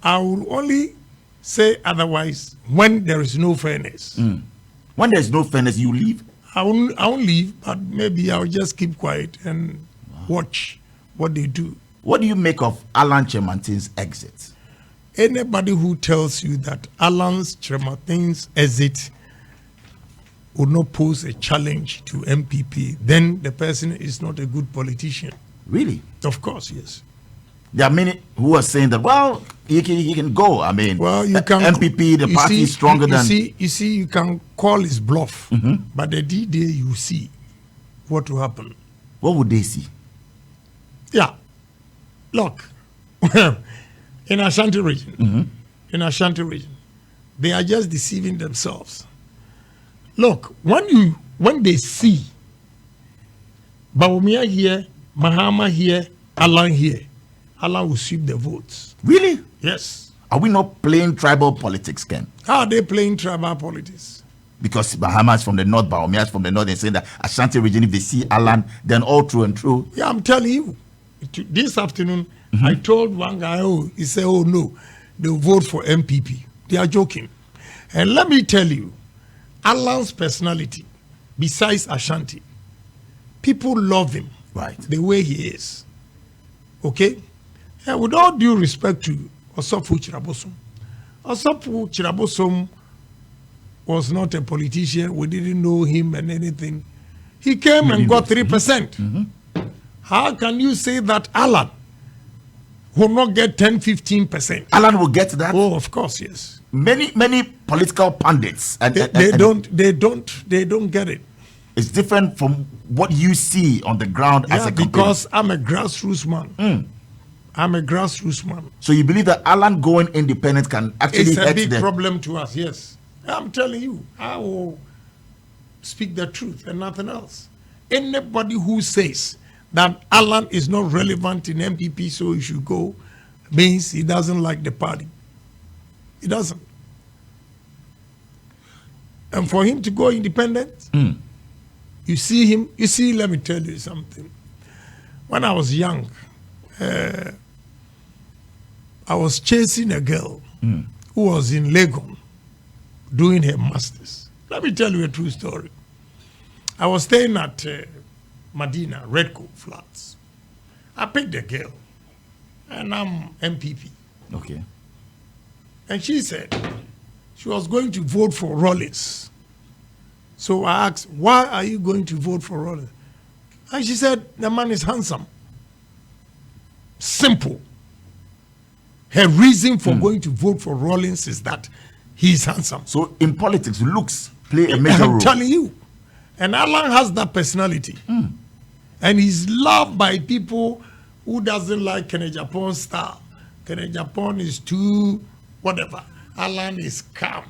I will only say otherwise when there is no fairness. When there is no fairness, you leave? I won't leave, but maybe I'll just keep quiet and watch what they do. What do you make of Alan Chemantin's exit? Anybody who tells you that Alan Chemantin's exit would not pose a challenge to MPP, then the person is not a good politician. Really? Of course, yes. There are many who are saying that, well, he can go. I mean, well, you can, MPP, the party is stronger than... You see, you can call his bluff, but the D-Day you see what will happen. What would they see? Yeah. Look, in Ashanti region, they are just deceiving themselves. Look, when they see Bawumia here, Mahama here, Alan here, Alan will sweep the votes. Really? Yes. Are we not playing tribal politics, Ken? How are they playing tribal politics? Because Bahama is from the north, Bawumia is from the north, and saying that Ashanti region, if they see Alan, then all true and true. Yeah, I'm telling you. This afternoon, I told one guy, he said, oh no, they'll vote for MPP. They are joking. And let me tell you, Alan's personality, besides Ashanti, people love him. Right. The way he is. Okay? And with all due respect to Osofo Chirabosom, Osofo Chirabosom was not a politician. We didn't know him and anything. He came and got 3%. How can you say that Alan will not get 10-15%? Alan will get that? Oh, of course, yes. Many political pundits and they don't get it. It's different from what you see on the ground as a campaigner. Because I'm a grassroots man. I'm a grassroots man. So you believe that Alan going independent can actually it's a hurt big them? problem to us, yes. I'm telling you, I will speak the truth and nothing else. Anybody who says that Alan is not relevant in MPP, so he should go, means he doesn't like the party. He doesn't. And for him to go independent, you see, let me tell you something. When I was young, I was chasing a girl who was in Legon doing her masters. Let me tell you a true story. I was staying at Medina, Redco Flats. I picked the girl, and I'm MPP. Okay. And she said she was going to vote for Rollins. So I asked, why are you going to vote for Rollins? And she said, the man is handsome. Simple. Her reason for going to vote for Rollins is that he's handsome. So in politics, looks play a major role. I'm telling you. And Alan has that personality. And he's loved by people who doesn't like Agyapong's style. Agyapong is too whatever. Alan is calm.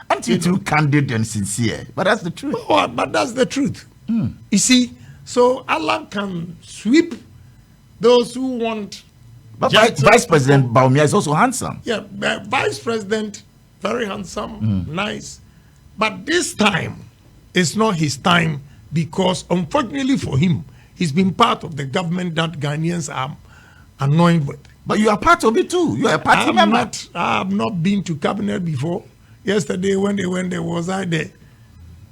Aren't you too candid and sincere? But that's the truth. But that's the truth. You see, so Alan can sweep those who want. But Vice President Bawumia is also handsome. Yeah, Vice President, very handsome, nice. But this time, it's not his time because, unfortunately for him, he's been part of the government that Ghanaians are annoyed with. But you are part of it too. You are a party member. I have not been to cabinet before. Yesterday, when they went there, was I there?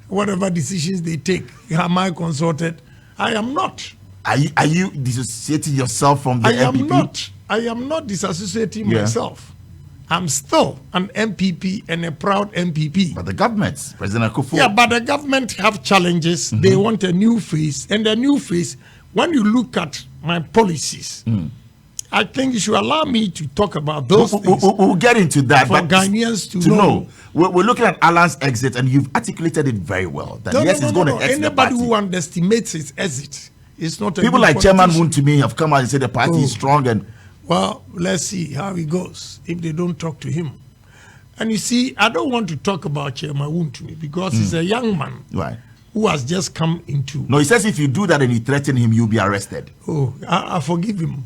Whatever decisions they take, am I consulted? I am not. Are you dissociating yourself from the MPP? I am not disassociating myself. I'm still an MPP and a proud MPP. But the government, President Akufo. Yeah, but the government have challenges. They want a new face. And the new face, when you look at my policies, I think you should allow me to talk about those things. We'll get into that. For Ghanaians to know. We're looking at Alan's exit, and you've articulated it very well. That he's going to exit the party. Anybody who underestimates his exit is not a people like Chairman Moon to me have come out and said the party is strong. And well, let's see how it goes if they don't talk to him. And you see, I don't want to talk about Chairman Moon to me because he's a young man who has just come into. No, he says if you do that and you threaten him, you'll be arrested. Oh, I forgive him.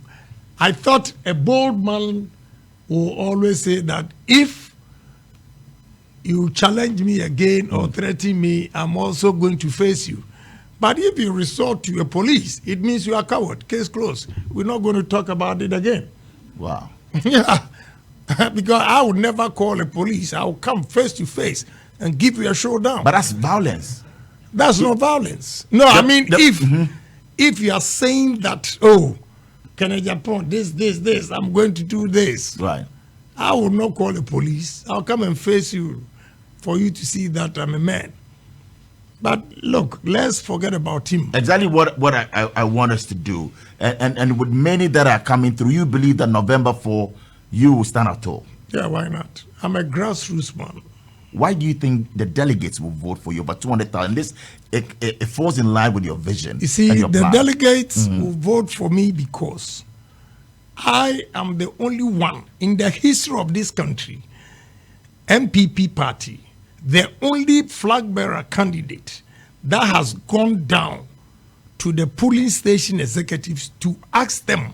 I thought a bold man will always say that if you challenge me again or threaten me, I'm also going to face you. But if you resort to a police, it means you are a coward. Case closed. We're not going to talk about it again. Wow. Yeah. Because I would never call the police. I will come face to face and give you a showdown. But that's violence. That's not violence. No, I mean, if you are saying that, oh, can Agyapong, this, I'm going to do this. Right. I will not call the police. I'll come and face you for you to see that I'm a man. But look, let's forget about him. Exactly what I want us to do. And with many that are coming through, you believe that November 4, you will stand at all? Yeah, why not? I'm a grassroots man. Why do you think the delegates will vote for you? Over 200,000. This it falls in line with your vision. You see, and your the plan. delegates will vote for me because I am the only one in the history of this country, MPP party, the only flag bearer candidate that has gone down to the polling station executives to ask them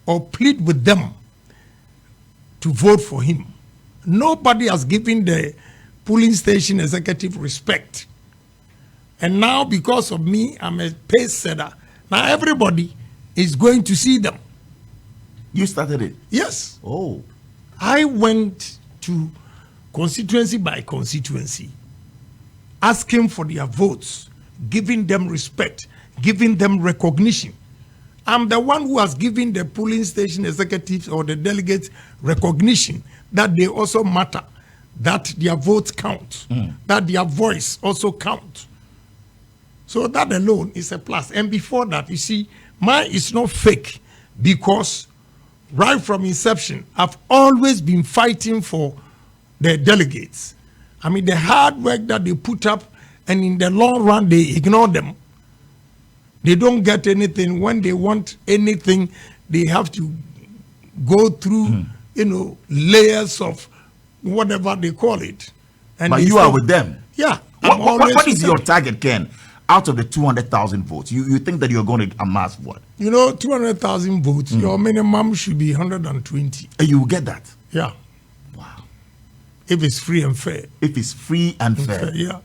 or plead with them to vote for him. Nobody has given the polling station executive respect. And now, because of me, I'm a pace setter. Now everybody is going to see them. You started it? Yes. Oh. I went to constituency by constituency, asking for their votes, giving them respect, giving them recognition. I'm the one who has given the polling station executives or the delegates recognition that they also matter, that their votes count, that their voice also counts. So that alone is a plus. And before that, you see, mine is not fake because right from inception, I've always been fighting for the delegates. I mean, the hard work that they put up, and in the long run, they ignore them. They don't get anything. When they want anything, they have to go through, layers of whatever they call it. And but you are with them. Yeah. What is your target, Ken? Out of the 200,000 votes, you think that you're going to amass what? 200,000 votes, your minimum should be 120. And you will get that? Yeah. Wow. If it's free and fair. If it's free and fair. Yeah.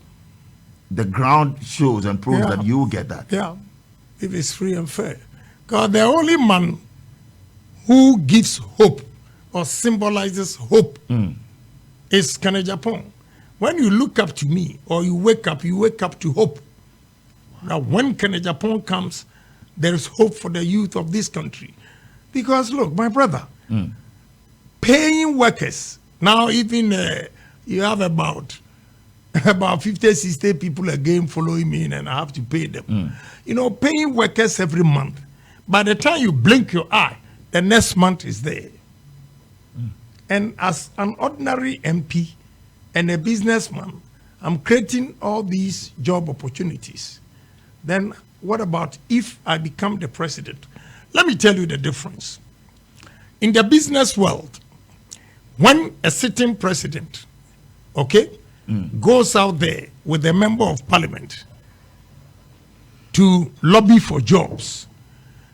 The ground shows and proves that you will get that. Yeah. If it's free and fair. Because the only man who gives hope or symbolizes hope is Agyapong. When you look up to me or you wake up to hope. Now, when Agyapong comes, there is hope for the youth of this country. Because, look, my brother, paying workers, now even you have about 50, 60 people again following me and I have to pay them. Paying workers every month. By the time you blink your eye, the next month is there. And as an ordinary MP and a businessman, I'm creating all these job opportunities. Then what about if I become the president? Let me tell you the difference. In the business world, when a sitting president, goes out there with a member of parliament to lobby for jobs,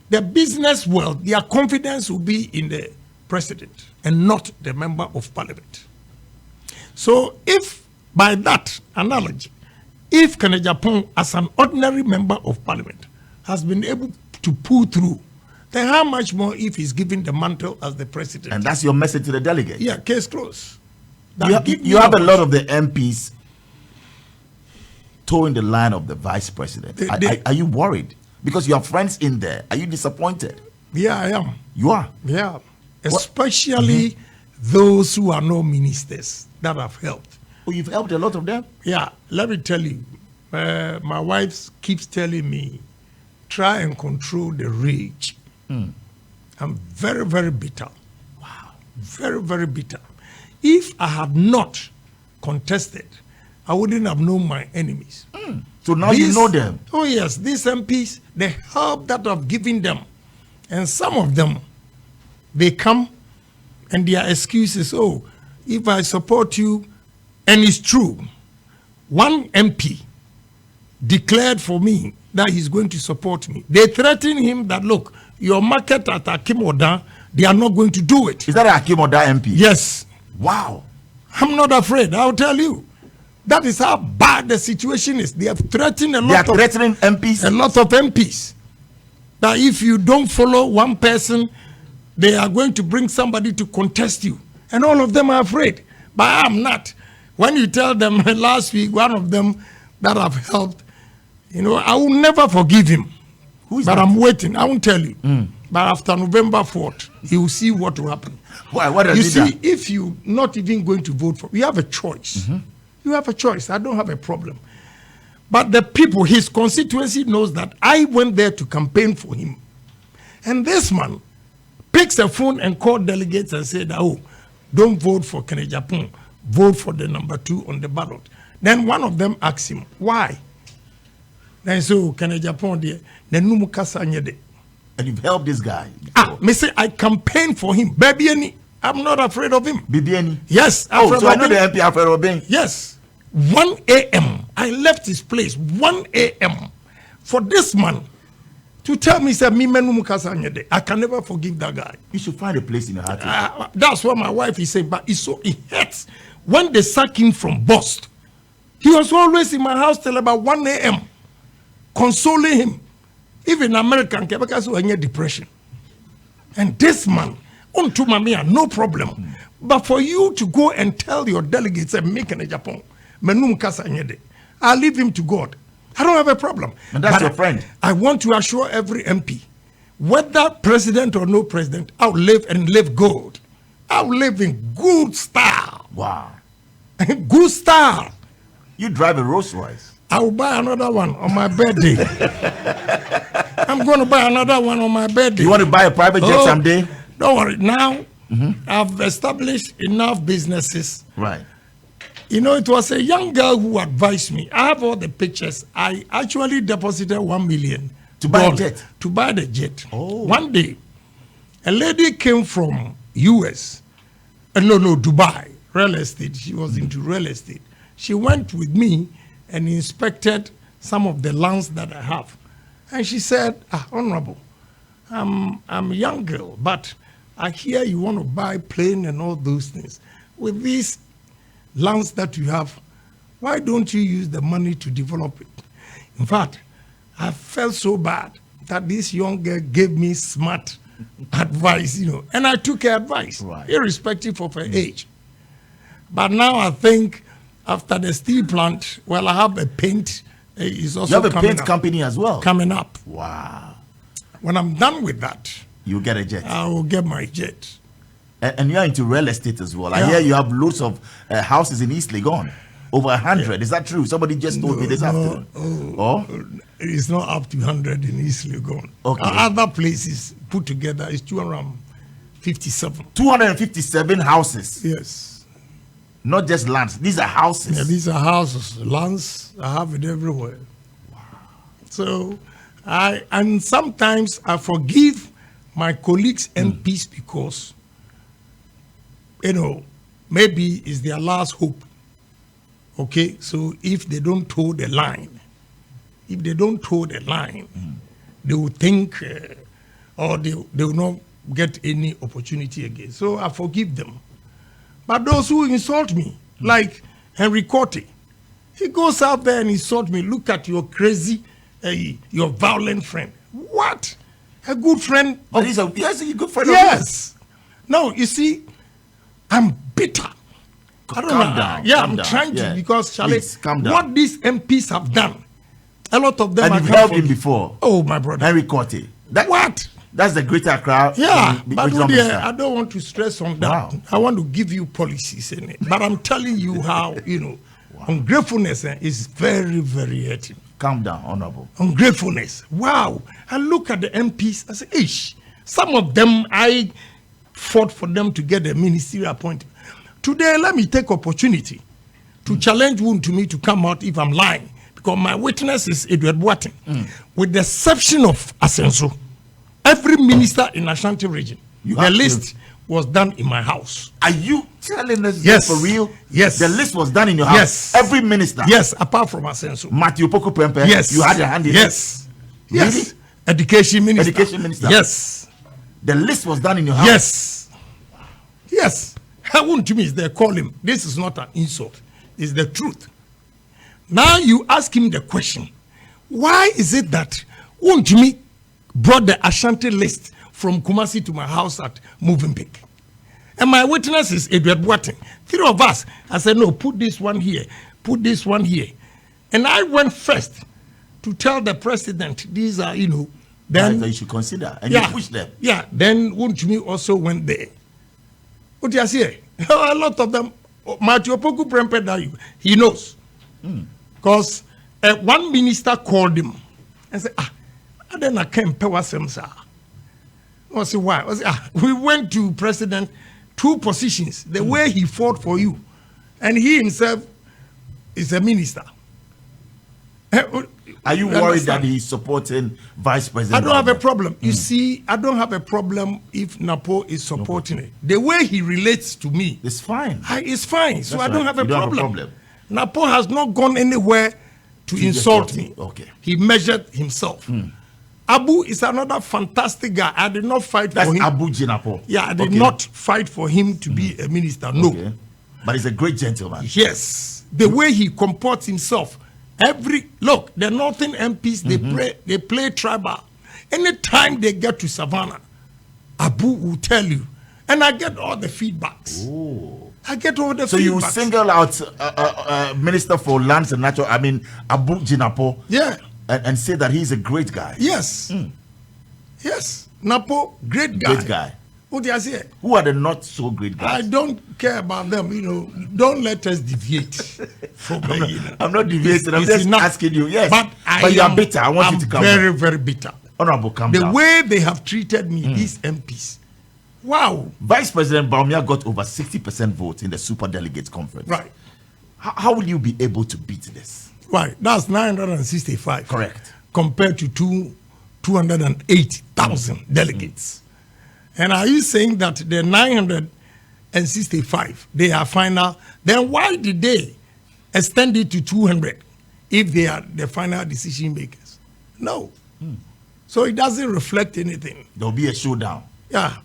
the business world, their confidence will be in the president and not the member of parliament. So if by that analogy, if Agyapong, as an ordinary member of parliament, has been able to pull through, then how much more if he's given the mantle as the president? And that's your message to the delegates. Yeah, case closed. You have a lot of the MPs towing the line of the vice president. Are you worried? Because you have friends in there. Are you disappointed? Yeah, I am. You are? Yeah. Especially those who are no ministers that have helped. Oh, you've helped a lot of them? Yeah, let me tell you. My wife keeps telling me, try and control the rage. I'm very, very bitter. Wow. Very, very bitter. If I had not contested, I wouldn't have known my enemies. So now you know them? Oh, yes. These MPs, the help that I've given them, and some of them, they come and their excuses, oh, if I support you, and it's true, one MP declared for me that he's going to support me. They threatened him that, look, your market at Akimoda, they are not going to do it. Is that an Akimoda MP? Yes. Wow. I'm not afraid. I'll tell you. That is how bad the situation is. They have threatened a lot. They are threatening MPs? A lot of MPs. That if you don't follow one person, they are going to bring somebody to contest you. And all of them are afraid. But I'm not. When you tell them last week, one of them that I've helped, I will never forgive him. Who is but that? I'm waiting. I won't tell you. But after November 4th, you will see what will happen. Why? What does You he see, do? if you're not even going to vote for, you have a choice. You have a choice. I don't have a problem. But the people, his constituency knows that I went there to campaign for him. And this man picks a phone and called delegates and said, oh, don't vote for Agyapong. Vote for the number 2 on the ballot. Then one of them asks him, why? Then so Agyapong there, then numu kasa nyede. And you've helped this guy. Me say I campaign for him. Baby, I'm not afraid of him. Bibiani. Yes. Oh, so I know the MP afraid of him. Yes. 1 a.m. I left his place. 1 a.m. for this man to tell me, say, I can never forgive that guy. You should find a place in your heart. That's what my wife is saying. But it hurts. When they sack him from Bust, he was always in my house till about 1 a.m. consoling him. Even American Quebec so any depression. And this man, unto Mamia, no problem. But for you to go and tell your delegates and make an Agyapong, I'll leave him to God. I don't have a problem. And that's your friend. I want to assure every MP, whether president or no president, I'll live and live good. I'll live in good style. Wow. Good style. You drive a Rolls Royce. I will buy another one on my birthday. I'm going to buy another one on my birthday. You want to buy a private jet someday? Don't worry. Now, I've established enough businesses. Right. It was a young girl who advised me. I have all the pictures. I actually deposited $1 million to buy a jet. To buy the jet. Oh. One day, a lady came from US. Dubai. Real estate. She was into real estate. She went with me and inspected some of the lands that I have. And she said, Honorable, I'm a young girl, but I hear you want to buy plane and all those things. With these lands that you have, why don't you use the money to develop it? In fact, I felt so bad that this young girl gave me smart advice, and I took her advice, irrespective of her age. But now I think after the steel plant, well, I have a paint. Is also you have a paint company as well? Coming up. Wow. When I'm done with that, you'll get a jet. I will get my jet. And you're into real estate as well. I hear you have loads of houses in East Legon. Over 100. Yeah. Is that true? Somebody just told me this afternoon. It's not up to 100 in East Legon. Okay. Other places put together is 257. 257 houses? Yes. Not just lands. These are houses. Yeah, these are houses. Lands, I have it everywhere. Wow. So, and sometimes I forgive my colleagues MPs because, maybe it's their last hope. Okay, so if they don't toe the line, they will think, or they will not get any opportunity again. So I forgive them. But those who insult me, like Henry Corte, he goes out there and insults me. Look at your crazy, your violent friend. What? A good friend? He's a good friend. Yes. No, you see, I'm bitter. I don't know. Down. Yeah, I'm trying to because Charlie, what these MPs have done, a lot of them. And you've helped him before. Oh, my brother, Henry Corte. What? That's the greater crowd. Yeah, but I don't want to stress on that. Wow. I want to give you policies in it. But I'm telling you how, ungratefulness is very, very hurting. Calm down, Honorable. Ungratefulness. Wow. I look at the MPs, I say, ish. Some of them, I fought for them to get a ministerial appointment. Today, let me take opportunity to challenge one to me to come out if I'm lying. Because my witness is Edward Boateng. With the exception of Asenso. Every minister in Ashanti region, the list was done in my house. Are you telling us yes. for real? Yes. The list was done in your house? Yes. Every minister? Yes, apart from Asenso. Matthew Poku Pempe? Yes. You had your hand in yes. it? Yes. Really? Education minister. Education minister? Yes. The list was done in your house? Yes. Yes. How wouldn't you mean they call him? This is not an insult. It's the truth. Now you ask him the question. Why is it that won't you brought the Ashanti list from Kumasi to my house at Moving Peak? And my witness is Edward Boateng. 3 of us. I said, no, put this one here, put this one here. And I went first to tell the president, these are, then you should consider. And you push them. Yeah, then Wontumi also went there. What do you say? A lot of them, Matthew Opoku Prempeh, he knows. Because one minister called him and said, I then I can't pay what some sir. I said, why? I said, we went to president 2 positions, the way he fought for you. And he himself is a minister. Are you worried that he's supporting Vice President? I don't have a problem. You see, I don't have a problem if Napo is supporting it. The way he relates to me, it's fine. It's fine. So I don't have a problem. Napo has not gone anywhere to insult me. Okay. He measured himself. Abu is another fantastic guy. I did not fight for him. That's Abu Jinapo. Yeah, I did not fight for him to be a minister. No. Okay. But he's a great gentleman. Yes. The way he comports himself. Look, the Northern MPs, they play tribal. Anytime they get to Savannah, Abu will tell you. And I get all the feedbacks. Oh. I get all the feedbacks. So you single out Minister for Lands and Natural, Abu Jinapo. Yeah. And say that he's a great guy. Yes. Yes. Napo, great guy. Great guy. What do I say? Who are the not so great guys? I don't care about them. Don't let us deviate from I'm not deviating. I'm just asking you. Yes. But you are bitter. I want you to come. Very, very bitter. Honorable, come down. The way they have treated me, these MPs. Wow. Vice President Bawumia got over 60% vote in the Super Delegates Conference. Right. How will you be able to beat this? Right. That's 965. Correct. Compared to 208,000 delegates. And are you saying that the 965, they are final? Then why did they extend it to 200 if they are the final decision makers? No. So it doesn't reflect anything. There'll be a showdown. Yeah.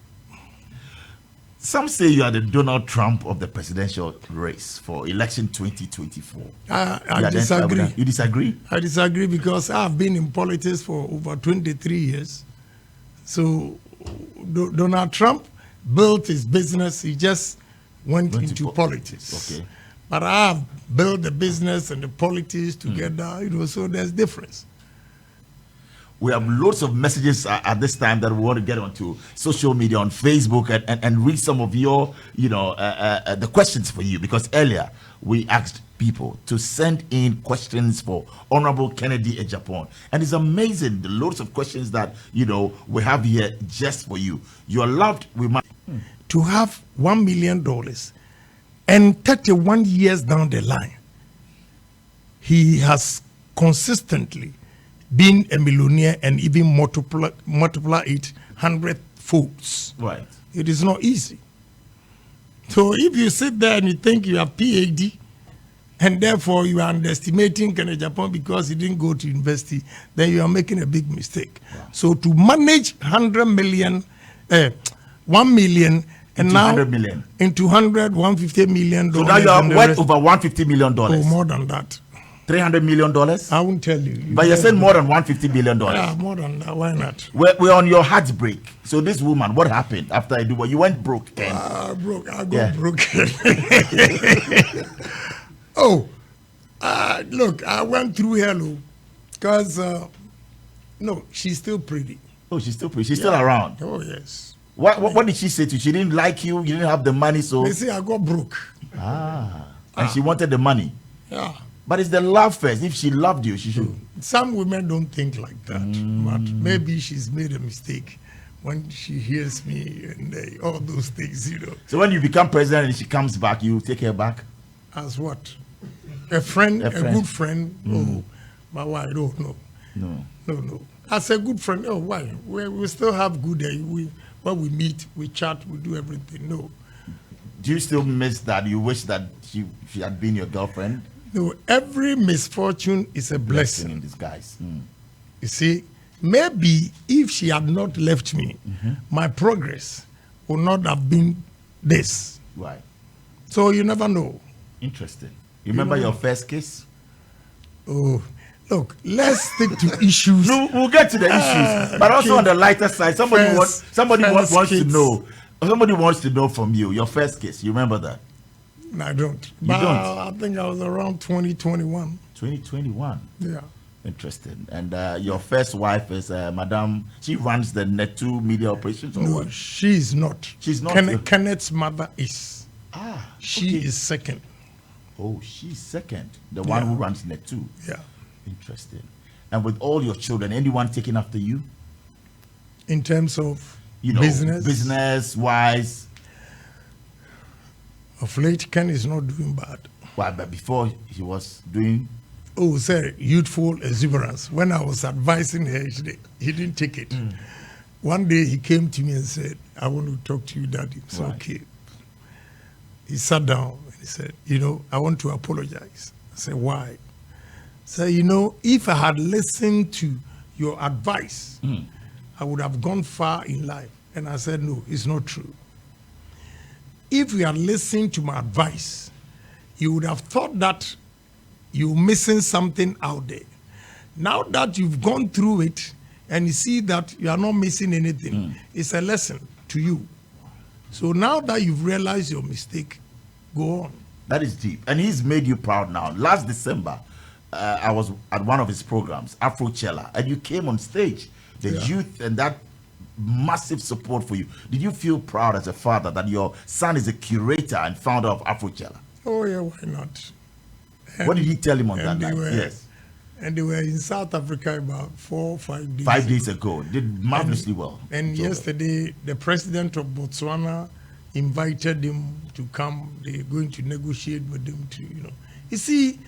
Some say you are the Donald Trump of the presidential race for election 2024. I disagree. You disagree? I disagree because I've been in politics for over 23 years. So Donald Trump built his business. He just went into politics. Okay. But I have built the business and the politics together, so there's difference. We have loads of messages at this time that we want to get onto social media, on Facebook, and read some of your, the questions for you. Because earlier we asked people to send in questions for Honorable Kennedy Agyapong, and it's amazing the loads of questions that we have here just for you. You are loved. We might to have $1 million, and 31 years down the line, he has consistently been a millionaire and even multiply it 100 folds. Right. It is not easy. So if you sit there and you think you have PhD, and therefore you are underestimating Kennedy Agyapong because he didn't go to university, then you are making a big mistake. Wow. So to manage 100 million, 1 million, and into now 100 million. Into 150 million. So now you are worth over $150 million. Oh, more than that. $300 million? I won't tell you. But you're saying more than $150 million? Yeah, more than that. Why not? We're on your heartbreak. So this woman, what happened after I do what? You went broke, Ken. Broke. I got broke. Look, I went through hello. Because, no, she's still pretty. Oh, she's still pretty. She's still around. Oh, yes. What did she say to you? She didn't like you? You didn't have the money, so... They say I got broke. And she wanted the money. Yeah. But it's the love first. If she loved you, she should. Some women don't think like that. But maybe she's made a mistake when she hears me and all those things, So when you become president and she comes back, you take her back? As what? A friend, a good friend? Oh, but why? I don't know. No. As a good friend, oh, why? We still have good day. When we meet, we chat, we do everything. No. Do you still miss that? You wish that she had been your girlfriend? No, every misfortune is a blessing in disguise. You see, maybe if she had not left me, my progress would not have been this. Right. So you never know. Interesting. You remember your first kiss? Oh, look, let's stick to issues. No, we'll get to the issues. But also on the lighter side, somebody wants to know. Somebody wants to know from you, your first kiss. You remember that? I don't. You But don't? I think I was around 2021. 2021. Yeah. Interesting. And your first wife is Madame. She runs the Net2 media operations, or No, what? she's not. She's not. Kenneth's mother is. She okay. is second. Oh, she's second. The one who runs Net2. Yeah. Interesting. And with all your children, anyone taking after you? In terms of Business wise. Of late, Ken is not doing bad. Well, but before he was doing. Oh, sir, youthful exuberance. When I was advising her, he didn't take it. One day he came to me and said, I want to talk to you, Daddy. It's okay. He sat down and he said, I want to apologize. I said, why? So, if I had listened to your advice, I would have gone far in life. And I said, no, it's not true. If you had listened to my advice, you would have thought that you're missing something out there. Now that you've gone through it and you see that you are not missing anything, it's a lesson to you. So now that you've realized your mistake, go on. That is deep. And he's made you proud now. Last December, I was at one of his programs, Afrochella, and you came on stage. The youth and that massive support for you. Did you feel proud as a father that your son is a curator and founder of Afrochella? Oh, yeah, why not? And what did he tell him on that night? Yes. And they were in South Africa about 4 or 5 days. 5 days ago. Did marvelously well. And yesterday, the president of Botswana invited him to come. They're going to negotiate with him to, You see,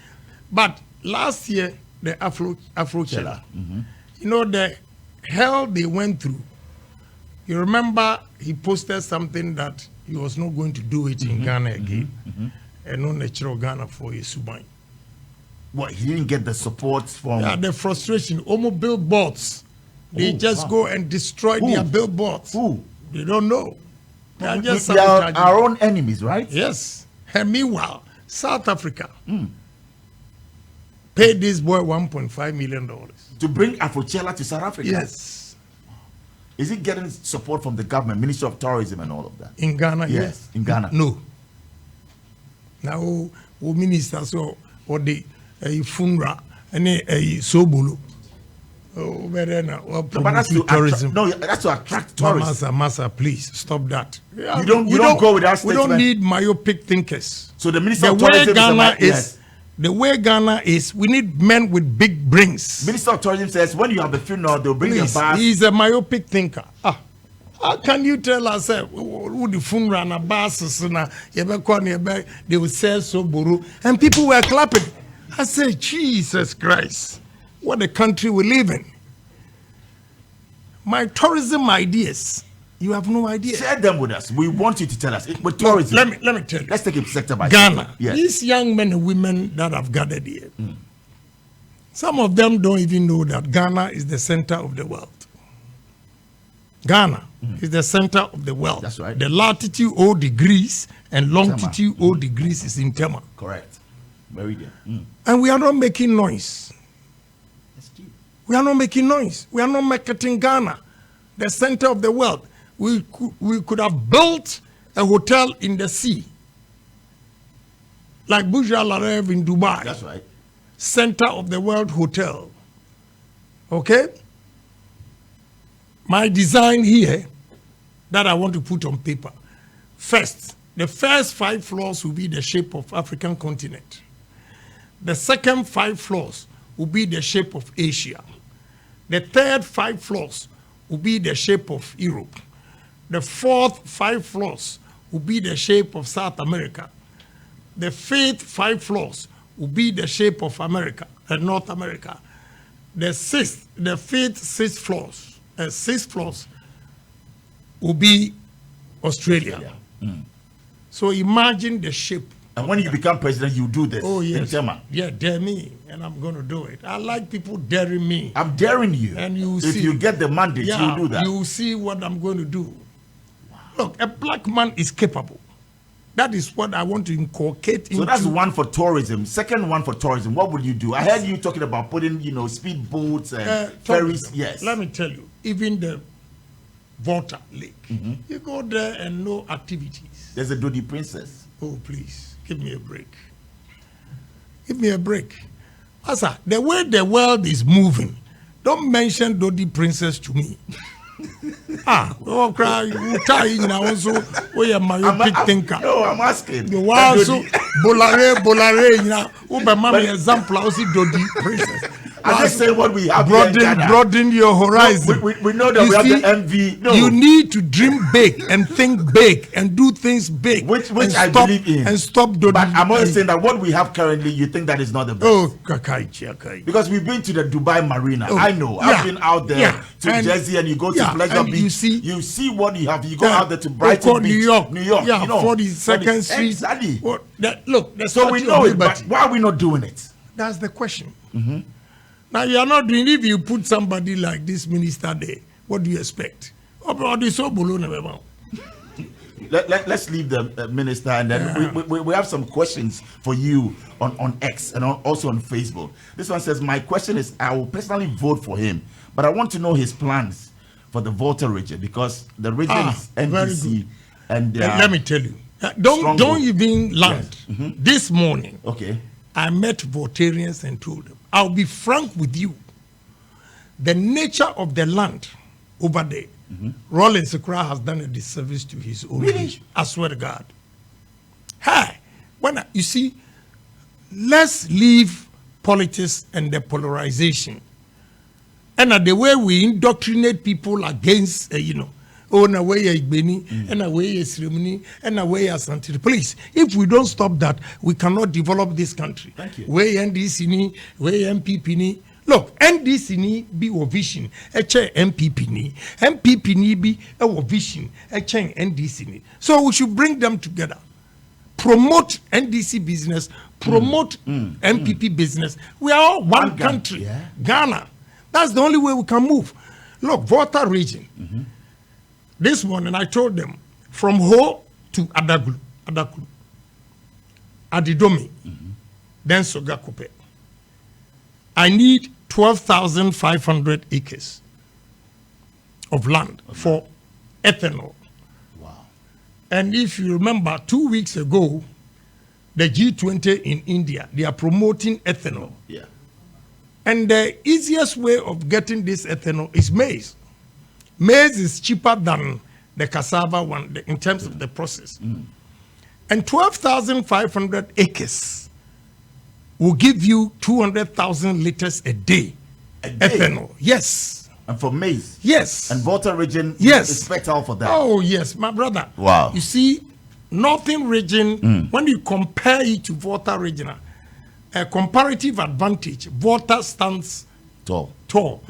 but last year, the Afrochella, the hell they went through. You remember he posted something that he was not going to do it in Ghana again. And no natural Ghana for a Subai. What, he didn't get the support from... Yeah, the frustration. Almost billboards. They go and destroy their billboards. Who? They don't know. They are just they are our own enemies, right? Yes. And meanwhile, South Africa paid this boy $1.5 million. To bring Afrochella to South Africa? Yes. Is he getting support from the government, Ministry of Tourism and all of that? In Ghana, yes. In Ghana? No. Now, ministers or the FUNRA and Sobolo. But that's to tourism. That's to attract tourists. Massa, please stop that. Yeah, you don't go with that statement. We don't need myopic thinkers. So the Minister of Tourism the way Ghana is, we need men with big brains. Minister of Tourism says when you have the funeral, they'll bring the bus. He's a myopic thinker. How can you tell us who the funeral and a bus they will say so buru and people were clapping? I said, Jesus Christ, what a country we live in. My tourism ideas, you have no idea. Share them with us. We want you to tell us. With tourism. Let me tell you. Let's take it sector by Ghana. sector. Yes. These young men and women that have gathered here, some of them don't even know that Ghana is the center of the world. Ghana is the center of the world. That's right. The latitude 0 degrees and longitude 0 degrees is in Tema. Correct. Very good. And we are not making noise. That's deep. We are not making noise. We are not marketing Ghana, the center of the world. We could have built a hotel in the sea, like Burj Al Arab in Dubai. That's right. Center of the world hotel. Okay? My design here that I want to put on paper. First, the first 5 floors will be the shape of African continent. The second 5 floors will be the shape of Asia. The third 5 floors will be the shape of Europe. The fourth 5 floors will be the shape of South America. The fifth 5 floors will be the shape of America and North America. The fifth 6 floors will be Australia. So imagine the shape. And when you become president, you do this. Oh, yes. In Tema. Yeah, dare me, and I'm going to do it. I like people daring me. I'm daring you. And you if see, you get the mandate, you'll do that. You will see what I'm going to do. Wow. Look, a black man is capable. That is what I want to inculcate into. So that's one for tourism. Second one for tourism, what would you do? I heard you talking about putting, speed boats and ferries. Yes. Let me tell you, even the Water Lake. You go there and no activities. There's a Dodi Princess. Oh, please, give me a break. Give me a break. Asa, the way the world is moving, don't mention Dodi Princess to me. Oh, cry, you tie now also, we are myopic thinker. No, I'm asking. You are also bolare, you know, Uber mommy example, also Dodi Princess. I just say what we have. Broaden your horizon. No, we know that you we have the MV. No. You need to dream big and think big and do things big. Which I believe in. And stop Dodi. But I'm only saying that what we have currently, you think that is not the best. Oh, Kakai. Because we've been to the Dubai Marina. I know. I've been out there to Jersey, and you go to Pleasure Beach. You see what you have. You go out there to Brighton Beach, New York. Yeah, you know, 42nd Street. Exactly. Look, so we know it, but why are we not doing it? That's the question. Now, you are not doing, if you put somebody like this minister there, what do you expect? Let's leave the minister, and then we have some questions for you on X and also on Facebook. This one says, my question is, I will personally vote for him, but I want to know his plans for the Volta region, because the region is NDC. And let me tell you, don't even land. Yes. This morning, okay, I met Voltarians and told them, I'll be frank with you. The nature of the land over there, Rollins Sekura has done a disservice to his own region. I swear to God. Hey, you see, let's leave politics and the polarization. And the way we indoctrinate people against, oh, na way Igbeni, and away Srimini, and away Asante. Please, if we don't stop that, we cannot develop this country. Thank you. Way NDC ni, way MPP ni. Look, NDC ni be a vision, a chair MPP ni. MPP ni be a vision, a chair NDC ni. So we should bring them together. Promote NDC business, promote MPP business. We are all one country. Yeah. Ghana. That's the only way we can move. Look, Volta region. This morning I told them, from Ho to Adaklu, Adidomi, then Sogakope. I need 12,500 acres of land for ethanol. Wow. And if you remember, 2 weeks ago, the G20 in India, they are promoting ethanol. Yeah. And the easiest way of getting this ethanol is maize. Maize is cheaper than the cassava one in terms of the process. And 12,500 acres will give you 200,000 liters a day. Ethanol. Yes. And for maize? Yes. And Volta region is fertile for that? Oh, yes, my brother. Wow. You see, Northern region, when you compare it to Volta region, a comparative advantage, Volta stands tall.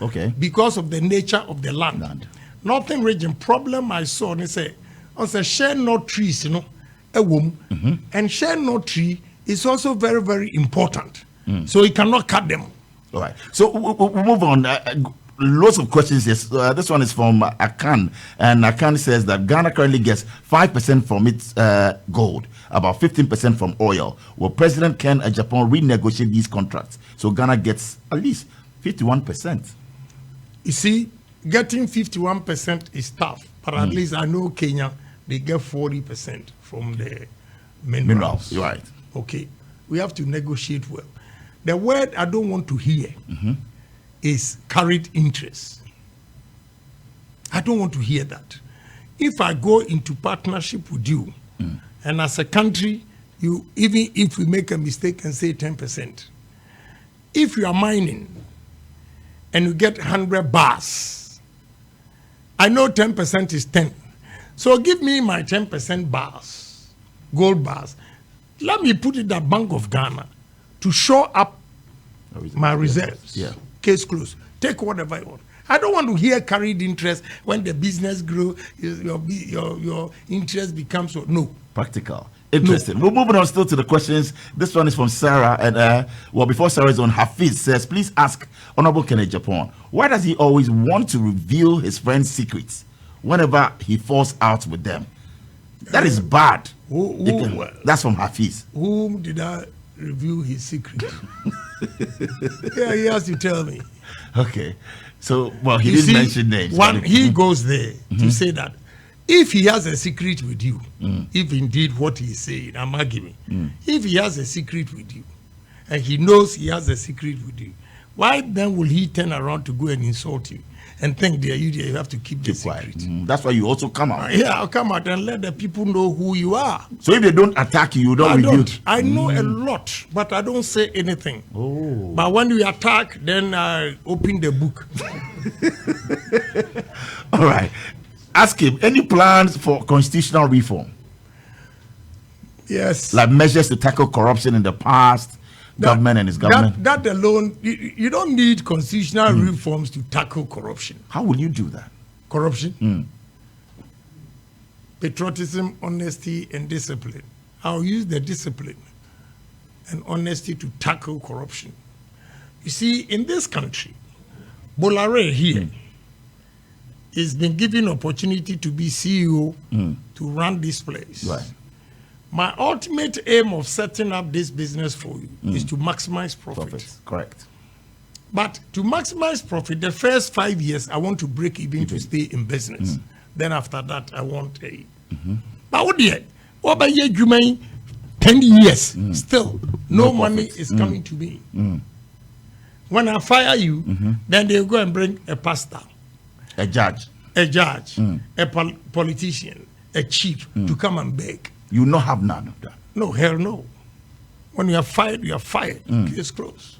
Okay. Because of the nature of the land. Northern region problem I saw, they say, share no trees, a womb, and share no tree is also very, very important. So you cannot cut them. All right. So we'll move on. Lots of questions. Yes. This one is from Akan, and Akan says that Ghana currently gets 5% from its gold, about 15% from oil. Will President Ken Agyapong renegotiate these contracts so Ghana gets at least 51%? You see, getting 51% is tough, but at least I know Kenya, they get 40% from the minerals. You're right. Okay, we have to negotiate well. The word I don't want to hear is carried interest. I don't want to hear that. If I go into partnership with you, and as a country, even if we make a mistake and say 10%, if you are mining and you get 100 bars, I know 10% is 10. So give me my 10% bars, gold bars. Let me put it in the Bank of Ghana to show up my reserves. Yeah. Case closed. Take whatever you want. I don't want to hear carried interest when the business grows, your interest becomes so. No. Practical. Interesting. No. We're moving on still to the questions. This one is from Sarah. And before Sarah is on, Hafiz says, please ask Honorable Ken Agyapong, why does he always want to reveal his friends' secrets whenever he falls out with them? That is bad. Well, that's from Hafiz. Whom did I reveal his secret. Yeah, he has to tell me. Okay. So, well, he You didn't see, mention names. When he goes there to say that, if he has a secret with you, if indeed what he's saying, I'm arguing, if he has a secret with you, and he knows he has a secret with you, why then will he turn around to go and insult you and think that you have to keep the quiet. secret? That's why you also come out. Yeah, I'll come out and let the people know who you are. So if they don't attack you, you don't I reveal. don't. I know a lot, but I don't say anything. Oh. But when we attack, then I open the book. All right. Ask him, any plans for constitutional reform? Yes. Like measures to tackle corruption in the past, government and its government? That alone, you don't need constitutional reforms to tackle corruption. How will you do that? Corruption, patriotism, honesty, and discipline. I'll use the discipline and honesty to tackle corruption. You see, in this country, Bolare here has been given opportunity to be CEO to run this place. Right. My ultimate aim of setting up this business for you is to maximize profit. Correct. But to maximize profit, the first 5 years, I want to break even to stay in business. Then after that, I want a. But what the? What by year, 10 years, still, no money is coming to me. When I fire you, then they'll go and bring a pastor, A judge. a politician, a chief to come and beg. You not have none of that. No, hell no. When you are fired, you are fired. Case closed.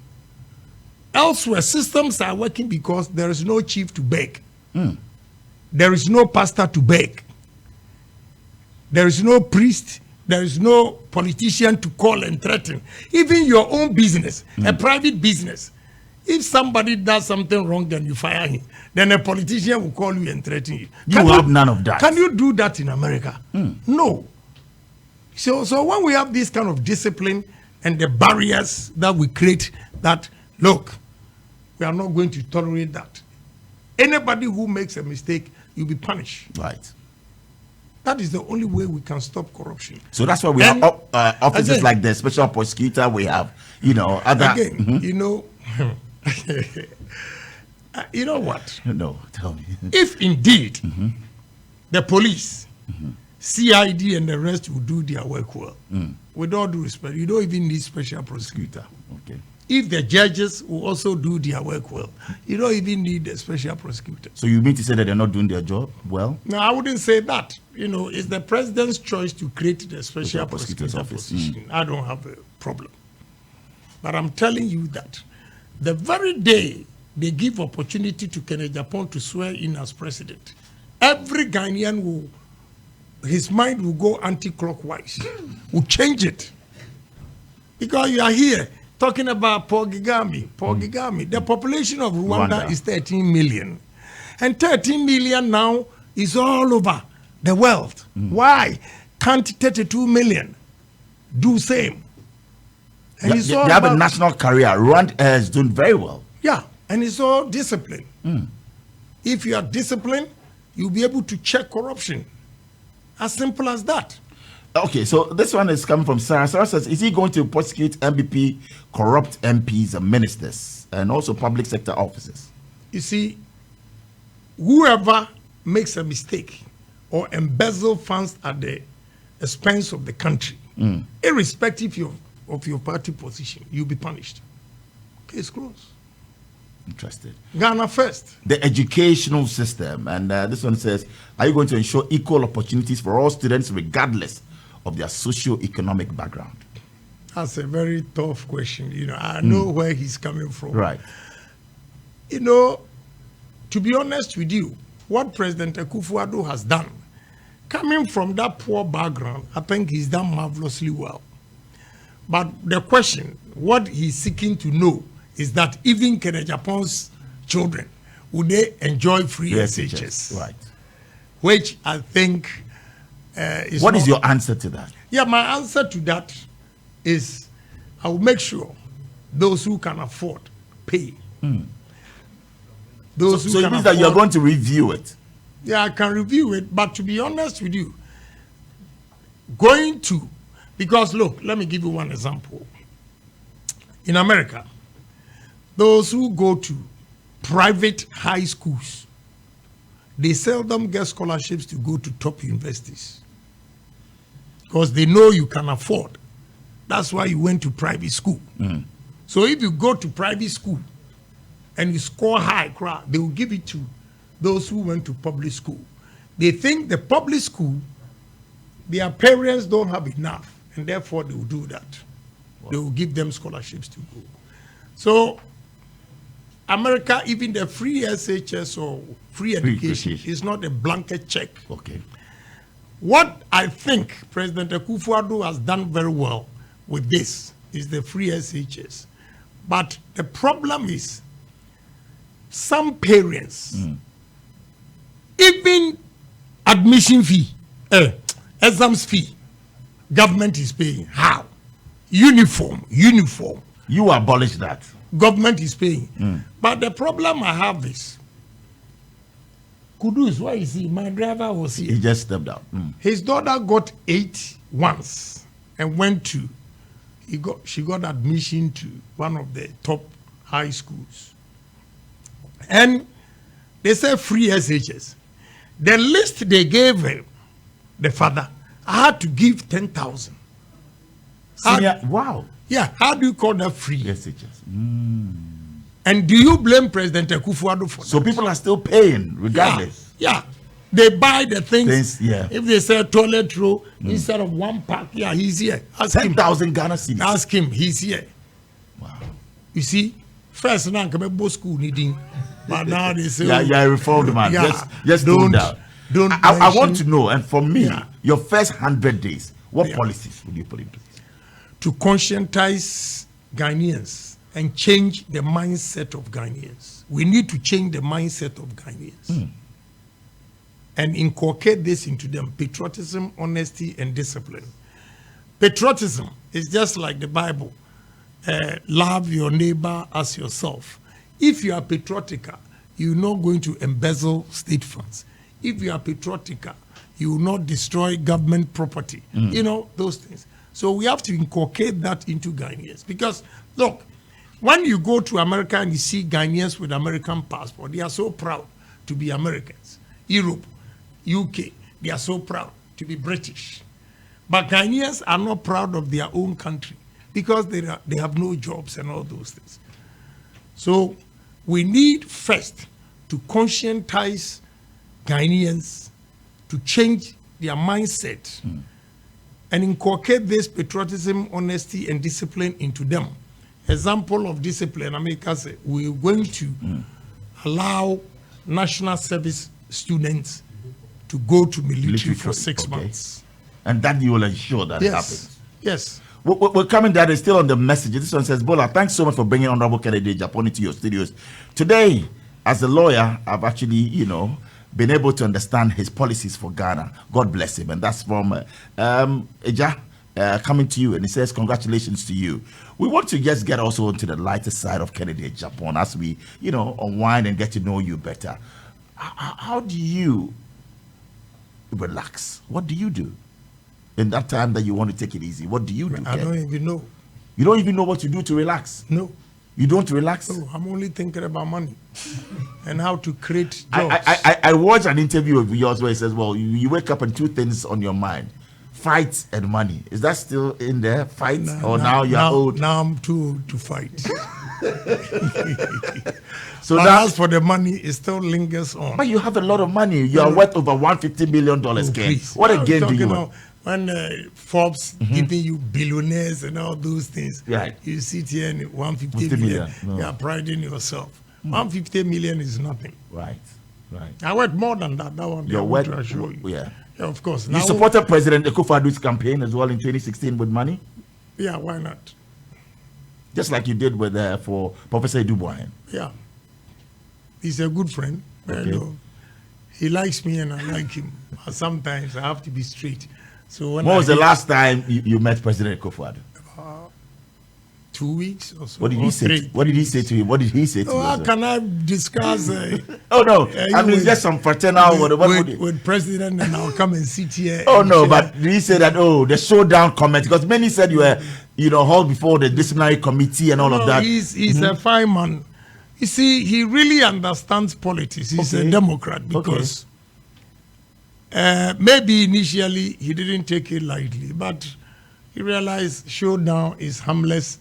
Elsewhere, systems are working because there is no chief to beg. There is no pastor to beg. There is no priest. There is no politician to call and threaten. Even your own business, a private business, if somebody does something wrong and you fire him, then a politician will call you and threaten you. You have none of that. Can you do that in America? No. So when we have this kind of discipline and the barriers that we create, that look, we are not going to tolerate that. Anybody who makes a mistake, you'll be punished. Right. That is the only way we can stop corruption. So that's why we have offices again, like the special prosecutor. We have, other. Again, you know what? No, tell me. If indeed the police, CID and the rest will do their work well, with all due respect, you don't even need special prosecutor. Okay. If the judges will also do their work well, you don't even need a special prosecutor. So you mean to say that they're not doing their job well? No, I wouldn't say that. It's the president's choice to create the special prosecutor's position. I don't have a problem. But I'm telling you that the very day they give opportunity to Agyapong to swear in as president, every Ghanaian his mind will go anti-clockwise, will change it. Because you are here talking about Paul Kagame. The population of Rwanda is 13 million. And 13 million now is all over the world. Why can't 32 million do same? And They have a national career. Rwanda is doing very well. Yeah, and it's all discipline. If you are disciplined, you'll be able to check corruption. As simple as that. Okay, so this one is coming from Sarah. Sarah says, is he going to prosecute MBP, corrupt MPs and ministers, and also public sector officers? You see, whoever makes a mistake or embezzle funds at the expense of the country, irrespective of your party position, you'll be punished. Case closed. Interested. Ghana first. The educational system, and this one says, are you going to ensure equal opportunities for all students regardless of their socio-economic background? That's a very tough question. I know where he's coming from. Right. To be honest with you, what President Akufo-Addo has done, coming from that poor background, I think he's done marvelously well. But the question, what he's seeking to know, is that even Agyapong's children, would they enjoy free SHS? Right. Which I think is What is your answer to that? Yeah, my answer to that is I will make sure those who can afford pay. Those who so can it means that you're going to review it? Yeah, I can review it, but to be honest with you, because look, let me give you one example. in America, those who go to private high schools, they seldom get scholarships to go to top universities because they know you can afford. That's why you went to private school. So if you go to private school and you score high, they will give it to those who went to public school. They think the public school, their parents don't have enough, and therefore they will do that. Wow. They will give them scholarships to go. So America, even the free SHS or free education is not a blanket check. Okay. What I think President Akufo-Addo has done very well with this is the free SHS. But the problem is some parents, even admission fee, exams fee, government is paying. How? Uniform. You abolish that. Government is paying. But the problem I have is, Kudus, why is he? My driver was here. He just stepped out. His daughter got 8 once and went to, she got admission to one of the top high schools. And they said free SHS. The list they gave him, the father, I had to give 10,000. Wow. Yeah, how do you call that free? SHS. And do you blame President Akufo-Addo for that? So people are still paying regardless. Yeah. They buy the things. Yeah. If they say toilet roll instead of 1 pack, yeah, he's here. Ask 10,000 Ghana cedis. Ask him, he's here. Wow. You see, first now come both school needing, but now they say, yeah, reformed man. Yeah, just don't that. I want to know, and for me, your first 100 days, what policies would you put in place? To conscientize Ghanaians and change the mindset of Ghanaians. We need to change the mindset of Ghanaians and inculcate this into them: patriotism, honesty, and discipline. Patriotism is just like the Bible. Love your neighbor as yourself. If you are patriotica, you're not going to embezzle state funds. If you are patriotica, you will not destroy government property. You know, those things. So we have to inculcate that into Ghanaians. Because, look, when you go to America and you see Ghanaians with American passport, they are so proud to be Americans. Europe, UK, they are so proud to be British. But Ghanaians are not proud of their own country because they have no jobs and all those things. So we need first to conscientize Ghanaians to change their mindset and inculcate this patriotism, honesty, and discipline into them. Example of discipline, America said, we're going to allow national service students to go to military for 6 months. And that you will ensure that happens. Yes. We're coming down. It's still on the message. This one says, Bola, thanks so much for bringing Honorable Kennedy Agyapong into your studios. Today, as a lawyer, I've actually, been able to understand his policies for Ghana. God bless him. And that's from Eja coming to you. And he says, congratulations to you. We want to just get also into the lighter side of Kennedy Agyapong as we, unwind and get to know you better. How do you relax? What do you do in that time that you want to take it easy? What do you do? I don't even know. You don't even know what to do to relax? No. You don't relax? No, I'm only thinking about money and how to create jobs. I watched an interview of yours where he says, well, you wake up and 2 things on your mind: fight and money. Is that still in there? Fight? Now you're old? Now I'm too old to fight. So as for the money, it still lingers on. But you have a lot of money. You are worth over $150 million. What again do you want? When Forbes giving you billionaires and all those things, you sit here and 150 million. You are priding yourself. 150 million is nothing. Right. I worth more than that. That one, you're worth, to assure you. Yeah, of course. You supported President Akufo-Addo's campaign as well in 2016 with money? Yeah, why not? Just like you did with for Professor Dubois. Yeah. He's a good friend. Okay. He likes me and I like him. Sometimes I have to be straight. So when was the last time you met President Akufo-Addo? 2 weeks or so. What did he say? What did he say to you? What did he say to you? How can I discuss? Oh no! I mean, just some fraternal. With President, and I'll come and sit here. Oh no! But did he say that? Oh, the showdown comment, because many said you were hold before the disciplinary committee and all of that. He's a fine man. You see, he really understands politics. He's a Democrat because maybe initially he didn't take it lightly, but he realized showdown is harmless,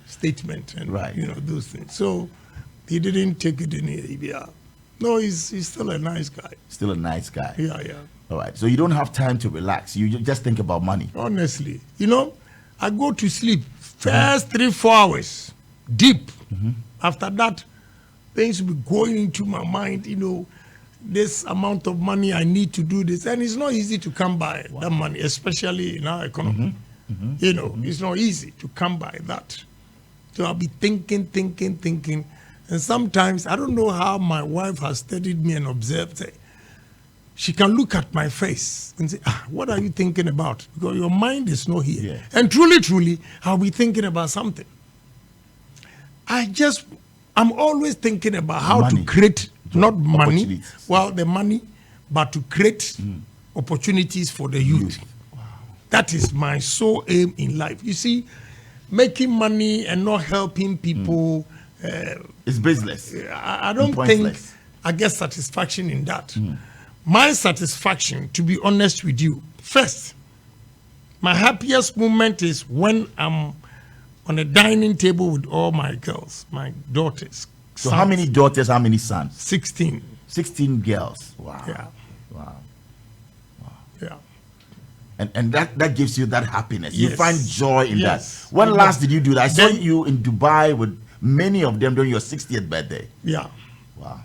statement and those things. So he didn't take it in here. No, he's still a nice guy. Still a nice guy. Yeah. All right. So you don't have time to relax. You just think about money. Honestly, I go to sleep first 3-4 hours deep. After that, things will be going into my mind, this amount of money I need to do this. And it's not easy to come by that money, especially in our economy. It's not easy to come by that. So I'll be thinking. And sometimes, I don't know how my wife has studied me and observed it. She can look at my face and say, what are you thinking about? Because your mind is not here. Yeah. And truly, I'll be thinking about something. I'm always thinking about how to create, not money, the money, but to create opportunities for the youth. Wow. That is my sole aim in life. You see, making money and not helping people. It's business. I don't think I get satisfaction in that. My satisfaction, to be honest with you, first, my happiest moment is when I'm on a dining table with all my girls, my daughters. So sons. How many daughters, how many sons? 16. 16 girls. Wow. Yeah. Wow. Yeah. And that gives you that happiness. Yes. You find joy in that. When last did you do that? I saw you in Dubai with many of them during your 60th birthday. Yeah. Wow.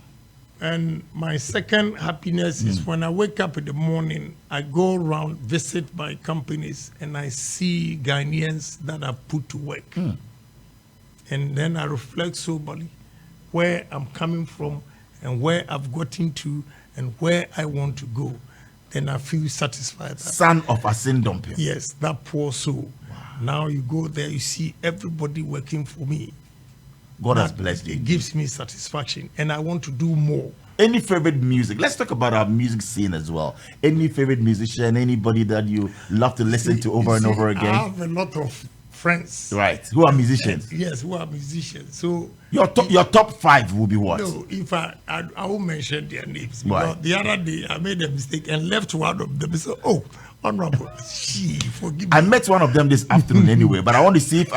And my second happiness is when I wake up in the morning, I go around, visit my companies, and I see Ghanaians that I've put to work. And then I reflect soberly where I'm coming from and where I've gotten to and where I want to go. Then I feel satisfied. Son of a Sindompe. Yes, that poor soul. Wow. Now you go there, you see everybody working for me. God has blessed you. It gives me satisfaction, and I want to do more. Any favorite music? Let's talk about our music scene as well. Any favorite musician? Anybody that you love to listen to over and over again? I have a lot of friends. Right. Who are musicians? Yes, who are musicians. So your top 5 will be what? No, if I won't mention their names. Right. Because the other day I made a mistake and left one of them. So, honorable, forgive me. I met one of them this afternoon anyway, but I want to see if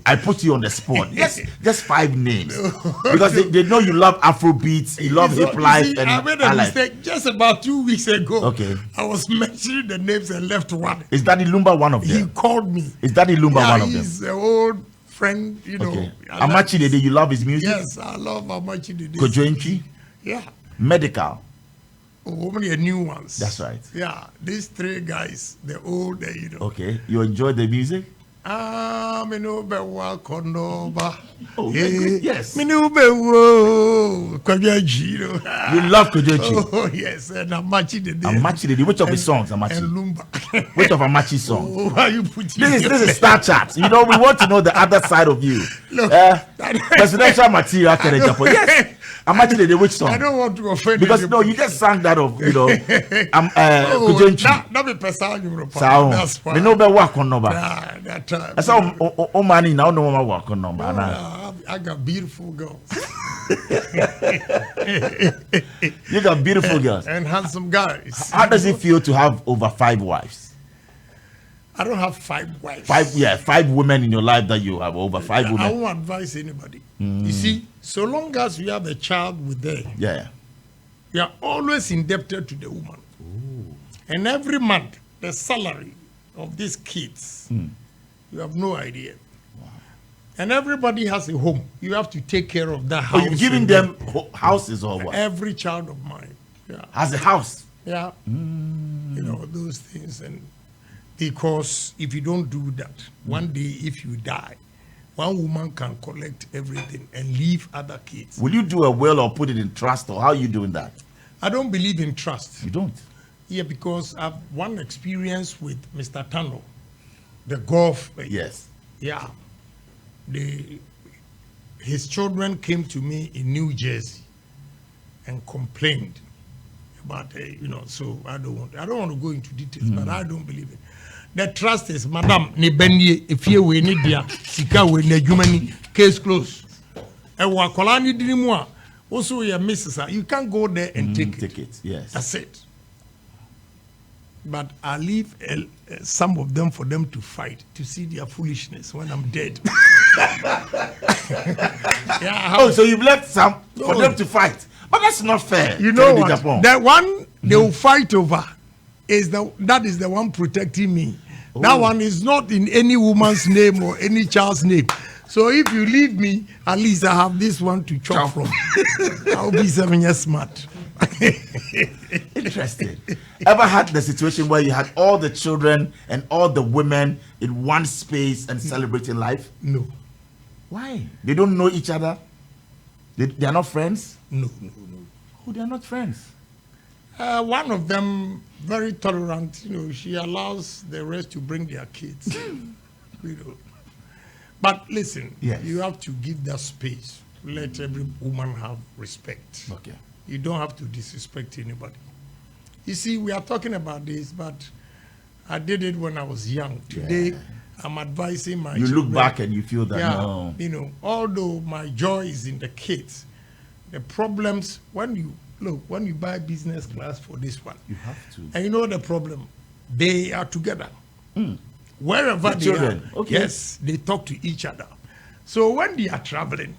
I put you on the spot. Just 5 names. Because they know you love Afro beats, you love hip life. And I made a mistake just about 2 weeks ago. Okay. I was mentioning the names and left one. Is Daddy Lumba one of them? He called me. Is Daddy Lumba one of them? He's an old friend, Okay. Amachi Dede, you love his music? Yes, I love Amachi Dede. Kojoinchi? Yeah. Medical? Only new ones. That's right. Yeah, these 3 guys, the old, Okay, you enjoy the music? Oh, yes. You love Kojoinchi? Oh, yes, and Amachi Dede. Amachi Dede, which of his songs, Amachi? And Lumba. Which of Amachi's songs? Oh, why you putting This is Star Chat. We want to know the other side of you. Look, presidential material, Agyapong. Yes. Amachi Dede, which song? I don't want to offend because anybody. you just sang that of Kojoinchi. That be person you That's fine. We know about work on number. That time. I saw money now. No more work on number. I got beautiful girls. You got beautiful girls and handsome guys. How does it feel to have over 5 wives? I don't have 5 wives. 5 women in your life that you have over 5 women. I won't advise anybody. You see, so long as you have a child with them, you are always indebted to the woman. Ooh. And every month, the salary of these kids, you have no idea. Wow. And everybody has a home. You have to take care of that house. You're giving them houses or what? Every child of mine has a house. Yeah. Those things. And because if you don't do that, one day if you die, one woman can collect everything and leave other kids. Will you do a will or put it in trust, or how are you doing that? I don't believe in trust. You don't? Yeah, because I've one experience with Mr. Tano, the golf. Yes. Yeah. His children came to me in New Jersey and complained about, so I don't want to go into details, but I don't believe it. The trust is, Madam, ne benye, if you we need dia, sika we ne jumani, case closed. And wakolani dinimwa, also your missus, you can't go there and take it. Yes. That's it. But I leave some of them for them to fight, to see their foolishness when I'm dead. So you've left some for them to fight. But that's not fair. You know what? The one they will fight over is that is the one protecting me. Oh. That one is not in any woman's name or any child's name. So if you leave me, at least I have this one to chop from. I'll be 7 years smart. Interesting. Ever had the situation where you had all the children and all the women in one space and celebrating life? No. Why? They don't know each other? They are not friends? No. Oh, they are not friends. One of them, very tolerant, she allows the rest to bring their kids. But listen, yes. You have to give that space. Let every woman have respect. Okay. You don't have to disrespect anybody. You see, we are talking about this, but I did it when I was young. Today, I'm advising my children. You look back and you feel that, no. Although my joy is in the kids, the problems, when you buy business class for this one, you have to. And you know the problem, they are together. Wherever the they children. are, okay. Yes, they talk to each other. So when they are traveling,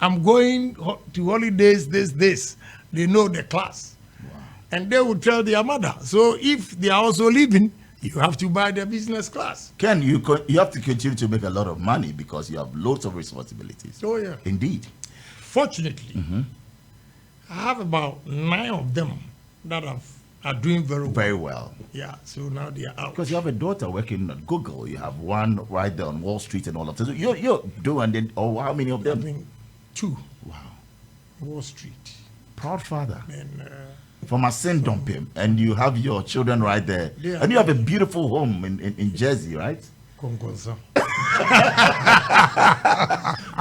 I'm going to holidays, this. They know the class. Wow. And they will tell their mother. So if they are also leaving, you have to buy the business class. Ken, you have to continue to make a lot of money because you have loads of responsibilities. Oh, yeah. Indeed. Fortunately, I have about 9 of them that are doing very well. Yeah, so now they are out. Because you have a daughter working at Google. You have one right there on Wall Street and all of that. So you're doing, how many of them? I mean, 2. Wow. Wall Street. Proud father. And, from a sin dump him, and you have your children right there. Yeah. And you have a beautiful home in Jersey, right?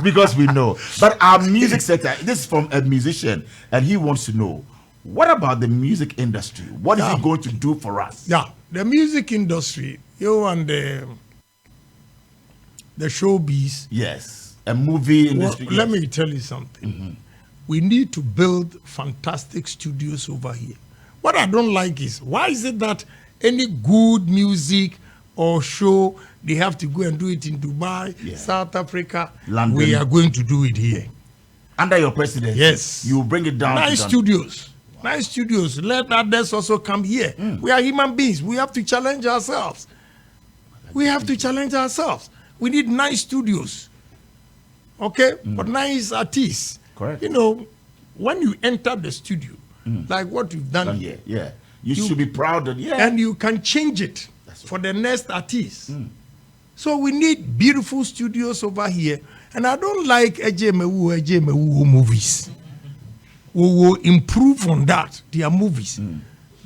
Because we know. But our music sector, this is from a musician, and he wants to know, what about the music industry? What is it going to do for us? Yeah, the music industry, and the showbiz. Yes, a movie industry. Well, let me tell you something. We need to build fantastic studios over here. What I don't like is, why is it that any good music or show, they have to go and do it in Dubai, South Africa, London. We are going to do it here. Under your presidency? Yes. You bring it down. Nice studios. Wow. Nice studios. Let others also come here. We are human beings. We have to challenge ourselves. We We need nice studios. Okay? But nice artists. Correct. When you enter the studio, like what you've done here. Yeah. You should be proud of it. And you can change it for the next artist. So we need beautiful studios over here. And I don't like Agyapong movies. We will improve on that, their movies.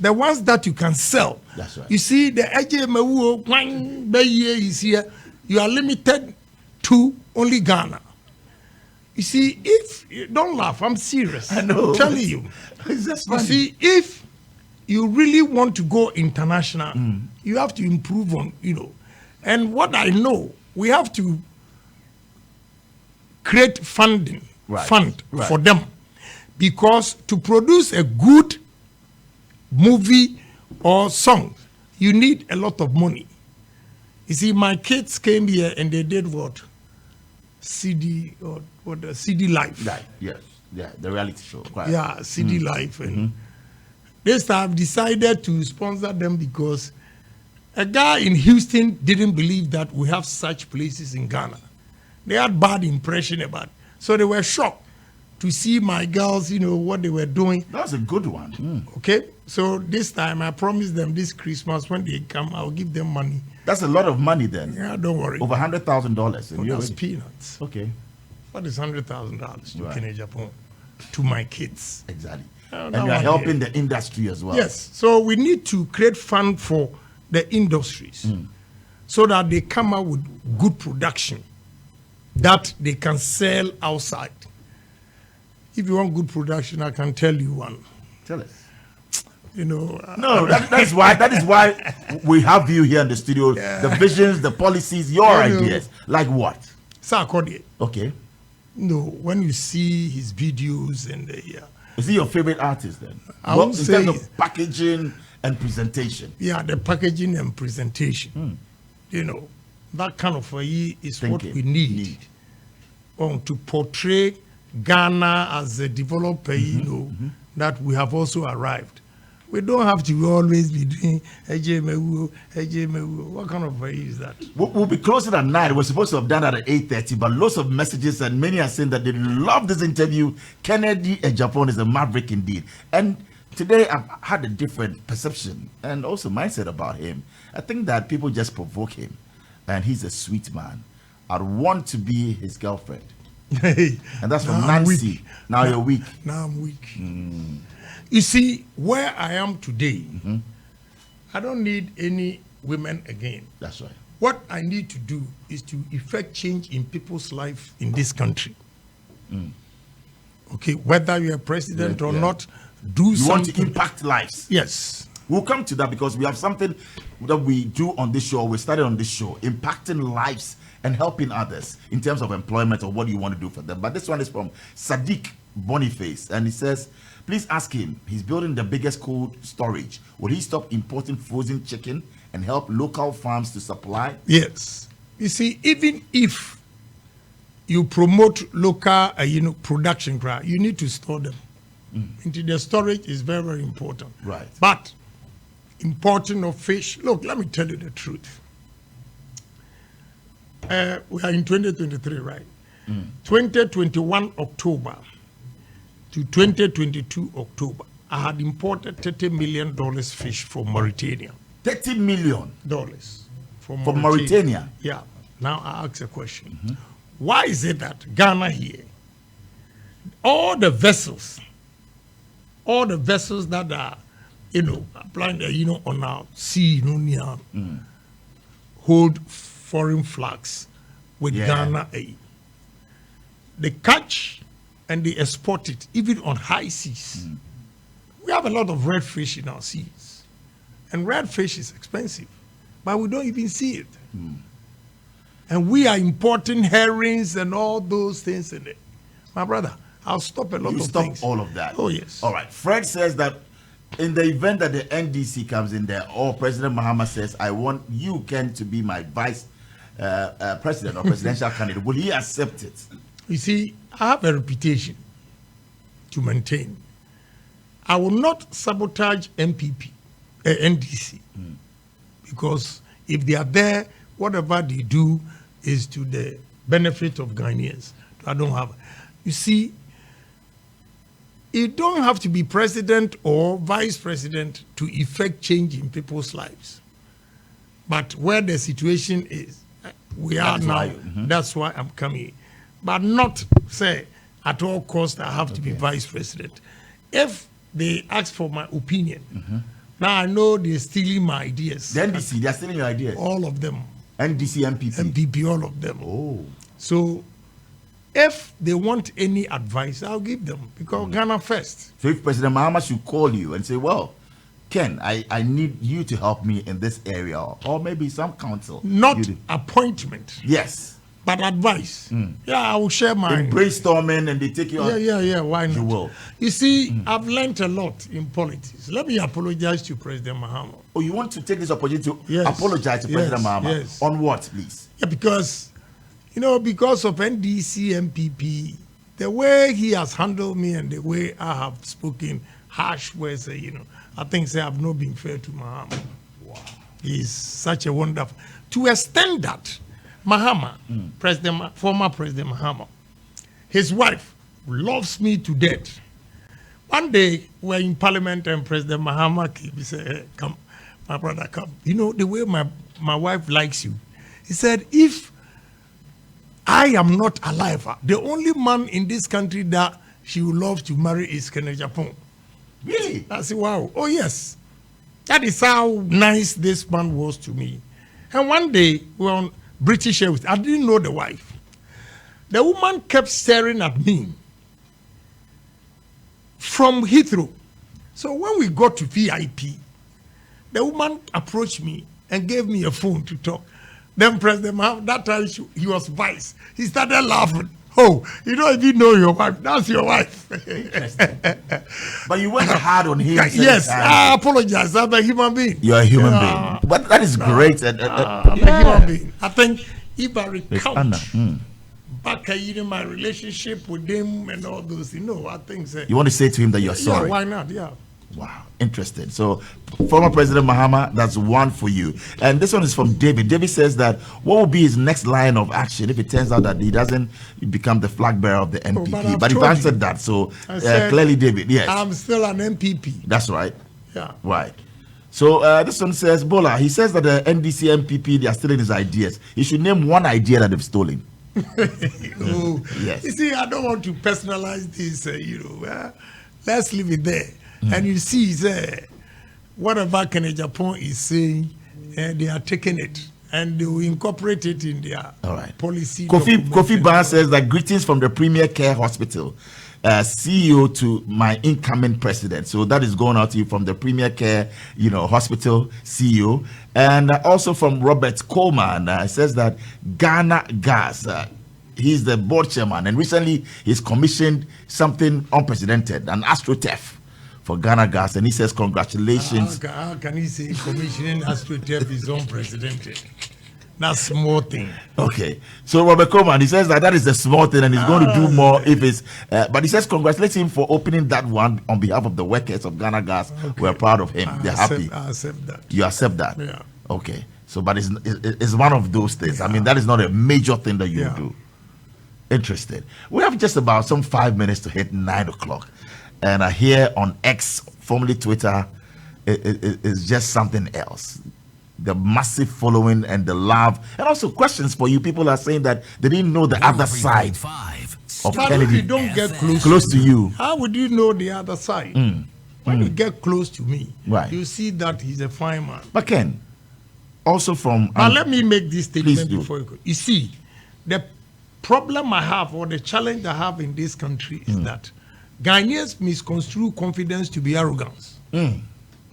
The ones that you can sell. That's right. You see, the Agyapong is here. You are limited to only Ghana. You see, don't laugh, I'm serious. I know. I'm telling you. It's funny. You see, if you really want to go international, you have to improve on, And what I know, we have to create fund for them. Because to produce a good movie or song, you need a lot of money. You see, my kids came here and they did what? CD or the CD Life. Right, yes. Yeah, the reality show. Quite. Yeah, CD Life. And this time I've decided to sponsor them because a guy in Houston didn't believe that we have such places in Ghana. They had bad impression about it. So they were shocked to see my girls, what they were doing. That's a good one. Okay? So this time I promised them this Christmas when they come, I'll give them money. That's a lot of money then. Yeah, don't worry. Over $100,000. That's peanuts. Okay. What is $100,000 to Agyapong to my kids? Exactly. And you are helping the industry as well. Yes. So we need to create fund for the industries so that they come out with good production that they can sell outside. If you want good production, I can tell you one. Tell us. No, that is why we have you here in the studio. Yeah. The visions, the policies, your ideas. Like what? Sarkodie. Okay. No, when you see his videos and Is he your favorite artist then? I would in say, terms of packaging and presentation. Yeah, the packaging and presentation. That kind of is what we need. To portray Ghana as a developer, that we have also arrived. We don't have to always be doing Ejemewu. What kind of is that? We'll be closing at 9. We're supposed to have done that at 8:30, but lots of messages and many are saying that they love this interview. Kennedy Agyapong is a maverick indeed. And today I've had a different perception and also mindset about him. I think that people just provoke him, and he's a sweet man. I'd want to be his girlfriend. And that's from Nancy. Now you're weak. Now I'm weak. You see, where I am today, I don't need any women again. That's right. What I need to do is to effect change in people's life in this country. Okay, whether you're president or not, do something. You want to impact lives. Yes. We'll come to that because we have something that we do on this show. We started on this show, impacting lives and helping others in terms of employment or what you want to do for them. But this one is from Sadiq Boniface, and he says, please ask him, he's building the biggest cold storage. Will he stop importing frozen chicken and help local farms to supply? Yes. You see, even if you promote local production, you need to store them. Into the storage is very, very important. Right. But importing of fish, look, let me tell you the truth. We are in 2023, right? 2021 October to 2022 October, I had imported $30 million fish from Mauritania. $30 million from Mauritania? Yeah. Now I ask a question. Why is it that Ghana here, all the vessels that are, applying, on our sea, hold foreign flags with Ghana aid. They catch and they export it, even on high seas. We have a lot of red fish in our seas. And red fish is expensive, but we don't even see it. And we are importing herrings and all those things in it. My brother, I'll stop a lot of things. Stop all of that? Oh, yes. All right. Fred says that in the event that the NDC comes in there, or President Mahama says, I want you, Ken, to be my vice president or presidential candidate, will he accept it? You see, I have a reputation to maintain. I will not sabotage NDC, because if they are there, whatever they do is to the benefit of Ghanaians. I don't have. You see, you don't have to be president or vice president to effect change in people's lives. But where the situation is, we are now. That's why I'm coming. But not say at all costs I have to be vice president. If they ask for my opinion, now I know they're stealing my ideas. The NDC, they're stealing your ideas? All of them. NDC, MPP? MPP, all of them. Oh. So if they want any advice, I'll give them, because Ghana first. So if President Mahama should call you and say, well, Ken, I need you to help me in this area, or maybe some counsel. Not appointment. Yes. But advice. Yeah, I will share my... In brainstorming and they take you out. Yeah, why not? You will. You see, I've learned a lot in politics. Let me apologize to President Mahama. Oh, you want to take this opportunity to apologize to President Mahama? Yes. On what, please? Yeah, because, because of NDC, MPP, the way he has handled me and the way I have spoken harsh words, I think I've not been fair to Mahama. Wow. He's such a wonderful... To extend that, Mahama, former President Mahama, his wife loves me to death. One day, we're in Parliament and President Mahama came. He said, hey, come, my brother, come. The way my wife likes you. He said, if I am not alive, the only man in this country that she would love to marry is Agyapong. Really? I said, wow. Oh, yes. That is how nice this man was to me. And one day, we were on British Airways. I didn't know the wife. The woman kept staring at me from Heathrow So when we got to VIP, the woman approached me and gave me a phone to talk. Then President Mahama, that time he was vice. He started laughing. Oh, you don't even know your wife. That's your wife. But you went hard on him. Yes, I apologize. I'm a human being. You're a human being. But that is great. I'm a human being. I think if I recount back in my relationship with him and all those, I think you want to say to him that you're sorry. Yeah, why not? Yeah. Wow, interesting. So, former President Mahama, that's one for you. And this one is from David. David says that what will be his next line of action if it turns out that he doesn't become the flag bearer of the NPP? But you've answered that. So, clearly, David, yes. I'm still an MPP. That's right. Yeah. Right. So, this one says, Bola, he says that the NDC MPP, they are stealing his ideas. He should name one idea that they've stolen. Yes. You see, I don't want to personalize this, let's leave it there. And you see, whatever Agyapong is saying, they are taking it and they will incorporate it in their policy. Kofi Ban says that greetings from the Premier Care Hospital, CEO to my incoming president. So that is going out to you from the Premier Care, hospital CEO, and also from Robert Coleman. Says that Ghana Gas. He's the board chairman, and recently he's commissioned something unprecedented, an AstroTurf for Ghana Gas, and he says congratulations. How can he say commissioning AstroTurf is unprecedented? That's small thing. Okay, so Robert Coleman, he says that is a small thing, and he's going to do more if it's. But he says congratulations him for opening that one on behalf of the workers of Ghana Gas. Okay. We're proud of him. They're happy. I accept that. You accept that? Yeah. Okay, so but it's one of those things. Yeah. I mean, that is not a major thing that you do. Interesting. We have just about some 5 minutes to hit 9 o'clock. And here on X, formerly Twitter, is just something else. The massive following and the love, and also questions for you. People are saying that they didn't know the other side of Kennedy. You don't get close to you. How would you know the other side? When you get close to me, you see that he's a fine man. But Ken, also from. But let me make this statement before you go. You see, the problem I have, or the challenge I have in this country, is that Ghanaians misconstrue confidence to be arrogance. I'm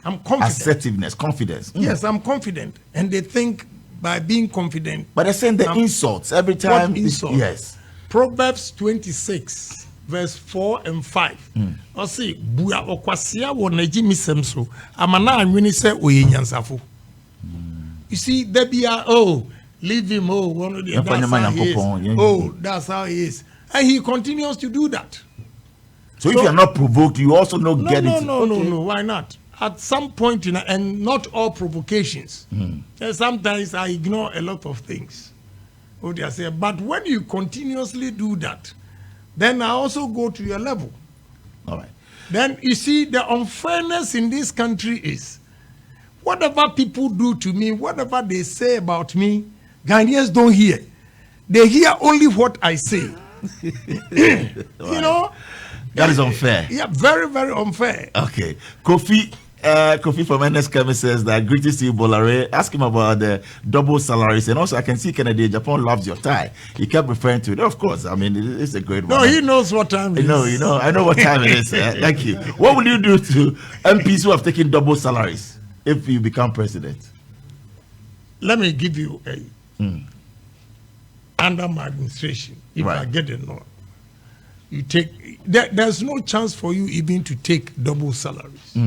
confident. Assertiveness, confidence. Yes, I'm confident. And they think by being confident. But they're saying the insults every time. What insult? Yes. Proverbs 26, verse 4 and 5. I say, Buya okwasia wo neji misemso. Amana anwini se oye nyansafo. You see, there be leave him, one of the that's how he is. That's how he is. And he continues to do that. So if you're not provoked, you also get it. No. Why not? At some point, and not all provocations. Sometimes I ignore a lot of things. But when you continuously do that, then I also go to your level. All right. Then you see, the unfairness in this country is, whatever people do to me, whatever they say about me, Ghanaians don't hear. They hear only what I say. That is unfair. Yeah, very, very unfair. Okay. Kofi from NSKM says that greetings to you, Bolare. Ask him about the double salaries. And also, I can see Kennedy Agyapong loves your tie. He kept referring to it. Of course, I mean, it's a great one. No, he knows what time it is. I know what time it is. Thank you. What will you do to MPs who have taken double salaries if you become president? Let me give you under my administration, if I get it not, you take, there's no chance for you even to take double salaries.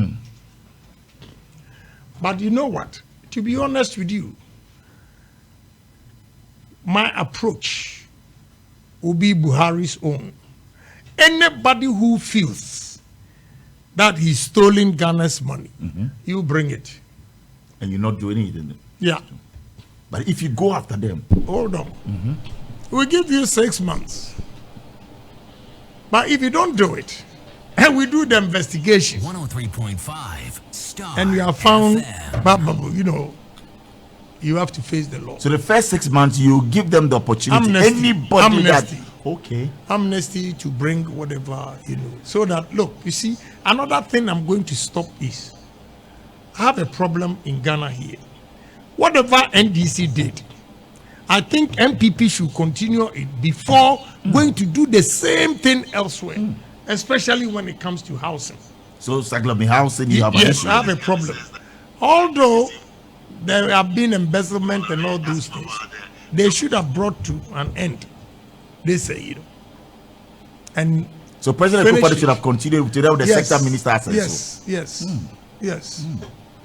But you know what? To be honest with you, my approach will be Buhari's own. Anybody who feels that he's stolen Ghana's money, you bring it. And you're not doing it. Yeah. But if you go after them, hold on. We'll give you 6 months. But if you don't do it, and we do the investigation, 103.5 Star and you are found, you have to face the law. So the first 6 months, you give them the opportunity. Amnesty to bring whatever, so that, look, you see, another thing I'm going to stop is, I have a problem in Ghana here. Whatever NDC did, I think MPP should continue it before going to do the same thing elsewhere, especially when it comes to housing. So, Saglomi Housing, you have an Yes, issue. I have a problem. Although there have been embezzlement and all those things, they should have brought to an end. They say, and So President finish Kufuor it. should have continued to the Yes, sector minister as yes.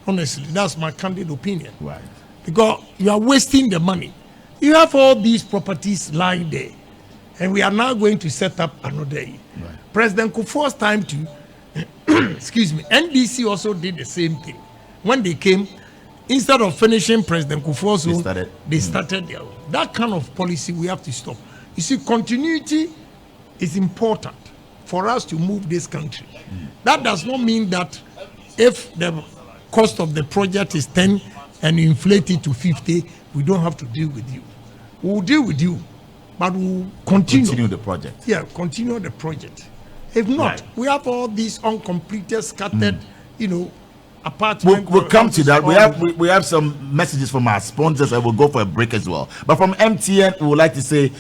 Honestly, that's my candid opinion. Right. Because you are wasting the money. You have all these properties lying there, and we are now going to set up another. Right. President Kufuor's time to, excuse me, NDC also did the same thing. When they came, instead of finishing President Kufuor's own, they started their own. That kind of policy we have to stop. You see, continuity is important for us to move this country. That does not mean that if the cost of the project is 10 and you inflate it to 50, we don't have to deal with you. We'll deal with you, but we'll continue the project. Yeah, continue the project. If not, we have all these uncompleted, scattered, apartments. We'll come to that. We have some messages from our sponsors and we'll go for a break as well. But from MTN, we would like to say,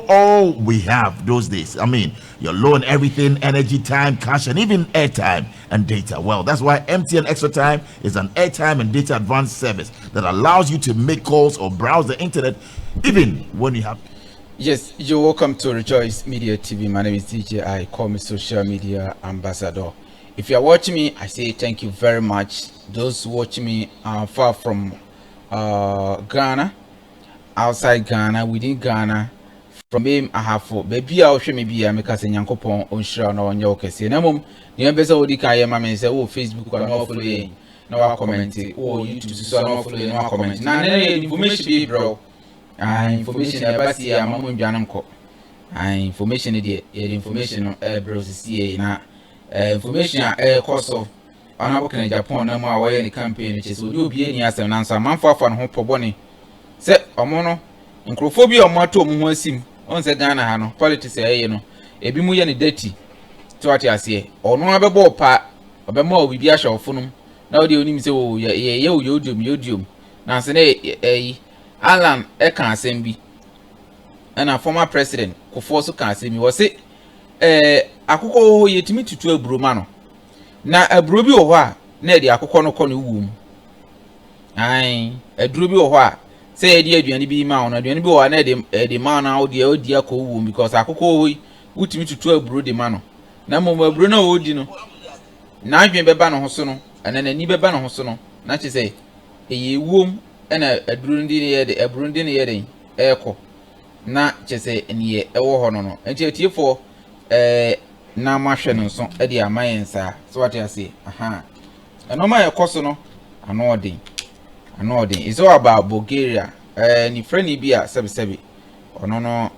all we have those days. I mean, your loan, everything, energy, time, cash, and even airtime and data. Well, that's why MTN Extra Time is an airtime and data advanced service that allows you to make calls or browse the internet even when you have. Yes, you're welcome to Rejoice Media TV. My name is DJ. I call me social media ambassador. If you are watching me, I say thank you very much. Those watching me far from Ghana, outside Ghana, within Ghana, from him I have for baby I'll show me be a make us in Yankopon on Shra no on your case. Namum, the ambassador would decay mamma say, oh, Facebook or no following, no comment, oh, YouTube, so no following, no comment. Now, information be bro. Information about the Mamma Janamco. Information idiot, information bros see na. Information course of honorable Agyapong no more away any campaign which is will be any answer man for home for bonnie. Say omono nkrophobia omato mu asim on say Ghana ha no politics ebi mu ye ne dirty to ati ase ono abebo pa obema obibi ahwe ofunum na odi onim say o ye odium na se na Alan kan asem bi and a former president Kufuor so kan asem bi wo say akụkọ yetimi tutu aburoma no na aburo bi wo hɔ a na edi akụkọ no kɔ no wu mu aduro bi wo hɔ a sɛ edi aduane bi ma ono aduane bi wo na edi ma na odi akɔ wu mu because akụkọ wutimi tutu aburo de ma no na mmom aburo na odi no na adwen bɛba no ho so no ana nani bɛba no ho so no na kye sɛ eye wuom ɛna aduro ndi ne yɛ de aburo ndi ne yɛ de ɛkɔ na kye sɛ eniye ɛwɔ hɔ no enti etiefo na mahwe no so e de amayensa so what you say no ma yekoso no anodin is all about Bulgaria ni friend bi a sebi ono no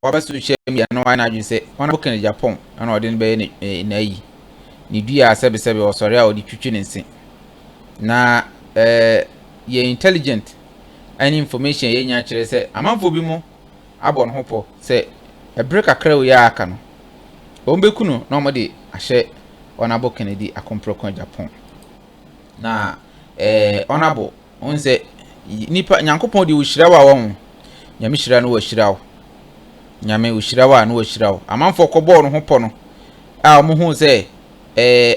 waba social media no na adwin say wana boka na Agyapong na odin be na yi ni dua sebi osori a odi twitwi ne nse na ye intelligent any information ye nya kire say amanfo bi mu abon hopo say a break akra we aka no ombeku no na omode ahye onabo Kennedy akomproko Agyapong na onabo on say nipa Nyankopon de wo hira wa won nyame hira no wo hira wo nyame wo hira wa no wo hira wo amanfo kɔbɔ no hopo no a omo hu say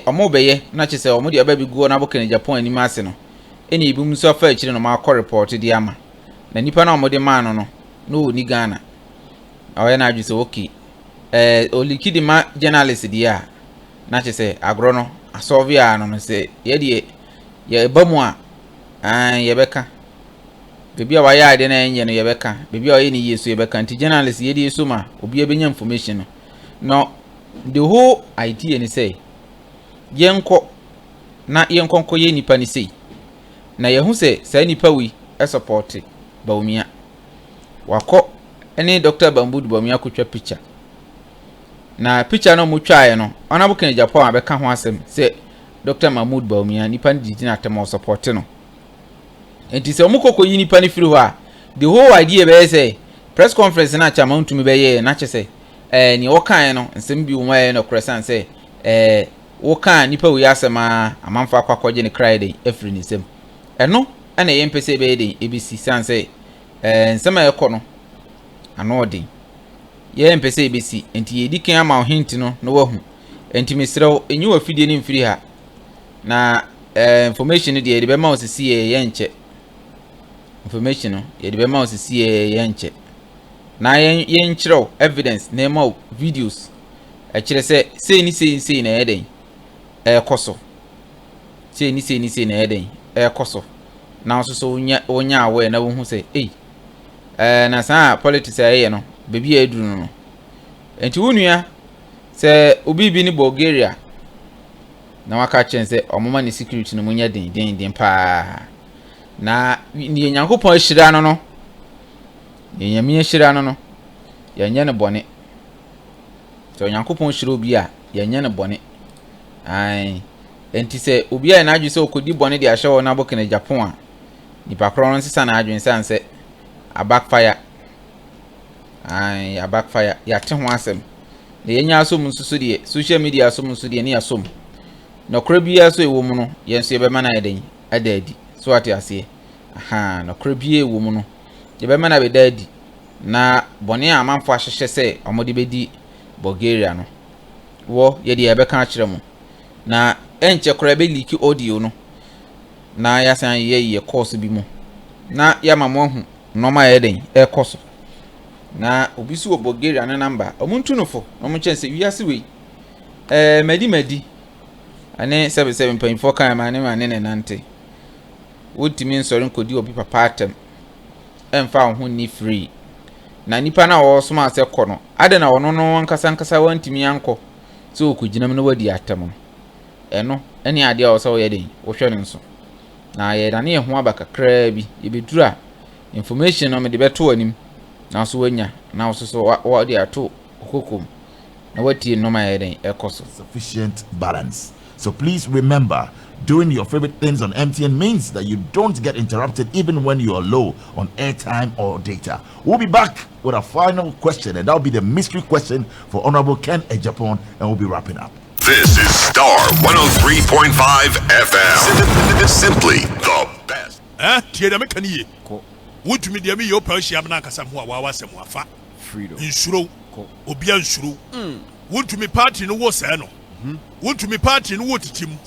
omo beye na kye say omode aba bi guo onabo Kennedy Agyapong ani ma ase no eni ibi mu so afa akire no ma akɔ report di ama na nipa na omode ma no no ni Ghana awe na adwise okay olikidi ma journalist dia na che say agro no asolve ya no say ye de ye bamu a ye beka bebi a waya ade na enye no ye beka bebi a ye ni yesu ye beka nti journalist ye de yesu ma obi ebenya information no the whole idea ni say yenko ye nipa ni say na ye hu say say nipa wi support Bawumia wako any Dr. Bambudu Bawumia kutwa picture na picture no mutwae no onabo Kennedy Agyapong abeka ho asem say Dr. Mahmoud Bawumia nipa ndi na atema support no enti se omukoko yi nipa ni firi ho a the whole idea be say press conference na chama ntumi be ye na che ni wokan no nsem bi wo no kresan say wokan nipa wi asema amanfa akwakoje ne Friday afiri ni sem eno ana ye mpese be de ebisi san say nsema ye kɔ no anodi ye mpese ebisi enti ye dikan ama hint no no wahu enti mesrew enyi wa fidie ni mfiri ha na information de de be ma osisi ye nche information no ye de be ma osisi ye nche na ye nchrew evidence na ma videos kire se ni na eden koso se ni na eden koso na so onya awe na wo hu se na sa politics aye no bebi eduru no enti wonua se obi bi ni Bulgaria na waka chense omoma ni security no munya den pa na ni Nyankopon ahira no yenyame ahira no yenye ne bone so Nyankopon ahira obi a yenye ne bone ai enti se obi a na adwu se okodi bone de ahye wo na bokene Agyapong a nipa kro no sisa na adwen sanse a backfire a backfire ya te ho asem na yenya asom nsusu de social media asom nsusu de ne asom no kra bia so ewo mu no yenso ye be ma na eden adadi so ate ase no kra bia ewo mu no ye be ma na be dadi na bone a manfo ahyehye se omode bedi Bulgaria no wo ye de ye be kan akire mu na enche kra be leak audio no na ya san ye course bi mu na ya mamo hu no ma eden koso na obi su Bulgaria na number omuntu no fo no mo chense wiase we madi ane 77.4 kan ma ne nante wotimi nsori nkodi obi papa atem emfa ho ni free na nipa na wo so ma se kɔ no ade na wono no nkasa wantimi anko so okuginam no wadi atem eno ene ade a wo so ye den wo hwɛ nso na ye da ne ho abakakra bi ye bedura information no me de beto anim na so wanya na so wo de ato kokom na wati no ma ye den ekoso sufficient balance. So please remember, doing your favorite things on MTN means that you don't get interrupted even when you are low on airtime or data. We'll be back with a final question, and that'll be the mystery question for Honorable Ken Agyapong, and we'll be wrapping up. This is Star 103.5 FM. Simply the best. Tieda mekaniye. Would me dear me your Persia Nakasam was a wafa. Freedom. Insuro. Obia insuro. Would to me party no was ano. Want to me party no what team.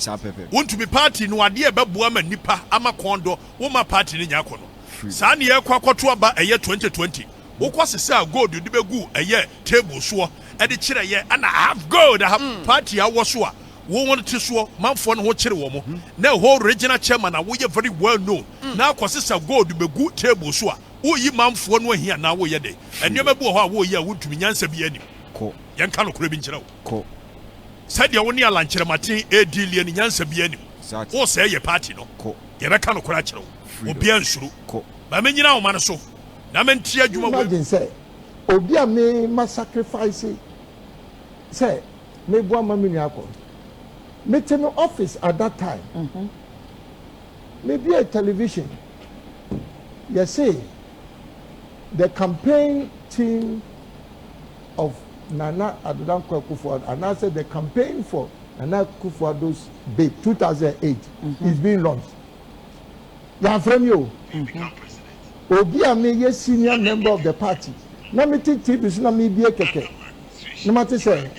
Want to me party no idea babuama nipa ama kondo woma party ni nyakono. Sani ye kwa aba eye 2020. Wokwa sesa gold di begu eye table so e de kire ye ana half gold party a wo so a wo won te so manfo no ho kire wo mo. Na whole regional chairman na wo ye very well known. Na kwa sesa gold begu table so a wo yi manfo no ahia na wo ye de. Enema bu ho a wo ye a wotumi nyansa bi ani. Ko. Yen ka no kura bi nkira wo. Ko. Said you only a lunch matin a deal in Yansa Bianim. Or say your party no. You reckon of Cratchel. Obian Shuru. But many now, man, so. Namentia, you imagine, say, Obia me must sacrifice it. Say, maybe 1 million. Make an office at that time. Maybe a television. You see, the campaign team of Nana Adudankwa Akufo-Addo, and I said the campaign for Nana Akufo-Addo's bid 2008 is being launched. You are from you. Obi ame ye senior member of the party. Na me take TV na me be keke. No matter say,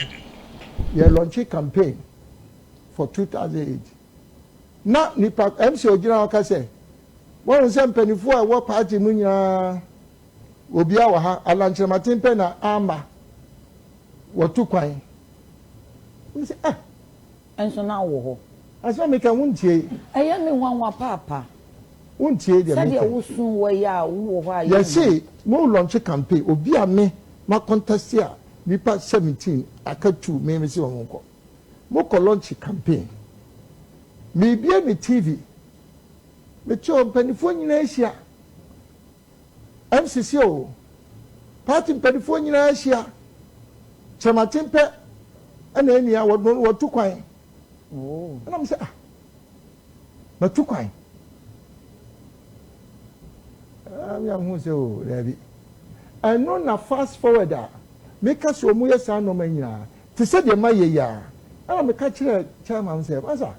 you launch a campaign for 2008. Na nipa MC Ogina waka say, one say mpanifo a wo party mu nya obi a wa ha alanche matempe na amba. What took wine? We say, and so now, as I make a wound tea. I am in one papa. Won't tea, the will soon way out. Yes, say, no launch a campaign, or be a me, my contest here, Nipa 17, I cut 2, maybe see one uncle. Moko launch a campaign. Maybe any TV. But your Penifonian Asia. MCCO. Party Penifonian Asia. Chama tempe and any hour what took wine. Oh, and I'm saying, but took wine. I'm young who say, oh, Debbie. I know na fast forwarder. Make us your moya son no mania. To say the my ya. I'm a catcher, chairman say, Asa.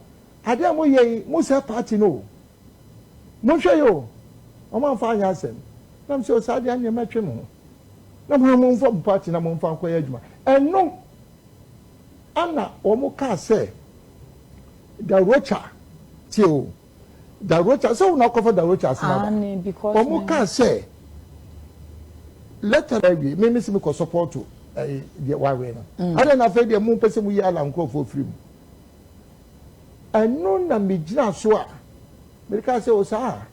I dare mo ye, Musa party no. No show you. I'm on fire, I said. I'm so sad, and you met him. No more from party, no more from Koyajma. And no, ana omo ka say the rocha till the rocha so we not cover the rocha asina because omo ka say let her be me see me ko support to the why we no ada na fe de mu pese mu yi ala nkrofo free mu eno na me gina so a me ka say o sa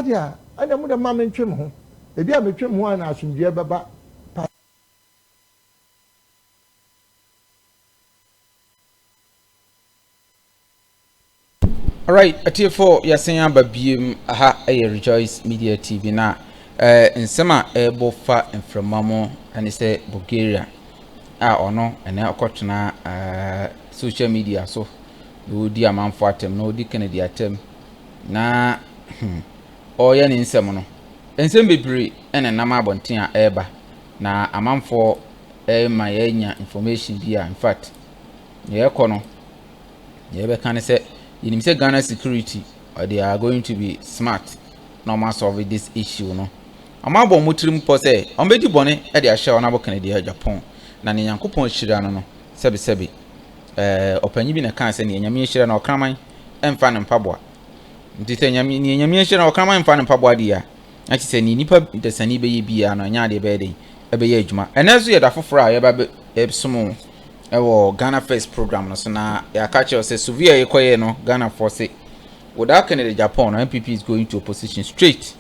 dia ana mu de ma me ntwem ho ebi a me twem ho ana asumdue beba. Alright, atiefo yasen aba biem aha Rejoice Media TV na nsema bofa mframamo ani se Bulgaria ono ene akotena social media so do di amanfo atem no di Kennedy atem na oya ni nsem no nsem bebre ene nam abonten a eba na amanfo ma yanya information bia in fact ye kono ye be kan se you say Ghana security they are going to be smart no matter solve this issue no amabo mutrim po say ombedi bone e de ahye ona bo Canada Agyapong na ne yankopon hira no sebe opanyi bi na kan se ne nyame hira na okraman emfa ne mpaboa nti te nyame hira na okraman emfa ne mpaboa dia achi se ni nipa desani be ye bia no nya de be de ebe ye adwuma enezo ye da foforo a ye ba somo ewo Ghana First program no so na ya catch us say Suvia yekoye no Ghana force without Canada Japan no MPP is going to opposition straight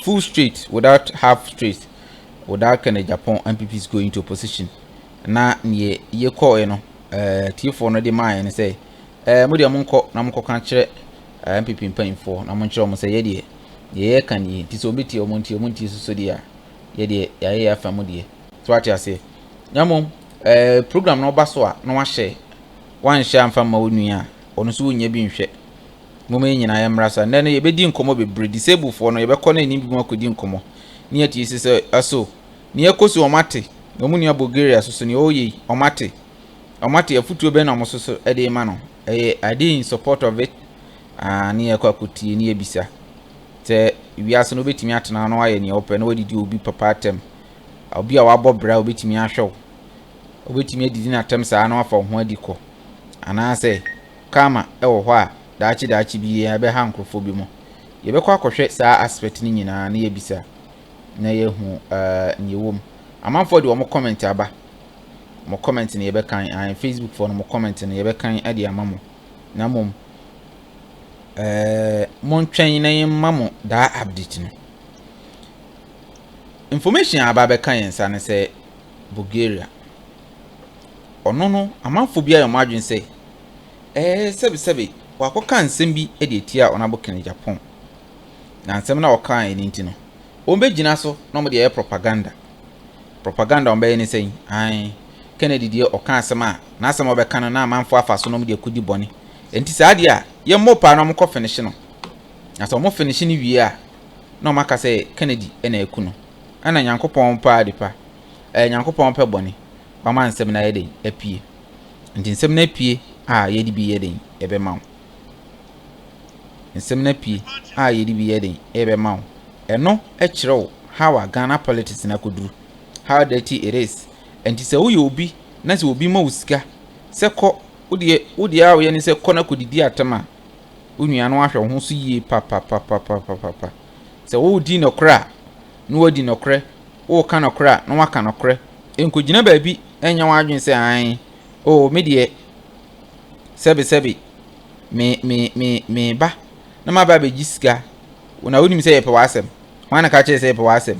full straight without half straight without Canada Japan MPP is going to opposition na ye yekoye no T4 no de man ne say mo de monko na monko kan kire MPP mpanfo na monkyere mo say ye kan ye ti so beti omonti so dia ye de ya fa mo de so ati ase nyamom program no baso a no wahye wan hye amfa ma onua ono so wonya bi nhwe moma nyina ya mrasa nne no yebedi nkomo bebre disable fo no yebekọ na enim bi mo akodi nkomo ne ati sise aso ne ekosu omate omunua Bulgaria so ne oyi omate afutuo be na mo so ede ma no ade in support of it ne yakọ akuti ne ebisa te wiase no betimi atena no aye ne open no wadidi obi papa atem obi a wabọ bra obetimi ahwew obetimi adidi na atem saa na afa ho adiko ana se kama ewo hɔ a daachi bi ya be ha nkrofo bi mo ye be kwa akɔhwɛ saa aspect ni nyina na ye bisa na ye hu ne wom amanfo de wo comment aba mo comment ne ye be kan Facebook for no mo comment ne ye be kan ade amamo na mom mon twɛn na ye mamo da update no information aba be kan yensa ne se Bulgaria ono amanfo bia yo madwen se sebe wakoka nsem bi e de etia ona bo Canada Japan na nsem na woka eni nti no ombegina so no mo de propaganda ombe ni sei Kennedy de oka asem a na asem obeka no na amanfo afa so no mo de kudi bone enti saa de a ye mopa no mo ko finish no na so mo finish ni wie a no maka se Kennedy e na eku no ana nyankopon pa adipa nyankopon pa bone mama nsem na yede apie nti nsem na apie yedi bi yede ebe mawo nsem na apie yedi bi yede ebe mawo eno ekyerew how Ghana politics na koduru how dirty it is nti se wo ye obi na se obi ma usika se ko wodi a wo ye ni se ko na kodidi atama onua no ahwe ho so yie papa se wo di nokra no wadi nokre wo ka nokra no waka nokre enkogina baabi enya wadwen se me de sebe me ba na ma ba be gisika una wonim se ye pe wasem wana ka che se ye pe wasem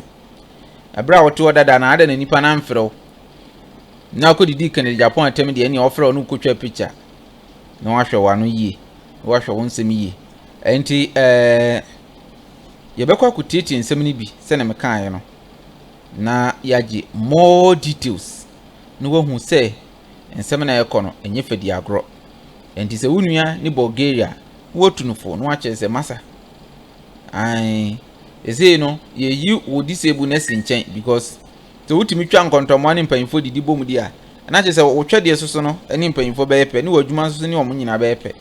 abra woto dada na ada na nipa na mfrew na ko didi Canada Japan atem de eni ofrew no kotwa picture na wahwe wano yie wahwe wonsem yie enti ye be kwa kutiti nsem ni bi se na me kan no na yaji more details no wahu se ensem na yekono enye fedi agro enti se wunua ni Bulgaria wotunufo no ache se masa eze no ye yi wo disable na sinchen because se wutimi twa nkontomo ne mpanfo didi bom dia na ache se wo twede soso no eni mpanfo be yepe ni wadwuma soso ni omo nyina be yepe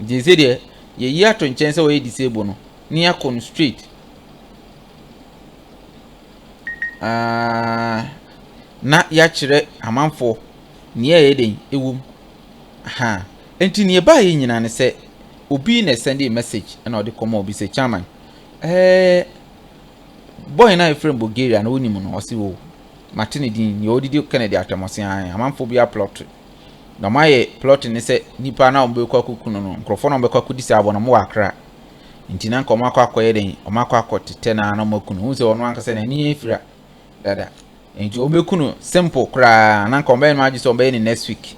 enti se de ye yi ato nchen se wo ye disable no ni yakon straight na ya kire amanfo Near Eden, a womb. Ha, and to nearby in and say, Obi na send a message and all the come be say, Chairman. Boy and I from Bulgaria and Unimun or see. Martini Dean, you did you Kennedy at Mosian, a man for be a plot. No, my plotting is a nipa now be Kuno, Crophone Becoku disable on more crack. In Tinan Comaka quaiding, or Macquacot tenor no more Kuno, who's on one can send any fra. Dada. And to Obekuno, simple cry, and uncombine magis obeying next week.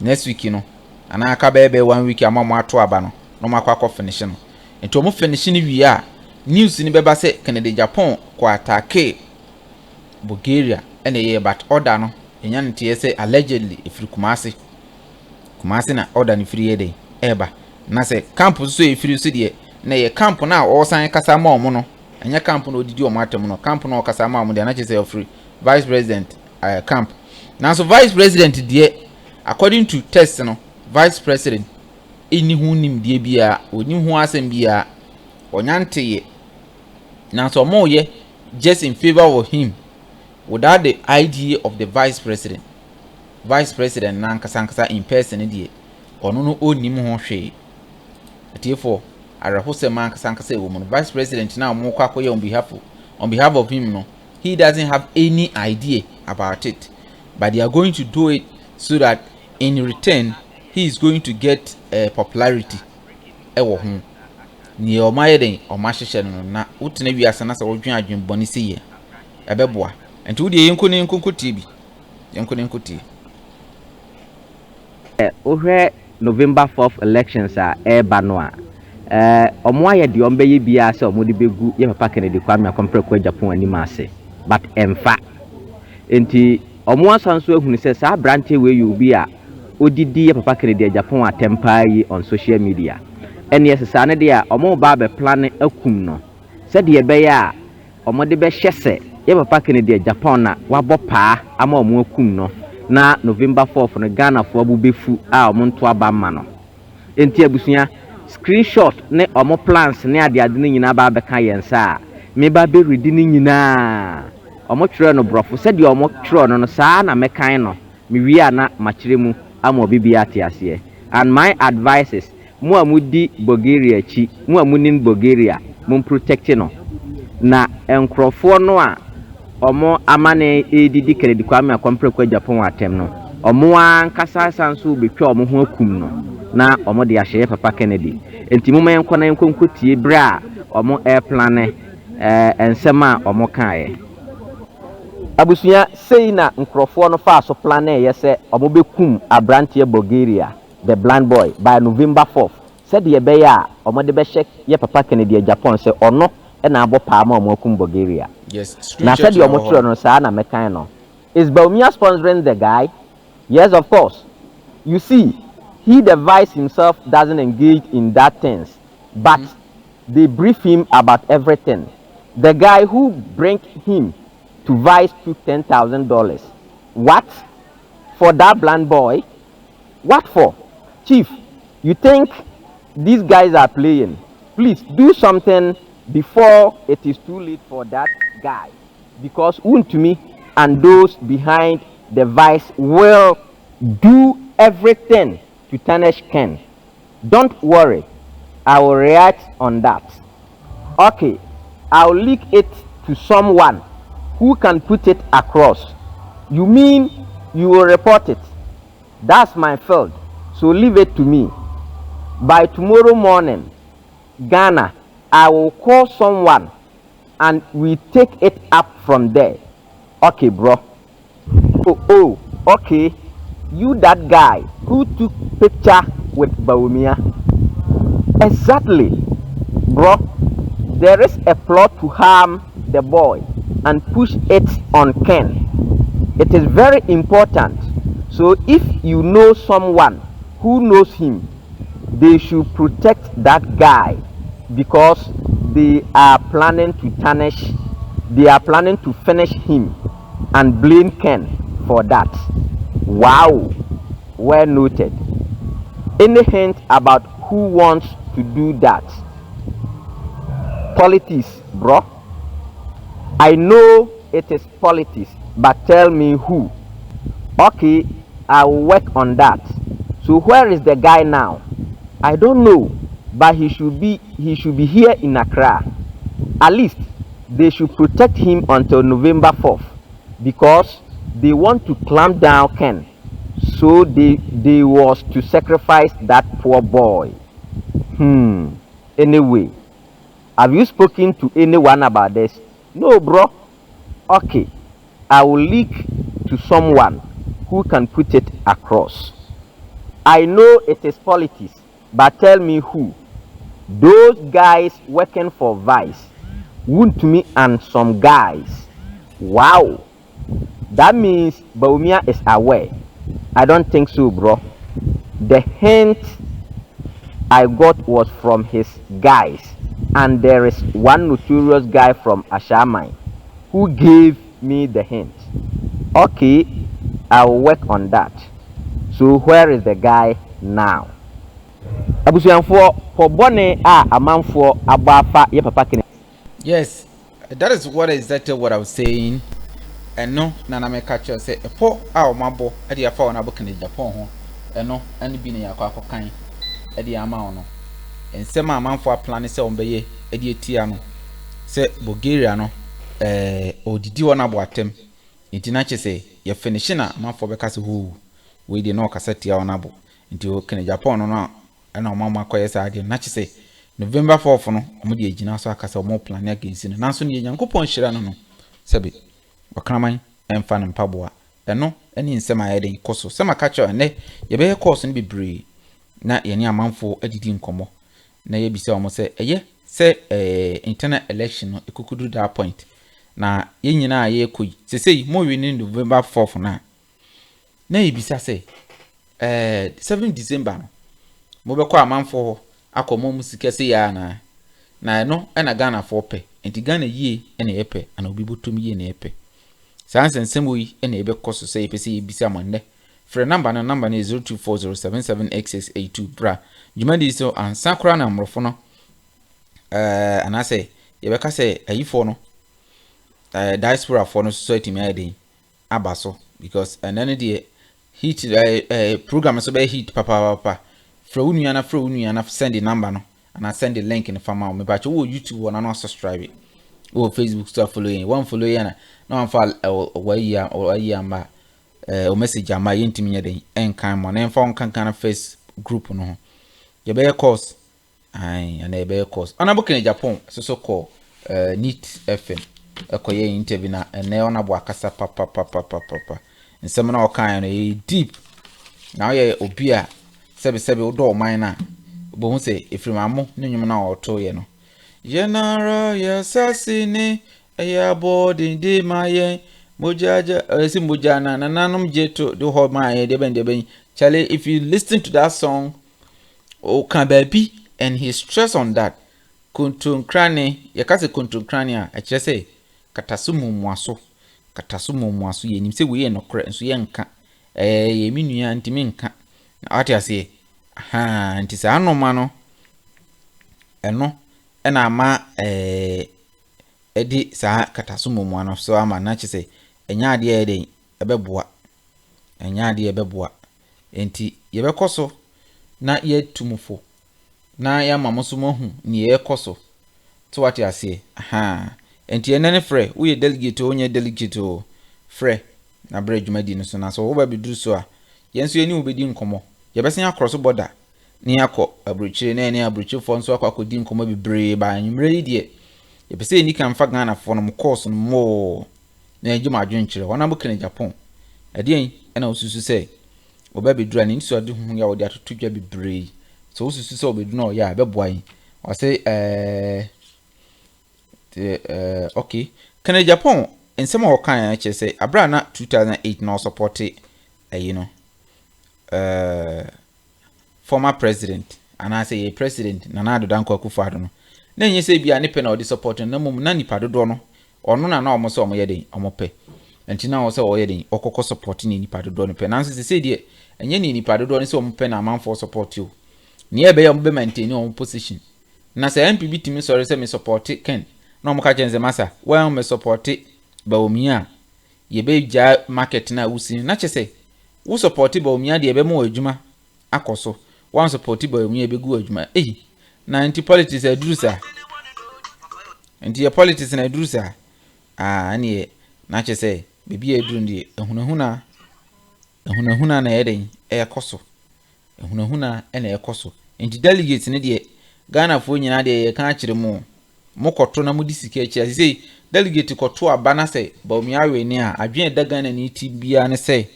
Next week, you know, and I can baby 1 week among my twabano, no Macquaco finishing. And to move finishing we are. News in Beba say Kennedy Japan, Quatake. Bulgaria and a year but order no and say allegedly if you Kumasi na order ni free day eba na say camp so if you see na ye camp now all sign kasa ma omo no anya camp no didi o matem no camp no kasa ma omo de na say free vice president camp now so vice president there according to test no vice president eni hu nim die bia oni hu asem bia onyante ye now so mo ye just in favor of him without the idea of the vice president nankasa in person die ono no onim ho hwe therefore arahose man kasankasa woman vice president now mo kwakoye on behalf of him no he doesn't have any idea about it but they are going to do it so that in return he is going to get popularity ewo ho ni o mayeden o mahyehyɛ no na wotena wi asana sa wodwen adwen bɔne sɛ ebeboa and to the Yankuti. November 4th elections are Banoa. Omoya the Ombeye Bia, so Mudibegu, Yapa Kennedy Kwame, Compreko Agyapong and Nimase. But Emfa. Enti Omoa Sanso, who says, I branch where you be a Odidi Papa Kennedy Agyapong at Tempai on social media. And yes, Sanadia, Omo Babe planning a kumno. Said the Ebeya, Omodebe Shese. Ye papa Kennedy Agyapong na wabo pa ama omo akum no na November 4th no Ghana fo abubefu a omo nto abamma no enti abusua screenshot ne omo plans ne ade ne nyina ba beka yensa me ba be ready ne nyina omo twere no brofo se de omo twere no saa na mekan no me wi ana makire mu ama obibia ate ase and my advice is mu amudi Bulgaria chi mu amunin Bulgaria mu protect no na enkrofo no a omo amane edidi Kennedy Kwame Compreko Agyapong atem no omo ankasa sanso betwa omo ho akum no na omo de ahye papa Kennedy enti mo men kona enkonkotie bra omo airplane ensema omo kae abusuya sei na nkrofo no fa so plane yese omo bekum abrantie Bulgaria the blind boy by November 4th said ye be ya omo de be check ye papa Kennedy Agyapong se ono na abo pa ma omo akum Bulgaria. Yes, now said your motor no sa na mekan no. Is Baumia sponsoring the guy? Yes, of course. You see, he the vice himself doesn't engage in that things, but they brief him about everything. The guy who bring him to vice took $10,000. What? For that blind boy? What for? Chief, you think these guys are playing? Please do something before it is too late for that guy, because Untumi and those behind the vice will do everything to tarnish Ken. Don't worry, I will react on that. Okay, I'll leak it to someone who can put it across. You mean you will report it? That's my field, so leave it to me. By tomorrow morning, Ghana, I will call someone and we take it up from there. Okay, bro. Oh, okay. You that guy who took picture with Baumia. Exactly, bro. There is a plot to harm the boy and push it on Ken. It is very important. So if you know someone who knows him, they should protect that guy, because they are planning to tarnish, they are planning to finish him and blame Ken for that. Wow, well noted. Any hint about who wants to do that? Politics, bro. I know it is politics, but tell me who. Okay, I will work on that. So where is the guy now? I don't know, but he should be here in Accra. At least they should protect him until November 4th, because they want to clamp down Ken. So they was to sacrifice that poor boy. Anyway, have you spoken to anyone about this? No, bro. Okay, I will leak to someone who can put it across. I know it is politics, but tell me who. Those guys working for Vice, Wontumi and some guys. Wow, that means Baumia is aware. I don't think so, bro. The hint I got was from his guys, and there is one notorious guy from Ashamai who gave me the hint. Okay, I'll work on that. So where is the guy now? Abusuanfo for bone amanfo abafa ye papa kene. Yes, that is what exactly what I was saying. And no, Nana me catch you say, po mabo, adi afa on abo kene Japan ho. And no, any bi ne yakwa akokan. Adi ama ono. And some amanfo plan say ombeye, adi etia no. Say Bulgaria no, odidi wona abo atem. Inti na che say, ye finish na amanfo be kase hu. We dey no kase tia wona abo. Inti o kene Japan no na na mama akoye say adi na che say November 4th no, omo de agina so akase omo plan against no. Nanso ne Nyankopon hira no no. Sabi wakraman emfa no mpaboa eno eni nsema ayede koso sema kacho ene ye be course no bebre na ye ni amanfo adidi nkomo na ye bisa omo se eye se internal election no ekukudu that point na ye nyina ye koyi sesei mo wini November 4th na ye bisa se 7 December no mo be kwa amanfo akomo musika se ya na eno ena Ghana for pe enti Ghana yie ena yepe ana obi botom yie na yepe Sansem we ene ebe koso say pese bisa monne. Free number na 0240778682 bra. Jumadi so ansakra na mrofo no. Anase yebe ka say ayifo no. Diaspora for no society me ade abaso because anane de hit program so be hit papa. Free unu na send the number no. And I send the link in the farm me ba wo YouTube one no subscribe. Oh Facebook start following one follow yana no one fall ma o message ama yentimi nyeden enkan mo na enfa on kan face group no ye be course and e be course ona bokene Japan so call NEET FM ekoye interview na ene ona bo akasa papa nsem na okan no e deep na ye obi a sebe odo man na bo hu se efrimamo nyum na oto ye no General yasasine ya boarding de maye mojaja mojana nananum jeto do ho maye de ben chale if you listen to that song o kan baby and he stress on that kuntun krane yakase kuntun krane a kire say katasumu muaso ye nim se we ye nokre nso ye nka ye minua ntimi nka ati ase nti sa anoma no eno ena ama edi sa katasumu muano so ama na chise enya ade eden ebeboa enti yebekoso na ye tumufo na ya mamoso mohu ni ye koso to what you say enti enene frɛ wo ye delegate onye delegate o frɛ na bra dwumadi no so na so wo ba biduru so a yenso yeni wo bedi nkomo yebesen across border ni akọ abruchire na ene abruchire fo nso akọ akodi nkomo bibre ba anwumre die yebese ni kan fa Ghana fo no course no mo na ejuma adwenkyire wona bo kene Japan adien ena osusu se oba bidura ni nso ade hu ya odi atotodwa bibre so osusu se obedu na ya beboa yin o se okay kene Japan ensem o kan ya che se abra na 2008 na support former president and I say president Nana Danko Akufo-Addo no na enye se bia ne pe na odi support na mum na nipa dodo no ono na omo so omo yeden omo pe enti na o se o yeden okoko support ni nipa dodo no pe na nse se die enye ni nipa dodo no se omo pe na amanfo support you ni ebe ya omo maintain omo position na se MP bitimi sorry se me support Ken na omo ka chenze masa wa me support ba omi a ye be ja market na usi na che se wo support ba omia de ebe mo adwuma akoso one support ba omia be gu adwuma na anti politics aduru sa anti politics na aduru sa ane na che say bibi aduru ndi ehunahuna na yeden ekoso ehunahuna na ekoso anti delegates ne de Ghana fo nyina de ye kan akire mo koto na mudi sika akire say delegate koto aba na say ba omia we ni a adwen da Ghana ni ti bia ne say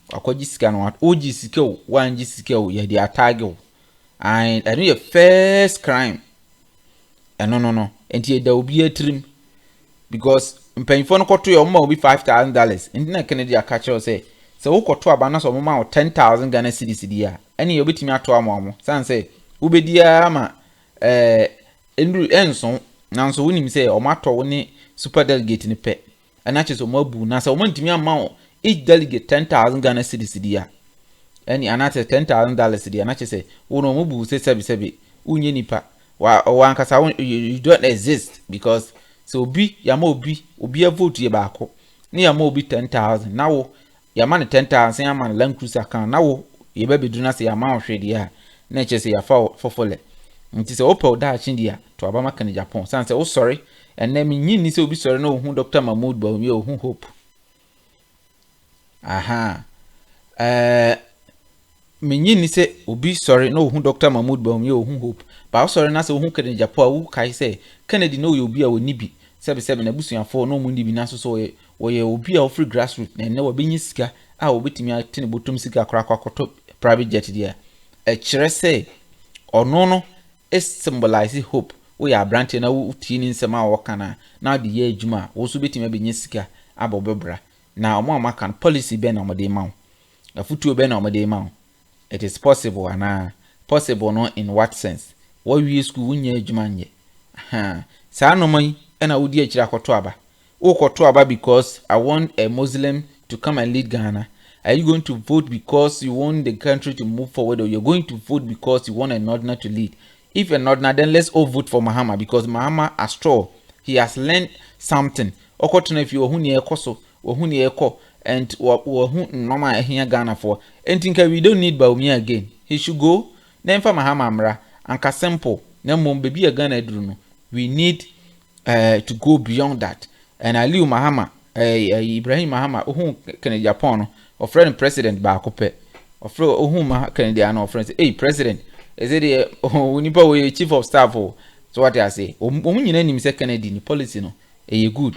akwaji sika no oji sika o wanji sika o ye de atage o and I know your first crime no enti da obi atrim because mpanyfo no koto ye o obi $5,000 enti na Kennedy akache say se wo koto aba na so mo ma 10,000 Ghana cedis dia eni obetimi ato amo san say ubedia ama enso nanso wonim say o mato wo ne super delegate ni pe ana che so mabu na say o mantimi ama each delegate 10,000 Ghana cedis dia eni anate $10,000 dia na che say wo no mabu say sebi unye nipa wa ankasa you don't exist because so obi a vote ye baako ni yama obi 10,000 na wo yama ne 10,000 yama Land Cruiser kan na wo ye be bedu na say yama ohwe dia na che say ya fofole nti say opel da achi dia to aba maka ne Japan san say sorry and na me nyi ni say obi sorry na ohun Dr. Mahmoud Bawumia ohun hope me nyi ni say obi sorry na ohun Dr. Mahmoud Bawumia ohun hope ba sorry na say ohun Kennedy Japan wu kai say Kennedy no ye obi a woni bi sebe na busuafo no mu ndi bi na so wo ye obi a free grassroots na wo benyi sika a wo betimi atene botom sika akwakoto private jet dia kire say ono symbolize hope wo ya branch na wo tie ni nsema wo kana na de ye adwuma wo so betimi benyi sika abobebra na omo amaka policy be na omode ma wo afutuo be na omode ma wo it is possible and possible no in what sense wo wie school wunya adwuma nye sa no man na wodi akira akoto aba wo koto aba because I want a Muslim to come and lead Ghana. Are you going to vote because you want the country to move forward, or you're going to vote because you want a Northerner to lead? If a Northerner, then let's all vote for Mahama, because Mahama, after all, he has learned something. Okotuna if you ohuni ekoso, ohuni eko, and ohun normal here Ghana for. And think we don't need Bawumia again. He should go. Then for Mahama Amra and Kasempo. Then mom baby a Ghana druno. We need to go beyond that. And Aliu Mahama, Ibrahim Mahama, ohun Kennedy Japan. Or friend president baako pe or friend ohuma Kennedy and or friends hey president is it unipa we chief of staff so what I say nyina nim say Kennedy ni policy no good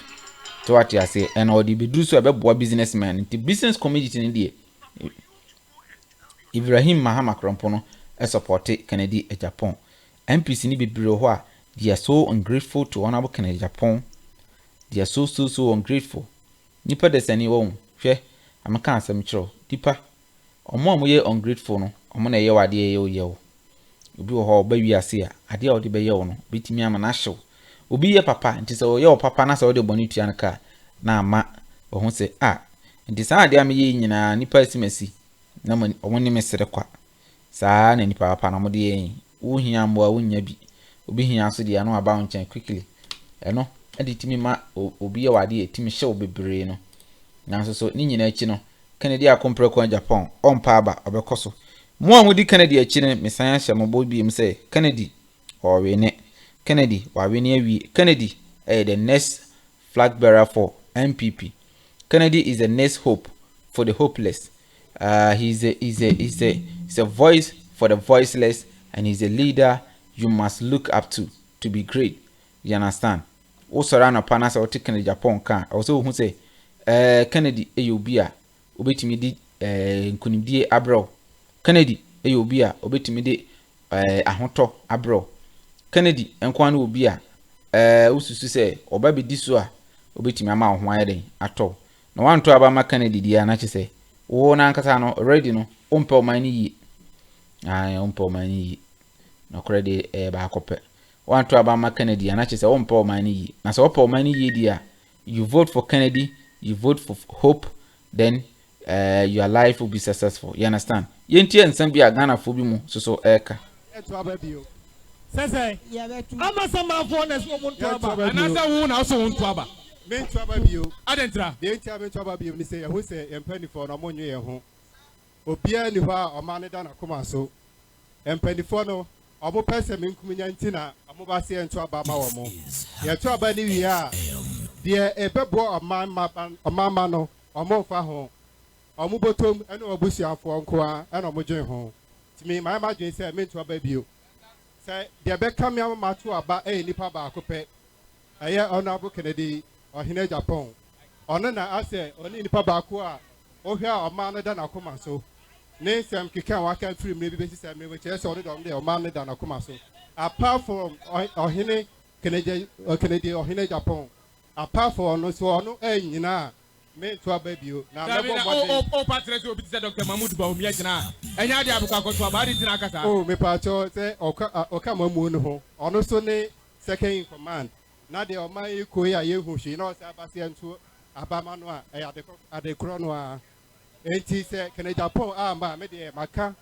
so what I say and or the bedru so abeboa businessman the business community in there Ibrahim Mahama Krompo no support Kennedy Japan MPC ni bebre ho a they are so ungrateful to honorable Kennedy Japan they are so ungrateful nipa desani wo hwe amaka asem chiro dipa omo ye ungrateful no omo na ye wade ye oye wo obi wo ho ba wi ase a ade a ode be ye wo no bitimi ama na hyew obi ye papa nti se ye wo papa na se ode boni tua nka na ama wo se nti sa ade am ye nyina nipa simasi na omo ni mesere kwa sa na nipa papa na mo de ye wo hia mbo a wo nya bi obi hia so de ya no aba wo nchen quickly eno ade timi ma obi ye wade timi hyew bebre no nanso so ni nyina achi no Kennedy akompre kwa Japan ompa aba obekoso mo amudi Kennedy achi ne mesan ahya mo bi em say Kennedy or we ne Kennedy wa we ne awie Kennedy the next flag bearer for MPP. Kennedy is the next hope for the hopeless. He's a voice for the voiceless, and he's a leader you must look up to be great. You understand? Also ran upon us or taking the Japan can also who say Kennedy Eyobia obetimi di nkunimdie abro. Kennedy Eyobia obetimi di ahoto abro. Kennedy enkwan obi a ususu say oba be diso a obetimi ama ho ayede ato. Na wanto aba ma Kennedy dia na chese wo na nkata no already no ompe o man yi. Ompe o man yi. Na credit ba akope. Wanto aba ma Kennedy na chese ompe o man yi. Na so ompe o man yi dia you vote for Kennedy, you vote for hope, then your life will be successful. You understand? Yenti ensem bia Ghana fo bi mu so eka. Sese ama sama fo na so muntu aba anasa wu na so muntu aba me ntwa ba bio adentra de ntwa me ntwa ba bio ni se ho se empani fo na monyo ye ho obia ni hɔ a ɔma ne da na koma so mpanyinfoɔ no ɔmo pɛ sɛ menkuminya nti na ɔmo ba se nto aba ma wɔ mo yɛto aba ne wie a deɛ ɛbɛboa ɔmama no ɔmo mfa ho ɔmo botom ɛne ɔbusuafoɔ nko a ɛna ɔmo dwen ho timi maa ma dwen sɛ mento aba bio sɛ deɛ bɛka me ama to aba ɛyɛ nipa baako pɛ ɛyɛ Honorable Kennedy ɔhene Agyapong ɔno na asɛ ɔne nipa baako a ɔhwɛ a ɔma no da na koma so ne nsɛm keka a waka firi mmiri bi bɛsi sɛ mmiri kyerɛ sɛ ɔne dɔm de ɔma no da na koma so apart from ɔhene Kennedy ɔhene Agyapong apart from ɔno so ɔno ɛyɛ nyinaa mento aba bio na mɛbɔ mmɔden o patrɛ sɛ obi te sɛ Dr. Mahmoud Bawumia gyina ɛnyɛ ade abokɔ akɔto aba ade gyina akasa o mepaakyɛw sɛ ɔka mamuo no ho ɔno so ne second in command na deɛ ɔman yi koyi a yɛhu hwee na ɔsɛ abaseɛ nto abama no a ɛyɛ adekorɔ no a enti sɛ Kennedy Agyapong ama me deɛ maka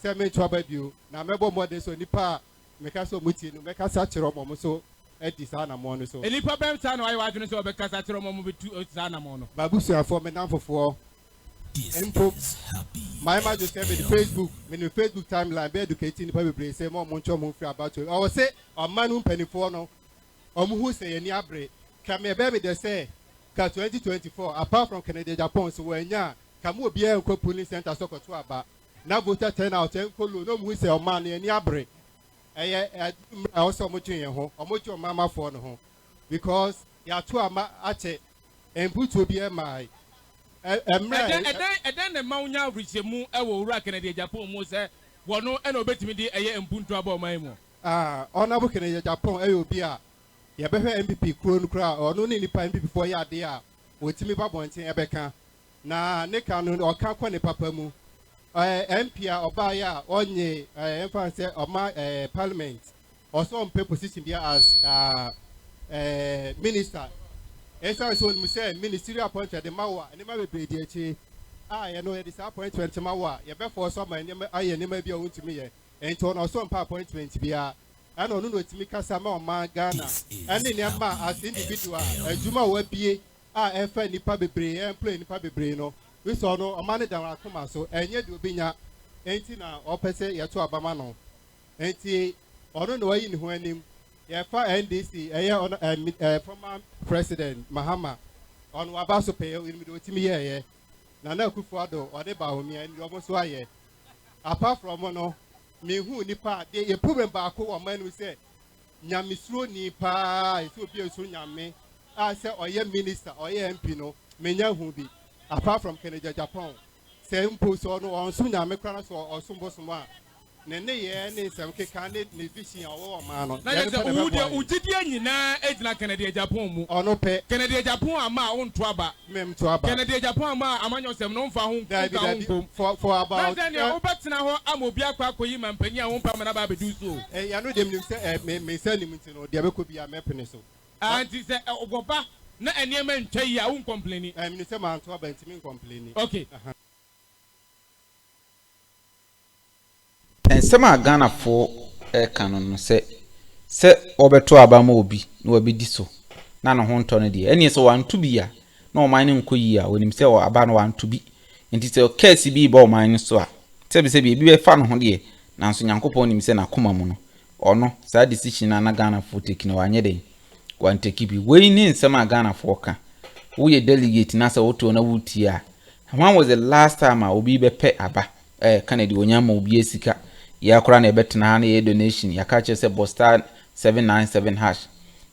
sɛ mento aba bio na mɛbɔ mmɔden so nipa a meka sɛ ɔmo tie no mɛkasa kyerɛ ɔmo so edi saa na mo no so nipa bɛm saa na wayɛ wadwene sɛ ɔbɛkasa kyerɛ ɔmo bɛtu saa na mo no babusuafoɔ me namfofoɔ mpo my image is every Facebook me no Facebook timeline be educating nipa bebree sɛ mo nkyɛ mo free about it ɔwɔ sɛ ɔman no mpanyinfoɔ no ɔmo hu sɛ yɛ ni abre ka me be me de sɛ ka 2024 apart from Kennedy Agyapong so wɔanya ka mo obiara nkɔ polling center so kɔto aba na voter turnout nkɔlo no mo hu sɛ ɔman no yɛ ni abre ɛyɛ also ɔmo twe yɛn ho ɔmo twe ɔmamafoɔ no ho because yɛato ama akyɛ mputuo bi ɛmaa ɛdɛn ne ma wonya awerɛhyɛmu ɛwɔ owura Kennedy Agyapong mu sɛ wɔno ɛna obɛtumi de ɛyɛ mpuntu aba ɔman mu Honorable Kennedy Agyapong ɛyɛ obi a yɛbɛhwɛ MPP kuro no koraa ɔno ne nipa MPP foɔ yɛ adeɛ a wɔtumi ba bɔnten ɛbɛka na ne ka no ɔka kɔ ne papa mu MP a ɔbaayɛ a ɔnye ɛmfa sɛ ɔma parliament ɔsɔ mpɛ position bi as minister ɛsɛ sɛ ɔnim sɛ ministerial appointment de ma wɔ a nneɛma bebree di akyi a yɛno yɛde saa appointment ma wɔ a yɛbɛfɔ so ama nneɛma ayɛ nneɛma bi a wɔntumi yɛ ɛnti ɔno ɔsɔ mpa appointment biara ɛna ɔno na ɔtumi kasa ma ɔma Ghana ɛne nneɛma as individual adwuma a wɔabie a ɛfɛ nipa bebree ɛmploy nipa bebree no wisɔ no ɔma ne dan akoma so ɛnyɛ de obi nya enti na ɔpɛ sɛ yɛto abama no enti ɔno na wayi ne ho anim yɛfa NDC ɛyɛ former president Mahama ɔno waba so pɛyɛ ɔnim de ɔtumi yɛɛyɛ Nana Akufo-Addo ɔde Bawumia ndi ɔmo so ayɛ apart from no mehu nipa de yɛ problem baako wɔ man no sɛ nyamesuro ni paa ɛsɛ obi esuro nyame a sɛ ɔyɛ minister ɔyɛ MP no menya hu bi apart from Kennedy Agyapong sɛ mpo so no ɔnso nyame kora so ɔsom bosom a ne yɛ ne nsɛm keka ne vision a ɔwɔ ɔman no na yɛ sɛ owó deɛ ogyidie nyinaa egyina Kennedy Agyapong mu ɔno pɛ Kennedy Agyapong ama a wonto aba mɛmto aba Kennedy Agyapong ama a amanyɔsɛm no mfa ho nkom for about na sɛ wobɛtena hɔ ama obi akɔ akɔyi ma mpanyin a wompa ma na ba abɛdu so yɛno dem nim sɛ mesɛ nim nti no deɛ bɛkɔ bi a mɛpene so nti sɛ ɔbɔba na nneɛma ntwa yi a woncomplaini mene sɛ manto aba ntimi ncomplaini okay nsɛm a Ghanafoɔ ɛka no sɛ ɔbɛto aba ma obi na wabɛdi so na ne ho ntɔ no deɛ ɛneɛ sɛ wanto bi a na ɔman no nkɔ yi a wɔnim sɛ aba no wanto bi nti sɛ ɔkɛɛsi bi ba ɔman no so a sɛbi ebi bɛfa no ho deɛ nanso Nyankopɔn nim sɛ n'akoma mu no ɔno saa decision na Ghanafoɔ take no wanyɛ den wanteki bi wei ne nsɛm a Ghanafoɔ ka woyɛ delegate na sɛ woto na wotie a when was the last time a obi bɛpɛ aba Kennedy onyama obi esika ya kora na ebetena ha na ye donation ya ka che se bosta 797 hash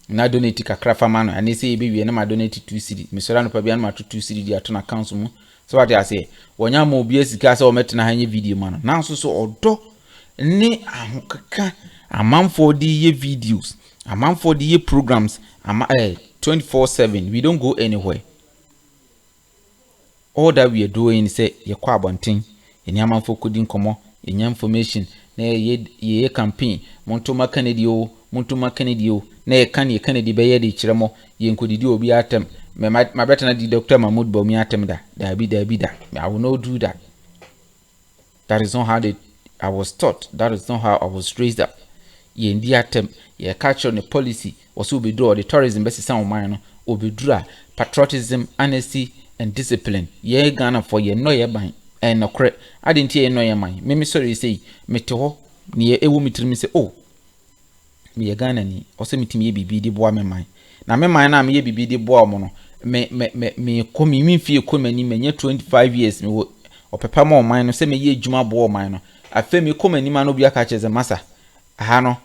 na donate kakra fama no ani se ebe wie na ma donate 2 cedi mesora no pa bia na ma 2 cedi di ato na account mu so what ya say wonya ma obi esika se o metena ha nye video ma no na so so odo ni ahokaka amanfo di ye videos amanfo di ye programs 24/7 we don't go anywhere. All that we are doing is say ye kwa abonten eni amanfo kodi nkomo enya information na ye campaign montoma Kennedy o na ye kan ye Kennedy be ye de kiremo ye nkodidi obi atem ma better na di Dr. Mahmoud Bawumia atem da I will not do that. That is not how I was taught. That is not how I was raised up. Ye ndi atem ye catch on the policy also be do the tourism best sound man no obedura patriotism, honesty and discipline. Ye Ghana for ye no ye ban and no credit. I didn't hear no your mind. Mimi sorry say, Meto, near a woman to me say, oh, me a gun and or send me to me be the boy, my mind. Now, my mind, I'm ye be the boy, mono. Me come me feel come and me 25 years, me or papa more mine, or send me ye juma boy mine. I feel me come and man be a catch as a massa. Hano,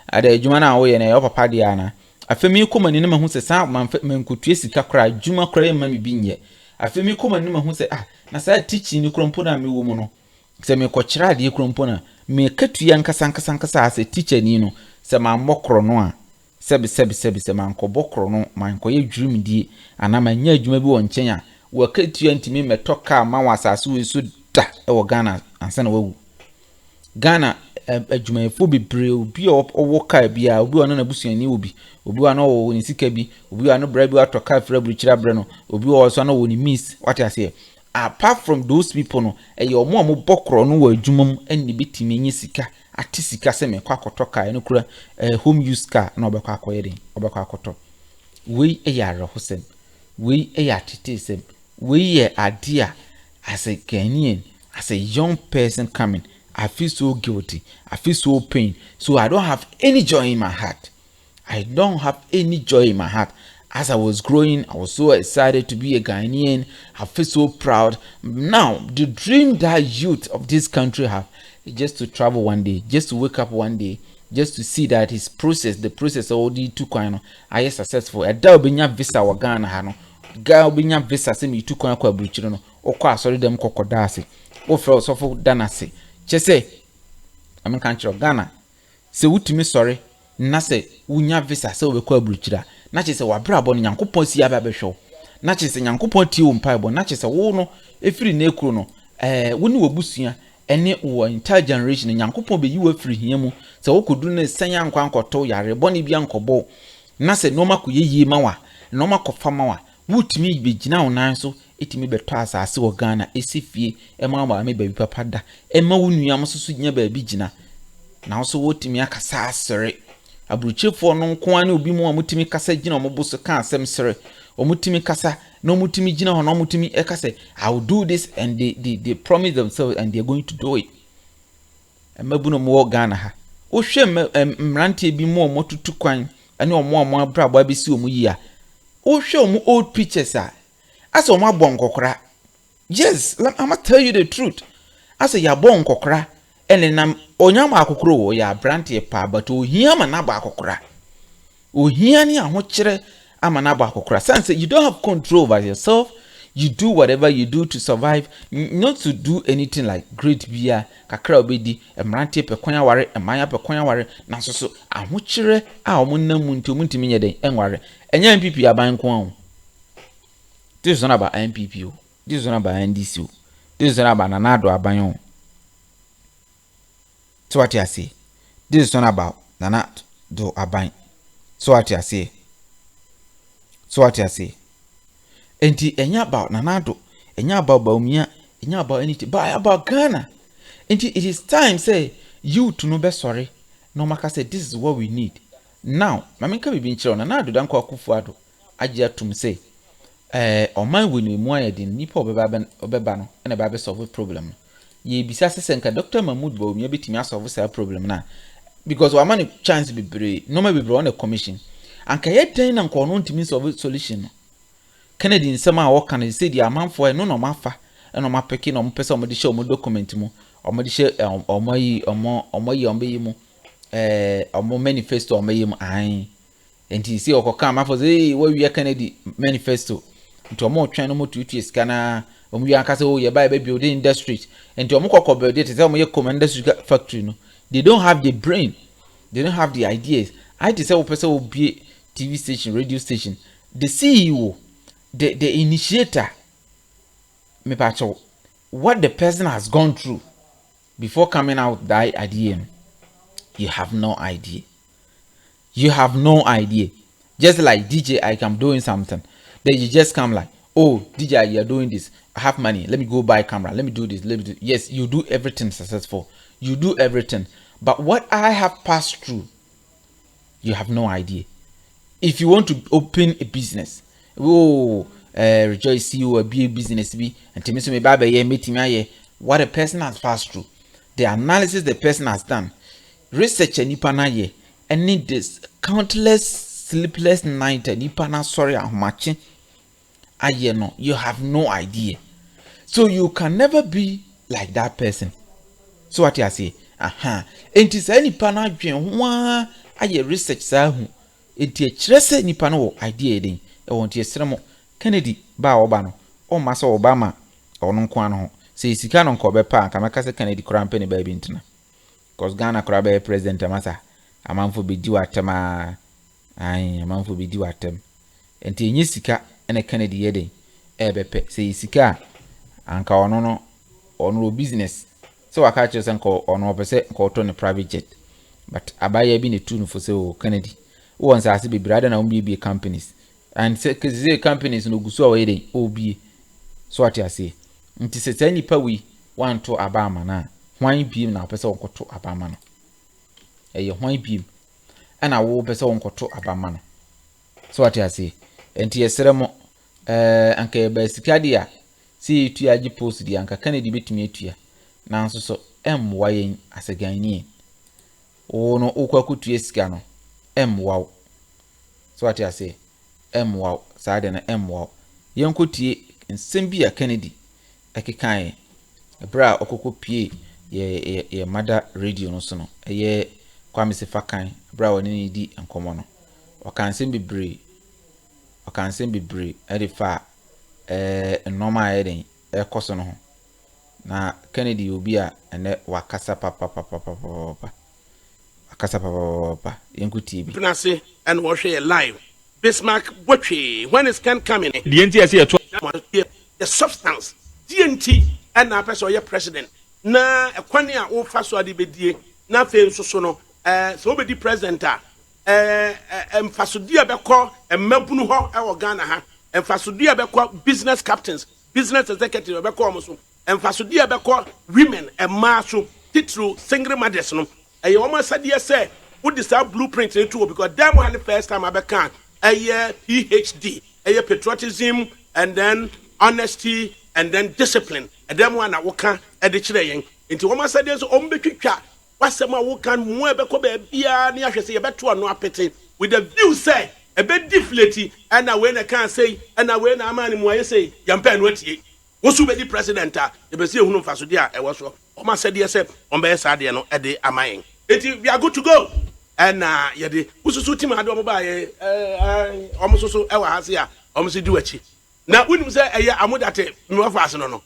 at a jumana away and a upper padiana. I feel me come and in who says, man could trace it cry, juma cry, mammy being ye. I feel me come and who say, ah, Nasa teaching you crumpona me woman. Say me coachra, dear crumpona, me cut to young Casancasa as a teacher, Nino, say my mocronoa. Sebi man ko bokro man ko ye dream di anama nya adwuma bi won nchen a wo ka tuanti me metoka ma wasaso so da e wo Ghana ansa na wawu Ghana adwuma efo bebre obi owo ka bia obi ono na busuani obi ono wo ni sika bi obi ono bra bi atoka fra buchira bre no obi wo so no wo ni miss what I say apart from those people no e ye omo bokro no wo adwuma eni bitimi nyi sika ati sika se me kwa kotoka eno kura home use car na obekwa akoyedin obekwa akoto we eyare hosem we eyatete we ye adia as a Ghanaian, as a young person coming, I feel so guilty, I feel so pain, so I don't have any joy in my heart. I don't have any joy in my heart. As I was growing, I was so excited to be a Ghanaian. I feel so proud. Now, the dream that youth of this country have is just to travel one day, just to wake up one day, just to see that his process, the process of the two coin, are successful. A da obinya visa wa Ghana hano. Ga obinya visa se mi two coin kwa buchiro no. Okwa sorry dem kokodase. O fe osofo danase. Chese, I'm country Ghana. Se wutimi sorry, na se unya visa se obekwa buchira. Na chese wa brabo no Nyankopon si aba behwo. Na chese Nyankopon ti wo mpaebo. Na chese wo no efiri na ekuro no woni wobusua ene wo entire generation Nyankopon be yiwa firi hiamu se wokodu na sanya nkwa nkoto yare boni bia nkobo na se no makoye yi mawa no makofa mawa wutimi be gina wonan so etimi beto asase wo Ghana esifie ema ma me baby papa da ema wonua msoso nya ba bi gina na wo so wotimi akasa asere aburuchefo no nko ane obi mu amutimi kasa gina omoboso ka asem sere omutimi kasa no mutimi gina ho no mutimi ekase I will do this and they promise themselves and they are going to do it emabuno mo Ghana ha o hwe mrante bi mo motutu kwan ane omo abrabo abesi omu yi a o hwe omu old pictures a asa omo abon kokora yes I'm gonna tell you the truth asa ya bon kokora ene nam onyama akokoro wo ya brante pa but ohia ma na ba akokora ohia ni ahokire ama na ba akokora sense you don't have control over yourself. You do whatever you do to survive, not to do anything like great beer, kakra obedi, emrante pe kwanya ware, emanya pe kwanya ware, na so ahokyere a omunam nti omuntimi nyeden enware. Enya MPP aban ko an. This is not about MPP. This is not about NDC. This is not about Nanado aban. So what I say? This is not about Nanado aban. So what I say? So what I say? Enti enya about Nanado, enya about Baumia, enya about anything, but about Ghana. Enti it is time say you to know be sorry. No maka say this is what we need. Now, mamenka be nchiro Nanado dan kwa Akufo-Addo Agyapong say oman wini mu ayedin nipa obeba no na ba be solve problem. Ye bisa se nka Dr. Mahmoud Baumia betimi solve say problem na because wa man chance be bre no ma be bre on a commission. Anka yeden na nka ono ntimi solve solution no. Kennedy nsema a woka na say di amanfo e no no mafa e no mapeke no mpese omode she omo document mu omode she omoyi mu omo manifesto omoyi mu an enti si okoka amafo say we wi Kennedy manifesto nti omo twan no motutu esika na omo wi anka say o ye buy build industry enti omo kokko build it say omo ye command industry factory no they don't have the brain, they don't have the ideas. I say o person will be TV station, radio station, the CEO, the initiator, me pacho, what the person has gone through before coming out that idea, you have no idea. You have no idea. Just like DJ, I'm doing something. Then you just come like, oh, DJ, you're doing this. I have money. Let me go buy a camera. Let me do this. Yes, you do everything successful. You do everything. But what I have passed through, you have no idea. If you want to open a business, oh, rejoice you or be business be and to me so me baba ye meeting me what a person has passed through, the analysis the person has done, research nipa na ye, and need this countless sleepless night nipa na sorry ahomache aye no, you have no idea. So you can never be like that person. So what I say, enti say nipa na adwen ho aye research sa hu, enti ekire se nipa no idea den e won tie sremo Kennedy ba oba no o ma se Obama ono nko an ho se sika no nko be pa ka meka se Kennedy kura mpeni ba bi ntina, cause Ghana kura be president amasa amanfo be di watema amanfo be di watem, enti enyi sika ene Kennedy ye den e be pe se sika anka ono business. So I catch you on opposite to the private jet. But I buy a bin a tune for so Kennedy. Once I see be brother and be companies. And say companies no go so away be. So what I say. It is any pawi one to Abama na. Wine beam now person go to Abama. Wine beam. And I will person go to Abama. So what I say. And tia seremo anke basikadia. See to Agyapong the anka Kennedy bit me to nanso so emwa yen asegani o no okwakutu esika no emwa so what I say emwa sade na emwa yenkotie nsem bi ya Kennedy ekekan bra okokopie ye mother radio no so no eye Kwame Sefakan bra woni ni di enkomo no okansem bibre edifa normal eden ekoso no na Kennedy obi a ene wakasa papa akasa papa yenkuti bi Pinase and wash live Bismarck Butchie when is can come in The NTSC the substance TNT and na person your president na ekwane a wo fa so ade bedie na fe nsoso no so obedi president a emfasodi abekọ emmabunu ho e wo Ghana ha emfasodi abekọ business captains business executive abekọ omoso emfasodi abekọ women emma so titru single mothers no eye wo masade say wo this blueprint into because them one first time abeka PhD patriotism and then honesty and then discipline and them one na wo ka e de kire yen nti wo masade so ombetwitwa wasema wo kan mu ebekọ ba bia na ahwese ye beto ano apete with the view say e be deflate and na we na kan say and na we na amani mu aye say yampa no atie wo su be di president a e be say ehunu mfasode a e wo so o ma sade say on be sade no e de amayen eti we are good to go and na ye de ususu tim ade o ba ye omosusu e wa hase a omosu di wachi na unim say eye amodate me fast no no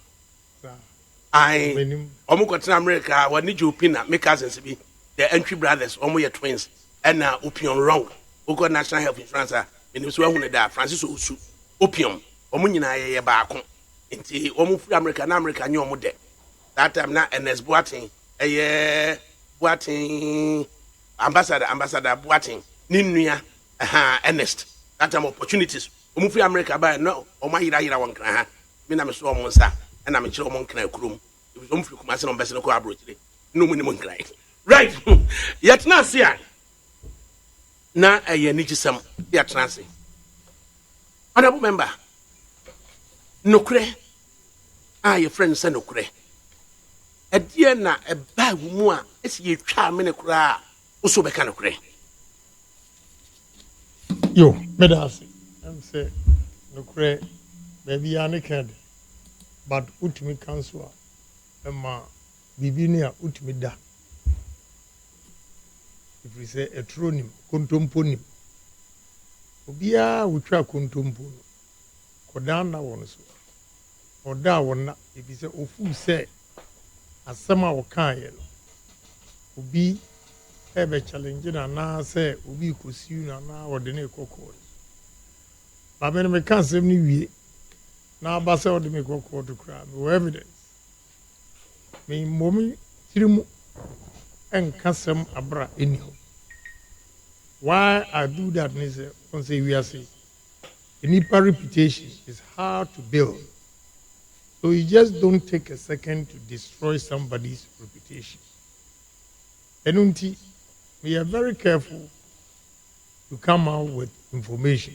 Omukotena America, what need you pin make cousins be the entry brothers, your twins, and now opium wrong. Oko National Health Insurance, and it was one that Francis Usu, opium, Omunina ye bacon, into Omu America, new mode. That time not NS Boating, a year Boating ambassador Boating, Ninia, Ernest. That time opportunities. Omu America by no, or my ira one craha, Minam so monster, and I'm a chill monk room. It was on on Bessel collaborate. No minimum cry. Right. Yet now see na a yenichism yet Nancy. Honorable member. No cray. Your friend send no cray. A dear na a bad woman is ye charming a cry. Also be kind of cray. Yo, medasi. I'm say no cray. Maybe Annika, but ultimate council. Emma bibinia utmida if we say a tronim kontomponim obia wotwa kontompo no kodana won so oda wona if we say ofu say asema wo kan ye no obi ebe challenge na say obi kosiu na wode ne kokko ba me kan sem ni wie na ba say wode me kokko to kra no evidence me momi tirimu enkasem abra anyhow. Why I do that is we are saying nipa reputation is hard to build. So you just don't take a second to destroy somebody's reputation. Enunti, we are very careful to come out with information.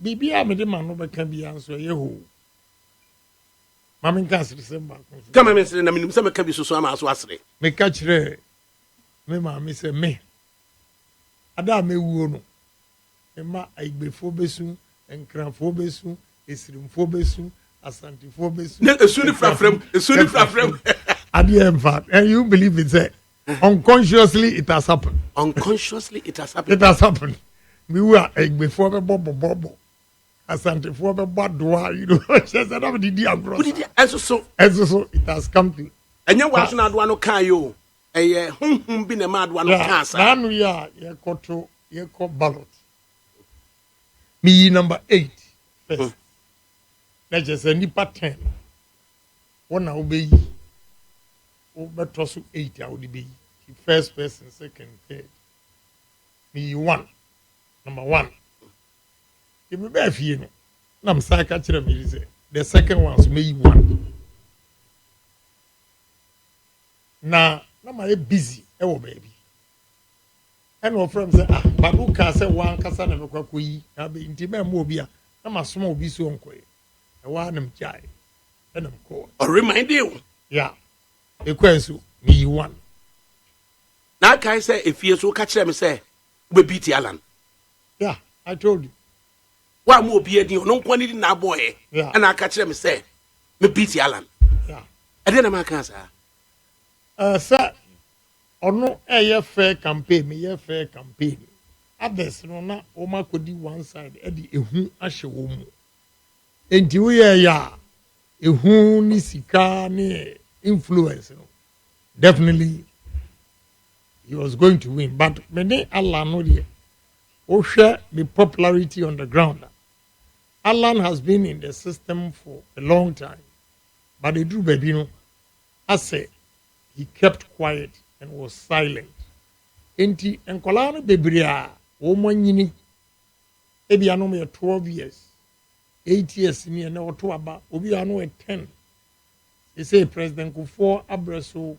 Bibi amede ma no beka bia nso ye ho. Mama nka asere semba. Kama me se na minim se meka bi so ama so asere. Me ka kire me ma me se me. Ada me wuo no. Me ma aigbefo besu, enkranfo besu, esirimfo besu, asantifo besu. Na esuni frafrem. Ade in fact, and you believe it say unconsciously it has happened. Unconsciously it has happened. It has happened. Me wa aigbefo be bobo. Asantifo be bodoa, you know. She said am didi agro. So it has come to. Enya wa so na adoa no kan yo. Eye honhom bi na ma adoa no kan sa. Na no ya ye ko ballot. Me number 8 first. Let's just say nipa 10. One na obey. Better so 8 I would be. First person, second, third. Me 1. Number 1. Give me back here. No. I'm saying the second one's me 1. Now I'm busy. Oh baby. And our friends say, but who can say one kasa na mekwa koyi? Na be intime mo obi a na masom obi so nkoye. E wa nam jai. And I'm call. Remind you. Yeah. The question me 1. Now can I say if you so catch them say we beat Alan. Yeah, I told you. Wa mo obi edi no kwani di na boy. Yeah. And I catch them say me beat Alan. Yeah. I didn't make answer. Sir, ono fair campaign, me fair campaign. Others no na o ma kodi one side e di ehu ahye wo mu. Enti wo ya ehu ni sika ni influence no. Definitely he was going to win, but many Allah no there. O share the popularity on the ground. Alan has been in the system for a long time, but the Drew baby no, I say he kept quiet and was silent. Enti enkolano bebria o manyini ebi ano me 12 years 8 years ni na oto aba obi ano 10. They say President Kufuor Abreso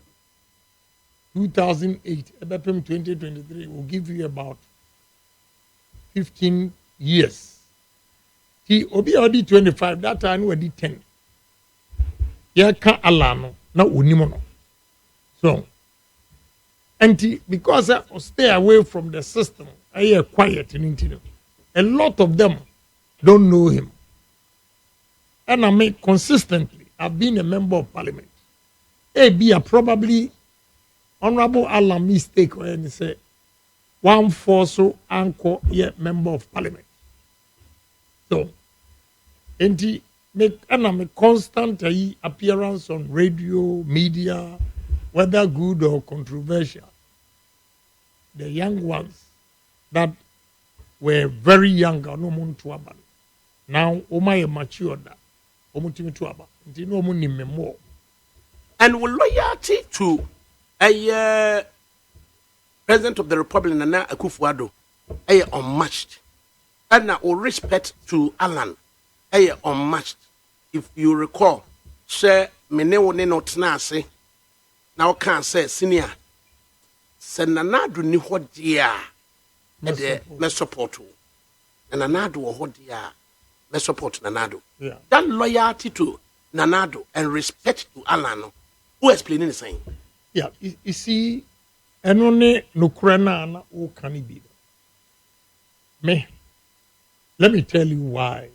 2008 ebepem 2023 will give you about 15 years. He obi already 25 that time we did 10. Ya ka alano na onimo no. So, and because I stay away from the system, I hear quiet in a lot of them don't know him. And I mean, consistently, I've been a member of parliament. A probably Honorable Alan mistake when he say, one for so anchor yet member of parliament. So, and he make a constant appearance on radio, media, whether good or controversial. The young ones that were very young, now Omaya matured, and with loyalty to a president of the Republic, Nana Akufo-Addo, unmatched, and now respect to Alan, unmatched. If you recall, share Menewo Neno Tnase. Now can say senior send Nanado ni what dear me support and Nanado what dear me support Nanado. Yeah. That loyalty to Nanado and respect to Alano. Who explaining the same? Yeah, you see, and only no crana who can it be. Me, let me tell you why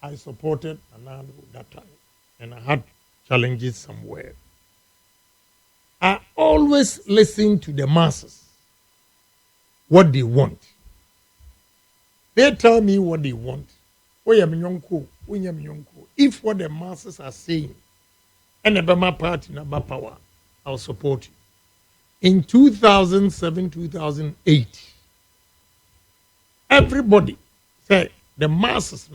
I supported Nanado that time and I had challenges somewhere. I always listen to the masses, what they want. They tell me what they want. If what the masses are saying, and the party number power, I'll support you. In 2007, 2008, everybody said the masses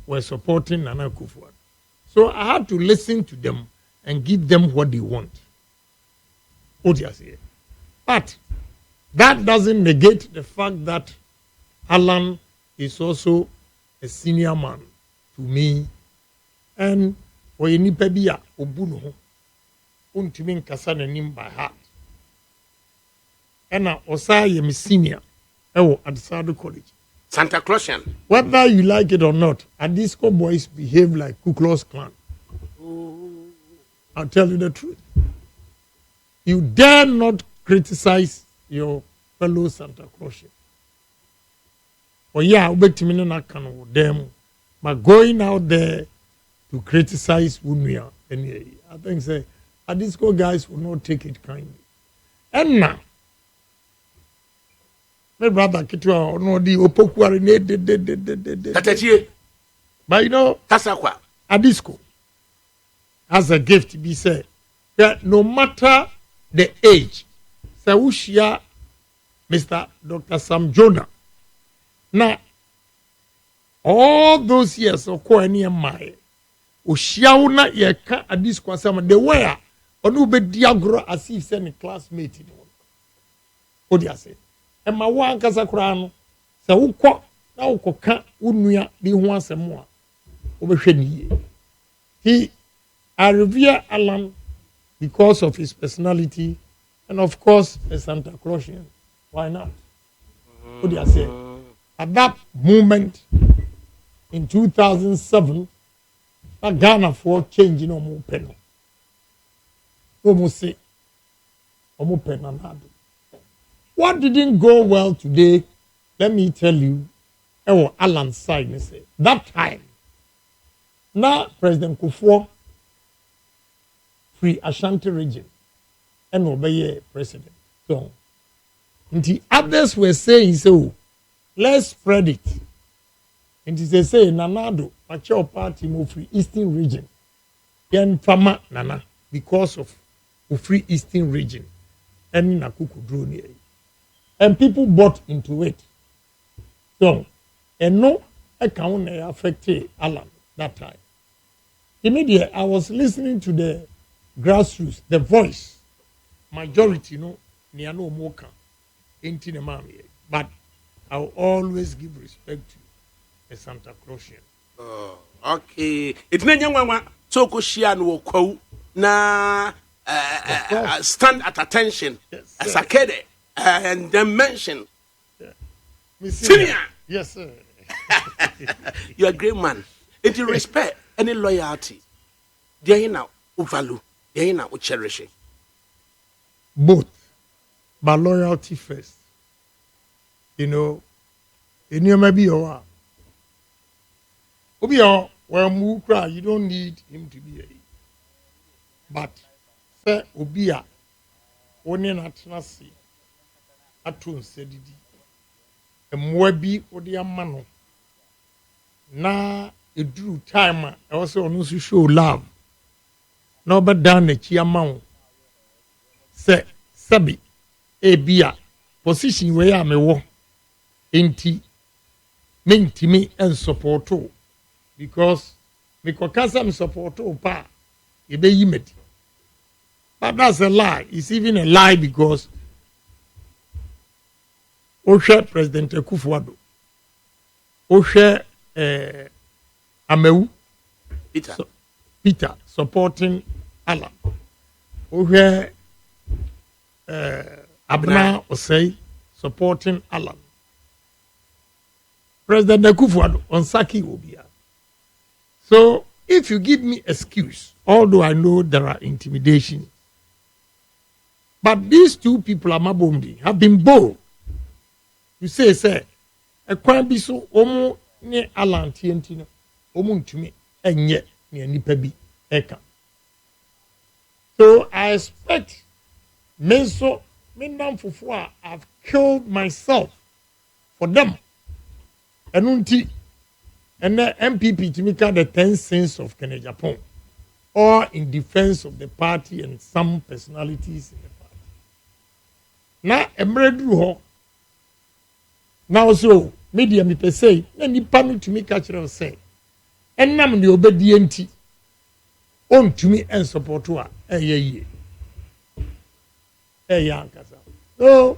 were supporting Nana Akufo-Addo. So I had to listen to them and give them what they want. But that doesn't negate the fact that Alan is also a senior man to me. And when you need to obuno, untimin kasana nim by heart. And now Osai am senior at Sado College. Santa Clausian. Whether you like it or not, Adisco boys behave like Ku Klux Klan. I'll tell you the truth. You dare not criticize your fellow Santa Clausian. Or yeah, them, but going out there to criticize Unia, and I think say Adisco guys will not take it kindly. And now, my brother Kitwa no the opokuare Tatachie. But you know, Tasakwa. Adisco has a gift to be said that no matter the age, Sawushia, Mr. Dr. Sam Jonah. Now, all those years of Koani and Mai, Ushiauna Yaka Adisco Sama, they were on Ube Diagro as if sending classmate in one. What do you say? And my one Casacriano, Sawuko, now Coca, Unia, be once and more. I revere Alan because of his personality and, of course, a Santa Clausian. Why not? What do you say? At that moment, in 2007, that Ghana for changing no more pen. Almost say, almost pen and hard. What didn't go well today? Let me tell you. Alan's side, say that time. Now President Kufuor free Ashanti region and obey president. So, and the others were saying so. Let's spread it. And they say Nanado, Pacho party move free Eastern region. Yen Fama Nana because of free Eastern region. And Nakuku drew near. And people bought into it. So, and no account affected Alan that time. Immediately, I was listening to the grassroots, the voice, majority, near no mocha, ain't in a mammy. But I will always give respect to a Santa Clausian. Oh, okay. It's not young one. So Koshian will quote na stand at attention as a kid and then mention. Senior. Yes, sir. You're a great man. If you respect any loyalty, there you now value, there you now cherish it. Both, but loyalty first. You know, in your maybe your well, cry, you don't need him to be a. But, sir, Obia, only not nasi, atun sedidi, a mwebi odia mano. Na it drew time, also on to show love. No, but down the chiamount. Say, Sabi, a beer, position where I may walk. Inti, minti me and support all. Because me kokasa me support all pa, you be yimeti. But that's a lie. It's even a lie because Osha President Kufuor, Osha Amewu, Peter supporting Alan, Osha Abna Osei supporting Alan. President Kufuor on Saki Obia. So if you give me excuse, although I know there are intimidation, but these two people Amabombi have been bold. You say, a crime be so omo ne Alan Tientino, omo to me, and yet me and Nipebi Eka. So I expect Menso Mindam Fufua, I've killed myself for them. And the MPP to make the 10 cents of Agyapong, or in defense of the party and some personalities in the party. Now, Emredru now so media me per se, na nipa no to me catch them say, and nam the obedient on to me and support to her. Ye. So,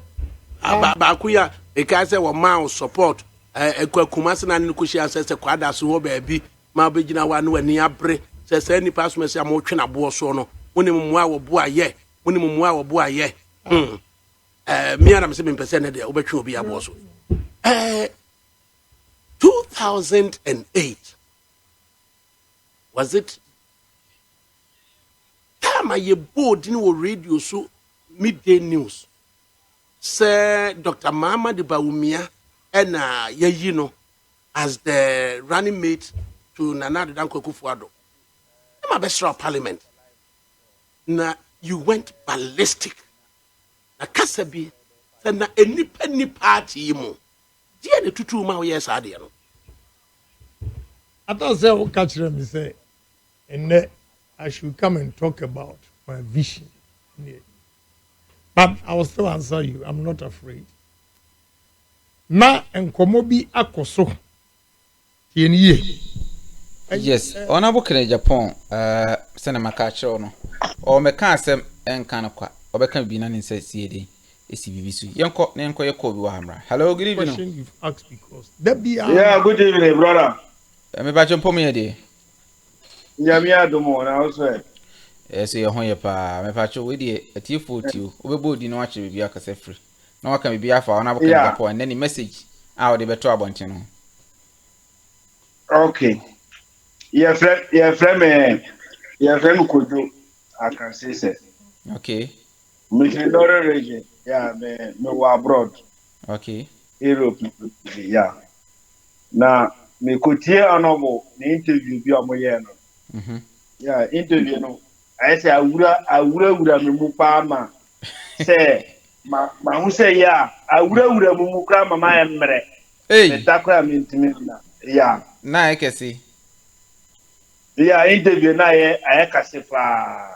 Bakuya, a casa or mouse support. Kumasi na nukushi asese kwada so baby ma begina wa no ani abre se ni pass me se am twena bo so no woni mumwa wo bo aye me ana me se me pese ne de obetwe obi abo so 2008 was it time I board in radio so midday news say Dr. Mama de Baumia and Yayino as the running mate to Nana Danko Kufuado. I'm a best of parliament. Now you went ballistic. Na Kasabi said na any party mo. Dear the tutu ma yes adiano. I thought say what catch them say and I should come and talk about my vision. But I will still answer you. I'm not afraid. Na enkomobi akoso. Yes, honorable Agyapong, Senator Makacho no. O meka asem enka no kwa. Obeka bi na ne nse siede. Esi bibi su. Yenko yeko bi wa hamra. Hello, good evening. Question you've asked because that be Yeah, good evening, brother. Me ba chompo me de. Nyame adomo na also. Yes, ye ho ye pa. Me pa cho we de atifo tio. Obebo di no ache bi akase free. Na waka bi afa honorable Agyapong and then the message a we de beto abonte no. Okay. Your friend Kojo, I can say. Okay. Me Dore region, yeah, me wa abroad. Okay. Europe, yeah. Now, me kotie anobo the interview bi amoye no. Yeah, interview no. I say awura me mu pa ma. Say ma hu say yeah, awura mu kra mama emre. Hey. Me takra me ntimi na. Yeah. Na ekesi. Yeah, interview na ayekase pa.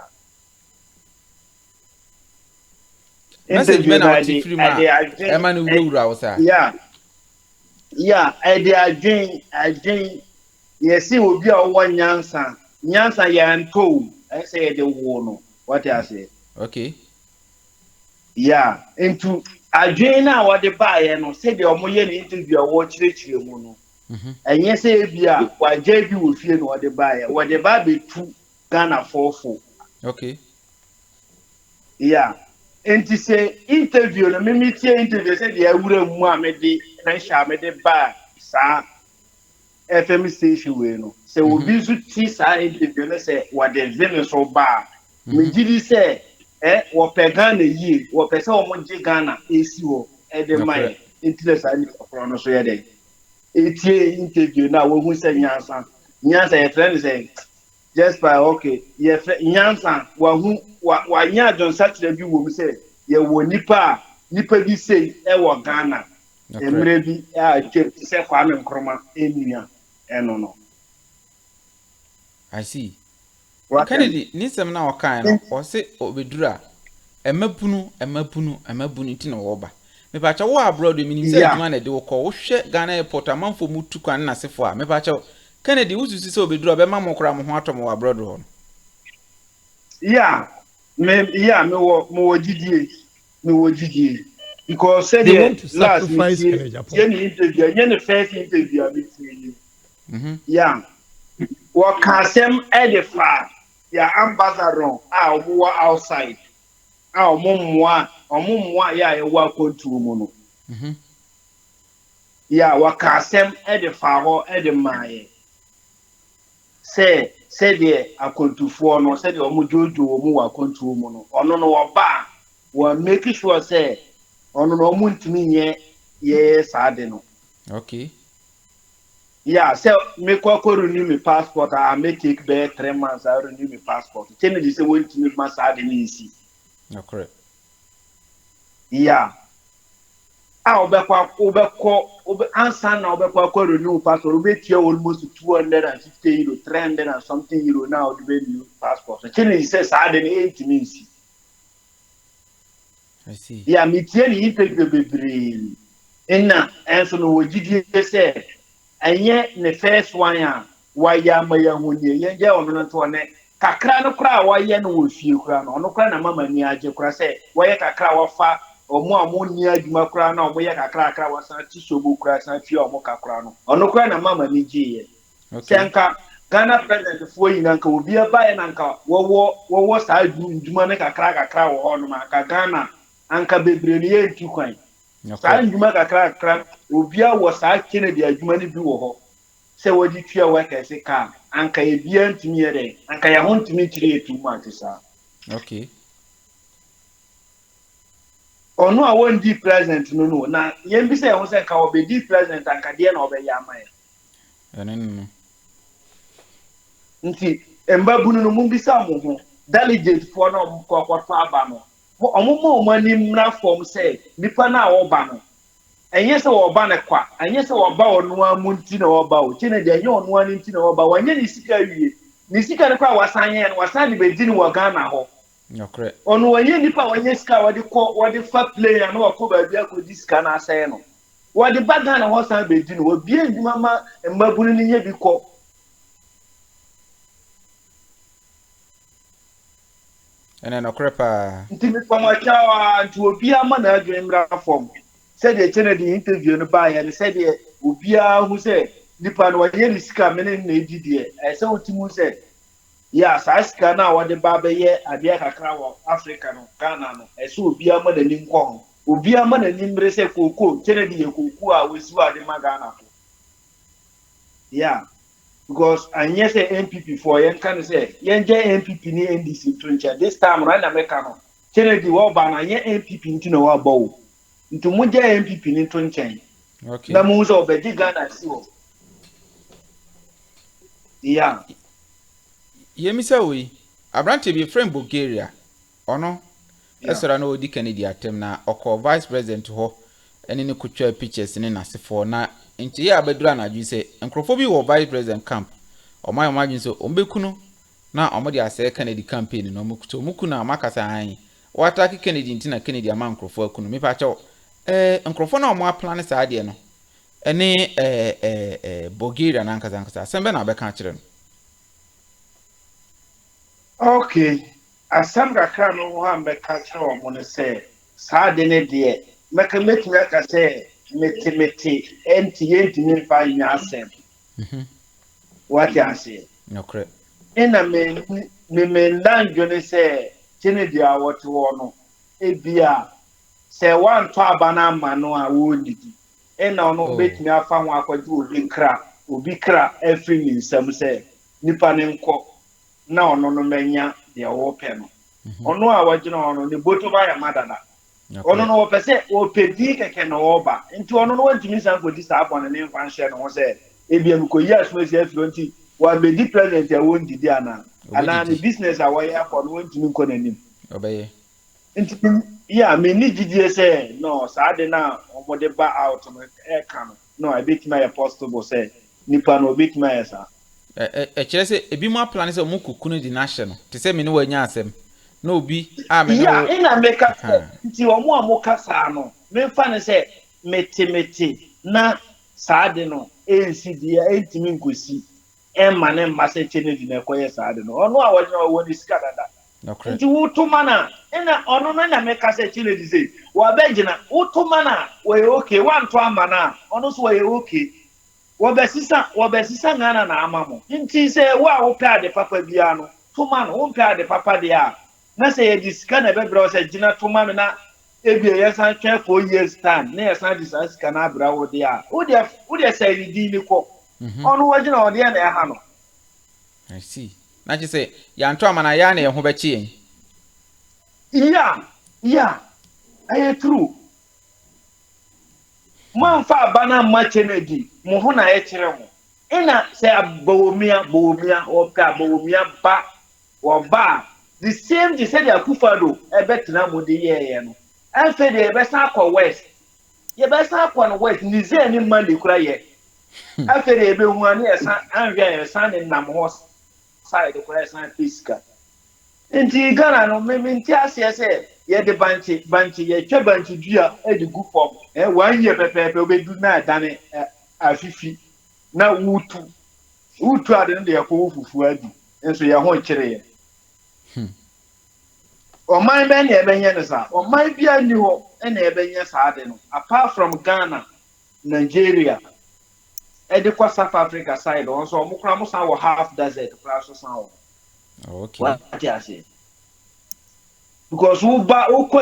Message me na oti free ma. E ma no wura wo sa. Yeah. Yeah, I dey adwen yesi obi a wo nyansa ya nto. I say the wo no. What I say? Okay. Yeah, into adwen na wo de ba ye no, say the omoye ni interview a wo chirechire mu no. Enye say bia waje bi wo fie no de bae wo de ba be tu Ghana fofo. Okay. Yeah. Enti say interview no me tie interview say de awura mu a me de pressure me de ba sa FM station we no. Say obi zu ti sa interview no say wo de vene so ba. Me gidi say wo pe Ghana yi wo pe say wo mo je Ghana esi wo e de mai enti sa ni okro no so ye de. Etie interview na wo hu say nyansa your friend say just by okay your nyansa wa hu wa nya John Saturday bi wo mi say ye wo nipa bi say e wo Ghana emre bi a che say kwa me nkroma enua eno no. I see. Kennedy nisem na wakan no o say obedura emapunu ti na wo ba me pa cha wo abroad mi ni say aduma na de wo ko wo hwe Ghana airport amanfo mutu kwan na sefo a me pa cha Kennedy ususu say obedura be ma mo kra mo ho atom wo abroad ho. Yeah, me wo gidie because say the last interview the first interview me yeah wo kasem edifa ya ambassador a wo outside a omumwa ya ewa kontu mu no ya wo kasem edifa ho edemaye say de akontufo no say de omujojo omu wa kontu mu no ono no wo ba wo make sure say ono no omu ntimi nye ye saade no. Okay. Yeah, so me kwa renew my passport. I may take back 3 months. I renew my passport. Kennedy say when to make my side easy. No correct. Yeah. Obe answer now obekwa renew passport. Obe tie almost 250 euro, 300 and something euro now to renew passport. So Kennedy says side easy. I see. Yeah, me tie ni interview bebre. Enna enso no wogidi say enye ne first one ya waya maya hunye yenje ono to ne kakra no kra waya no wo fie kra no ono kra na mama ni age kra se waya kakra wafa omo amo ni adwuma kra na omo ye kakra wasan ti sobo kra san fie omo kakra no ono kra na mama ni giye senka Ghana president fo yi nanka obi aba ye nanka wo sa ndwuma ne kakra wo no ma ka Ghana anka bebre ni ye ntu kwan saa ndwuma kakra obia wo saa Kennedy adwuma ne bi wo ho se wodi tua workers ka anka ebia ntimi yere anka ya ho ntimi tire etu mu atisa okay ono a won di president no na yem bi se ho se ka obedi president anka de na obeyɛ amaye no nti emba bunu no mu bi sa mo ho delegate for no kokɔtɔ aba no ɔmo mani mra form say nipa na ɔba no enye se ɔba ne kwa enye se ɔba ɔno amu nti na ɔba o Kennedy enye ɔno ani nti na ɔba wanye ni sika wie ni sika ne kwa wasan ye no wasan de bedi ni wɔ Ghana hɔ okre ɔno wanye nipa wanye sika wɔde fa player na wɔkɔ ba bia ko di sika na asɛe no wɔde ba Ghana hɔ san bedi no obi ndwuma ma mbabunu ni nye bi kɔ ene no krepa nti mi pamachawa nti obi ama na adwene mra form said the Kennedy interview no ba ya said the obi hu say nipa no wanye ni sika mene na edidie e say otimu say ya sa sika na wode ba be ye ade kakra wo Africa no Ghana no e say obi ama na ni nkɔ ho obi ama na ni mre say koko Kennedy ye koko a wesi ade ma Ghana to yeah because anye say MPP for yen kan say yen je MPP ni NDC to ncha this time right America no Kennedy wo ba na anye MPP nti na wa bawo nti mu je MPP ni to ncha okay na mu so obedi Ghana si wo yeah yemisa we abrante bi friend Bulgaria ono esra na odi Kennedy atem na okọ vice president ho ene ne kutwa pictures ne nasefo na nti ya abedura na adwin se enkrofo bi wo vice president camp oman imagine so ombekunu na omode ase Kennedy campaign no muku na makasa han wataki Kennedy nti na Kennedy ama enkrofo akunu me pa che enkrofo na omo plan sa ade no ene Bulgaria na nkasa sembe na be kan kire no okay asam kakra no ho ambe ka kire omo ne se sa de ne de meka metumi aka se meti enti ni fa nya asem what you say no correct ina me ndanjo ne se Kennedy a wote wo no ebia se wan to abana ma no a wo ndidi ina ono betumi afa ho akwaji obi kra every nsam se nipa ne nkọ na ono no menya de wo pe no ono a wagina ono ne boto ba ya madada ono no pese o pedi keke no oba nti ono no wantimi san ko di sa abon ne mfa nhye no se ebiem ko yi asumesi afronti wa be di president ya won didi ana ni business a wa ya for no wantimi ko nanim obeye nti ya me ni didi se no sa de na omode ba out no e kan no I bet my possible say nipa no bet my sa kire se ebi mu plan se mu kukunu di national te se me ne wanya asem no bi me no ya ina meka nti omo amokasa no me fa ne se mete na saade no ensi dia entimi nkosi emma ne mmase Kennedy na ekoye saade no ono a wajina wo ni sika dada nti wutuma na ina ono no na meka se Kennedy say wa begina wutuma na we okay wanto ama na ono so we okay wo besisa ngana na amamo nti se wa wo pa de papa bia no tuma no wo pa de papa dia na say ye disika na be bro say gina tuma me na ebie yesan twen 4 years time na yesan disas kana bra wo dia wo dia say di ni ko onu wajina wo dia na ha no I see na je say ya nto amana ya na ye ho be chi yeah I true man fa bana ma Kennedy mo ho na ye kire mo ina say abawomia o ka abawomia ba wo ba the same they said Akufado ebetina mo de ye no afa de ebesa akọ west ye besa akọ no west ni ze ni mali kura ye afa de ebe hu ani esa anhia ye san ni nam ho side kura san fiska enti Ghana no me nti ase se ye de banchi ye twa banchi dua e de gu form 1 year pepepe obedu na dane afifi na wutu ade no de yakọ fufu adi enso ye ho kire ye oman be na ebenye ne sa oman bia ni ho na ebenye sa ade no apart from Ghana Nigeria edikwa South Africa side also omukra mo san wo half desert class so san wo okay what you say because who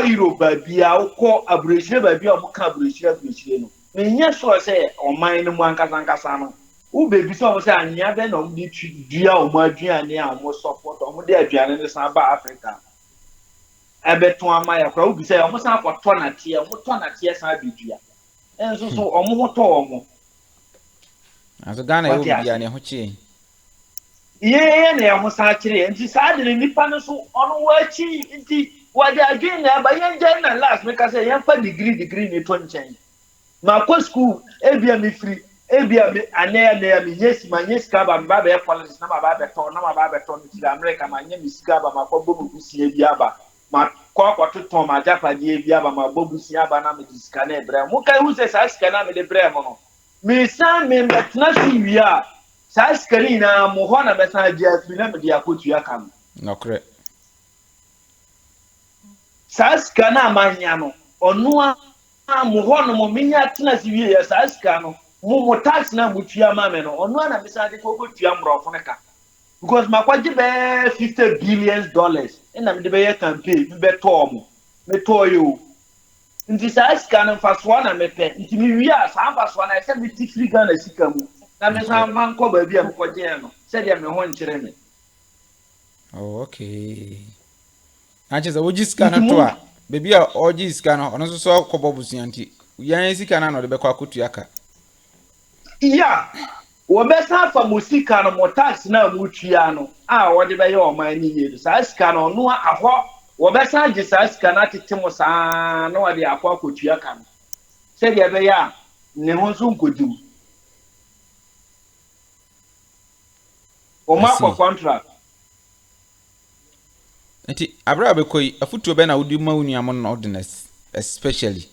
Europe baby who abrasive baby who can abrasive no me nya so say o man no ankasa no who baby so say anya be no di dua o ma aduane a mo support o mo de aduane ne san ba Africa ebeto ama ya kwa who say o mo san for tonate o mo tonate san be dua enso so o mo to o mo aso Ghana e obi ya ne ho chi ye na ya mo san kire nti sa de nipa no so ono wa chi nti wa de adwin na ba yen je na last make say yen fa degree ni to nchen ma ko school ebia me free ebia me anaya me yes ma yes ka ba be politics na ba be to ni America ma nya me sika ba ma ko bobu kusie bia ba ma ko to ma japa die bia ba ma bobu sia ba na me sika na ebre mo kai hu se sa sika na me de bre mo no me san me betna si wia sa skari na mo ho na besa dia fi na me dia kotu ya kam no correct sa skana amanya no onu a mo ho no mo menya tena si wie ya sa skano mo tax na mo tua ma me no onu na besa de ko tua mrofo ne ka because makwaje be $50 billion ina me de be campaign be to mo me to yo nti sa skano faso na me pe nti mi wi a sa faso na se me ti free Ghana sika mu na me san man ko ba bia me ko je no se dia me ho nkire me oh okay ache za oji sika na to a baby a oji sika no ono so ko bobusu anti yan sika na no de be kwa kotu aka iya wo be sa fa musika no mo tax na mo tua no a wo de be ye o man ni ye sa sika no no aho wo be sa je sa sika na tete mo sa no wo de akwa kotu aka no se dia be ya ne ho so nkodim o ma ko contract enti abra be koi afutuo be na wudi ma unu am no ordinance especially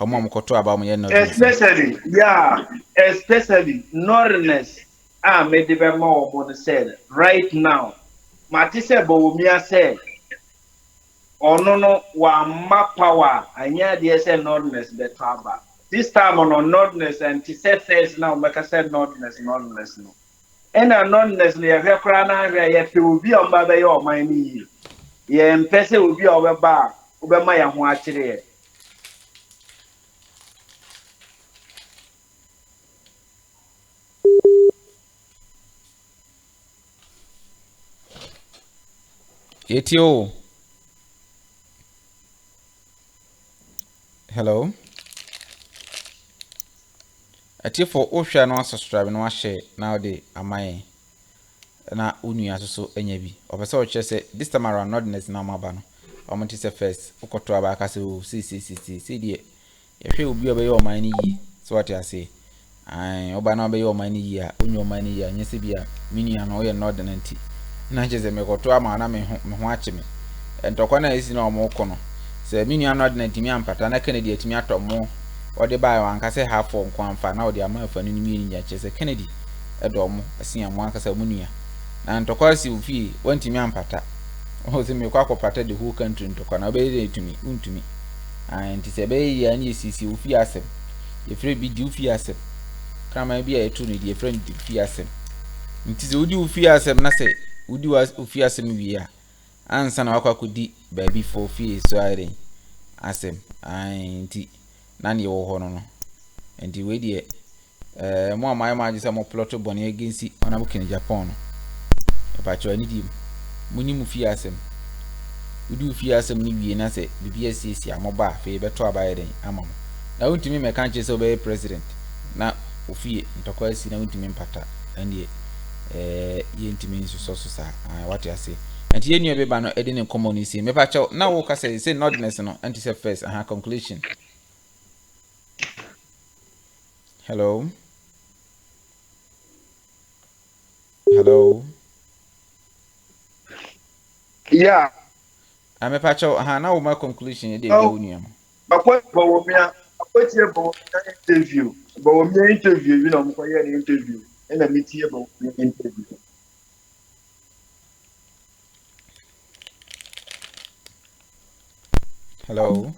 omo amkoto aba mo ye no especially ordinance me de be ma omo said right now mati se bo mi ase ono no wa ma power anya de se ordinance be taba this time on ordinance and ti say first now make say ordinance no and ordinance le ya kra na ya fe obi o ba be o man ni ye mpese obi o be ba o be ma ya ho a kire etio hello atifo ohwa no subscribe no share now dey amai na unu asoso enya bi opese o chese this time around nordness na maba no omonti se first ukoto aba aka se o see die ye hwe obi obe ye o man ni yi so what you say ai oba na obe ye o man ni yi a onyo man ni yi a nyese bia mini ana o ye nordnanti na chese me koto ama na me ho ache me entokwa na esi na omo kono se mini ana nordnanti mi ampata na Kennedy atimi atomo ode ba wa anka se half on kwamfa na ode ama afa ni mi nya chese Kennedy edomo asia mo anka se munua na ntokwa si ufi wantimi ampata o se me kwa kopata the whole country ntokwa na be etumi untumi anti se be ya ni sisi ufi asem ye free bi di ufi asem kama bi ya etu ni di friend di ufi asem nti se udi ufi asem na se udi ufi asem wi ya ansa na wakwa kudi baby for ufi so are asem anti nani wo ho no nti we die mo amai ma je se mo plot boni agency ona bu ken Japan pacho ani dim muni mu fi asem udi fi asem ni wie na se bibia sisi amoba fe beto abaye den amamo na untimi me kan chese obey president na ofie ntokwa si na untimi mpata ande ye ntimi nso so sa what you say enti ye nua be ba no edi ne common isi me pacho na wo ka say nordness no anti say first conclusion hello yeah I'm pacho na wo ma conclusion ye dey go nua mo akwa bo mi akwati bo interview you know mo ye interview and na meet here bo interview hello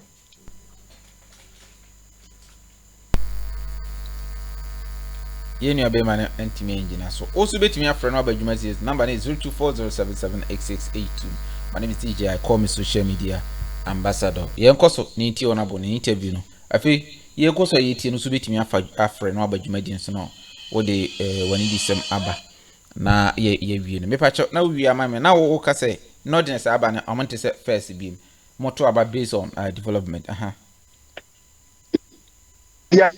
ye nua be man ntimi engine so also betimi afre no abadwuma number is 0240778682. My name is DJ. I call me social media ambassador yen koso ni ti ona bo ni interview no afi yen koso yi ti no so betimi afre no abadwumadi nso no wo de wani di sem aba na ye wie no me pa cho na wie ama me na wo ka say nordiness aba na amante say first beam moto aba based on development yeah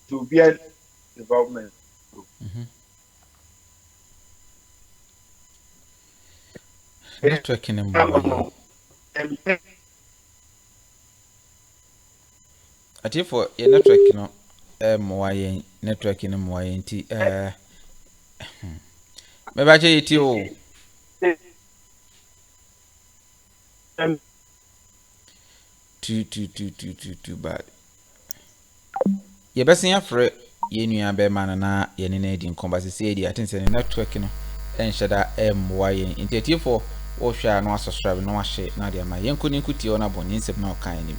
to be a development. Networking mo. Ati for your network no mo ayen networking mo ayen ti me ba che ti o too bad. Ye besin afre ye nua be man na ye ne na di conversation di atin se network no en shada mo ayen inteti for o hwa no subscribe no ahye na dia ma yenko ni nkuti ona boni nsem na okan ni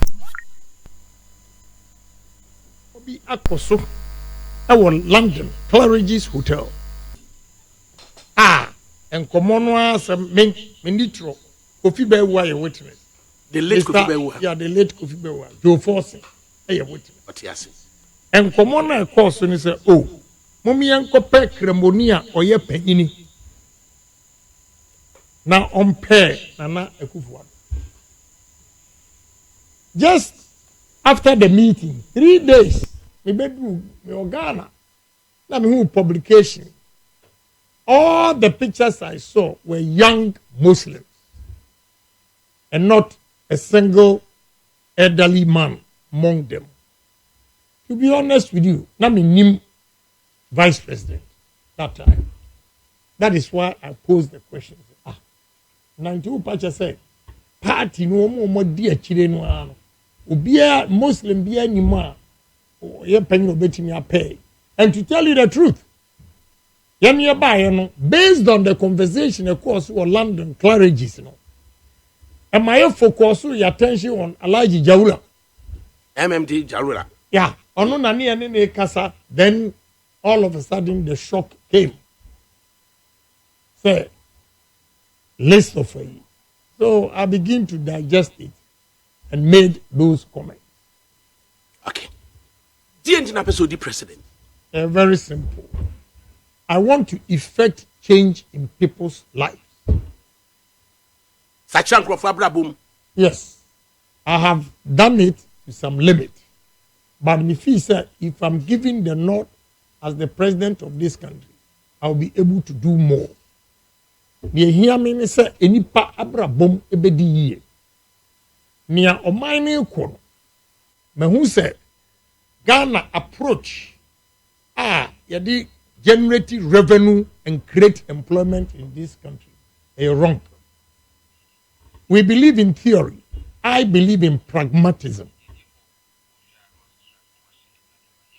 obi akoso e won London Claridge's Hotel enkomo no asem me nitro Kofi Bewa ye witness the late Kofi Bewa yeah the late Kofi Bewa Joe Force e ye witness otiase enkomo na ekoso ni se momi yenko pe kremonia oye panyini na ompe na Akufo. Just after the meeting 3 days me bedu me Ghana na me hu publication all the pictures I saw were young Muslims and not a single elderly man among them. To be honest with you, na me nim vice president that time. That is why I posed the question. 92 Pacha said, party no more dear children no obia Muslim bia nyima ye penny obetimi pay. And to tell you the truth, based on the conversation across London Claridge's and my focus your attention on Alhaji Jawula. MMD Jawula. Yeah, ono nani ene kasa, then all of a sudden the shock came. Say, list of it. So I begin to digest it and made those comments. Okay. DNT episode president. Very simple. I want to effect change in people's lives. Yes. I have done it to some limit. But Mifi said, if I'm giving the nod as the president of this country, I'll be able to do more. Ni hear me say enipa abrabom ebedi yie. Nia oman ne ko. Me hu say Ghana approach yadi generate revenue and create employment in this country. Wrong. We believe in theory. I believe in pragmatism.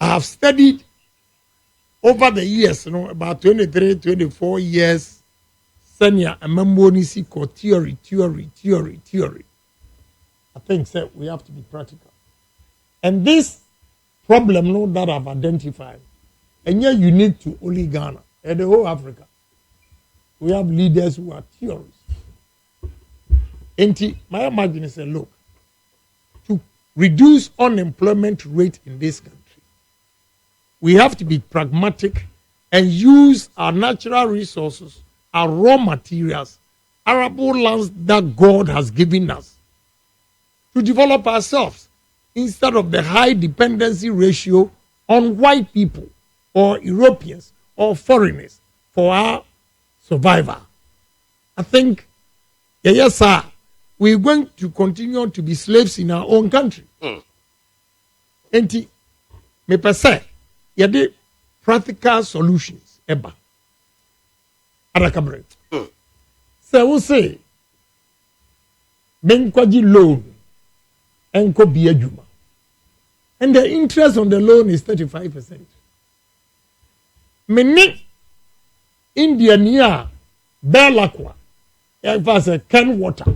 I have studied over the years, about 23, 24 years. Senior and Mambonisi called theory. I think we have to be practical. And this problem that I've identified, and you're unique to only Ghana and the whole Africa. We have leaders who are theorists. And my imagination is, look, to reduce unemployment rate in this country, we have to be pragmatic and use our natural resources, our raw materials, arable lands that God has given us to develop ourselves instead of the high dependency ratio on white people or Europeans or foreigners for our survival. I think, yes, sir, we're going to continue to be slaves in our own country. And me per se, yade practical solutions eba. Adakabre. So we say, menkwaji loan, enko biajuma. And the interest on the loan is 35%. Meni India near Belakwa, if I say Ken Water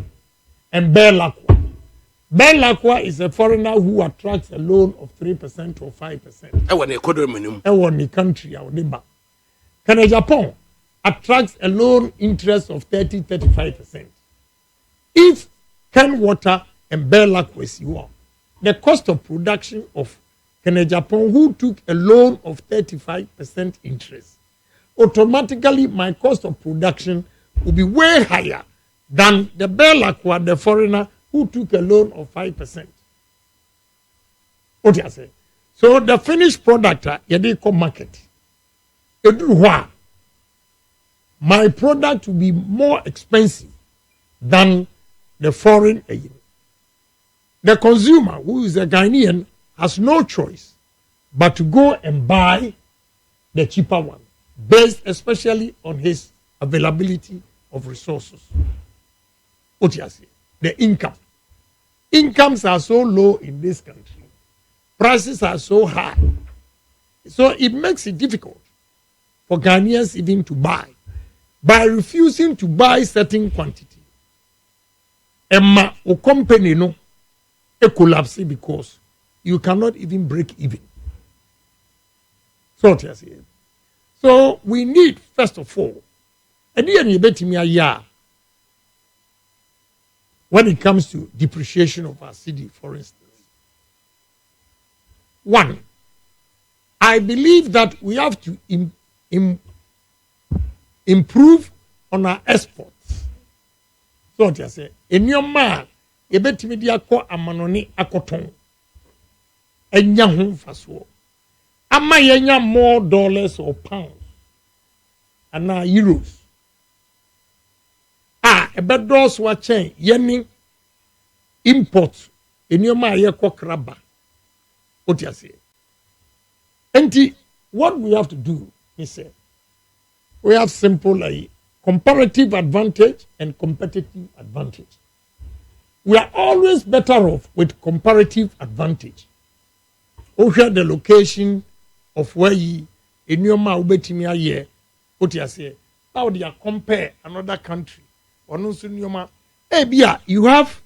and Belakwa. Belakwa is a foreigner who attracts a loan of 3% or 5%. I want a quarter minimum. I want the country, I want the bank. Can Agyapong attracts a loan interest of 30-35%. If Ken Water and Belak was you, the cost of production of Agyapong, who took a loan of 35% interest, automatically my cost of production will be way higher than the Belak, the foreigner, who took a loan of 5%. What do you say? So the finished product, you call market. My product will be more expensive than the foreign agent. The consumer, who is a Ghanaian, has no choice but to go and buy the cheaper one, based especially on his availability of resources. What do you say? The income. Incomes are so low in this country. Prices are so high. So it makes it difficult for Ghanaians even to buy. By refusing to buy certain quantity, Emma or company no a collapse because you cannot even break even. So we need, first of all, when it comes to depreciation of our city, for instance. One, I believe that we have to improve on our exports. So what you say? In your man, you bet me dia ko amanoni akoton. Enya ho faso. Ama yenya more dollars or pounds. And now euros. Ebe dollars wa chain yeni import. In your man ye ko kraba. What you say? And what we have to do, he said, we have simple comparative advantage and competitive advantage. We are always better off with comparative advantage. Over the location of where you in your mouth here, what you say? How do you compare another country? Or no, you have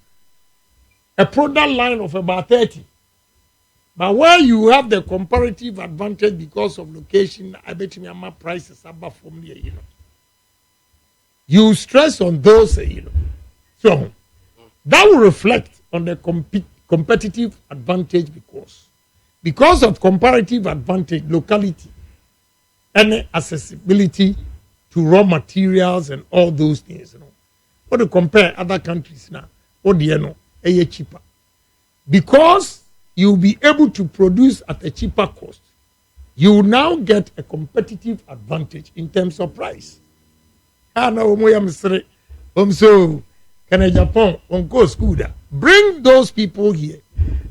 a product line of about 30. But where you have the comparative advantage because of location, I bet you my prices above from here, You stress on those, So that will reflect on the competitive advantage because of comparative advantage, locality, and accessibility to raw materials and all those things. What to compare other countries now? What do you know? Cheaper. Because you will be able to produce at a cheaper cost. You will now get a competitive advantage in terms of price. Bring those people here,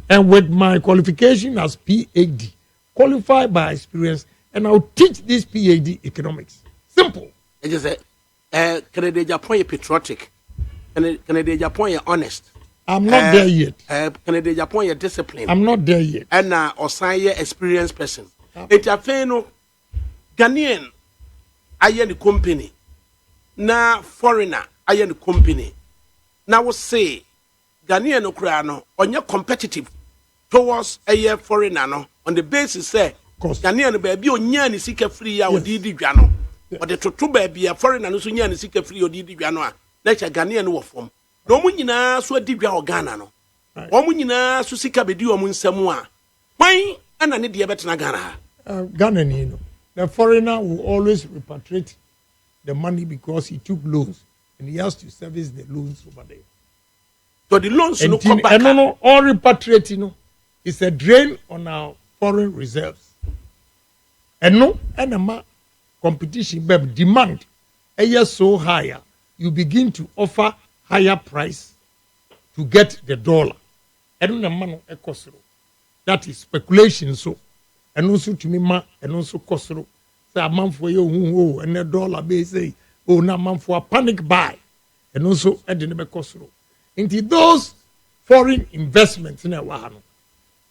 and with my qualification as PhD, qualified by experience, and I'll teach this PhD economics. Simple. It is Canada Japan patriotic, Canada Japan honest. I'm not there yet. Canada Japan discipline. I'm not there yet. And Osanya experienced person. It's a feno Ghanaian I the company. Na foreigner I the company. Now we say Ghanaian Ukraino on your competitive towards a foreigner no on the basis say Ghanaian baby on yan seek free or didi grano. But the tutu baby a foreigner no yan seek free or didi grano. Let a Ghanaian war form. No munyina so digwa Ghana no. O munyina so sika bedi o munsam a. Why ana ne de betena Ghana? Ghana ni no. The foreigner will always repatriate the money because he took loans and he has to service the loans over there. So the loans no come back. No, all repatriating is a drain on our foreign reserves. And no, and competition, but demand is so higher, you begin to offer higher price to get the dollar. And no man that is speculation. So, and also to me, and also cost. So a month for you, and a dollar base say, oh, now month for a panic buy, and also at the number cost. Into those foreign investments in a while,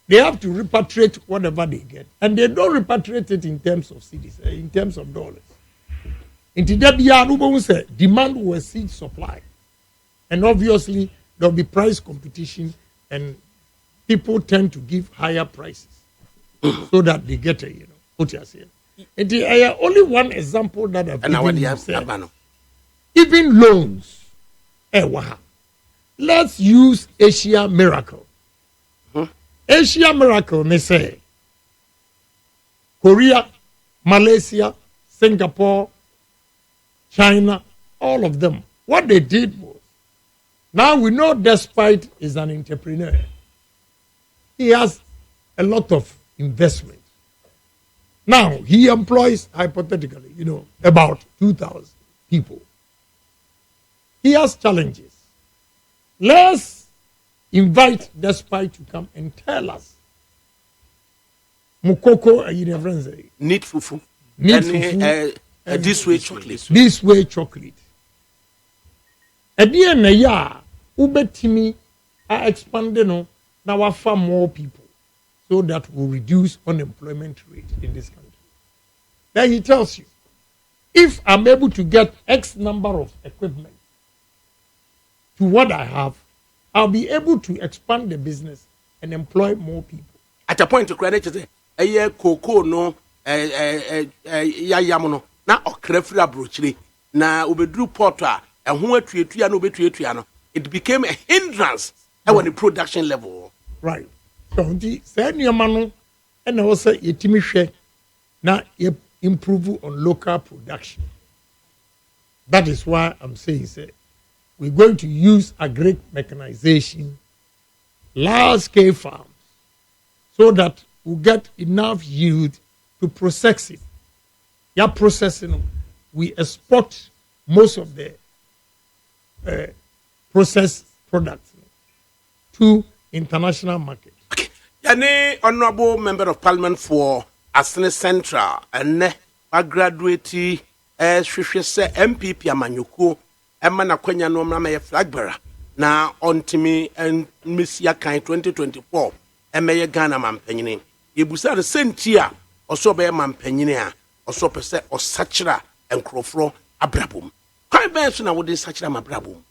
they have to repatriate whatever they get, and they don't repatriate it in terms of cities, in terms of dollars. Into that, demand will exceed supply. And obviously, there will be price competition, and people tend to give higher prices so that they get what you are saying. Only one example that I've given you, sir. no. Even loans. Let's use Asia Miracle. Asia Miracle, they say, Korea, Malaysia, Singapore, China, all of them. What they did was, now we know Despite is an entrepreneur. He has a lot of investment. Now, he employs, hypothetically, about 2,000 people. He has challenges. Let's invite Despite to come and tell us. Mukoko, Need fufu. Need fufu. This way chocolate. This way chocolate. Edi na ya ubetimi are expanding now offer more people so that will reduce unemployment rate in this country. Then he tells you, if I'm able to get X number of equipment to what I have, I'll be able to expand the business and employ more people. At a point to credit, cocoa no, yayamono, na okrefra brochiri, na ubedru porta, and who it became a hindrance at the production level. Right. So the senior man and also yetimi now improve on local production. That is why I'm saying, say, we're going to use agri mechanization, large scale farms, so that we get enough yield to process it. Yeah, processing, we export most of the processed products to international market. Okay. Yani honorable member of parliament for Asene Central and a graduate Shwishwe MPP Amanyuku Emma Kwenya no mama flag bearer na ontimi and Miss Yakan 2024 Emma Ghana mampenyini. Yebusa the sentia also be mampenyini also pese or sachra and crofro abrabum. Quite best na would sachra mabrabum.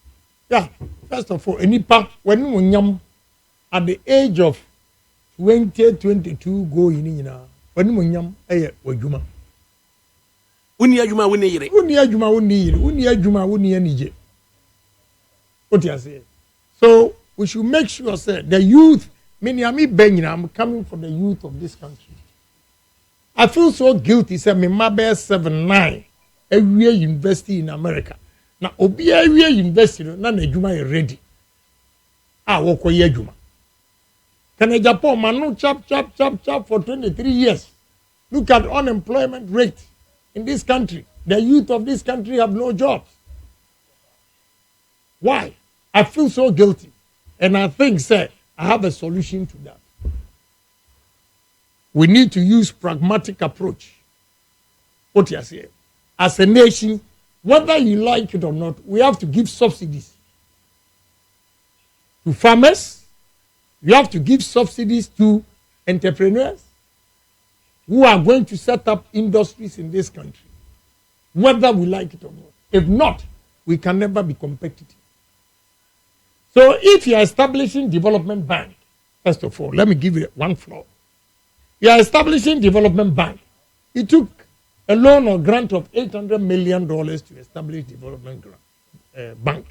Yeah, first of all, enipa when we nyam at the age of 2022 go in when we nyam wajuma. Uni ajuma wuni yire. Uni ajuma wuni yire. Uni ajuma wuni yanije. What you say? So we should make sure say the youth. I'm coming from the youth of this country. I feel so guilty. Say me mabe 7-9 every year university in America. Now obi every year university na Juma is ready. Woko ye Juma. Can Agyapong manu chap for 23 years. Look at unemployment rate in this country. The youth of this country have no jobs. Why? I feel so guilty. And I think, sir, I have a solution to that. We need to use pragmatic approach. What you say? As a nation, whether you like it or not, we have to give subsidies to farmers. We have to give subsidies to entrepreneurs who are going to set up industries in this country, whether we like it or not. If not, we can never be competitive. So if you are establishing development bank, first of all, let me give you one flaw. You are establishing development bank. It took a loan or grant of $800 million to establish development bank.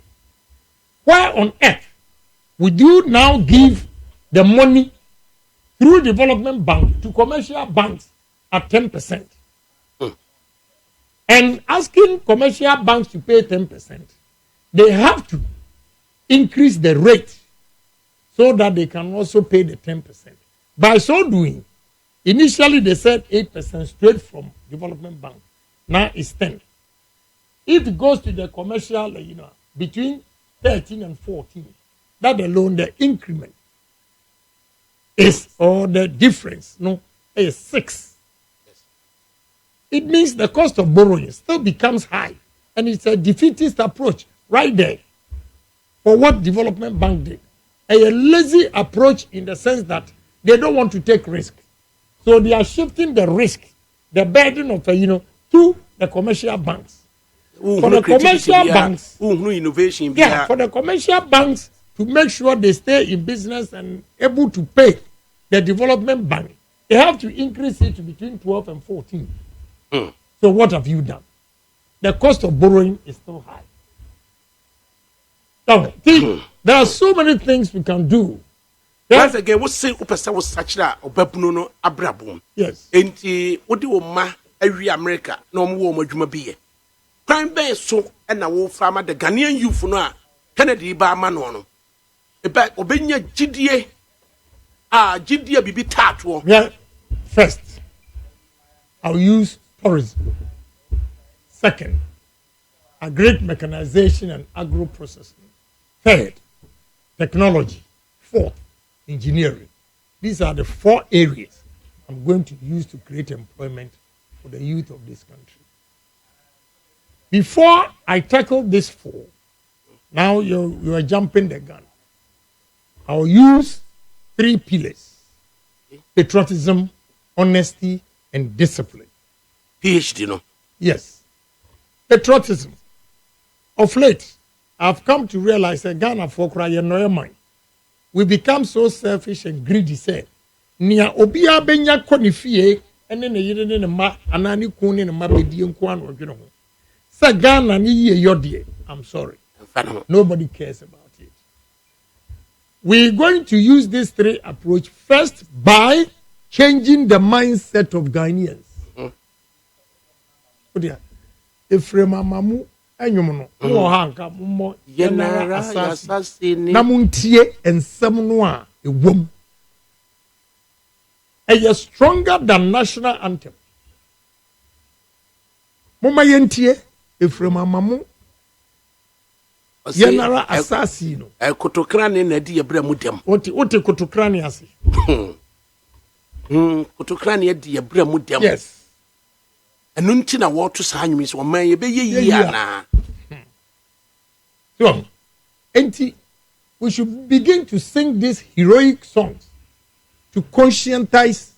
Why on earth would you now give the money through development bank to commercial banks at 10%? And asking commercial banks to pay 10%, they have to increase the rate so that they can also pay the 10%. By so doing, initially they said 8% straight from development bank. Now it's 10. If it goes to the commercial, between 13 and 14, that alone, the increment is, or the difference, is 6. Yes. It means the cost of borrowing still becomes high. And it's a defeatist approach right there. For what development bank did. A lazy approach in the sense that they don't want to take risk. So they are shifting the risk, the burden of, to the commercial banks. For the commercial banks, innovation. Yeah, for the commercial banks to make sure they stay in business and able to pay the development bank, they have to increase it to between 12 and 14. So what have you done? The cost of borrowing is still high. Now, see, there are so many things we can do. Once again, what say upesa was such that obepuno no abrabom. Yes. Enti odi wo ma awi America no mo wo adwuma biye. Crime be so and na wo farmer the Ghanaian youth no a Kennedy ba ma no no. Eba obenya gidie gidie bibi tato. Yeah. First, I'll use tourism. Second, agri mechanization and agro processing. Third, technology. Fourth, engineering. These are the 4 areas I'm going to use to create employment for the youth of this country. Before I tackle these 4, now you are jumping the gun. I'll use 3 pillars: patriotism, honesty, and discipline. PhD, no? Yes. Patriotism. Of late, I've come to realize that Ghana for crying no mind. We become so selfish and greedy, say. Nia obia benya konifie ene ne yire ne ma anani kuni ne ma bedi nko an odwene ho. Say Ghana ni ye yodie. I'm sorry. Nobody cares about it. We're going to use these 3 approach first by changing the mindset of Ghanaians. Ephraim Amamu enyumono wo hanka mo Yenara assassin na muntie ensem no a ewom eye stronger than national anthem. Mama yentie Ephraim Amamu Yenara assassin no kotokrane na di ebra mudem. Ote kotokrane ase. Kotokrane di ebra mudem. Yes. Enunti na wo to sa anwumi so man ye be ye ana. So, we should begin to sing these heroic songs to conscientize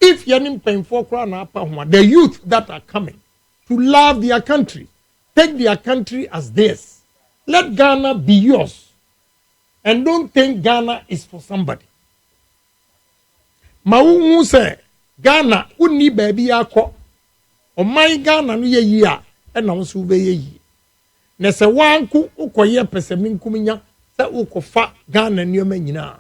if yanim painful the youth that are coming to love their country, take their country as theirs. Let Ghana be yours, and don't think Ghana is for somebody. Maungu say Ghana uni baby yako. O my Ghana no ye yi a e na so be ye yi. Na se wanku ukoye peseminkuminya se ukofa Ghana nioma nyina.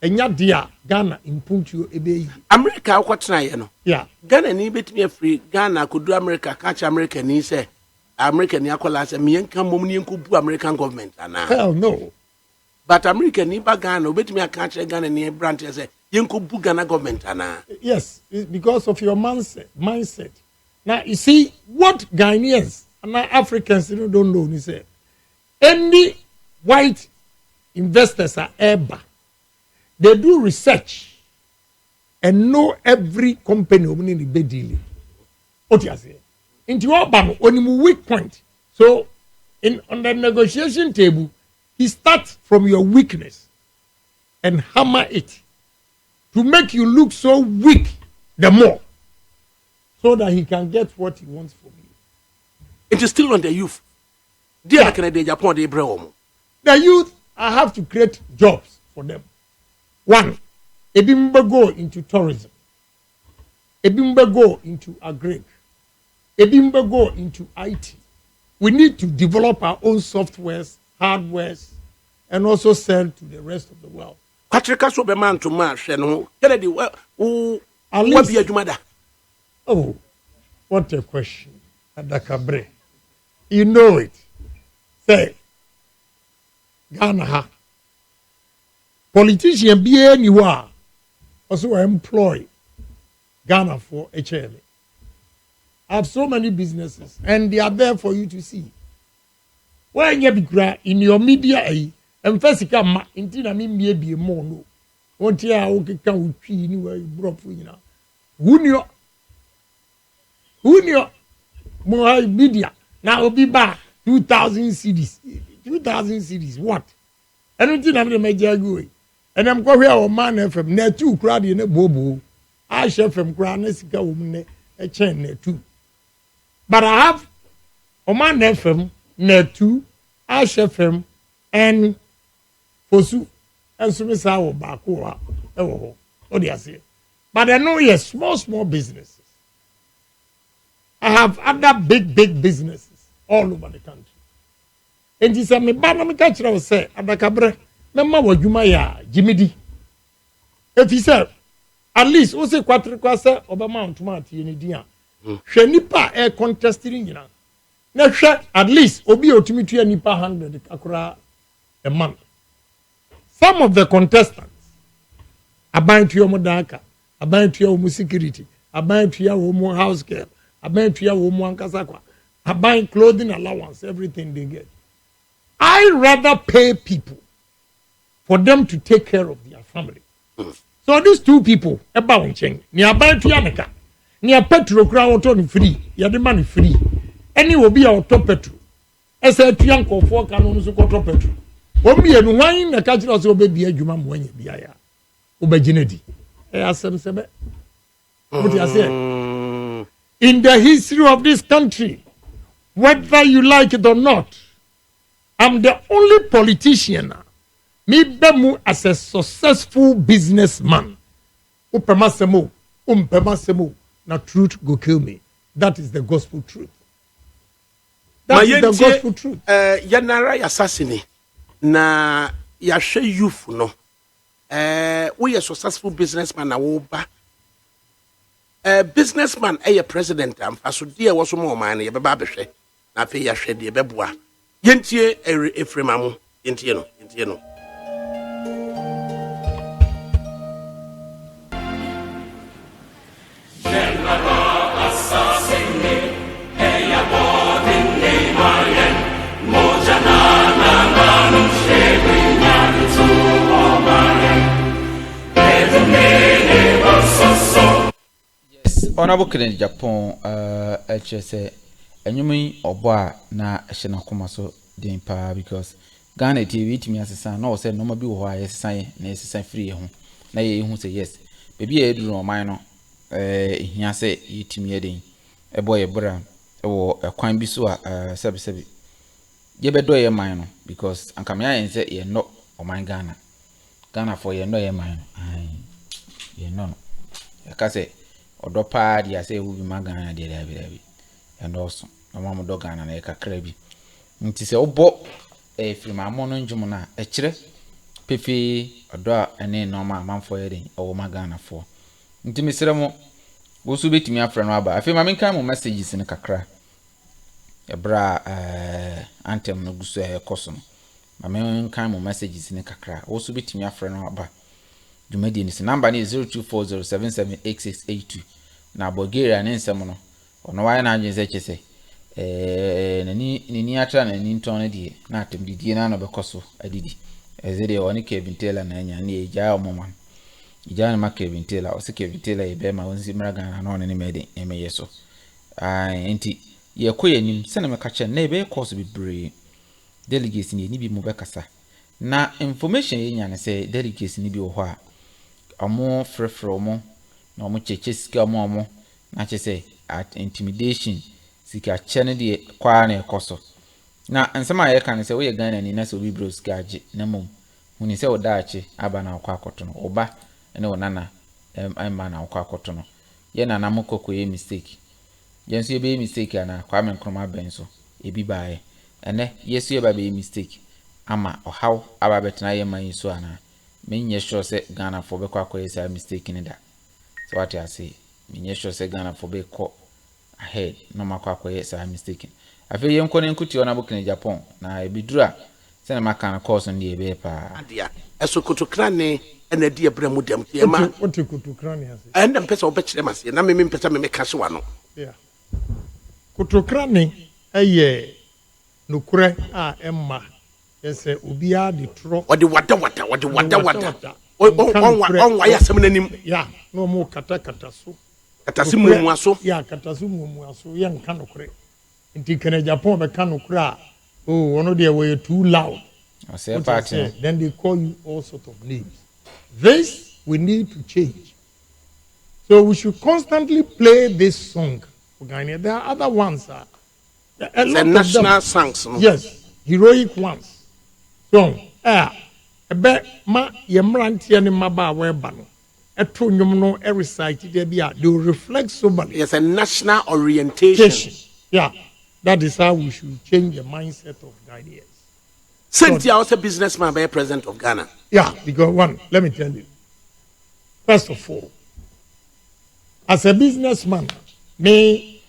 Enya dia Ghana impuntuo ebe yi. America ukwatena ye no. Yeah. Ghana ni betimi afri Ghana kodu America catch America ni se America ni akola se mienka mom ni enkubu American government ana. Hell no. But America ni ba Ghana obetimi catch Ghana ni branch se yenkubu Ghana government ana. Yes, it's because of your mindset. Now, you see, what Ghanaians and Africans don't know, he said, any white investors are ever, they do research and know every company in the bed dealing. What you say? Into your bank, on weak point. So, on the negotiation table, he starts from your weakness and hammer it to make you look so weak the more. So that he can get what he wants from you. It is still on the youth. The youth, I have to create jobs for them. 1, Ebimba go into tourism. Ebimba go into agri. Ebimba go into IT. We need to develop our own softwares, hardwares, and also sell to the rest of the world. Oh, what a question. Adakabre. You know it. Say, Ghana. Politician be anywhere. Also employ Ghana for HLA. I have so many businesses and they are there for you to see. When you be in your media, and first come into me more no. One year I will come with you anywhere you brought for you now. Who knew more media? Now will be back 2,000 CDs. 2,000 CDs. What? I don't think I'm the major going. And I'm going here man FM. Ne 2 crowd in a bobo. I share from Granesica woman a chain ne 2. But I have man FM ne 2. I share from and Fosu and Sumisawa Bakua. Oh, what do you say? But I know yes, small businesses. I have other big businesses all over the country. And he said, me ba na me ka kire say adakabre mema wadwuma ya Jimidi. If he said at least o say kwatre kwase obema ntoma atie ni dia. Hwe nipa e contesting nyina. Na hwe at least obi otumi tua nipa 100 akura a month. Some of the contestants aban to your modaka, aban to your security, aban to your house girl, aban to your ankasakwa, aban clothing allowance, everything they get. I rather pay people for them to take care of their family. So these two people, about change, ni aban to yanaka, ni a petrol crowd on free, ya the money free. Any will be our top petrol. As a triangle for canons to top petrol. Obi enu wan na ka kire o se obebia adwuma mo anya bia ya obegyinedi asem sebe what you say in the history of this country, whether you like it or not, I'm the only politician me bemu as a successful businessman. Upemasemo na truth go kill me. That is the gospel truth. That is the gospel truth. Yanara assassinate na yahwe youth no we a successful businessman na wo ba businessman president am aso de wo so mo man ye beba behwe na afi yahwe de beboa yentie efrema mo yentie no Honorable Kennedy Agyapong HSA enyumi obo na ehye na koma so den pa because Ghana TV timi asesa na o say no ma bi wo ha yesesan na yesesan free ho na ye hu say yes baby e duru oman no hia say yetimi eden ebo ye bra wo ekwan bi so a sebi ye bedo ye man no because ankamya yen say ye no oman Ghana for ye no ye man ai ye no ka say odopa dia say wo bi magana dia bi and also no mama do Ghana na kakra bi nti se obo film amono njum na ekire pepe odo a ene no ma manfo ye den o magana fo nti mesere mo wo su betimi afra no aba afi ma menkan mo messages ne kakra ebra anthem no guso koso no ma menkan mo messages ne kakra wo su betimi afra no aba Jumadi ni number ni 0240778682 na Bulgaria ne nsem no ono wa na agye chese nani atra na ni nton ne die na atem didie na no bekoso adidi ezede woni Kevin Taylor na anya ne eja omoman eja na ma Kevin Taylor o se Kevin Taylor ebe ma wonsi mraga na no ne mede emeye so enti ye koyanim se na meka che na ebe course bibre delegates ni bi mu bekasa na information ye nya ne se delegates ni bi wo ho a amo frefro mo na omo cheche sika omo na chese at intimidation sika chene de kwa na ekoso na nsema ye kan se we Ghana ni na so bi bro sika age na mom huni se oda ache aba na akwa akoto no oba ene onana emma na akwa akoto no ye na na mokoko ye mistake ye nso ye be mistake ana kwa men kroma ben so ebi baaye ene yesu ye ba be mistake ama ohaw aba betena ye man so ana menye sure say Ghana for be kwa say mistake in that. So what I say, menye sure say Ghana for be call ahead no makwa say mistake. Afi ye nko ne nkuti ona bukene Japan na ebidura say na maka na course on the ebe pa. Adia eso kutukrane ena die bra mu dem tie ma. What kutukrane ase? Enda mpesa obekire mase na me mpesa me meka se wa no. Yeah. Kutukrane eye nukure emma yes ubia de tro odi wada on wa ya sem nanim ya no mo kata so katasi mu aso ya katasi mu aso ye nka nokure nti kene Japan be kan nokure a ono de we too loud I say party then they call you all sort of names. This we need to change, so we should constantly play this song. There are other ones the national songs no? Yes, heroic ones. So, ebe ma yemrantie ne maba weba no. ɛto nnwom no ɛrecite there be they will reflect somebody. It's a national orientation. Yeah, that is how we should change the mindset of Ghanaians. Cynthia was a businessman by president of Ghana. Yeah, because one, let me tell you. First of all, as a businessman, me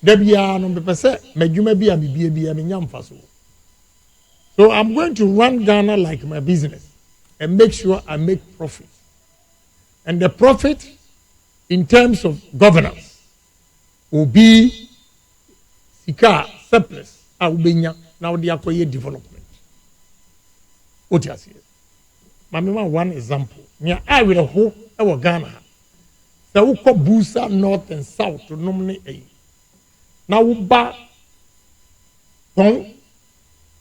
debia no pese medwuma bi a bibia me nyamfa so. So I'm going to run Ghana like my business and make sure I make profit. And the profit in terms of governance will be sika surplus a ubenya now they acquire development. What you say? Mama, one example. Near I will hope our Ghana. The Uko Busa North and South to nominate a. Now Uba Tong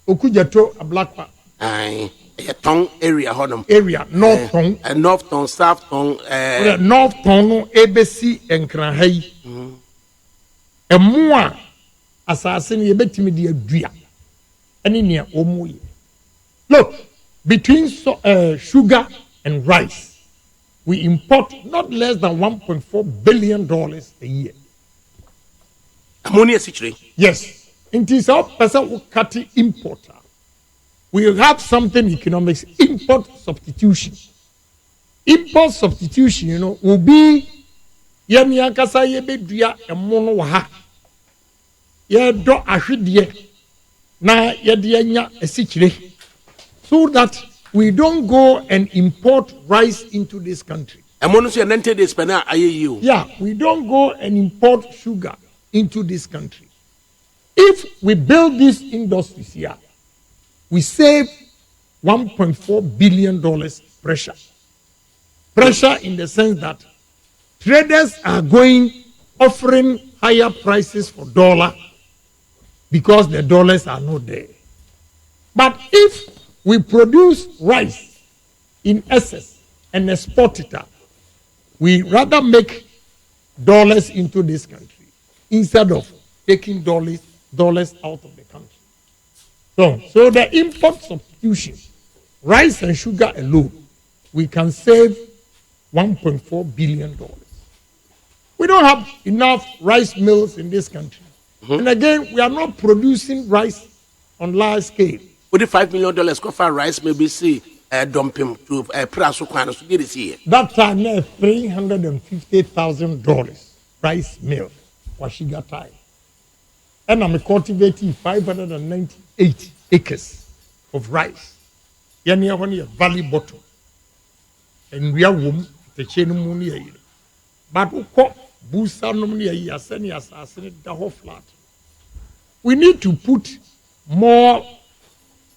Okujato a black one. Aye, a tongue area, Honum. Area, North Tong. North Tong, South Tong. North Tong, ABC and Kranhei. A more assassin, you bet me dear Dria. Any near Omoy. Look, between sugar and rice, we import not less than $1.4 billion a year. Ammonia situation. Yes. It is our person who cut the importer. We have something economics, import substitution. Import substitution, you know, will be Yamiakasa Yebedria and Mono Waha. Ye do Ashidie. Na Yedianya a situation. So that we don't go and import rice into this country. Yeah, we don't go and import sugar into this country. If we build these industries here, we save $1.4 billion pressure. Pressure in the sense that traders are offering higher prices for dollar because the dollars are not there. But if we produce rice in excess and export it out, we rather make dollars into this country instead of taking dollars out of the country. So the import substitution, rice and sugar alone, we can save $1.4 billion. We don't have enough rice mills in this country. And again, we are not producing rice on large scale. With the $5 million cover rice, maybe see dumping to price to get this year. That time, $350,000 rice mill was sugar time. And I'm cultivating 598 acres of rice. Near one year, valley bottom. And we are womb, the chain moon. But we call Busa Nomnia, sending us the whole flat. We need to put more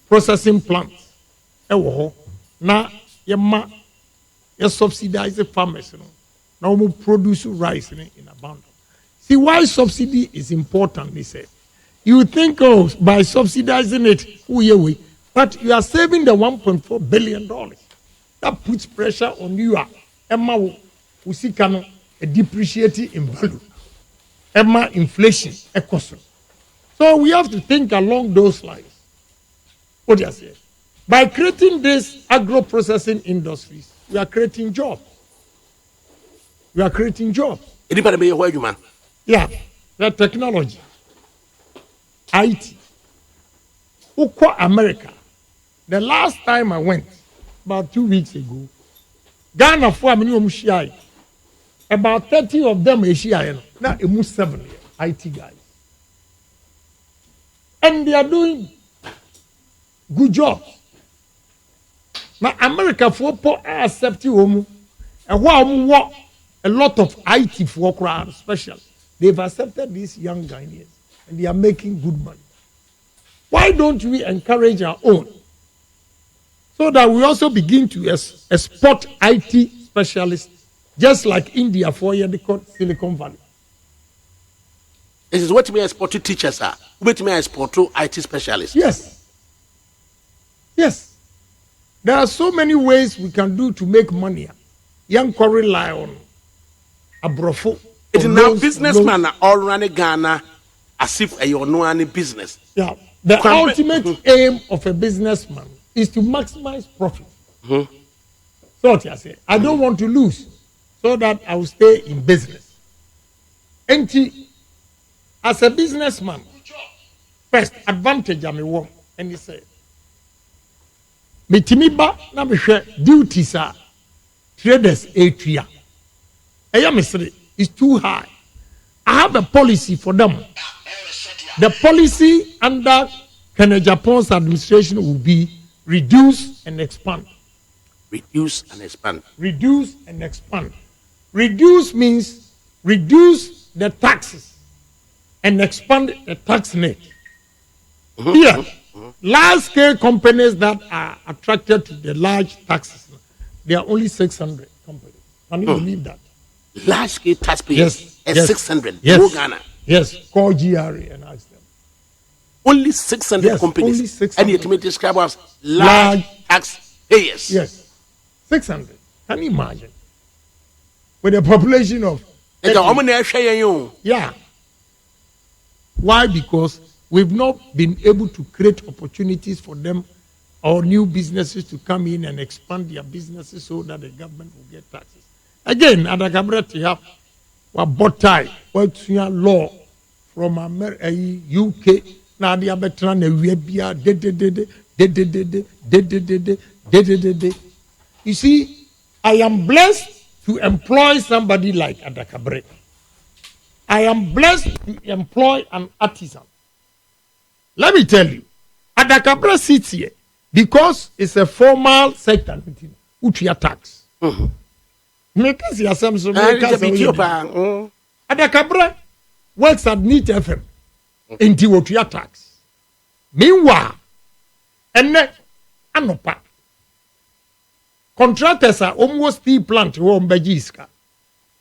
processing plants. Now, you subsidize the farmers. Now we produce rice in abundance. See why subsidy is important, they said. You think, by subsidizing it, but you are saving the $1.4 billion. That puts pressure on you. Emma, we see a depreciating in value. Emma, inflation, a cost. So we have to think along those lines. What do you say? By creating these agro-processing industries, we are creating jobs. We are creating jobs. Anybody where you man? Yeah, the technology, IT. Uko America. The last time I went, about 2 weeks ago, Ghana for me about 30 of them are Shia. Now it moves 7 IT guys. And they are doing good jobs. Now America for accept you and what a lot of IT for crowd special. They've accepted these young Ghanaians and they are making good money. Why don't we encourage our own so that we also begin to export IT specialists, just like India for the Silicon Valley? This is what we export to teachers are. What we export to IT specialists. Yes. Yes. There are so many ways we can do to make money. Young can rely on abrofo. It is now businessmen are all running Ghana as if you know any business. Yeah. The ultimate aim of a businessman is to maximize profit. So what I say, I don't want to lose, so that I will stay in business. And as a businessman, first advantage I may want, and he said, "Mitimiba na mehwe duties are traders atria. Is too high. I have a policy for them. The policy under Agyapong's administration will be reduce and expand. Reduce and expand. Reduce and expand. Reduce means reduce the taxes and expand the tax net. Here, large-scale companies that are attracted to the large taxes, there are only 600 companies. Can you believe that? Large-scale taxpayers, yes. 600. Yes. No Ghana. Yes, call GRA and ask them. Only 600 companies. Only 600. And you may describe as large taxpayers. Yes, 600. Can you imagine? With a population of... Yeah. Why? Because we've not been able to create opportunities for them or new businesses to come in and expand their businesses so that the government will get taxes. Again, at the cabinet, you have a botai, what's your law from America, UK, now the Abetran, you see, I am blessed to employ somebody like Adakabre. I am blessed to employ an artisan. Let me tell you, Adakabre sits here because it's a formal sector, which we are tax. Because you are some Adakabre works at NEET FM into what we are tax. Meanwhile, and then Anopa. Contractors are almost steel plant home Bajiska.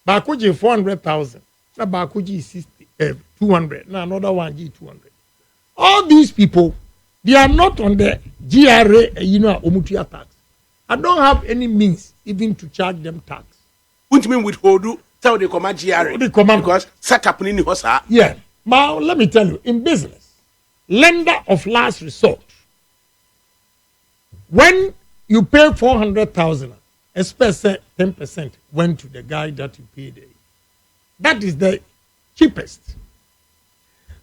Bakuji 400,000. Na Bakuji 200. Na another one G200. All these people, they are not on the GRA, Omutia tax. I don't have any means even to charge them tax. What do you mean withhold? Tell the command GRA. The command because set up in the yeah. Now let me tell you, in business, lender of last resort. When you pay 400,000, especially 10% went to the guy that you paid. That is the cheapest.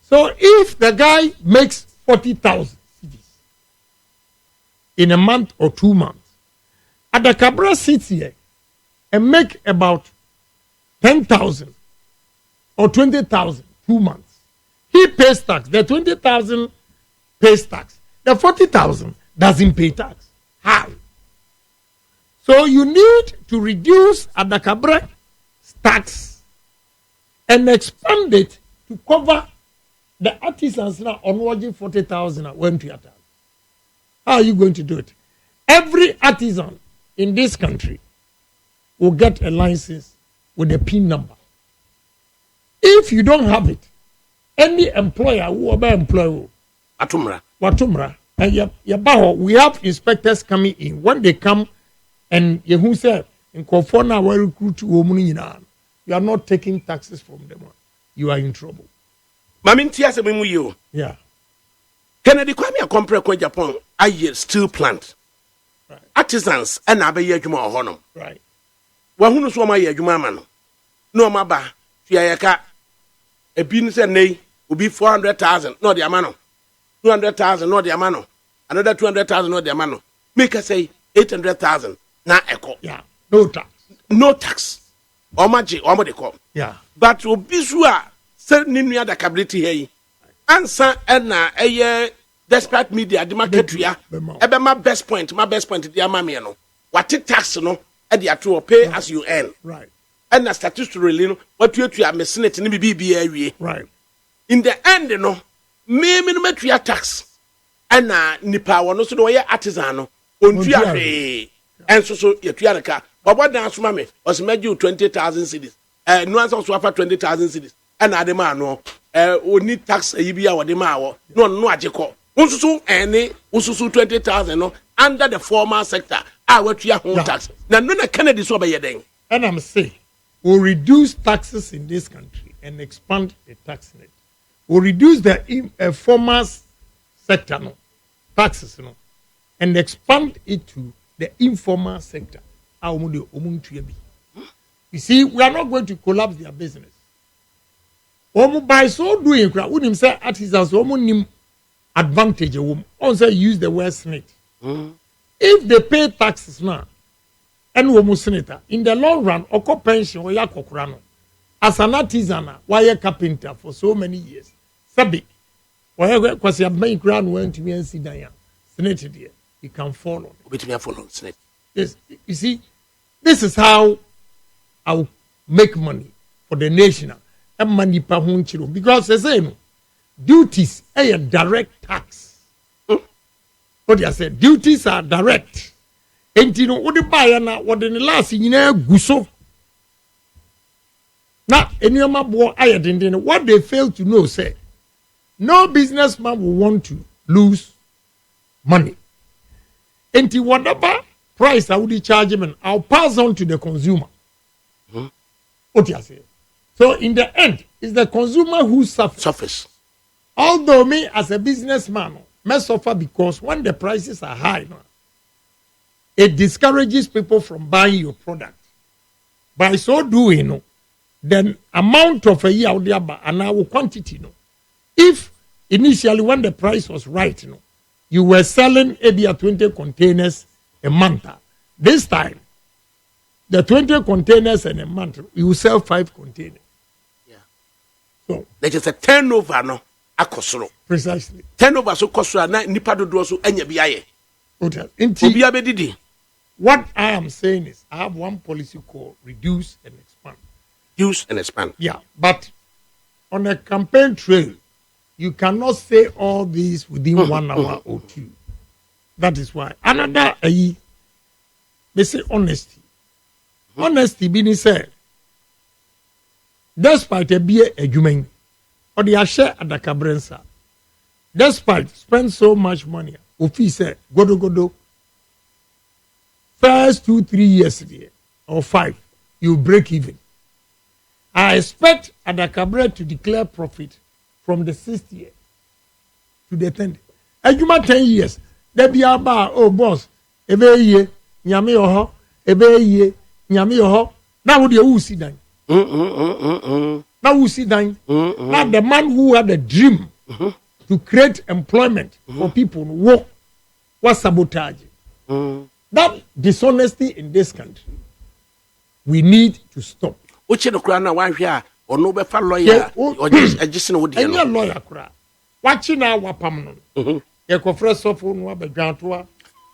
So if the guy makes 40,000 in a month or 2 months, Adakabre sits here and make about 10,000 or 20,000 2 months. He pays tax. The 20,000 pays tax. The 40,000 doesn't pay tax. How? So you need to reduce Adakabre tax and expand it to cover the artisans now on 40,000 went to your tax. How are you going to do it? Every artisan in this country will get a license with a PIN number. If you don't have it, any employer who will employ Watumra, and we have inspectors coming in. When they come and you say in Kofona we recruit you are not taking taxes from them. You are in trouble. Yeah. Kennedy Kwame Akompre ko Japan aye steel plant. Right. Artisans and abaye adwuma ohonom. Right. Wa hunu so ma ye adwuma ma no. No ma ba fiayeka ebi ni se nei obi 400,000 no de amano. 200,000 no de amano. Another 200,000 no de amano. Make us say 800,000 na eko. Yeah. No tax. No tax. Omaji omode ko. Yeah. But obi so a se ni nua da kabiriti here. Answer na despite media the market ria ebe my best point the amame no what tax no e dey to pay as you earn right and na statutorily no what you am senate ni bibi awie right in the end no me no matua tax and na nipa wono so do ye artisan no ontua he enso so yetua nka babo dan so mame o se magi 20,000 cedis no answer so afa 20,000 cedis and adema no oni tax ayibia wode ma wo no ageko unsusu ene unsusu 20,000 no under the formal sector watua home tax na no na Kennedy so be den and I'm saying we'll reduce taxes in this country and expand the tax net. We'll reduce the formal sector no taxes no and expand it to the informal sector You see, we are not going to collapse their business. By so doing, we him say artisans nim advantage. Also use the word snake. If they pay taxes now, and senator in the long run, oko pension or yakokrano. As an artisan, why a carpenter for so many years. Sabi, why because you have made ground went to me and see Diane. Senator dear, you can follow. Yes, you see, this is how I will make money for the nation and money per home children. Because they say no, duties are a direct tax. What you said, duties are direct. And you know what the buyer now, what in the last year guso. Now, in your boy, I didn't what they fail to know, say, no businessman will want to lose money. And whatever price I would charge him, I'll pass on to the consumer. What you say? So in the end, it's the consumer who suffers. Although me as a businessman, may suffer because when the prices are high, it discourages people from buying your product. By so doing, the amount of a year and our quantity. If initially when the price was right, you were selling maybe 20 containers a month. This time, the 20 containers in a month, you sell 5 containers. Yeah. So there is a turnover, no? Akosoro. Precisely. Turnover so kosoro na nipa dodo so enya biaye. What I am saying is, I have one policy called reduce and expand. Reduce and expand. Yeah, but on a campaign trail, you cannot say all these within 1 hour or 2. That is why. Another, they say honesty. Honesty being said, despite a beer a human, or the share at the cabrensa, despite spend so much money, Ofi said, godo. First 2-3 years or 5, you break even. I expect Adakabre to declare profit from the 6th year to the 10th. Ajuma 10 years. There be about, oh boss, ebe ye, nyame oho, ebe ye, nyame oho. Now would you see that? Now we see that. Now the man who had a dream to create employment for people work was sabotage. That dishonesty in this country, we need to stop. Which the crown now one here or no better lawyer or just no lawyer cry. Watching our wapam no. You go fresh of no be grantua.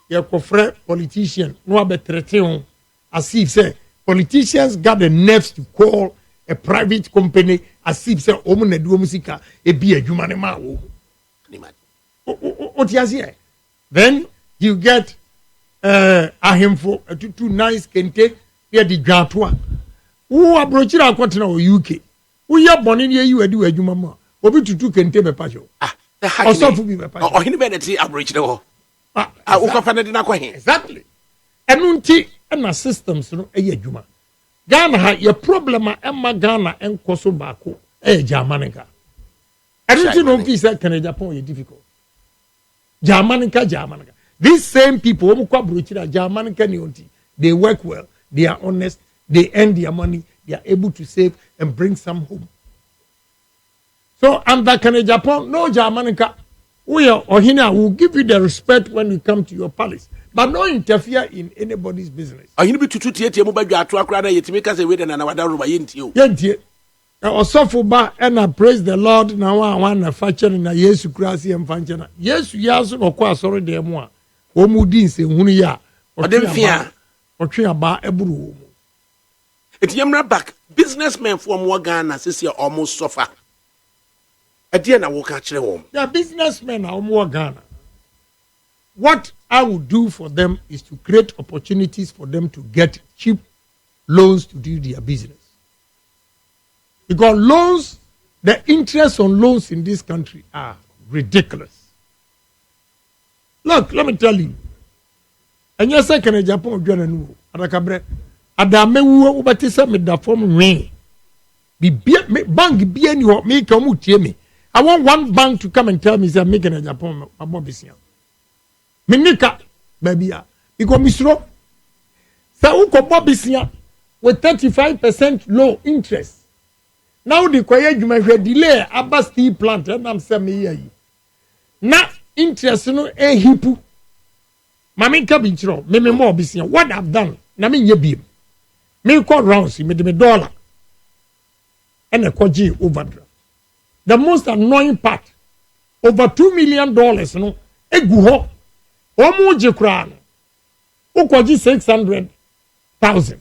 You go fresh politician no be threaten as if say politicians got the nerves to call a private company as if say omo na du musika e bi adwuma ne ma wo. What you say? Then you get ahemfo too nice kente here the grantua. Who approach na kwatena o UK. Who ya boni ne yi adi adwuma ma. Obi tutu kente be pa jo. Osofu bi be pa. O hini be dey approach ne ho. Wo ko fa na di na kwa he. Exactly. Enu nti na systems no e adwuma. Ghana ha your problem emma Ghana enkoso baako e Germanica. Enu nti no fi say Canada Japan is difficult. Germanica. These same people who kwa brochira Germanica ni onti. They work well, they are honest. They earn their money, they are able to save and bring some home. So, under Canada Japan, no Germanica, we are or here will give you the respect when you come to your palace, but no interfere in anybody's business. Are you to tietie mo ba dwa to akra na yetimi ka se we na wada roba yentie o. Yentie. Na osofo ba and I praise the Lord na one na fache na Yesu Christ em fanche na. Yesu yaso no kwa asori de mo a. O mu di nse hunu ya. Odemfia. Otwe aba eburu. It's yamra back. Businessmen from Ghana says you almost suffer. At the end, I will catch them. The businessmen are more Ghana. What I would do for them is to create opportunities for them to get cheap loans to do their business. Because loans, the interest on loans in this country are ridiculous. Look, let me tell you. And yes, I can Agyapong Journal, Adakabre. Adame wo ubati se me da form we bank bi ani ho me ka mu tie me. I want one bank to come and tell me say make in Agyapong abobisia me nika baby ya because misro So uko business with 35% low interest. Now the quiet you may delay about steel plant and I'm saying na interest no e hipu. Mami kabi chiro me more business. What I've done na me nye me call rounds me de dollar and a koji overdraft. The most annoying part over $2 million no egu ho omo je kra no ukoji 600,000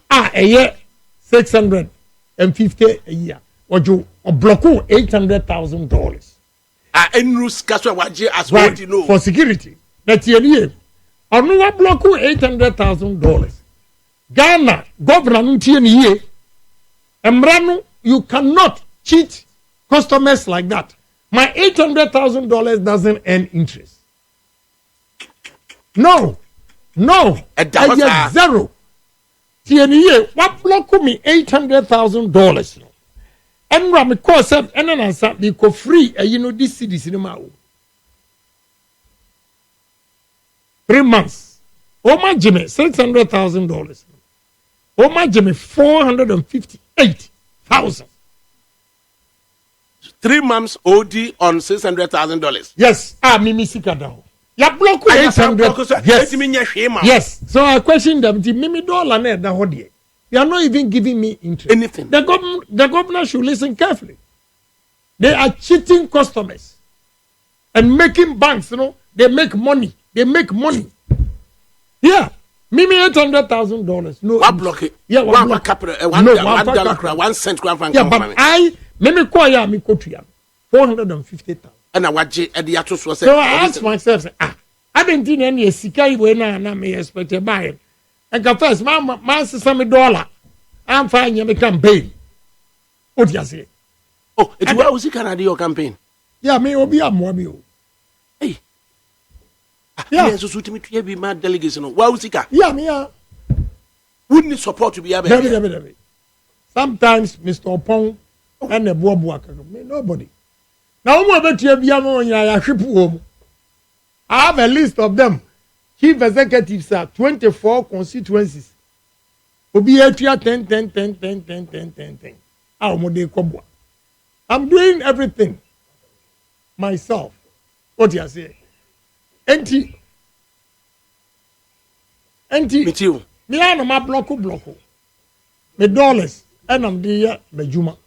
a year 650 a year ojo o blocku $800,000 enrus kaswa waje as what you know for security that year onu wa blocku $800,000 Ghana governor ntie ni ye emranu you cannot cheat customers like that. My $800,000 doesn't earn interest. No. Zero. TNE, what block me $800,000? And Rami course and then answer because free you know this city cinema. 3 months. Oh my Jimmy, $600,000. Oh my Jimmy, $458,000. 3 months OD on $600,000. Yes, Mimi Sikadao. Ya block 800. Yes. So I question them. The Mimi dollar net that hodie. They are not even giving me interest. Anything. The governor should listen carefully. They are cheating customers and making banks. You know, they make money. Yeah. Mimi $800,000. No. What block it? Yeah. One capital. $1 cent. Yeah, but Mimi koya mi kotuya 450,000. And I watch it at the actual. So I asked myself, I didn't think any sika we na me expect to buy. And the first man says me dollar. I'm fine you campaign. What you say? Oh, it was you can do your campaign. Yeah, me obi amwami. Hey. Yeah, so to me to be mad delegation. Why was it? Yeah, me wouldn't support to be able. Sometimes Mr. Opong and the Boabuaka, nobody. Now, I have a list of them. Chief executives are 24 constituencies. Obiatia 10. I'm doing everything myself. What you say? Enti. Me too. Me ano ma block. Me dollars and I'm there me juma.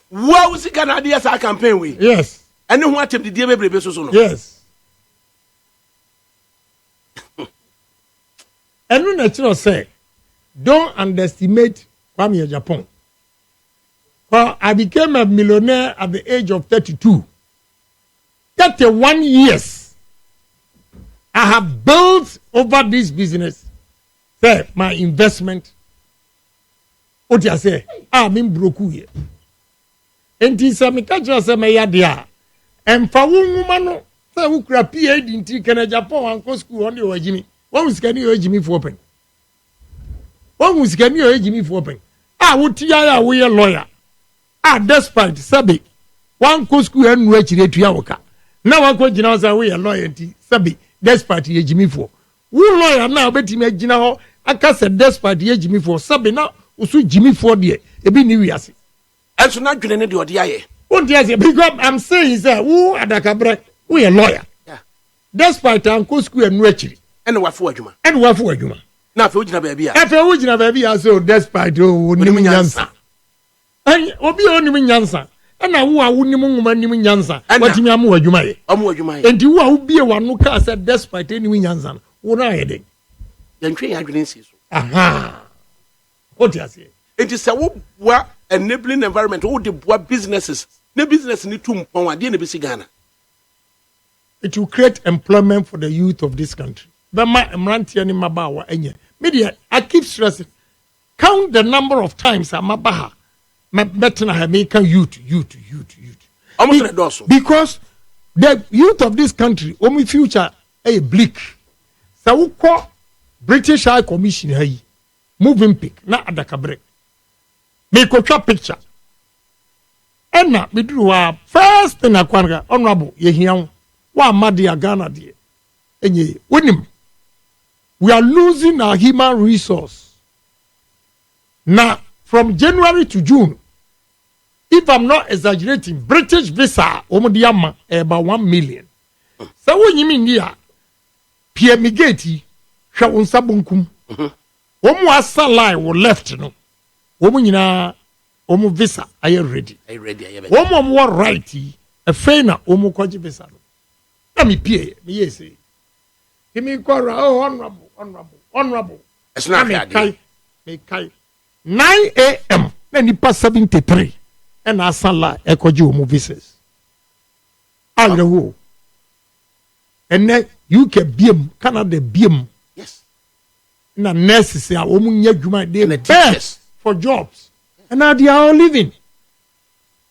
What was it Canada as a campaign with? Yes. And then what the dear baby so yes. And no natural say, don't underestimate Kwame Agyapong. Well, I became a millionaire at the age of 32. 31 years. I have built over this business. Say, my investment. What you say? I'm in broku here. And this me catch us me ya dia. And for woman say who cra PhD in Agyapong and go school on the Ojimi. What was can you Ojimi for open? What was can you Ojimi for open? Would tia we a lawyer. Despite Sabi, one go school and wait to Yawoka. Now I go Jina we a lawyer Sabi, despite Ojimi for. Who lawyer now bet him a Jina I can say despite Ojimi for Sabi now. Usu Jimmy for the ebi new years. And so not doing any of the eye. What yes, because I'm saying is that who adakabre we a lawyer. Yeah. Despite Uncle School and Retaliate. And what for Juma? And what for Juma? Now for Ujina baby. After Ujina baby, I so despite Nimin Yansa. And Obi Nimin Yansa. And I who are Nimin Yansa. And what you are Juma. And you will be a one who can say despite any Yansan. What I had. Then train I didn't see so. Aha. What you say? It is a enabling environment. All the businesses, the business need to Ghana. It will create employment for the youth of this country. But media, I keep stressing. Count the number of times I'm Mabaha, American youth. Because the youth of this country, only future a bleak. So we call British High Commission here. Moving pick na adakabre me ko twa picture enna me do first thing akwanga honorable ye hian wa made Ghana de enye wonim we are losing our human resource now from January to June. If I'm not exaggerating, British visa omodiama about 1 million. So when you mean here, Pierre Migeti, Shawun Sabunkum, Omo Asalai were left, no. Omo visa, are you ready? I ready. Omo more righty, a fainer, Omo Koji visa. Let me pay, me yes. Give me honorable. It's not me kai 9 a.m. Then he pass 73. And Asala ekoji omo visas. Ayo. And then UK BM, Canada BM. Yes. Na nurses ya omo nye juma they best for jobs. And now they are all living.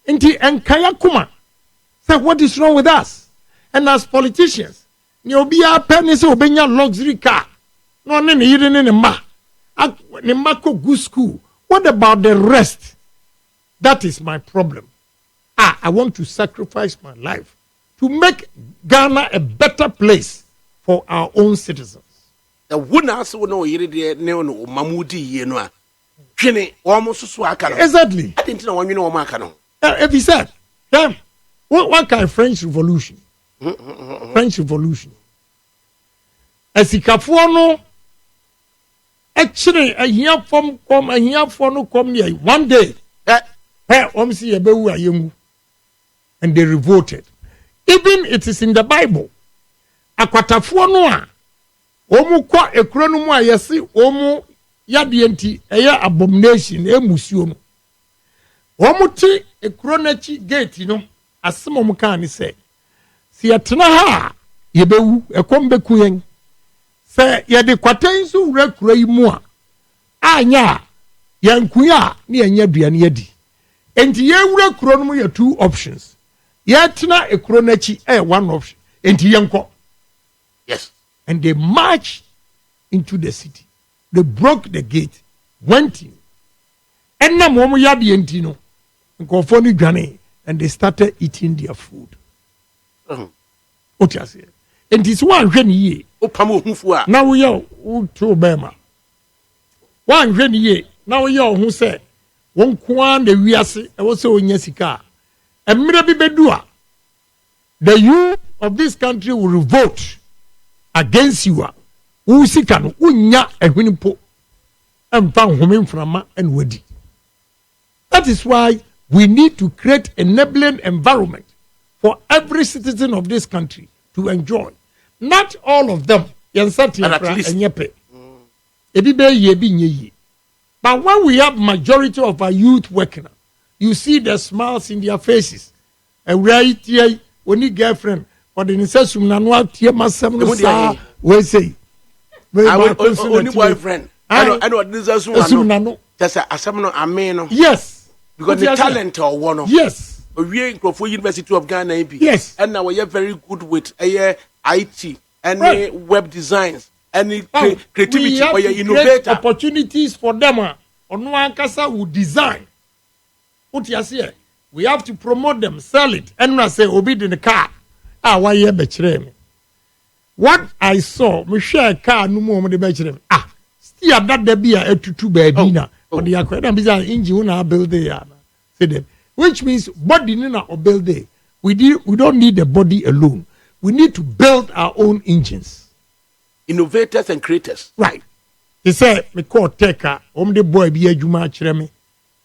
Inti enkaya kuma. So what is wrong with us? And as politicians, ni obi a penny se obenya luxury car. No ne yire ne ma. Ne ma ko good school. What about the rest? That is my problem. I want to sacrifice my life to make Ghana a better place for our own citizens. The winners will know you no Mamudi, you know. Jenny almost so I can. Exactly. I didn't know when you know Macano. If he said, what kind of French Revolution? French Revolution. As he cafuano, actually, a year from come, a year for no come here. One day. And they revolted. Even it is in the Bible. Akwatafuo no a omu kwa ekuro no mu ayesi omu yadienti eye abomination emusuo no. Omu ti ekuro nachi gate no asem omu kan ni se. Si yatena ha yebewu ekombeku yen. Se yede kwaten so wura kuro yi mu a anya yankuya ni enya duane yadi. Enti yewura kuro no mu ya two options. Yetna ekuro nachi one option. Enti yenko. Yes. And they marched into the city. They broke the gate, went in. And now momu yadi enti no. Nkofoni gane and they started eating their food. What you say? And this one hweni ye. Opamu hunfua. Now we are to Bema. One hweni ye. Now we are who say one kwan de wiase e wo se onye sika emre bi bedua the youth of this country will revolt against you who sika no unya ehwini po emfa home mframa and wedi. That is why we need to create an enabling environment for every citizen of this country to enjoy. Not all of them yansati enyepe ebi be ye bi nye. But when we have majority of our youth working, you see the smiles in their faces. And right here, when you girlfriend, or the necessary nanwa tia masam sa we say. Only boyfriend. I know this is one. Just a asamno ameno. Yes. Because the talent or one. Yes. We in Crawford University of Ghana. Yes. And now we are very good with IT and web designs. Any creativity or your innovator opportunities for them. Ono ankasa will design. What you say? We have to promote them, sell it, and not say obey in the car. Why you betray me? What I saw, me share car no more the betray me. Still that there be a tutu baby na. But the aquarium is an engine una build there. Say them. Which means body nina or build there. We don't need the body alone. We need to build our own engines. Innovators and creators. Right. They say me call teka the boy be a juma chireme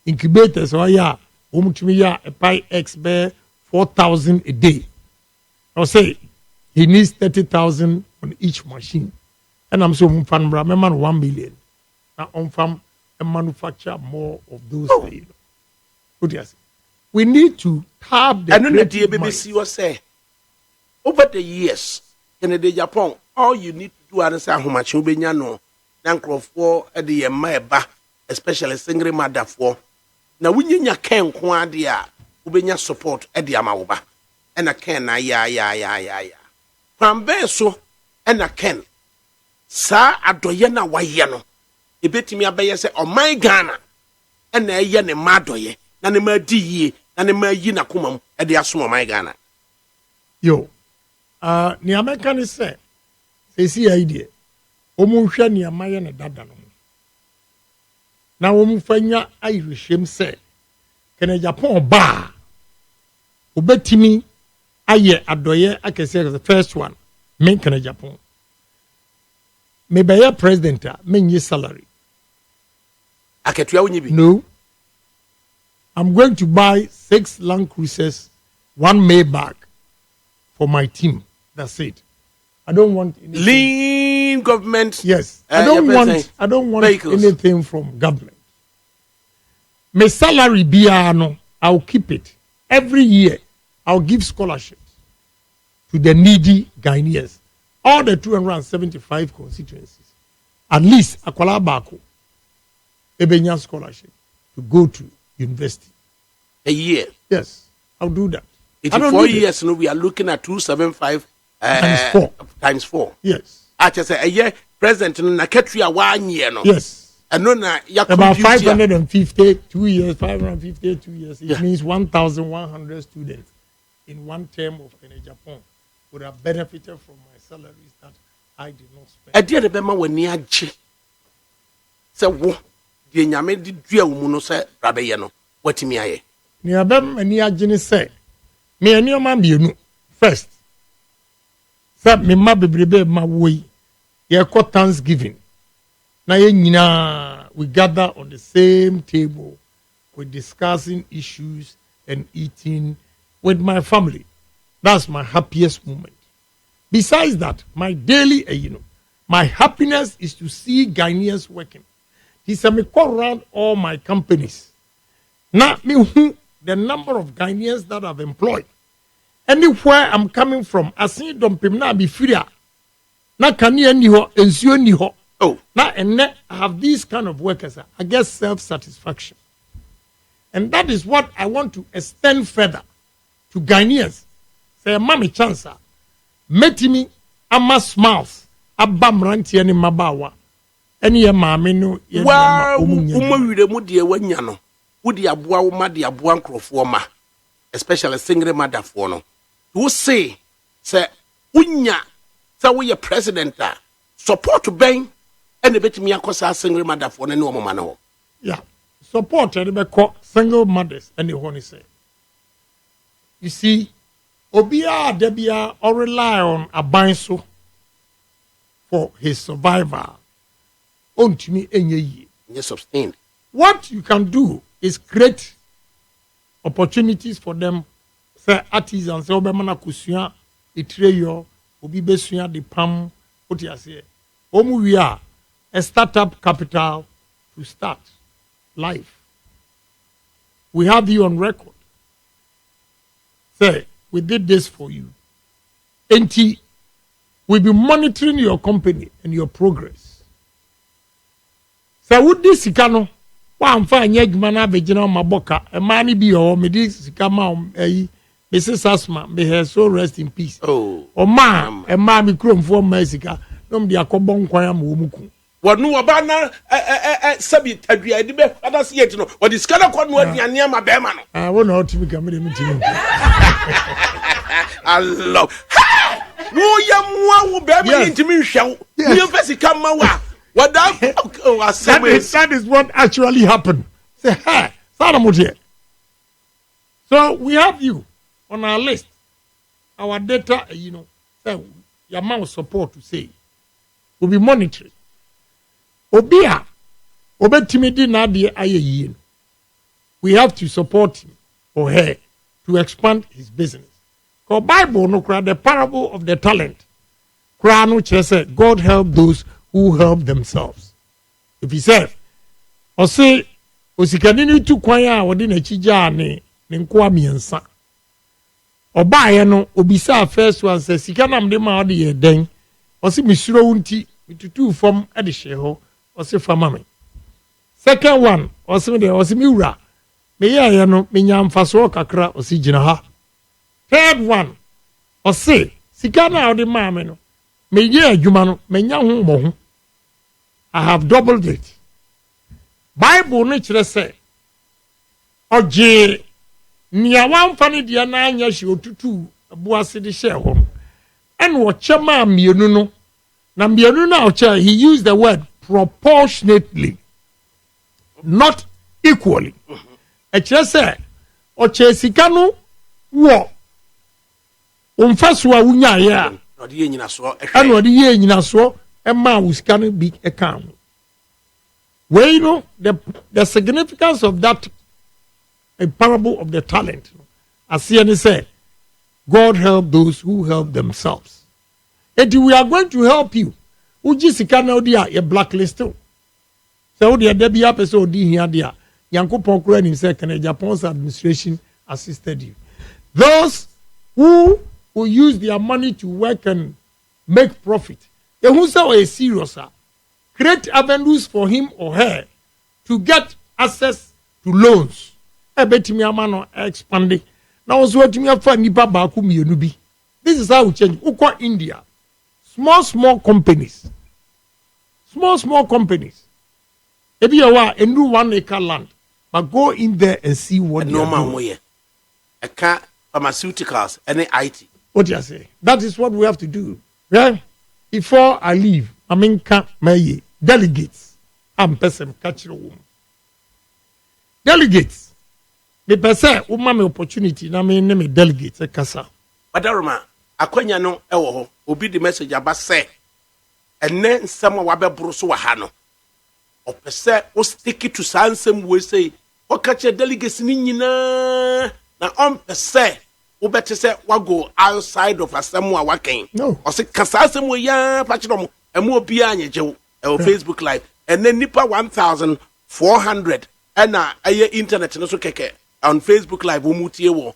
incubators or ya to me ya a pi x bear 4,000 a day. I'll say he needs 30,000 on each machine. And I'm so fan bra man 1 million. Now on farm and manufacture more of those things. What do you say? We need to have the and then the BBC was say over the years in the Agyapong, all you need to do is how much you be no for at the Maeba, especially single mother for. Now, when you can quadia, Ubenya support at the Amauba, and I can, ya. Pambeso, and I can. Sa adoyena wayano. A bit me a say, oh my Ghana, and a yan a madoye, and a madi, and a mayina kumum at the Asuma my Ghana. Yo, the American is say, see idea omu hwe ne amaye ne dada no na omu fanya ayirehwem se kene Japan ba obetimi aye adoye akese the first one men kene Japan me be ya president a menye salary aketua wonyibi no I'm going to buy 6 Land Cruisers, 1 Maybach for my team. That's it. I don't want anything. Lean government. Yes. I don't want vehicles. Anything from government. My salary biano, I'll keep it. Every year, I'll give scholarships to the needy Ghanaians. All the 275 constituencies. At least Akwala Bako, Ebenya scholarship to go to university. A year? Yes, I'll do that. In 4 years, no, we are looking at 275 times 4. Yes. I just say a year president in Naketria 1 year. No? Yes. And no, about 550, 2 years, 552 years. It means 1,100 students in one term of Japan would have benefited from my salaries that I did not spend. I did remember when you had so the Yame did deal Munosa Rabeyano. What me aye? Near them and near Jenny say, me and your man be first. Sab me ma be my way. Ye called Thanksgiving. Now we gather on the same table. We're discussing issues and eating with my family. That's my happiest moment. Besides that, my daily, my happiness is to see Ghanaians working. He said, me call around all my companies. Now, me the number of Ghanaians that I've employed. Anywhere I'm coming from, I see them na be free. Na kani ni ho, ensure ni ho. Oh, now and I have these kind of workers. I get self-satisfaction, and that is what I want to extend further to Ghanaians. Say, mami chansa, metimi ama smiles, abam ranti ani mabawa. Any mami no. Wow, umu mu die wanya no. Wudi abua uma di abua nkrofo ma, especially single mother for no. Who say unya say we a president support to ben and bit me akosa single mother for no mama no. Yeah, support and be single mothers and the one say. You see, obia debia or rely on a banso for his survival. To me enye yes, sustained. What you can do is create opportunities for them. Say artisans, say obemana kusua, itreyo, obi besua the palm. What you say? We are a startup capital to start life. We have you on record. Say we did this for you. NT, we'll be monitoring your company and your progress. Say would this ikano? One fine yegmana vegina maboka, a money be or medis come Mrs. Asma, may her soul rest in peace. Oh, ma'am, and mammy chrome for Messica, no, the Akobon Quayam Wumuku. What no abana subject I did others yet no. What is kind of what near my bearman? I won't know to become a meeting. I love. No, young one will bear me into me show. You first come my what that is what actually happened. Say, hey, Salamutia. So we have you on our list. Our data, say, your amount of support to say will be monitored. Obia, Obetimidi Nadia Aye. We have to support him or her to expand his business. Because Bible no cry the parable of the talent. Cry no said God help those who help themselves. If he said, or say, Osikanini tu kwaya wadi na chija ne nkwa miensa. Oba ye no obisa first one say sikana mde ma odi ye den. Osi misuro unti mitutu fam ade hye ho. Osi fama me. Second one, osi miura. Me ye no menya mfaso kakra osi gina ha. Third one, osi sikana odi ma me no. Me ye adwuma no menya ho mo ho. I have doubled it. Bible no kire say oje nia wamfa ne dia na anya hye otutu abuase de hye ho en wo chema mienu no Nambianu na oche, he used the word proportionately, not equally. Eche se oche sika no wo umfaso a wunya ya. Odi ye nyina so Anu odi ye nyina so e ma wo sika no bi e kan. Well, you know, the significance of that a parable of the talent. As he said, God help those who help themselves. And we are going to help you. Uji sika na odi a ye blacklist. So odi there be episode di here there. Yankopon kura ni say can Japan's administration assisted you. Those who will use their money to work and make profit. They who say a serious create avenues for him or her to get access to loans. Ebetimi amano expanding. Now also etimi afa nipa ba ku mienu bi. This is how we change. Uko India. Small companies. Small companies. Ebi yawa enu 1 acre land. But go in there and see what no man moye. Eka pharmaceuticals and IT. What you say? That is what we have to do. Yeah? Before I leave, I mean my delegates. I'm person catch the woman. Delegates. The person who me opportunity na me name delegates e kasa. Badaroma akwanya no ewo ho. Obi the message aba say enne nsem wa be boro so wa ha no. Opese o stick to sansem we say o catch delegates ni nyina na on pese o bete say wa go outside of asemu a waken. No. O say kasa asem we ya pa kire mo emu obi anyeje o Facebook live and then nipa 1,400 and aye internet no so keke on Facebook live o mutie wo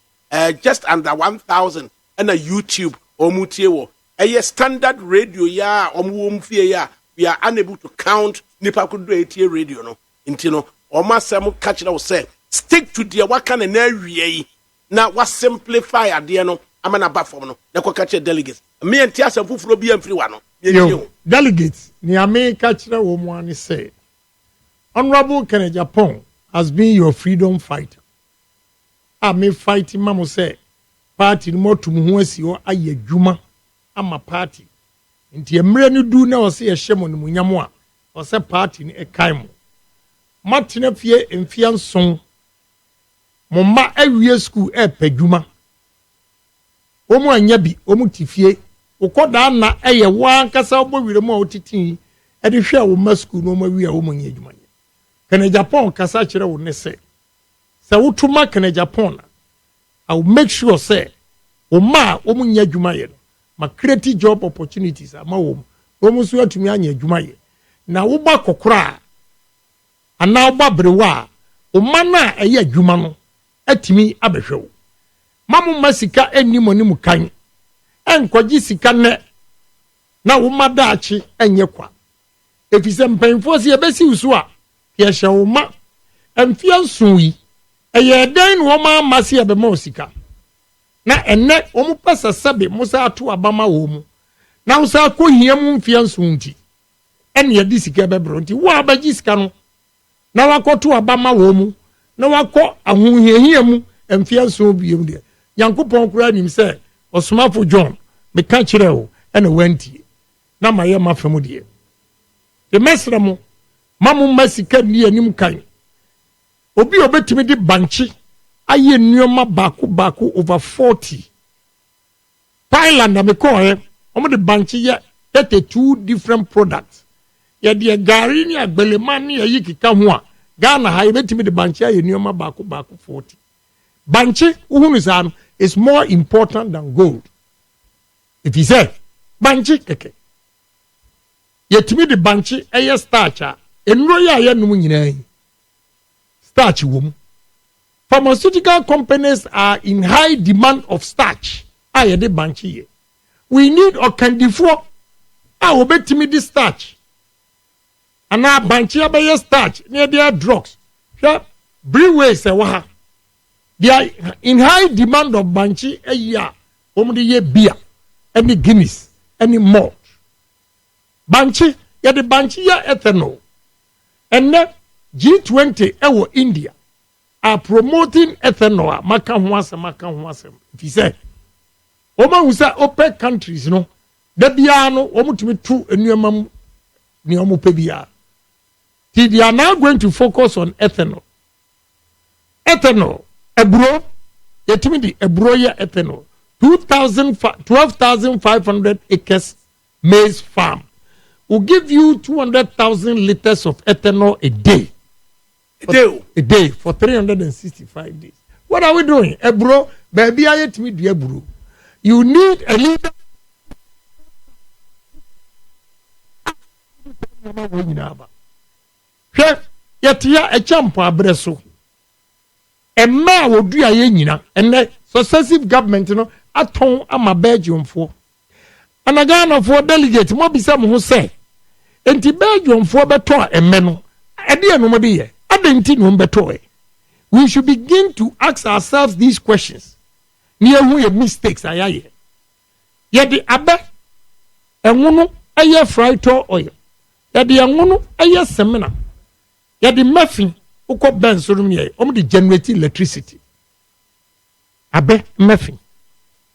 just under 1,000 and a YouTube o mutie wo aye standard radio ya o mu mfie ya we are unable to count nipa could do a radio no intino or masam catch it say stick to the wakana na wie na wa simplify ade no amana ba form no na ko catch delegates me enti asam fufuro bi amfiri wa no Yo, delegates ni ame catch na wo mu ani say Honorable Agyapong has been your freedom fighter. Ame fighting mamo say party no tum ho asi o aye dwuma ama party nti emre no du na o se ye hyemo no munyamo a o se party ni ekan mo matena fie emfia nson mo ma awie school e padwuma o mu anya bi o mu tifie ukoda na eye wan kasa obowire mu a otitin e de hwe a wo ma school no ma wi a wo mu nya adwuma Agyapong kasa kire wo ne se wotuma Agyapong na I will make sure say o ma wo mu nya adwuma ye no ma create job opportunities ama wo mu so atumi anya adwuma ye na wo ba kokora ana wo ba brewa o ma na eye adwuma no atimi abehwe wo mamu masika enimo ni mu kan enkwaji sika ne na wo ma daachi enye kwa efise mpanfo se ebesi usu a ye hye wo ma emfia nson yi eye den wo ma mase ebema osika na enne wo mu pesa sabe musa ato abama wo mu na wo sa kohia mu mfia nson nti ene ye di sika bebro nti wo abaji sika no na wakoto abama wo mu na wakọ ahohiahia mu emfia nson biem de Yankopon kura nim se osomafo John me ka kire wo ene wantie na maye mafemu de de mesra mo mamu masika ni anim kan obi obetimi de banchi aye nneoma baako over 40 Thailand na me ko omo de banchi ye 32 different products ye de gari ni agbelema ni ayi kika ho a Ghana ha ebetimi de banchi aye nneoma baako 40 banchi uhunu san is more important than gold. If he say banchi keke yetimi de banchi eye starch a enro ya num nyina starch wom. Pharmaceutical companies are in high demand of starch. Aye de banchi ye. We need okandifo a obetimi de starch. Ana banchi abaye starch near their drugs. Breweries e wa. They are in high demand of banchi a year. Omde ye beer, any Guinness, any malt. Banchi, ya the banchi ya ethanol. And then G20 ewo India are promoting ethanol. Maka huasem. If you say, Oma who say OPEC countries, Debiano, omutimi tu enuamam ni omupebia. They are now going to focus on ethanol. Ethanol, ebro, yetimidi ebro ya ethanol. 12,500 acres maize farm will give you 200,000 liters of ethanol a day. A day for 365 days. What are we doing? Ebro, baby, I hate me, ebro. You need a leader. Yatia a champo abreso. A man will do a yenina, and the successive government, you know, at home am a Belgium for. And a Ghana for delegate, Mobby some who say, and the Belgium for better a menu. A dear no idea, I didn't know better. We should begin to ask ourselves these questions. Near who your mistakes are here. Yet the Abbe, and one a year fried oil. Yet the Angono a year seminar. Yet the muffin who got Ben Solomia, the generating electricity. Abbe muffin.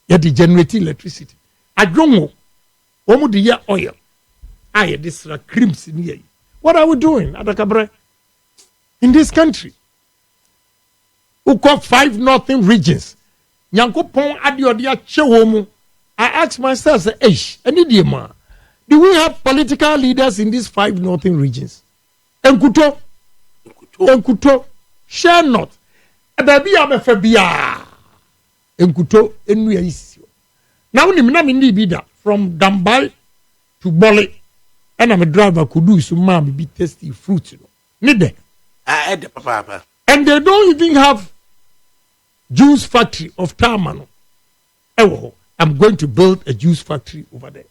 Yet the generating electricity. I don't know. The year oil. Aye, this creams in here. What are we doing, Adakabre? In this country? Who got 5 northern regions. Nyankopon adiodia chewomu. I ask myself, say, Enidima, do we have political leaders in these 5 northern regions? Enkuto, share not. Baby, I'm a fabia. Enkuto, enuya isio. Now, ni bida from Dambai to Bole, and I'm a driver could do some mommy be tasty fruits. Nide. Papa. And they don't even have juice factory of Tamano. I'm going to build a juice factory over there.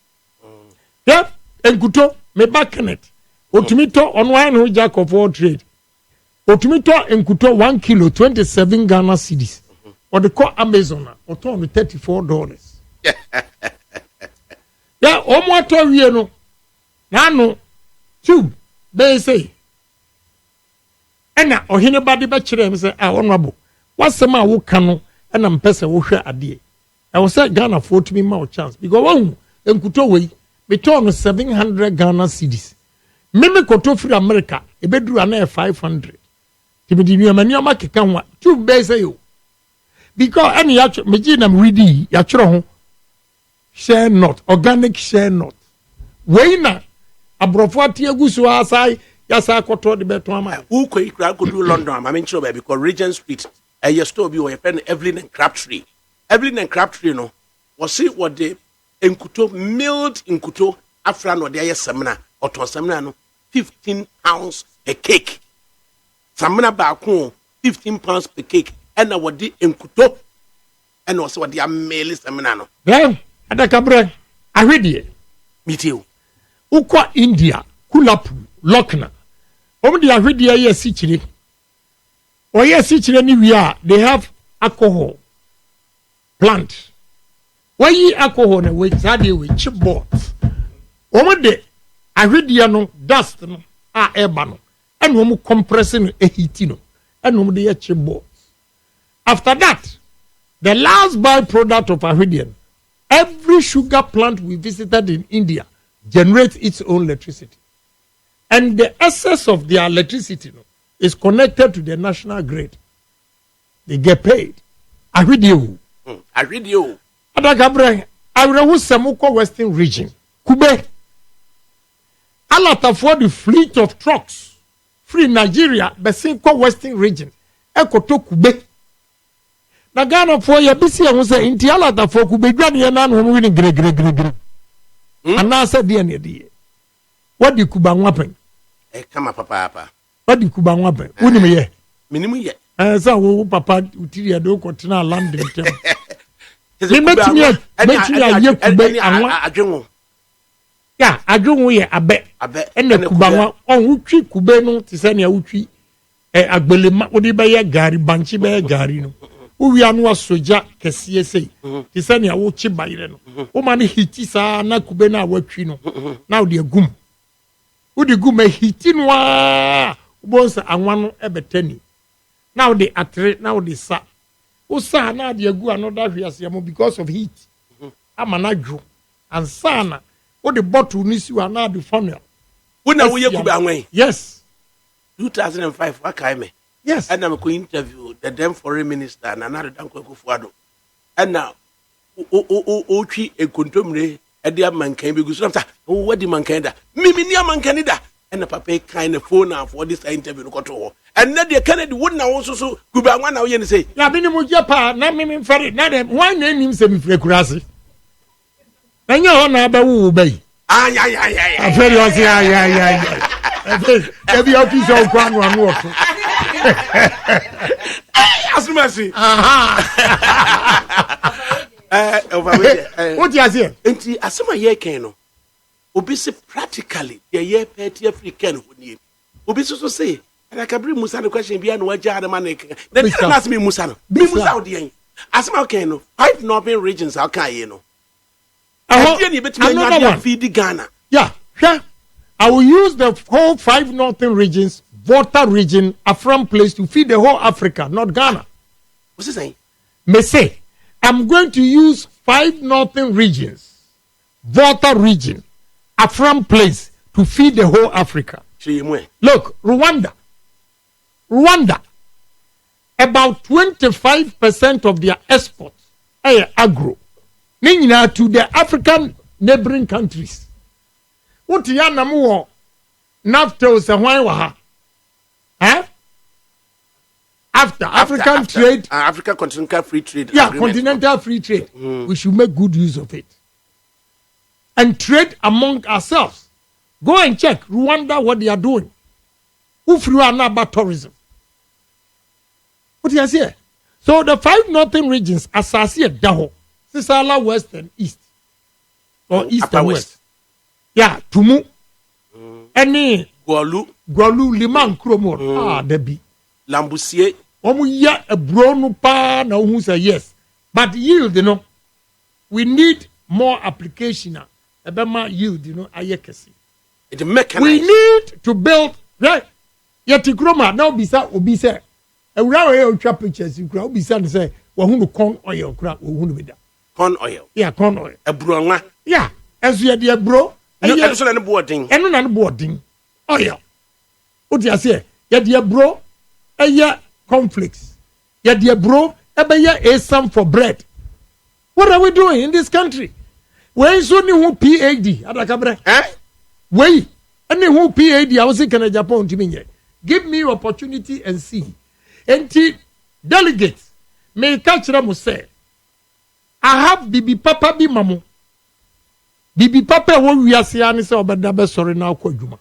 Yeah, and Kuto, me back in it. Otumito on wine who jack of all trade. Otumito and Kuto 1 kilo, 27 Ghana cedis. Or the call Amazon, or $34. Yeah, Omoto Vieno. Nano, tube, they say. And now, or anybody bachelor say, I honorable. What's the man who can and I'm person who share a day? I was say Ghana for to me more chance because one and Kuto way be torn 700 Ghana cedis. Mimi Koto for America, a bedroom and 500. To be the new market can what 2 base you. Because any actual Majina ready, Yachro share not, organic share not. Wayna, a brofati agusu asai, Yasa Koto the Betwama. Who could do London? I mean, sure, because Regent Street. You still be your friend Evelyn and Crabtree. Evelyn and Crabtree, you know, was it what they Nkuto milled in Kuto after no day seminar or to seminar no 15 pounds per cake. Seminar back home 15 pounds per cake. And I would in Kuto and also what they are mail seminar no. Then at the Cabre, I read it. Me too. Ukwa India, Kulapu, Lokna. Only I read the yes, Sichiri. Or yes, anywhere they have alcohol plant. Why ye alcohol and wait with chipboards? Over there, I read the no dust no air and no compressing a heatino and no the chipboards. After that, the last byproduct of Aridian, every sugar plant we visited in India generates its own electricity, and the excess of their electricity is connected to the national grid. They get paid. I read you. Adagabre, I read Samuko Western region. Kube. Alata for the fleet of trucks. Free Nigeria, Besinko Western region. Ekoto Kube. Nagana for your busy and say, Inti Alata for Kube, Granny and Nan winning gre. And now said the end. What do Kuban weapon? Come up, Papa. What do Kuban weapon? Wouldn't me? Minimum yet. So, Papa, Utiria do continue London. They met me a yeah, I don't wear a bet. And the Kubawa on Uchi Kubeno, Tisania Uchi, a Belema, Odibaya Gari, Banchi Bear Garino. Who we are no soja, Cassiese, Tisania Uchi Bayren. O mani hitisa, na Kubena Wachino. Now the gum. Who the gum a hitinwa, once and one ebeteni. Now they atre, now they sa. Who sa now they go another years because of heat. I'm an agro. and sana what the bottle needs you are now the funnel. When are we away? Yes. 2005, what came? Yes. And I'm going to interview the then foreign minister and another Danko Fuado. And now, Ochi a contumely, a dear man came because what the man can da? Mimi near man Canada. And the papa kind of phone now for this interview. And then the Kennedy wouldn't also so good by 1 hour and say, Labinimu Japa, not me for it, not one name him semi frequency. And you are not obey. Ah, yeah. I tell you, yeah. Every office of Crown one walk. As mercy. What you say? Enti asema ye ken no. Obi se practically ye petty African huni. Obi so say, and I can bring Musa the question be an waja the man. Then ask me Musa no. Be Musa odi. Asema ken no. 5 northern regions how can you know? Another one. Feed Ghana. Yeah, sure. I will use the whole 5 northern regions, Volta region, Afram place to feed the whole Africa, not Ghana. What's he saying? Me say, I'm going to use 5 northern regions, Volta region, Afram place to feed the whole Africa. Look, Rwanda, about 25% of their exports are agro. To the African neighboring countries. What ya namu NAFTA se hwan wa ha? After African trade, African continental free trade. Yeah, continental free trade. We should make good use of it. And trade among ourselves. Go and check Rwanda what they are doing. Who through about tourism? What do you say? So the 5 northern regions associate Daho. Sisala West and East. Or East Upper and West. Yeah, Tumu. Any Gwalu Liman Kromor. Debbie. Lambusier. Ya a brono pa na who say yes. But yield, we need more application. Ebema yield, ayekesi. It's mechanized. We need to build, right? Yeti Kroma, now obisa. A railway trap pictures, you crowd, obisa and say, wahunu corn oil, crap, wahunu with that. Corn oil. Yeah, corn oil. A bronwa. Yeah, as you are dear bro. And you also boarding. And non boarding. Oil. What do you say? Yeah, dear bro. Conflicts. Yeah, dear bro. A sum for bread. What are we doing in this country? Where is only who PAD? Wait. Any who PAD? I was in Agyapong to me. Give me opportunity and see. And delegates may catch them say. I have Bibi Papa bi mamu. Bibi Papa wo wiase ani se obeda be sori na akwadwuma.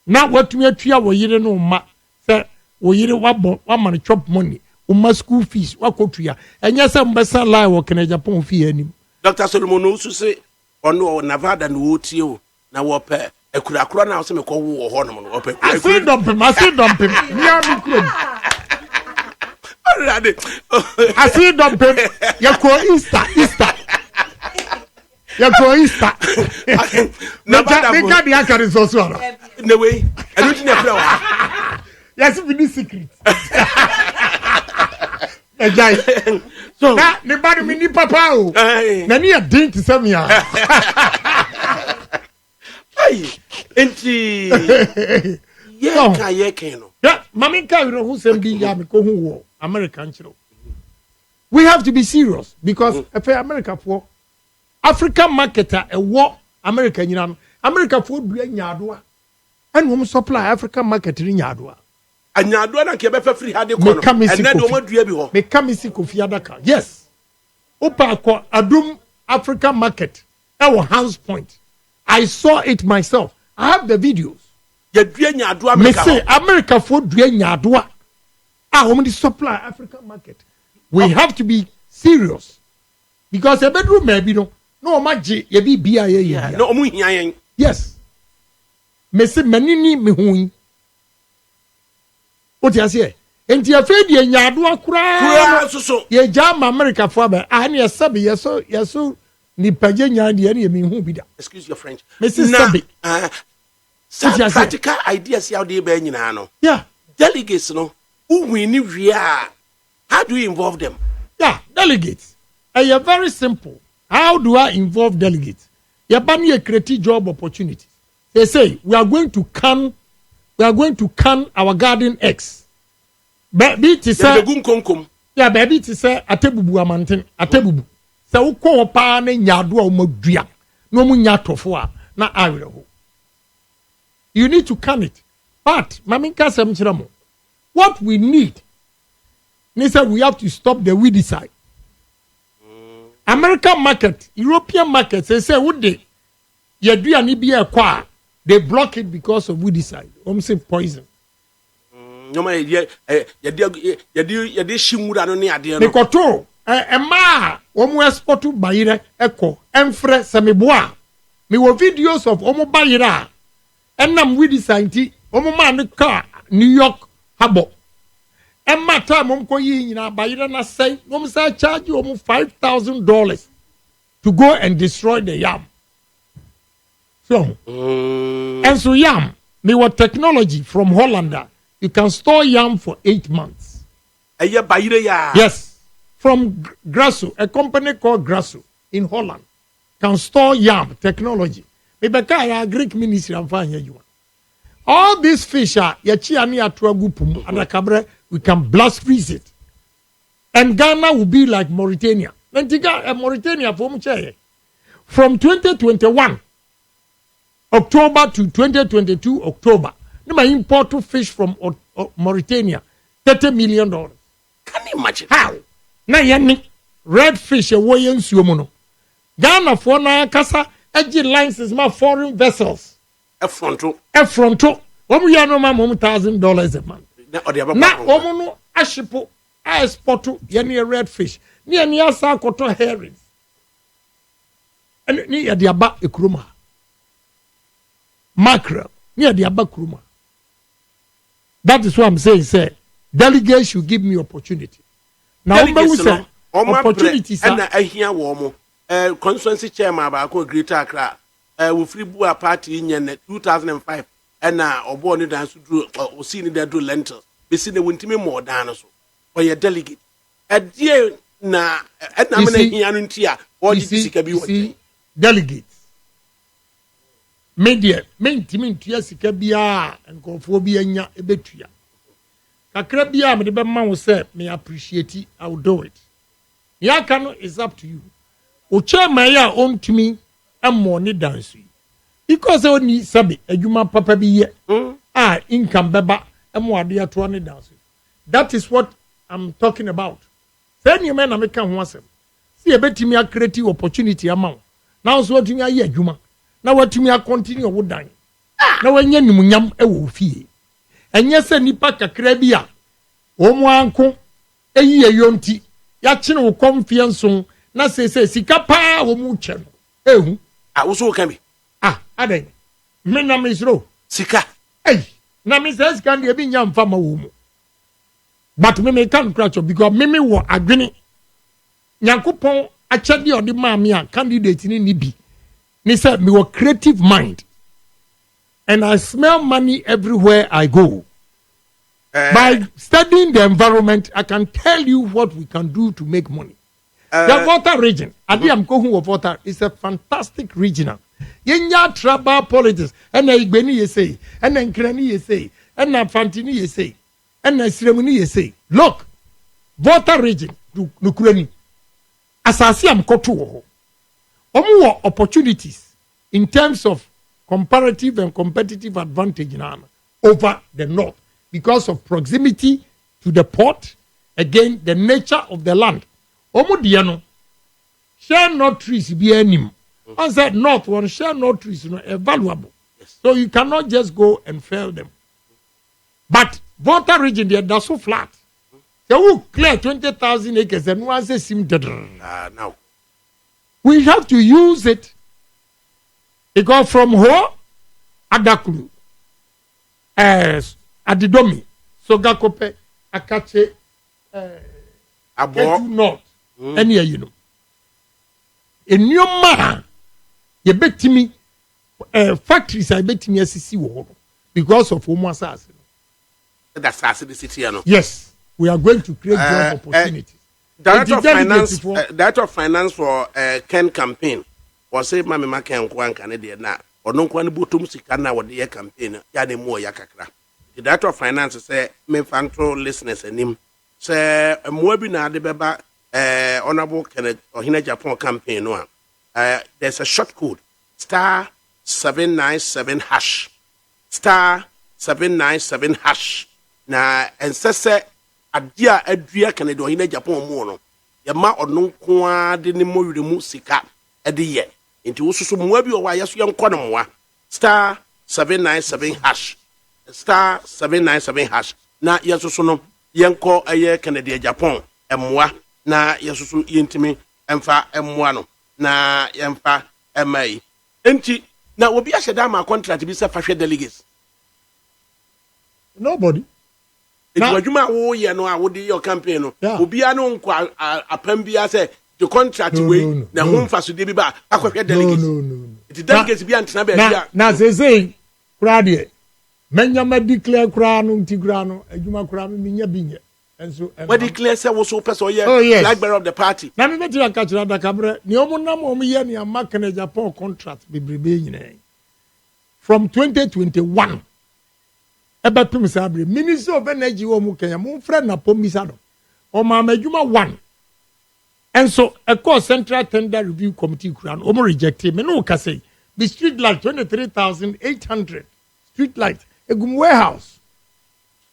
Na watu atua wo yire no ma se wo yire wabon wa man chop money, uma school fees wakotua. Enye se mbesa lie wo Agyapong fee anim. Dr. Solomon Usu say ono Nevada no wotie o na wo pe akurakura na wo se me ko wo ho no no wo pe. I see dump him. Nia mi krom. I see them people. You go Easter. You go Easter. They got the anchor is also. No way. I don't need a flower. Yes, we need secret. So that the body mini papa. Na ni a drink to some ya. Hey, enti. Yeah, mami ka you who send be ya me ko hu American chiro. We have to be serious because if America for African marketer a war America nyina America for dua nyadoa and we supply African market ni nyadoa. Anyadoa na ke be fa free hade ko no. And na do ma dua bi ho. Me kamisi Kofi Adaka. Yes. Opa ko Adum African market. Our house point. I saw it myself. I have the videos. Me say America for dua nyadoa. Only supply African market. We have to be serious because a bedroom maybe no magic ye be BIA. No mu yes. Me say manini me hu. What you say? Enti afedi ye nyadoa kura so ye jam America for ba ani sabi yeso ni paje nyade ye me hu bi da. Excuse your French. Me say sabi. Some practical ideas how they be nyina no. Yeah. Delegates no. How do you involve them? Yeah, delegates. You're very simple. How do I involve delegates? Yabani create job opportunities. They say we are going to can our garden eggs. Baby to say yeah, baby to say atebubu amanten atebubu. So uko pa ne nyado a umodua. No mu nyatofo na awerho. You need to can it. But maminka semchiramo. What we need, they said we have to stop the weedicide. American market, European market, they say would they? They block it because of weedicide. Say poison. No man, you shimura no ni ade no. Nikoto, ma, export to bayire echo, enfre semeboa. Me wo videos of omo bayira. Enam weedicide, omo man car New York habo. Emma time ko yi nyina bayira na say, say charge you $5,000 to go and destroy the yam. So, and so yam, me what technology from Hollander, you can store yam for 8 months. Yes, from Grasso, a company called Grasso in Holland, can store yam technology. Maybe Greek ministry and find you. All these fish are yachiani atuagupumu and cabre. We can blast freeze it, and Ghana will be like Mauritania. Mauritania from 2021 October to 2022 October. They import fish from Mauritania, $30 million. Can you imagine how? Na yani red fish away in Suomono. Ghana for na kasa edge lines is my foreign vessels. Effronto. $1,000 a month. Na omono ashipo exporto yani red fish ni ani asa koto herrings ni ya diaba ekruma mackerel ni ya diaba kruma. That is what I'm saying, say delegates should give me opportunity. Now say opportunities and ahia wo mo constituency chairman ba ko Greater Accra we free bua party in 2005 and obo ni dance do o see ni do lentils be see the wintimi more than so or your delegate adie na na me na hianu ntia o di sika bi wo delegates media mentimi ntia sika bia nkofo bi anya ebetua kakra bia me de be ma wo say me appreciate I will do it. Yakano is up to you. O chairman ya ontumi amo ni dance because oni sabi adwuma papa bi ye income beba emo ade ato ne dance. That is what I'm talking about. Say you men ameka ho asem. See e betimi a create opportunity amount. Now so watumi aye adwuma. Na watumi a continue wo dan. Na wanya nimunyam e wo fie. Enye se nipa kakra bi a omo anko eyi eyonti ya chine wo confiance na se sika pa wo mu che no. Ehu. Wo so kan bi. Aden me na misro sika na me says can dey be nyam fama wo mu but me can crash because me wo adwene Nyankopon achade odi ma me a candidate ni bi ni say me wo creative mind and I smell money everywhere I go. By studying the environment I can tell you what we can do to make money. The Volta region, Adiam Kohun of Volta is a fantastic regional. Yenya tribal politics, and Igbeni ye say, and then Krani ye say, and then Fantini ye say, and then Sremuni ye say. Look, Volta region, Nukreni, Asasiam Kotu, more opportunities in terms of comparative and competitive advantage now over the north because of proximity to the port, again, the nature of the land. Omudiano, share not trees be anim. I said north one share not trees, valuable. Yes. So you cannot just go and fail them. But Volta region there, that's so flat. They will clear 20,000 acres and once they seem dead. Now we have to use it. Because from Ho, Adakulu, Adidomi, Sogakope, Akache, Ketu North. Any you know. A new man, you bet me factories I bet me SCC war because of Homo Assassin. That's the city, you know. Yes, we are going to create job opportunities. Director of Finance for Ken campaign was say Mama Makan Kwan Canadian na or no one butum sikana what the campaign ya de mo yakakra. The Director of Finance say me fanto listeners and him say mwabi na de beba honorable Kenneth or Hina Japan campaign no. There's a short code *797# *797# na ensese adia adua Kennedy or Hina Japan mo no yama ono kwa de ne mo wiremu sika ede ye nti wo soso mo abi o wa yeso yenko no mo *797# *797# na yeso so no yenko aye Kennedy Japan emwa na yeso so yentimi emfa emwa no na yemfa emai enti na obi asheda ma contract bi se fahwe delegates nobody adwuma wo ye no a wo di your campaign no obi anu nko apam bia say the contract we na home faso de bi ba akwhwe delegates the delegates bi antena ba bia na sesei kura de menyama declare kura no nti kura no adwuma kura no nya binye enso we declare say wo so person ye flag bearer of the party na me beti aka kira da kabre ni omunam omuye ni amaka na Japan contract bebrebe nyina from 2021 ebepim sabre minister of energy wo mu Kenya mu frɛ na pomisa do o ma madwuma 1 enso a call central tender review committee kura no o mu reject me no ka say the street light 23,800 street light egum warehouse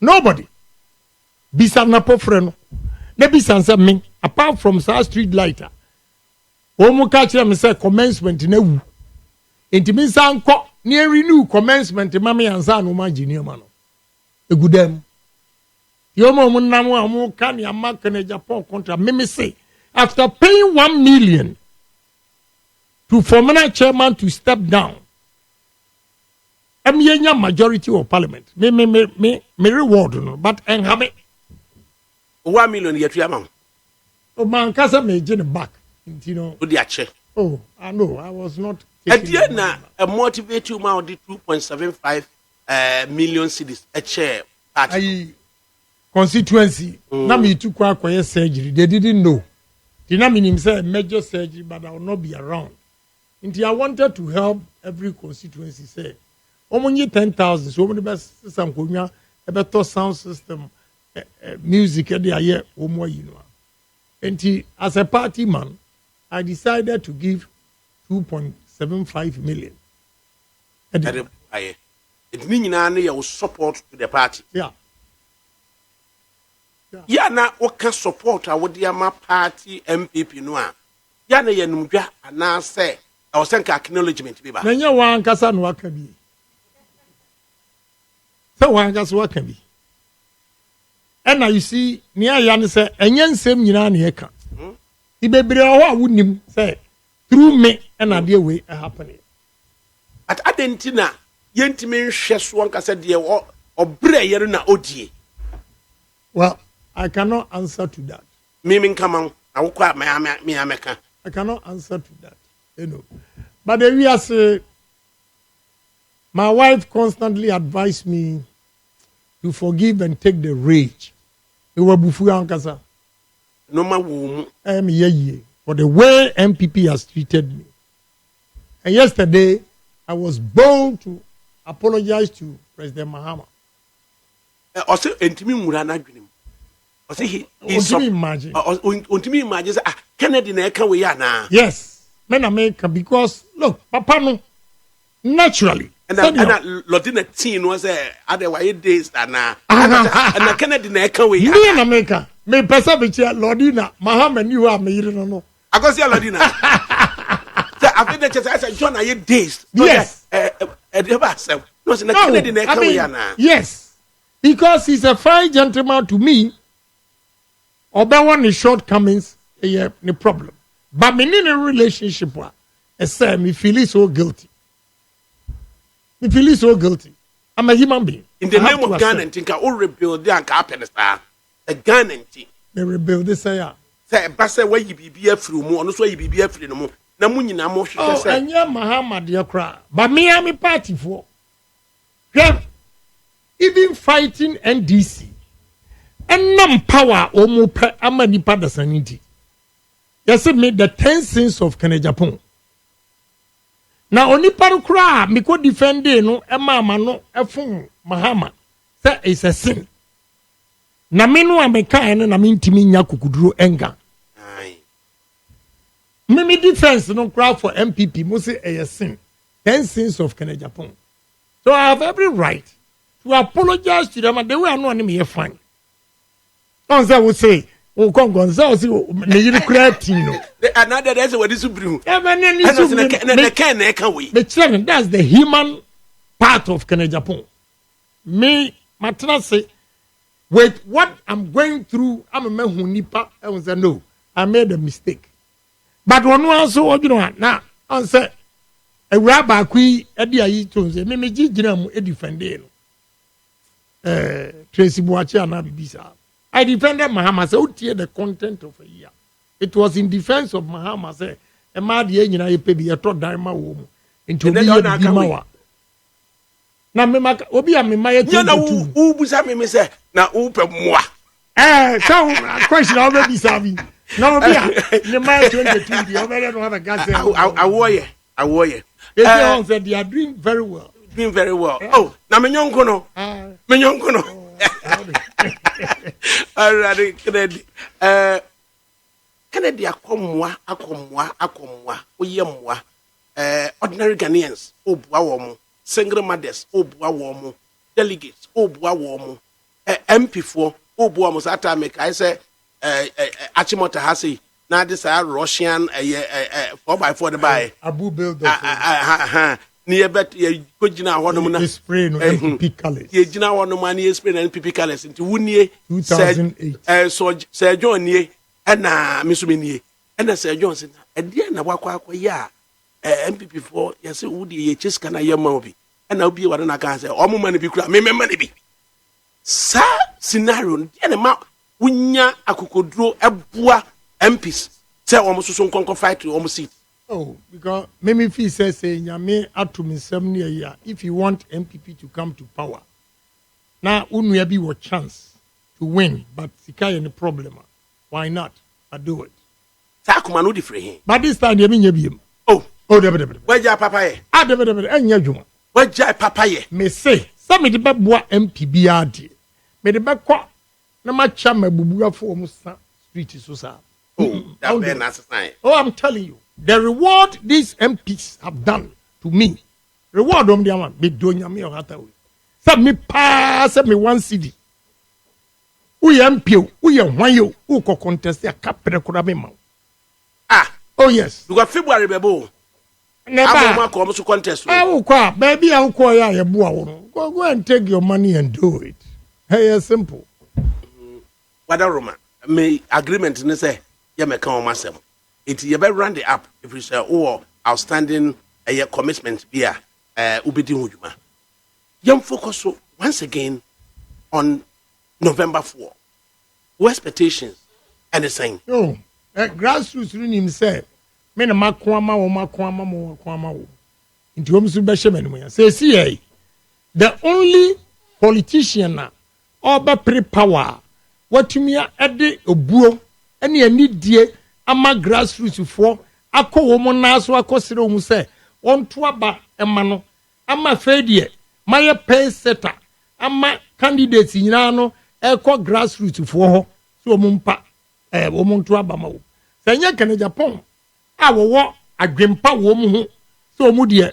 nobody bisa na pofre no na bisa nsa me apart from South street lighter o mu ka kire me say commencement na wu ntimi nsa nkɔ ne renew commencement mama yansa no ma engineer ma no egudem yomo mu namu amu kan ya mark na Japan contract me say after paying 1 million to former chairman to step down yenya majority of parliament me reward no but en have 1 million yet amount o man kasa me gin back you know o di ache oh I know I was not na a motivate you ma di 2.75 million cedis a chair party constituency na me to kwa surgery they didn't know the na meaning say major surgery but I will not be around until I wanted to help every constituency say omonye 10,000 so many best some konwa e better sound system music e dey aye omo yi no until as a party man I decided to give 2.75 million. It means your support to the party. Yeah. Yeah, now what can support our dear party MPP no? Yeah, na ye numdwa ana say I was saying acknowledgement be ba. Na nya wan kasa no aka bi. So wan kasa waka bi. And now you see near yan say enye nsem nyina na ye ka. Ibebre ho a wonim say through me and idea way happening. At Adentina, yentimi nhwe so anka say de obre yere na odie. Well, I cannot answer to that. Me come on. I cannot answer to that. You know. But the we say my wife constantly advised me to forgive and take the rage. You were bufu ankasa. No ma for the way MPP has treated me. And yesterday, I was bold to apologize to President Mahama. Also, intimi murana gwinim. Also, he imagine. Untimi imagine. Kennedy na eka we ya na. Yes, men America because look, Papa no naturally. And Lodina teen was otherwise days na. And Kennedy na eka we ya. Me in America. Me pesa bichi Lodina Mahama you are me no. I go see Lodina. So after that, I John I days. Yes. Yes. Because he's a fine gentleman to me. Oba one is shortcomings, no problem. But me in a relationship, I say me feel so guilty. Me feel so guilty. I'm a human being. In the name of Ghana, think I will rebuild the happiness. A Ghana, they rebuild this. Say, Bassa, where you be a free more, no so you be a free no more. Namunina more. Oh, and yeah, Muhammad, your cry. But me, I'm a party for. Yeah. Even fighting NDC. enam power omu pe ama nipa da saniti. Yes, me the 10 sins of Agyapong. Na onipa kura me ko defend no ema ama no efun Mahama. Say is a sin. Na me no ameka ene na me ntimi nya kukuduro enga. Me defense no cry for MPP mo say a sin. 10 sins of Agyapong. So I have every right to apologize to them and they will not me fine. Don't say we say o kongonza say me yiri creatine. Another that's what is bring. That's the human part of Agyapong. Me matna say with what I'm going through I'm a man who nipa I was say no I made a mistake. But one also you know now I say a rabbi qui edi ayi tonze me gina mu e defend no Tracy Boachi and Abibisa. I defended Mahama say utie the content of a year. It was in defense of Mahama say e ma de nyina ye pe bi e to dan ma wo mu into bi ye bi mawa. Na me maka obi a me ma ye tu. Na u busa me say na u pe moa. So question I be sabi. No obi a me ma 22 di over no have a gas. Awoye. They said they are doing very well. Doing very well. Yeah. Oh, na me nyonko no. Me nyonko no. Alright, Kennedy akomwa. Oyemwa. Ordinary Ghanaians obua wo single mothers obua wo delegates obua wo MP4 obua mo sata make I say Achimota Hasi na this Russian 4x4 the buy Abu build near bet ye gina hono na spray no NPP colors ye gina hono man ye spray no NPP colors into wunie 2008 so Sir John nie na misumi nie na Sir John say na dia na wakwa ya MPP for yes wudi ye cheska na ye ma bi na obi wada na kan say omo man bi kura me man bi sa scenario dia na ma wunya akokoduro ebua MPs say omo so nkonko fight omo seat. Oh, because Mimi Fee says nyame atumi sem ne ya if you want MPP to come to power. Now unwe bi what chance to win but sika any problem. Why not? I do it. Sa kuma no different here. But this time you nya biem. Oh, debe. Where ja papa ye? Debe enya dwuma. Where ja papa ye? Me say, me de beboa MPB ade. Me de bekwa na ma cha mabubuafo mu sa street so sa. That be na sign. Oh, I'm telling you. The reward these MPs have done to me. Reward them their man. Me do nyame o hata we. Say me pass me one CD. We MP, we hwan yo, who ko contest a capre kura me ma. Oh yes. You got February bebo. Never. I'm going to contest. Baby, I'll call ya go and take your money and do it. Hey, simple. Wada Roma, me agreement ne say ya me kan masem. It you better run the app if you say outstanding commitment via ubedi hujuma. Yam focus so once again on November 4. What expectations and the same. No, grassroots him say me na makwama wo. Nti wo msu be sheme no ya. Say see the only politician na oba pre power watumia ede obuo ene anidie ama grassroots for akọ wo na so akosere wo say onto aba ema no ama fedie maye pay setter ama candidates nyina no ekọ grassroots for ho so mo mpa wo mo nto aba ma wo sanya Agyapong a wo adwempa wo mu ho so mo de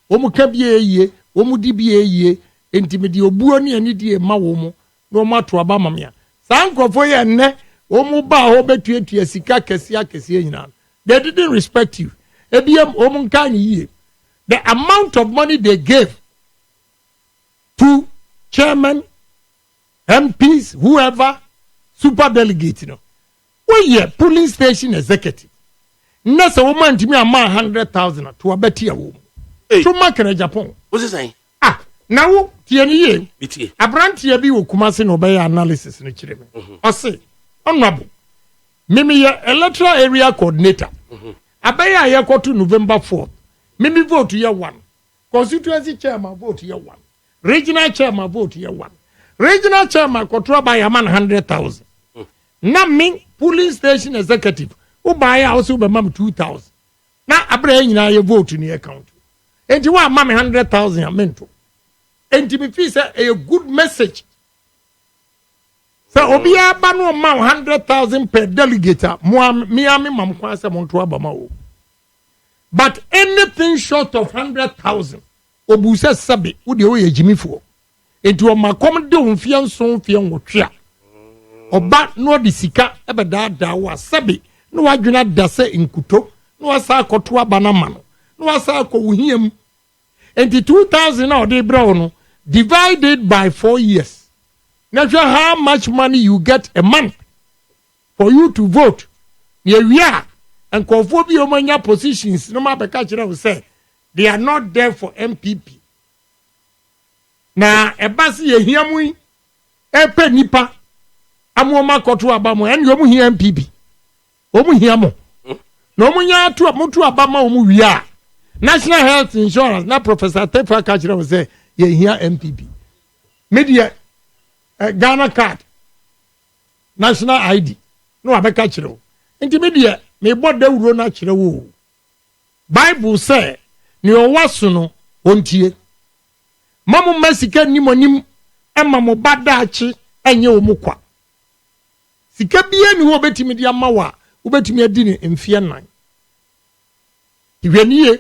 wo mo ka bia yie wo mo di bia yie entimedi obuo ne anidie ma wo mo no mato aba mamia sankofo ye nne wo mo ba ho betuatua sika kese nyina they didn't respect you ebiem wo mo nka ni yie the amount of money they gave to chairman MPs whoever super delegate no we polling station executive nasa wo man timi ama 100,000 to abeti ya wo to mark na Agyapong what's it saying na wo tie ni ye bitie abrantie bi wo kumase no be analysis no kire me o se honorable mimi ya electoral area coordinator abaya ya to November 4th mimi vote ya 1 constituency chairman vote ya 1 regional chairman vote ya 1 regional chairman kotoa by a man 100,000 na me police station executive who buy also be mam 2,000 na abra nyina ye vote ni account enti wa mam 100,000 amento enti me fi say a good message so obi aba no ma 100,000 per delegate me mam kwa say monto aba ma o but anything short of 100,000 obu say sabe wo de o ye jimifo enti o makom de onfia nso mfia nwotwe a oba no de sika ebe da wa sabe no wadwena da se nkuto no wasa akoto aba na ma no wasa akowohiam enti 2,000 na ode bra no divided by 4 years now how much money you get a month for you to vote yeah and konfo bi o manya positions no ma beka kire we say they are not there for MPP na ebasi ye hiamu epe nipa amoma koto abamo en yo mu hia MPP o mu hiamu na o mu nya atu mutu abama o mu wia National Health Insurance na Professor Tefa ka kire we say ye hia MPP media Ghana card national ID no abeka kire o nti media me boda wuro na kire wo Bible say ni o waso no ontie mamu masika nimonim ema bada achi enye omukwa sika bia ni wo betimi dia mawa wo betimi adi ni mfie nan iweniye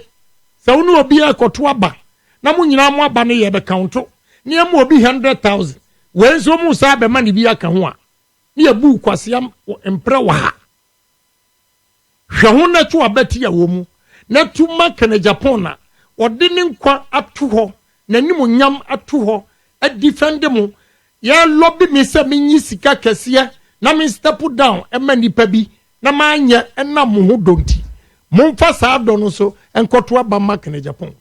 se wonu obi akoto aba na mu nyina mu aba ne ye be counto ne am obi 100,000 wenzo mu sa be ma ne bi aka ho a ne ya bu kwasea empre wa ha hwe ho na to abati ya wo mu na tuma kana Agyapong na ode ne nkwa ato ho na nimu nyam ato ho a defend mu ya lobby me se menyi sika kese na me step down e ma nipa bi na ma anya na mo ho donti momfa saa do no so enkoto aba ma kana Agyapong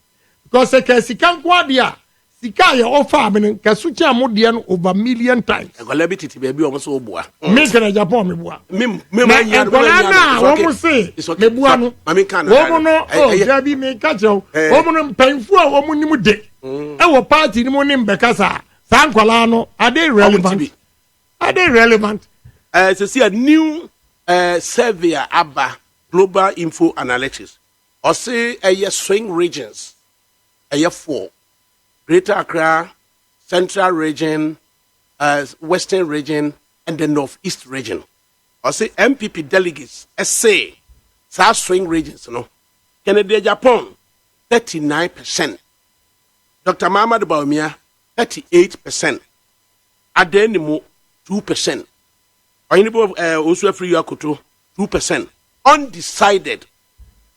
because e sika nkwa de a sika ya offer amene kasu cha modie no over million times egola bi titi be bi o so bua me kana Agyapong me bua me ma nya na wo mo se me bua no mami kan wo mo no o ja bi me ka chew wo mo no mpanfu a wo mo nim de e wo party ni mo nim be kasa san kwala no are they relevant so see a new survey aba global info analytics or say a swing regions a 4 Greater Accra, Central Region, Western Region, and the Northeast Region. I say MPP delegates, say, South swing regions, no. Kennedy Agyapong, 39%. Dr. Mahmoud Bawumia, 38%. Adenimo, 2%. Oyinbo also free Yakuto, 2%. Undecided,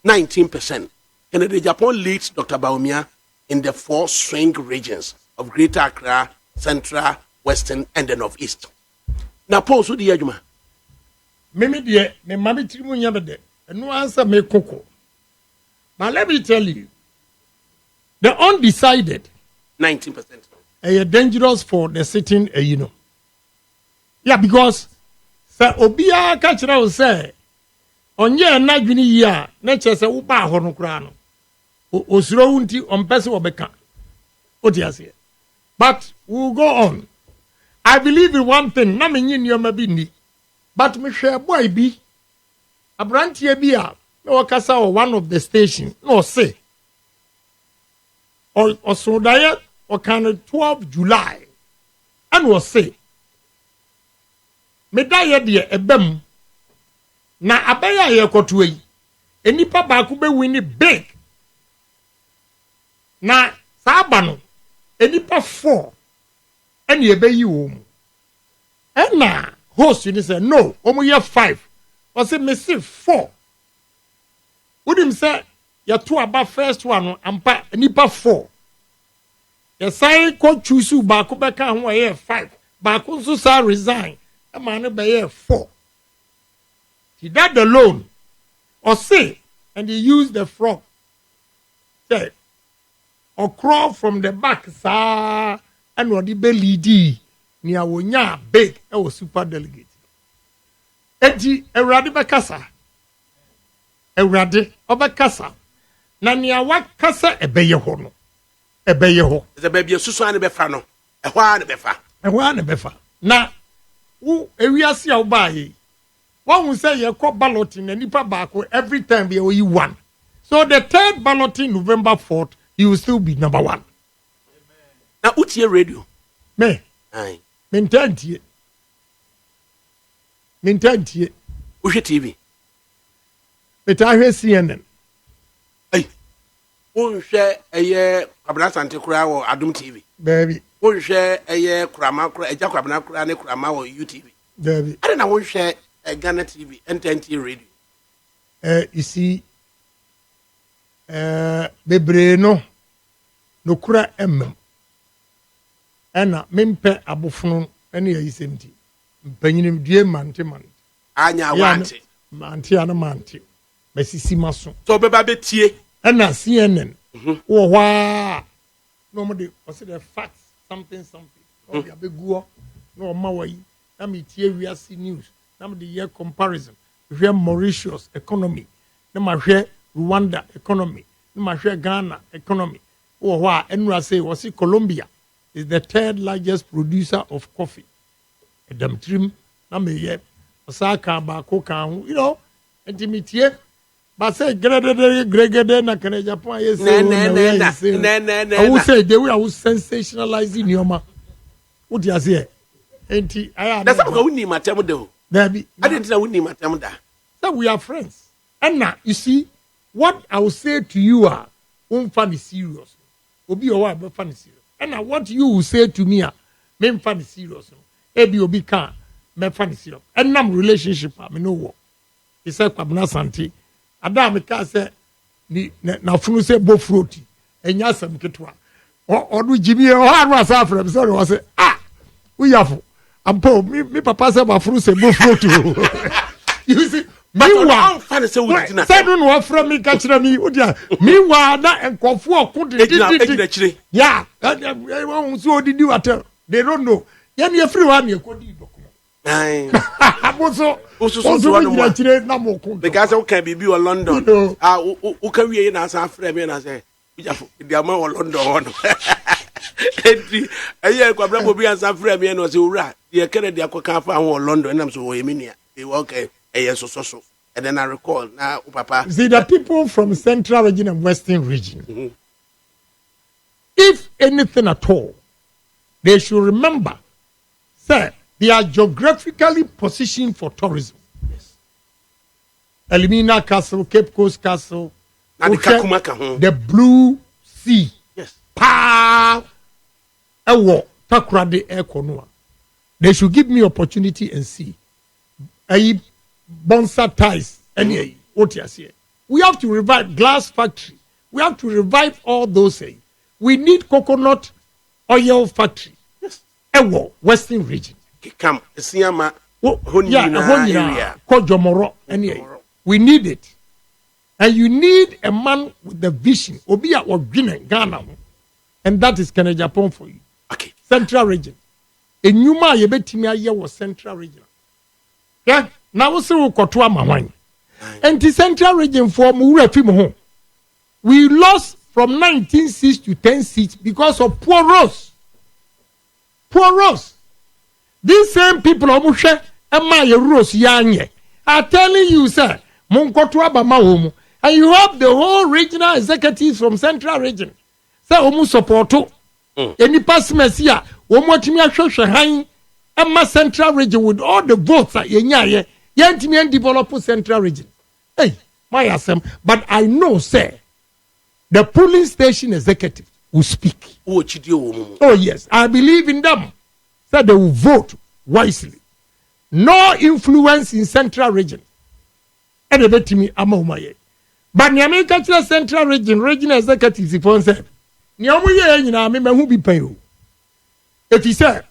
19%. Kennedy Agyapong leads Dr. Bawumia in the 4 swing regions of Greater Accra, Central, Western, and the Northeast. Now, Paul, so the Yajuma. Mimi dear, me mami trimu nyabede, and no answer me koko. But let me tell you, the undecided 19% are dangerous for the sitting, Yeah, because sir Obia Kachira will say, on ye na juni ya, nature se uba honokrano. Osiro unti ompese obeka. Otiase. But we'll go on. I believe in one thing, na menyi nyoma bi ni. But me share boy bi. Abrantie bi a na wakasa o one of the station. No say. Or so daye o kan 12 July. And was say. Me daye de ebem. Na abaya ye koto yi. Enipa ba ku be win big. Na saaba no enipa 4 ene ebe yi wo mu na host ni say no omu ye 5 o say me say 4 udim say ya to aba first one ampa enipa 4 ya sai ko choose ba ko be kan ho ye 5 ba ko so sa resign e ma no be ye 4 he that alone or say and he used the frog say or crawl from the back, sir, and what the belly D near Wonya big, super delegate. Eji, a radibacassa, a radi of a cassa. Nania what cassa a bayer hono, a bayer ho. The baby of Susan Befano, a one befa. and one befa. Na who ewiase a obaye. One will say you call balloting and nipa bako every time you won. So the third balloting November 4th, you will still be number 1. Now what's your radio? Me. Aye. Mintantie. What's your TV? Metahwe CNN. Hey. Unhwe eye kwabna sante kura wo Adum TV. Baby. Unhwe eye kurama kura eja kwabna kura ne kurama wo UTV. Baby. I don't know unhwe Ghana TV and NT radio. You see, bebre no kura ena mempe abofunu ene ya isemti mpanyinim due mante anya wante mante ana mante mesisi maso so beba betie ena CNN wo hwa no mo de what's the facts something no ya beguo no ma wayi na metie wiase news na mo de year comparison hwe Mauritius economy na ma hwe Rwanda economy na ma hwe Ghana economy wo hwa enura say was Colombia is the 3rd largest producer of coffee. Adam trim na me ye osaka ba ko kan you know intimate but say gregede na kan Japan yes no I will say the way I will sensationalize Nioma what you say enti I that's how we need matem do baby I didn't know we need matem da so we are friends and now you see what I will say to you are unfunny serious obi o wa be funny serious. And what you will say to me, me funny serious. Ebi obi can me funny serious. And nam relationship me no work. He said kwabna santi. Adam ka say ni na funu say bo fruity. Enya sam ketwa. Odu jibi o anu asa frem sorry was say we yafo. Ampo me papa say ba funu say bo fruity. You see meanwhile, say don't offer me catch me. Meanwhile, na enkofu okun yeah, so did you tell? They don't know. Yan you free one you could do. Aye. Because I can be in London. Who can we in as a friend and I say, the amount of London. A year, Quabra will be as a friend and was right. The Kennedy Aquacan found London and I'm so minia. Okay. So. And then I recall now, Papa. See, the people from Central Region and Western Region, if anything at all, they should remember, sir, they are geographically positioned for tourism. Yes. Elimina Castle, Cape Coast Castle, the Blue Sea. Yes. Takrade Air Konua. They should give me opportunity and see. Bonsa ties any what you say. We have to revive glass factory. We have to revive all those. We need coconut oil factory. Yes. Western region. Come, Siama. Kojomoro. We need it. And you need a man with the vision. Obia or Ghana. And that is Agyapong for you. Okay. Central region. And you ma yebetimia was Central region. Yeah. Now we kotoa mawan. And the Central region for home. We lost from 19 seats to 10 seats because of poor roads. Poor roads. These same people are telling you, sir, and you have the whole regional executives from Central region. Sir, support any pass messia, Emma Central region with all the votes at Yenya. Yentimian develop Central region. Hey, my assem. But I know, sir, the polling station executive will speak. Oh, yes. I believe in them. So they will vote wisely. No influence in Central region. And they bet me, but Niamey Central region, regional executives, if one said, Niamey, you know, I mean, who be paying? If he said,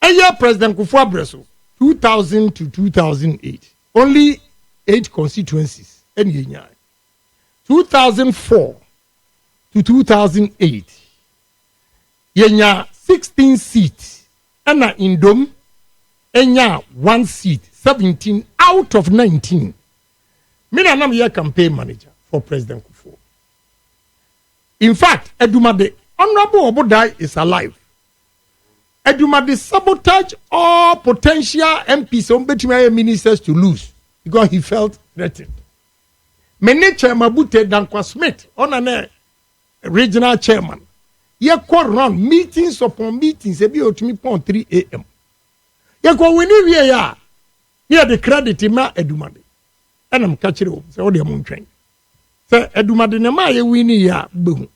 a year President Kufuor Breso, 2000 to 2008, only 8 constituencies. 2004 to 2008, yenya 16 seats. And in Dom, enya 1 seat, 17 out of 19. Me na am campaign manager for President Kufuor. In fact, Edumade, Honorable Obodai is alive. Edumade sabotage all potential MPs on between ministers to lose because he felt threatened. Mene chairman Bute Dankwa Smith on an regional chairman. Ye call run meetings upon meetings ebi otumi pon 3 a.m. Ye ko wini wie ya near the credit ma Edumade. And I'm catching you. Say, what do you want to say? Edumade nema ye wini ya behu.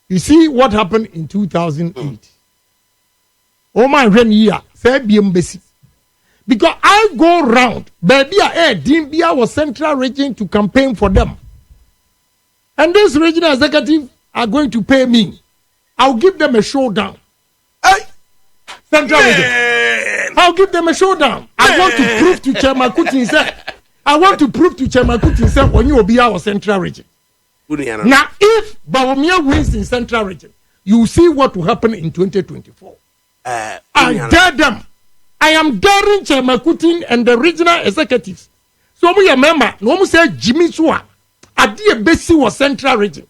You see what happened in 2008. Oh my year, say BMBC. Because I go round, baby, Dimbia was Central Region to campaign for them. And this regional executive are going to pay me. I'll give them a showdown. Hey! Central Region. I'll give them a showdown. I want to prove to Chairman Kuti when you will be our Central Region. Now, if Bawumia wins in Central Region, you will see what will happen in 2024. I dare them. I am daring Chairman Kuti and the regional executives. So we remember, no say Jimmy Sua, Adi Besi was Central Region.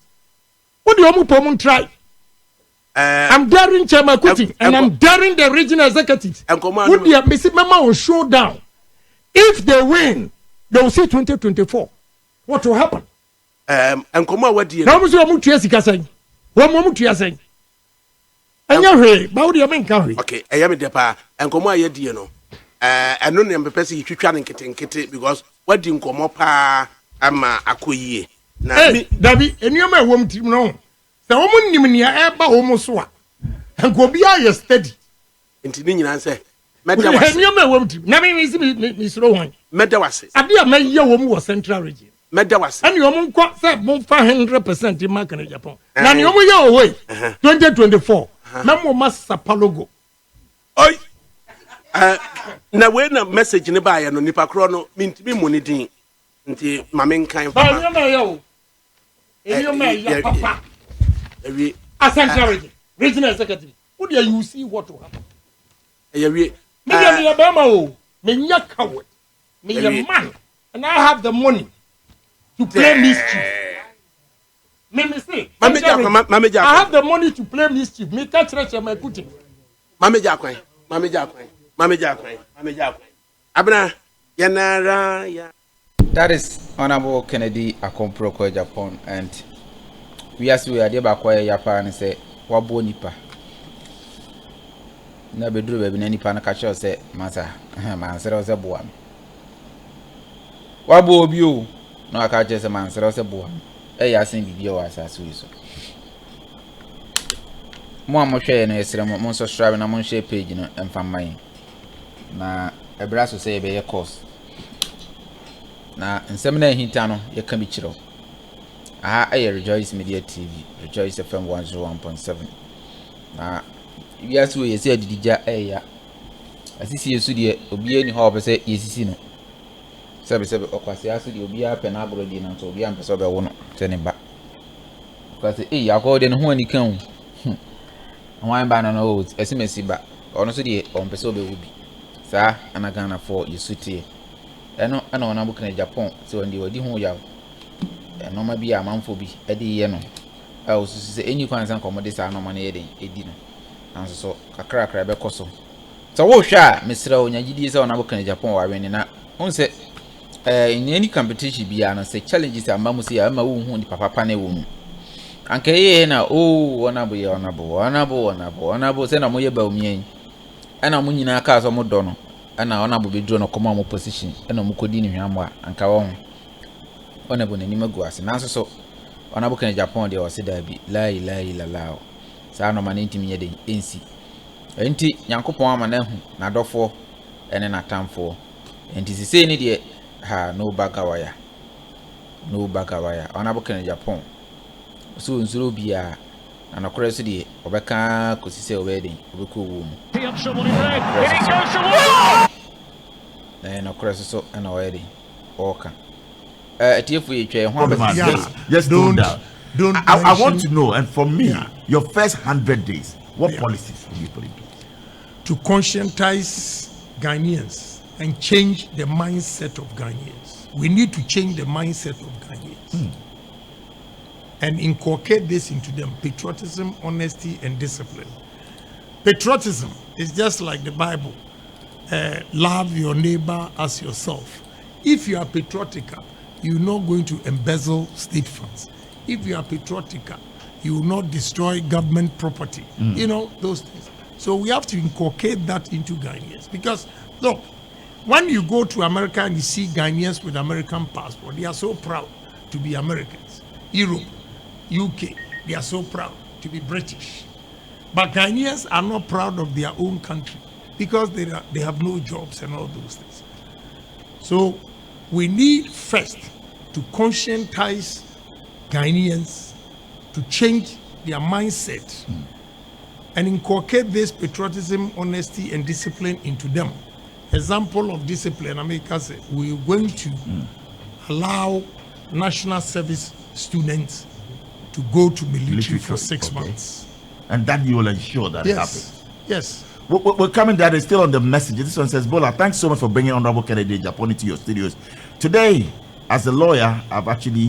What do you try? I'm daring Chairman Kuti and I'm daring the regional executives. Would the Besi Mama will show down. If they win, they will see 2024. What will happen? And come on, what do you know? What do you say? Okay, I am the pa and come on, you know. I know the person you try and get because what do you come up? I'm a quay. Now, David, and you may want to know. The woman you mean, Abba almost what? And go be a steady. Into answer. Madam, you may want to. Never is Rowan. Medawas. I be a man, your woman was Central Region. Medawas. And your mom got 500% in Market Agyapong. Now you're away. 2024. Memo must sapalogo. Oi. Na when a message in the buy and nipa chrono mean to be money din. Nti mamen kind for yo. You may papa. A Central Regional Executive. Would you see what will happen? Me Obama, me ya coward. Me a man. And I have the money to play mischief. Me say, I have the money to play mischief. Me catch Rachel my Putin. Abna yanara ya. That is Honorable Kennedy Akompro Agyapong, and we ask you idea about why Japan and say wabo nipa. Na bedru be na nipa na catch say masa man say o say boam. Wabo obi o na catch say man say o say boam. Yasin bibia wa asaso yi so mo amhwe na esere mo subscribe na mo share page no emfaman na ebra so say be ye course na nsem na hinta no ye ka bi kiro Rejoice Media TV, Rejoice FM 101.7 na biaso ye say adidija ya asisi yesu de obi ani ho be say yesisi no sebe okwase aso de obi apɛ na abro de na so obi ampɛ so be wo no tene ba kwase yakode no ho ani kan wan ba na no esimesi ba ono so de ompɛ so be wo bi sa anagana for yesutie eno ana ona bu kana Japan so ndi wadi ho yawo eno ma bi amanfo bi ede ye no o so se eni kwansan komode sa no ma na ye den edi no anso so kakra be koso so wo hwa mesra onyagidi se ona bu kana Japan wa wen na onse in any competition bia na say challenges amba mu say ama wo hu ni papa na wo mu anka ye na onabo se na mo ye ba omien ana mo nyina aka so mo do no ana onabo be duro no koma mo position ana mo kodi ni hwamo a anka wo onabo na ni magu ase na so onabo kan Japan de o se da bi la ilaha illallah sa no ma na ntimi ye de ensi enti Nyankopon ama na hu na dofo ene na tamfo enti se ni de no bagawaya onabo kan Japan so nzuro bia na nakore so de obeka kosise obedi obeko wo mu na nakore so na oyedi oka atifu yetwe ho yes don't I want to know, and for me your first 100 days what policies will you put in place to conscientize Ghanaians and change the mindset of Ghanaians? We need to change the mindset of Ghanaians and inculcate this into them: patriotism, honesty, and discipline. Patriotism is just like the Bible. Love your neighbor as yourself. If you are patriotic, you're not going to embezzle state funds. If you are patriotic, you will not destroy government property. You know, those things. So we have to inculcate that into Ghanaians. Because, look, when you go to America and you see Ghanaians with American passport, they are so proud to be Americans. Europe, UK, they are so proud to be British. But Ghanaians are not proud of their own country because they have no jobs and all those things. So we need first to conscientize Ghanaians to change their mindset and inculcate this patriotism, honesty, and discipline into them. Example of discipline, America said, we're going to allow national service students to go to military for 6 months. And that you will ensure that it happens. Yes. We're coming that is still on the message. This one says, Bola, thanks so much for bringing Honorable Kennedy Agyapong into your studios. Today, as a lawyer, I've actually,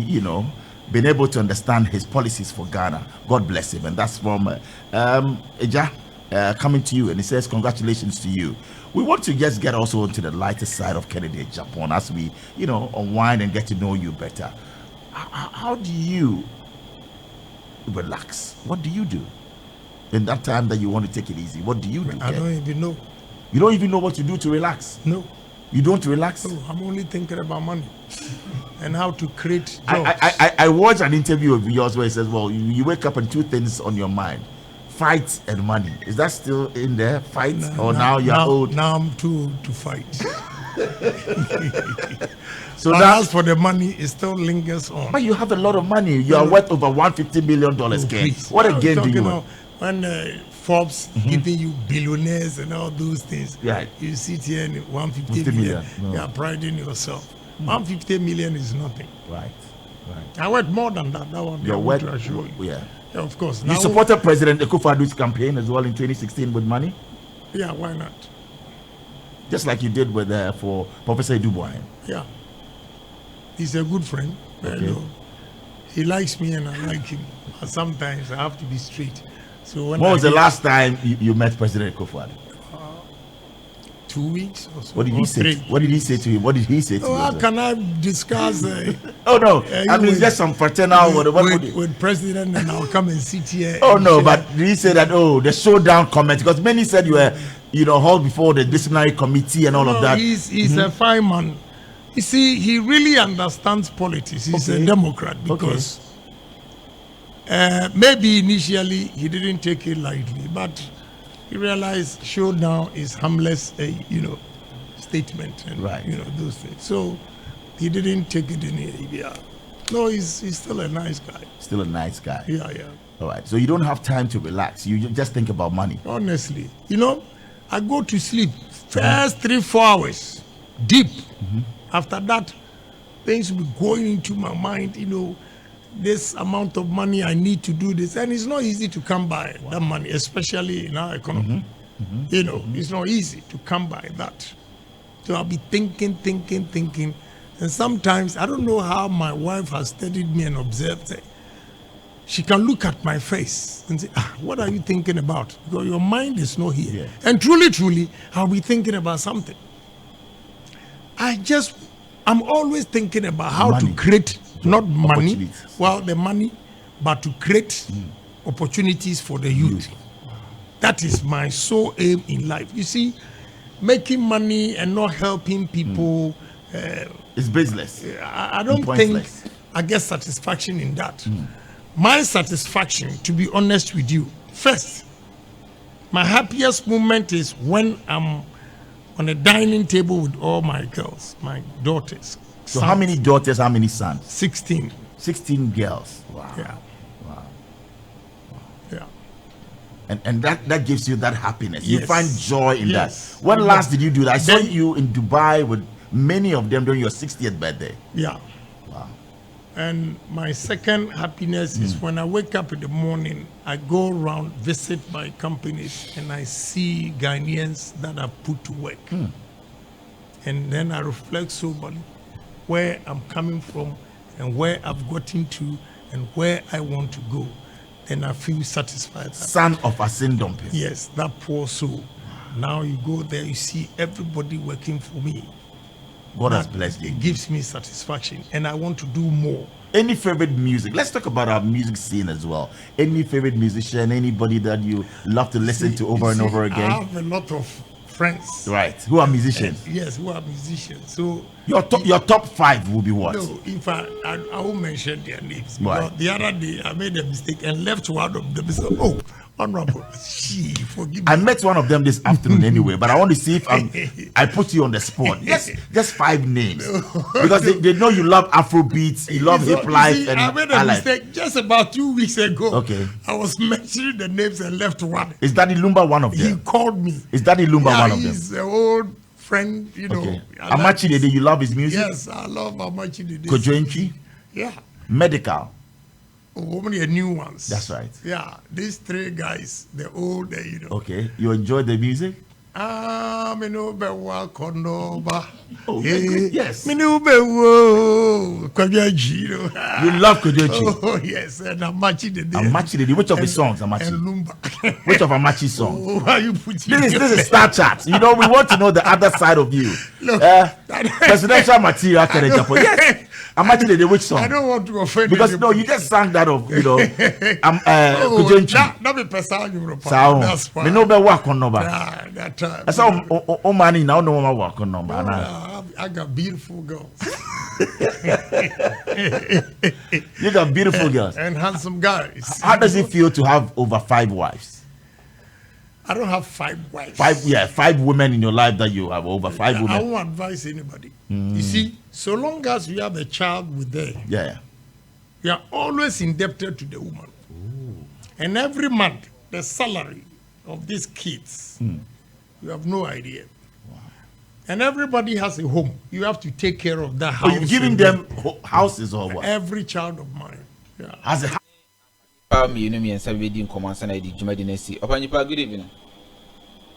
been able to understand his policies for Ghana. God bless him. And that's from Eja coming to you. And he says, congratulations to you. We want to just get also into the lighter side of Kennedy Agyapong as we, unwind and get to know you better. How do you relax? What do you do? In that time that you want to take it easy, what do you do? I don't even know. You don't even know what to do to relax? No. You don't relax? No, I'm only thinking about money and how to create jobs. I watched an interview of yours where it says, well, you wake up and two things on your mind, fight and money. Is that still in there? Fight? Now you're old? Now I'm too old to fight. So as for the money, it still lingers on. But you have a lot of money. You are worth over $150 million. What again do you want? When Forbes giving you billionaires and all those things, you sit here and 150 million. You are priding yourself. 150 million is nothing. Right. I worth more than that. That one. You're worth. Yeah, of course. You supported President Akufo-Addo's campaign as well in 2016 with money. Yeah, why not? Just like you did with for Professor Dubois. Yeah, he's a good friend. Okay. He likes me and I like him. But sometimes I have to be straight. So when was the last time you met President Akufo-Addo? 2 weeks or so. What did he say? What did he say to you? What did he say to you? How can I discuss? Oh no, I mean just some fraternal with President, and I'll come and sit here. Oh no, but did he say that? Oh, the showdown comment, because many said you were, hauled before the disciplinary committee and all of that. He's a fine man. You see, he really understands politics. He's a Democrat because. Maybe initially he didn't take it lightly, but he realized showdown is harmless, statement and those things. So he didn't take it in here. No, he's still a nice guy. Still a nice guy. Yeah. All right. So you don't have time to relax. You just think about money. Honestly, I go to sleep first 3-4 hours deep. After that, things will be going into my mind. This amount of money I need to do this, and it's not easy to come by that money, especially in our economy. It's not easy to come by that. So I'll be thinking, and sometimes I don't know how my wife has studied me and observed it. She can look at my face and say, what are you thinking about? Because your mind is not here. And truly, I'll be thinking about something. I'm always thinking about how to create not money, the money, but to create opportunities for the youth. That is my sole aim in life. You see, making money and not helping people it's business. I don't think I get satisfaction in that. My satisfaction, to be honest with you, first, my happiest moment is when I'm on a dining table with all my girls, my daughters. So sons. How many daughters, how many sons? 16. 16 girls. Wow. Yeah. Wow. Yeah. And that gives you that happiness. Yes. You find joy in that. When last did you do that? I saw you in Dubai with many of them during your 60th birthday. Yeah. Wow. And my second happiness is when I wake up in the morning, I go around, visit my companies, and I see Ghanaians that are put to work. And then I reflect soberly where I'm coming from and where I've gotten to and where I want to go. then I feel satisfied. Son of a syndrome. Yes, that poor soul. Now you go there, you see everybody working for me. God has blessed you. It gives me satisfaction, and I want to do more. Any favorite music? Let's talk about our music scene as well. Any favorite musician? Anybody that you love to listen to over and over again? I have a lot of friends. Right. Who are musicians? Yes, who are musicians. So your top 5 will be what? No, if I won't mention their names. Right. Because the other day I made a mistake and left one of them. So, honorable, forgive me. I met one of them this afternoon anyway, but I want to see if I put you on the spot. Yes, just 5 names. Because they know you love Afro beats, you love hip life. And I made a mistake just about 2 weeks ago. Okay. I was mentioning the names and left one. Is Daddy Lumba one of them? He called me. Is Daddy Lumba one of them? He's an old friend, you know. Okay. Amachi Dede, you love his music? Yes, I love Amachi Dede. Kojoenchi? Yeah. Medical? Only new ones. That's right. Yeah, these 3 guys, the old, you know. Okay, you enjoy the music? Me no be wa konoba. Oh, yes. Me no be wo Kojoenchi. You love Kojoenchi? Oh, yes, and Amachi Dede. Amachi Dede, which of his songs, Amachi? And Lumba. Which of Amachi's songs? Oh, why you putting this is Star Chat. You know, we want to know the other side of you. Look, presidential material. Yes. Amachi Dede, which song? I don't want to offend because anybody. no, you just sang that of Kojoenchi. That be person you that's fine. Me no be work on number. That time. I saw money now no more work on number. I got beautiful girls. You got beautiful girls and handsome guys. How does it feel to have over 5 wives? I don't have 5 wives. 5 women in your life that you have over 5 women. I won't advise anybody. You see, so long as you have a child with them, you are always indebted to the woman. Ooh. And every month, the salary of these kids, you have no idea. Wow. And everybody has a home. You have to take care of that house. You're giving them houses or what? Every child of mine. Yeah. Has a house. Good evening.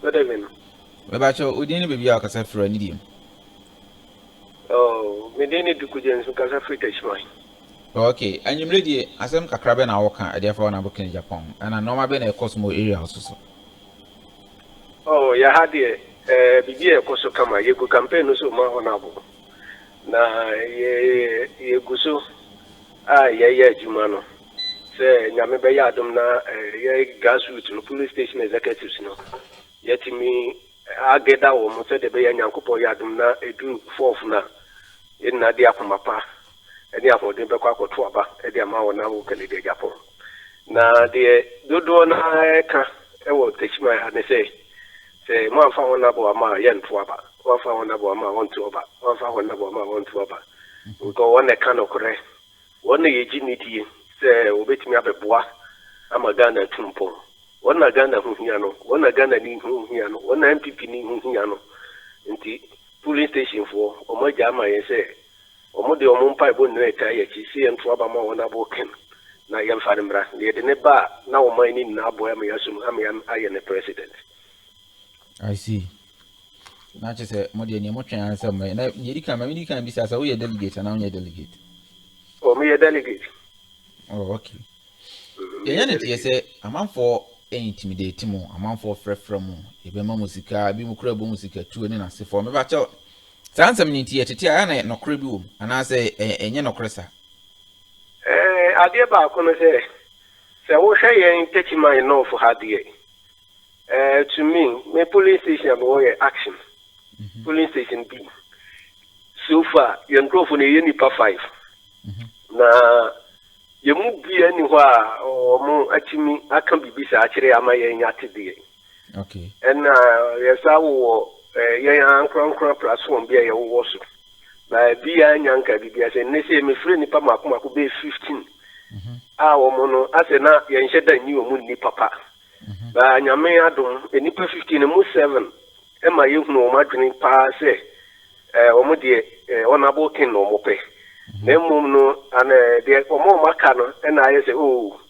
Good evening. Oh, me didn't do good and because I free mine. Okay, and you ready? As I'm Kakraben, I walk and therefore I'm working in Japan, and I know my been a Cosmo area also. Oh, you had the Bibia Coso Kama, you could campaign also more honorable. Na ye guso, Jumano. Say, Yamebe Yadum na grassroots no police station executives no. Yet me, I get that woman said the Bay and Yankopo Yadum na edu 4th na in Nadia Pamapa. Any of them be kwa twaba e dia ma wona wo kele de Agyapong na de dodo na ka e wo techima ane say mo afa wona bo ama ye ntwaba wo afa wona bo ama won twaba wo afa wona bo ama won twaba ko wona ka no kore wona ye giniti say obetimi abeboa ama Ghana tumpo wona Ghana hu hia no wona Ghana ni hu hia no wona MPP ni hu hia no nti police station for omoja ama ye say Omode omumpa ibo nweta ye chi entu aba ma wona bo ken na yem farimbra ye de ne ba na wo man ni na abo am yasum am yam aye ne president. I see. Na che se mode ni mo twen answer me na ye dika ma mi kan bi sa wo ye delegate na wo ye delegate. Oh, me ye delegate. Oh, okay. Ye ne tie se amanfo intimidate mo amanfo frefre mo e be ma musika bi mu kura bo musika tu ni na se for me ba che Sansam ni tie tete ana no kore bi wom ana se enye no kore sa ade ba ko no se wo hwe yen techima no for hadie to me police station abo ye action police station B so far yen grofo ne yeni pa 5 na yemu bi ani ho a o mu atimi aka bibisa a kire ama yen atide okay and yesa wo yan kron platform bia ye wo so ba bia nyanka bibia se ne se me free nipa makoma ko be 15 a wo mo no ase na ye nheda nyi wo mu ni papa ba nyame adom enipa 15 mu 7 e ma ye hunu wo madwene pa se wo mo de onabo kin no mo pe na mum no ana de wo mo maka no e na ye se oh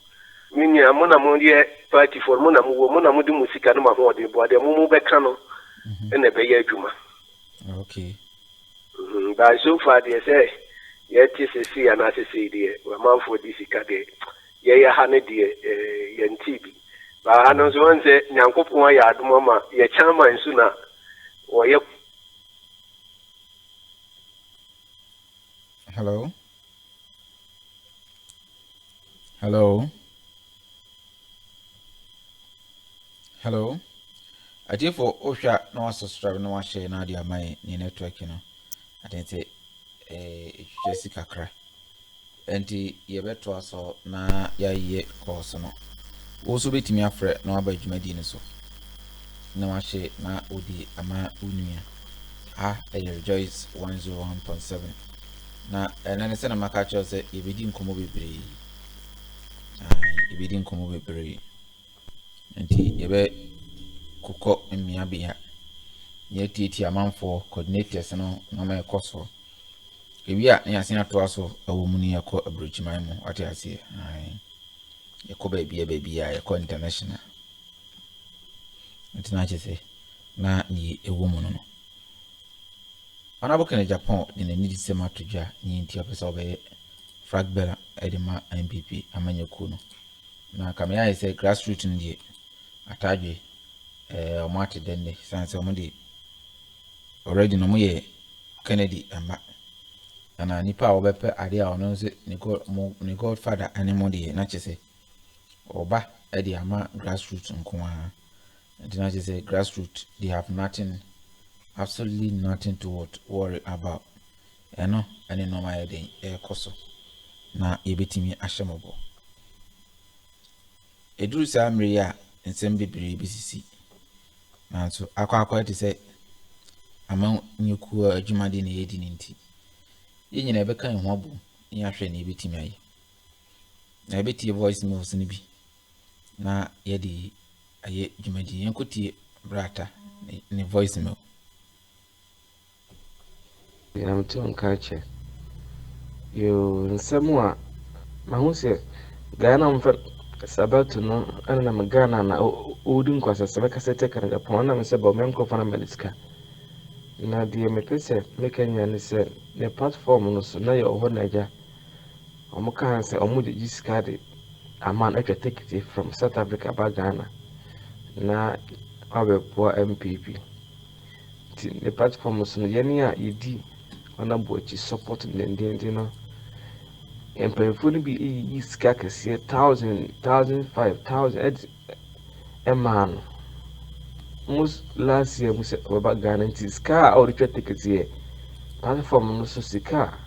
minya mo na mo de party for mo na mo de musika no ma ho de bo de mo be ka no and be ye juma. Okay. But so far they say yet is see and as say the man for this cade yɛyɛ ha ne deɛ yɛnti bi baa no nso wɔn sɛ nyankopɔn ayɛ adom ama yɛkyɛn ma nso na wɔyɛ. Hello. Hello. Hello. I think for Osha no subscribe no share na dia my network no. I think say Jessica Kra. Enti ye beto aso na ya ye course no. Also betimi afre na aba dwumadi ne so. Na wa share na odi ama unua. Rejoice 101.7. Na na se na maka cho se ye bedi nkomo bebre. Ye bedi nkomo bebre. Enti ye be kuko mmia bia ye titi amanfo coordinators no na ma ekoso ewia na yasen ato aso awomu ni yakọ abrochiman mu ate ase yakọ ba bia yakọ international ntina chese na ni ewomu no Honorable Kennedy Agyapong de na nidi sema todwa ni nti apesa obe fragbela edema MPP amanyaku no na kamya ise grassroots ndie atadwe omate denne sanse omudi already no moye Kennedy amba ana nipa obepe ade a ono nse ni godfather animodi na chese oba edi ama grassroots nkoa na chese grassroots they have nothing, absolutely nothing to worry about eno ani no ma eden koso na yebetimi ahyemobo eduru sa amri ya nsem bibiri bisisi nanso akwa te se ama nyeku adwumade na yedi ninti yenyina ebeka ho abu nya hwe na ebetimi aye na ebeti voice mails ni bi na yedi aye dwumade yenkotie brata ni voice mail ya mtu nkache yo nsamua mahuse Ghana mfa sabatu no ana na Ghana na odin kwasa sabaka sete kana Agyapong na mse ba menko fana mediska na die mepese mekanya ne se ne platform no so na ye oho naja omuka hanse omudi jiskade aman atwa ticket from South Africa ba Ghana na abepo MPP the platform so no yeni a yedi ona bochi support ndende no employee no bi yi sika kese 1000 5000 man most last year we about Ghana sika or the ticket here platform no so sika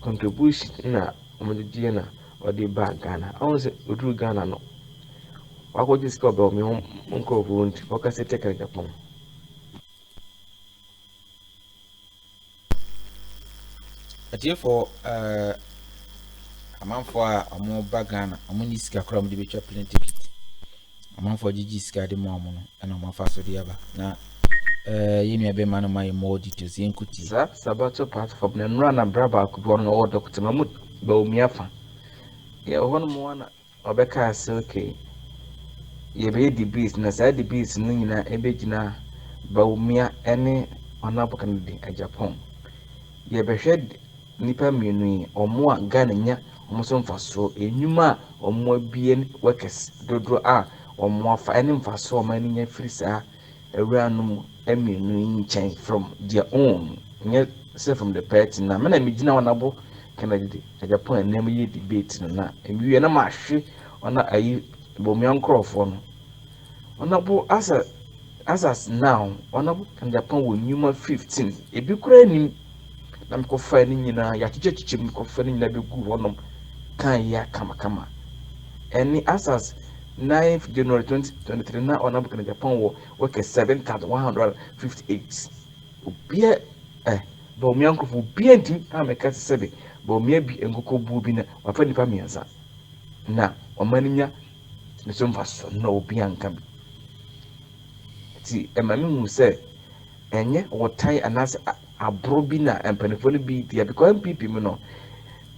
contribution na omudi na or the bank Ghana I was odu Ghana no wako sika ba mi onko volunteer focus take Agyapong for amanfo a omo bagana omo ni sika kra mo de betwa plane ticket amanfo gigi sika de mo no na omo afa so de aba na yenu ebe ma no mai more details yenkuti sabato platform na nra na braba akubon no order kutima mu ba omiafa ye hono mo wana obeka ase okay ye be di bees na side di bees no nyina ebe gina ba omia ene Honorable Kennedy Agyapong ye behwe nipa mienu yi omo a Ghana nya omo so mfaso enwuma omo abie workers dodro a omo afa ene mfaso omo ani nya frisa ewuranum emienu yi nchen from their own nya say from the party na me gina Honorable Kennedy Agyapong enem yi debate no na emiwie na ma hwe ona ayi bomia nkrofo no Honorable as now Honorable Kennedy Agyapong wo nyuma 15 ebi kura nim na mkofa ni nyina ya chiche mkofa ni nyina begu wonom kan ya kama any asas 9th January 2023 na Honorable Kennedy Agyapong wo work 7,158 obia ba omiankofo obia ntim ameka sebe ba omia bi enkoko bu bi na wafa nipa mienza na omaninya ne so mfaso na obia nka bi ti emami hu se enye wotai anas abrobi na empanifo no bi dia because MPP me no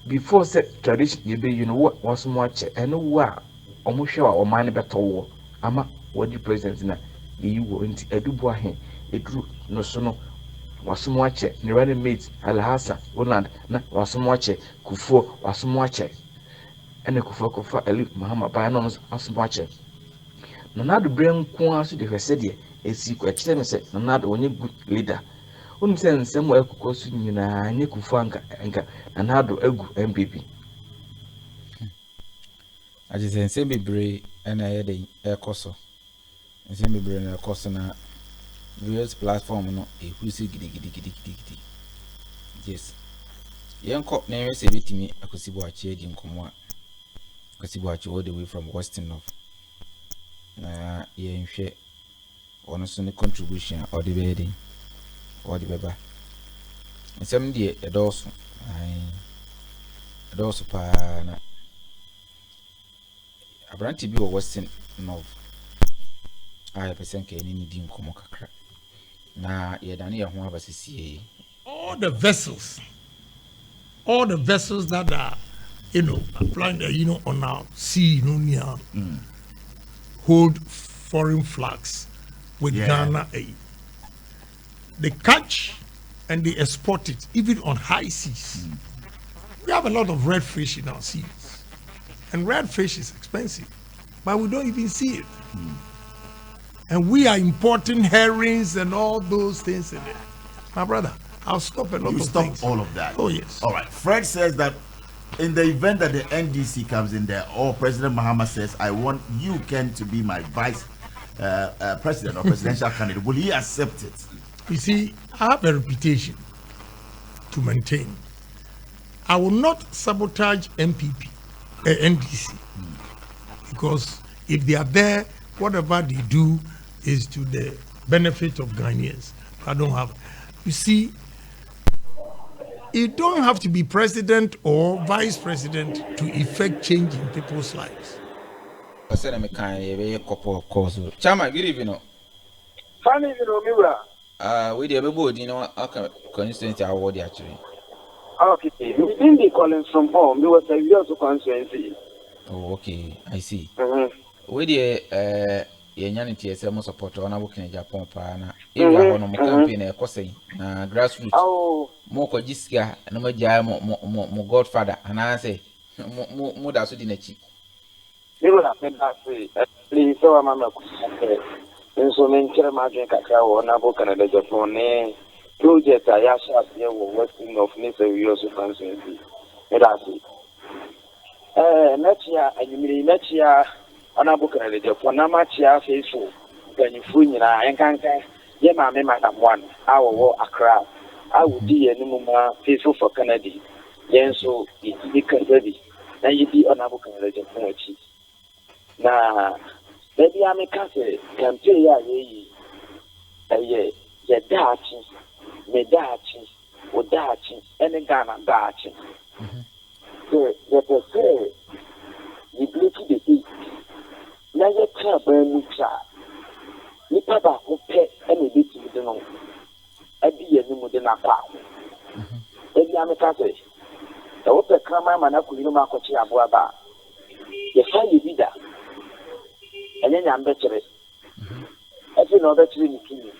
before say tradition ye be you know was mo ache eno wa omuhwe wa oman beto wo ama wodi president na yi wo nti edubu ahe eduru no so no wasomo ache ne running mate Alhassa Holland na wasomo ache Kufuor wasomo ache ɛna kofa ali mahama baa no asomache Nanado brain kwa so de hwese de esi kwa kyerɛ me sɛ Nanado onye good leader wonu sɛ nsɛm wa akukɔ so nyinaa nye kufu anka Nanado agu MPP agye sɛ nsɛm bebree ɛna ɛyɛ de ɛkɔ so nsɛm bebree na ɛkɔ so na various platform no ehuru sɛ gidigidi yes yɛnkɔ na yɛhwɛ sɛ ebitumi akɔsibo akye adi nkɔmmɔ a akɔsibo akye all the way from Western North na yɛnhwɛ ɔno so ne contribution a ɔde bɛyɛ den ɔde bɛba nsɛm deɛ ɛdɔɔso ɛdɔɔso paa na aberante bi wɔ Western North a yɛpɛ sɛ nka yɛne ne di nkɔmmɔ kakra na yɛdane yɛn ho aba sesie all the vessels that are applying the on our sea near hold foreign flags with Ghana aid. They catch and they export it even on high seas. We have a lot of red fish in our seas, and red fish is expensive, but we don't even see it. And we are importing herrings and all those things in there. My brother, I'll stop a lot of things. All of that. Oh yes. All right. Fred says that in the event that the NDC comes in there, or President Mahama says, I want you, Ken, to be my vice president or presidential candidate, will he accept it? You see, I have a reputation to maintain. I will not sabotage NDC, because if they are there, whatever they do is to the benefit of Ghanaians. I don't have. You see, you don't have to be president or vice president to effect change in people's lives. I said I'm a kind of a couple of calls. Chama, good evening. Funny, Mira. We the board, our constituency award actually. Okay, we didn't be calling from home. There was a years of constituency. Oh, okay, I see. We the Yanity as a support on our Agyapong pana. If you are on a campaign, a costing, grassroots. Oh, more Kojiska, no more godfather, and I say, more that's in a cheap. You will have been that way. Please, so I'm a and so many Keramajan Cacao, Nabo Canada, Japan, project Ayasha, here were Western of necessary years of constituency. Next year, and you mean next year. Honorable Canada, for Namachia faithful, when you fool and can't get my madam one, our war Accra. I would be a more faithful for Canada. Yen so it be ready. Now you be Honorable Canada for cheese. Now, maybe I'm a cafe, can tell ye, ye darching, me darching, or darching, any Ghana darching. So, let us say, you break the heat. Na ye ka ban mu cha nipa ba ko pe ene beti de no adi ye ni mu de na kwa ebi ameka se e wo pe krama ma na kuli no ma ko chi aboa ba ye fa ye bida ene nya mbe kire ati no be kire ni kini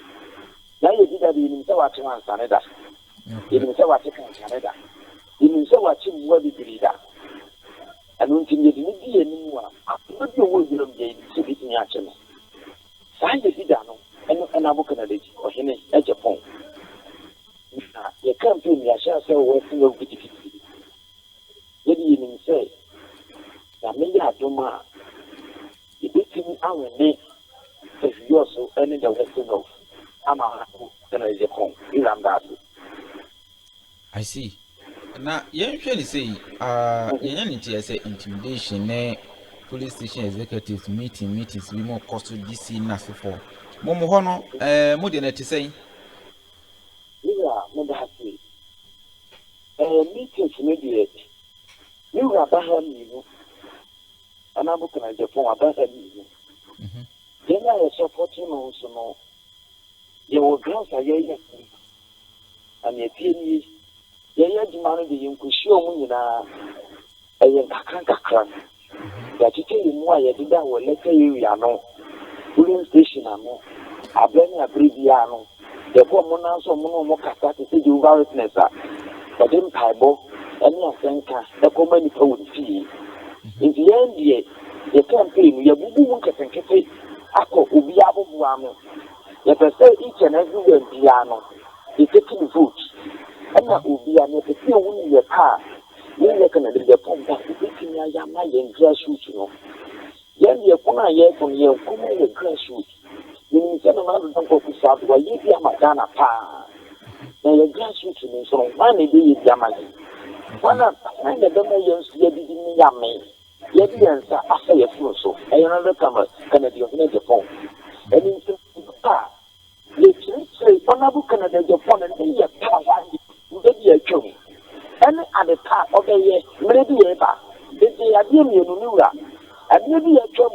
na ye bida bi ni se wa twa ansane da ye ni se wa te kan ansane da ye ni se wa chi mu bi bi da anu ntinye di ni ni mu a odi owo yiro mje ti bi ti nya chema sai de bida no ena abukana de o hene Agyapong na ye campaign ya sha se wo si no bi ti ye di ni se na me ya doma e bi ti awene se yo so ene the Western of ama na Agyapong ilam da. I see. Na yenhwe ni say yenya ni tie say intimidation ne police station executives meetings we more cost to DC na so for mo ho no mo de na ti say yeah mo da say meetings ne de ni wa ba ha ni no ana bu kana Agyapong aba ha ni no yenya ye support no so no ye wo grounds aye and ye tie ni ye demand the inkushi omu nyina eye kakran ya tete mu a ye dida wo leke area no police station no abeni abribia no ye bo mo na so mo no mo kasa te se Jehovah Witness a dem paibo eni asenka e ko mani pa wo fi In the end, the campaign, you will get and get it. Ako Ubiabo Buamo. Let us say each and every one piano. They taking votes. And that will be an effective in your car. You reckon that the pump that is taking a yama and grassroots, you know. Yen the Puna yet from your Kuma grassroots. You send another dump of the South where you be a Madana pa. Now your grassroots means so one day is Yamani. One of the Domayans, you didn't yammy. Yet the answer after your full so. I another camera, Canadian phone. And in the say, Honorable Canada, your phone and your power, maybe a chum. And at the top of the year, maybe ever. They say, I didn't know, and maybe a chum,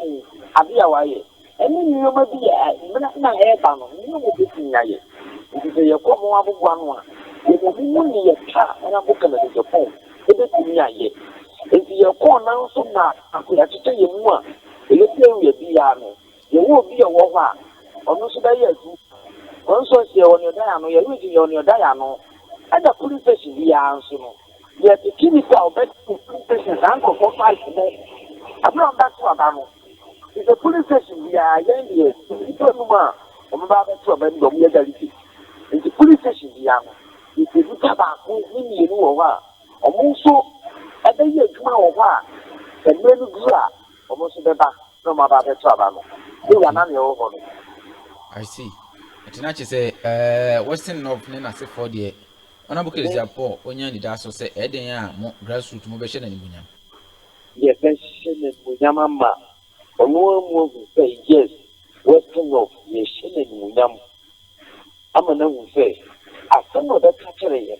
I be away. And then you may be a hair you will be in a year. It is a common one. It will be only a car and a book under your phone. It is in a year. If you call now so much, I could have to tell you more. If you be army, you won't be a war. Or no, so that also say on your diano, you're losing on your diano. And the police station, the answer. Yet the chemical bed is uncle for 5 days. I'm not that for Abamo. It's a police station, we are young years. I'm about to abandon the reality. It's a police station, the army. It's a look about who you know what. Also, at the year tomorrow, and when you grew up, almost the back, no matter the trouble. You are not your own. I see. It's not to say, Western of Nena say for the Honorable Agyapong, when you need us to say, Edia, more grassroots motivation and Munyam. Yes, and Munyamama. Or no one will say, yes, Western of Yeshin and Munyam. I'm a no say, as some of the country,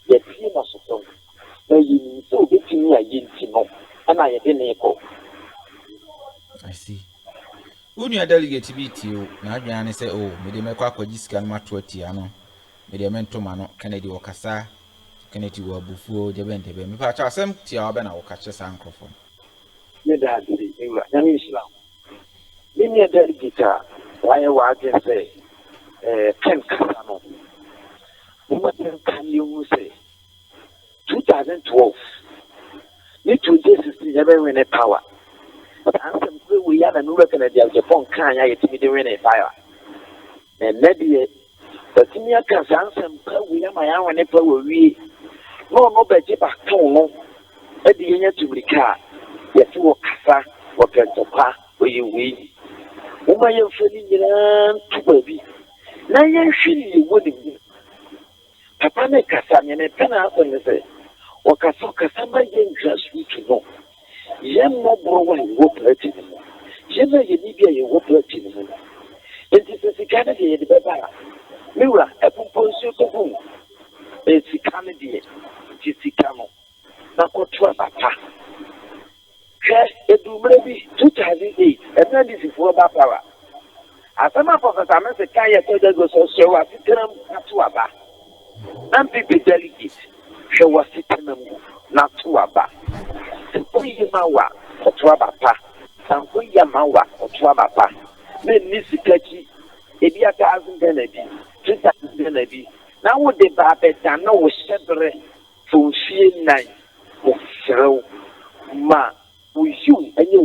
yet he must have. You so between me and and I didn't echo. I see. When you are delegate to beat you, now you say, oh, maybe make a discount match to Tiano, maybe a mentor mano, Kennedy or Cassa, Kennedy or Buffo, the Bente, maybe patch us some Tiabana or catch a microphone. You dad, Islam. Give me a delegate, why I can say, Ken Cassano. What can you say? 2012. Need to this never win a power. But I'm we have a new record of Agyapong can I to be doing a fire. And maybe but in your case, we have my own apple. We no better back to at the end to be car. Yes, you walk fast, walk at the park where you win. Oh, my young friend, baby. Now you're feeling wouldn't be. Papa make a son and a pen out on the say. Wakasoka somebody in grassroots to know. Yem no bro and walk letting. Yem a Libya, you walk letting. It is a Canadian, the Baba. Mira, a proposal to whom? It's a Canadian, it's a camo. Nakotua Papa. It will maybe 2008, and then this is for Baba. As a matter of fact, I'm a Kaya to go so as it comes to Abba. And people delegate. She was sitting not to Abba. And Kuyamawa or Trabapa, and Kuyamawa or Trabapa. Then Miss Kachi, if you 1,000 Kennedy, 2,000 Kennedy. Now would the Babette and no separate from fear 9 of Shrow Ma, with you and you.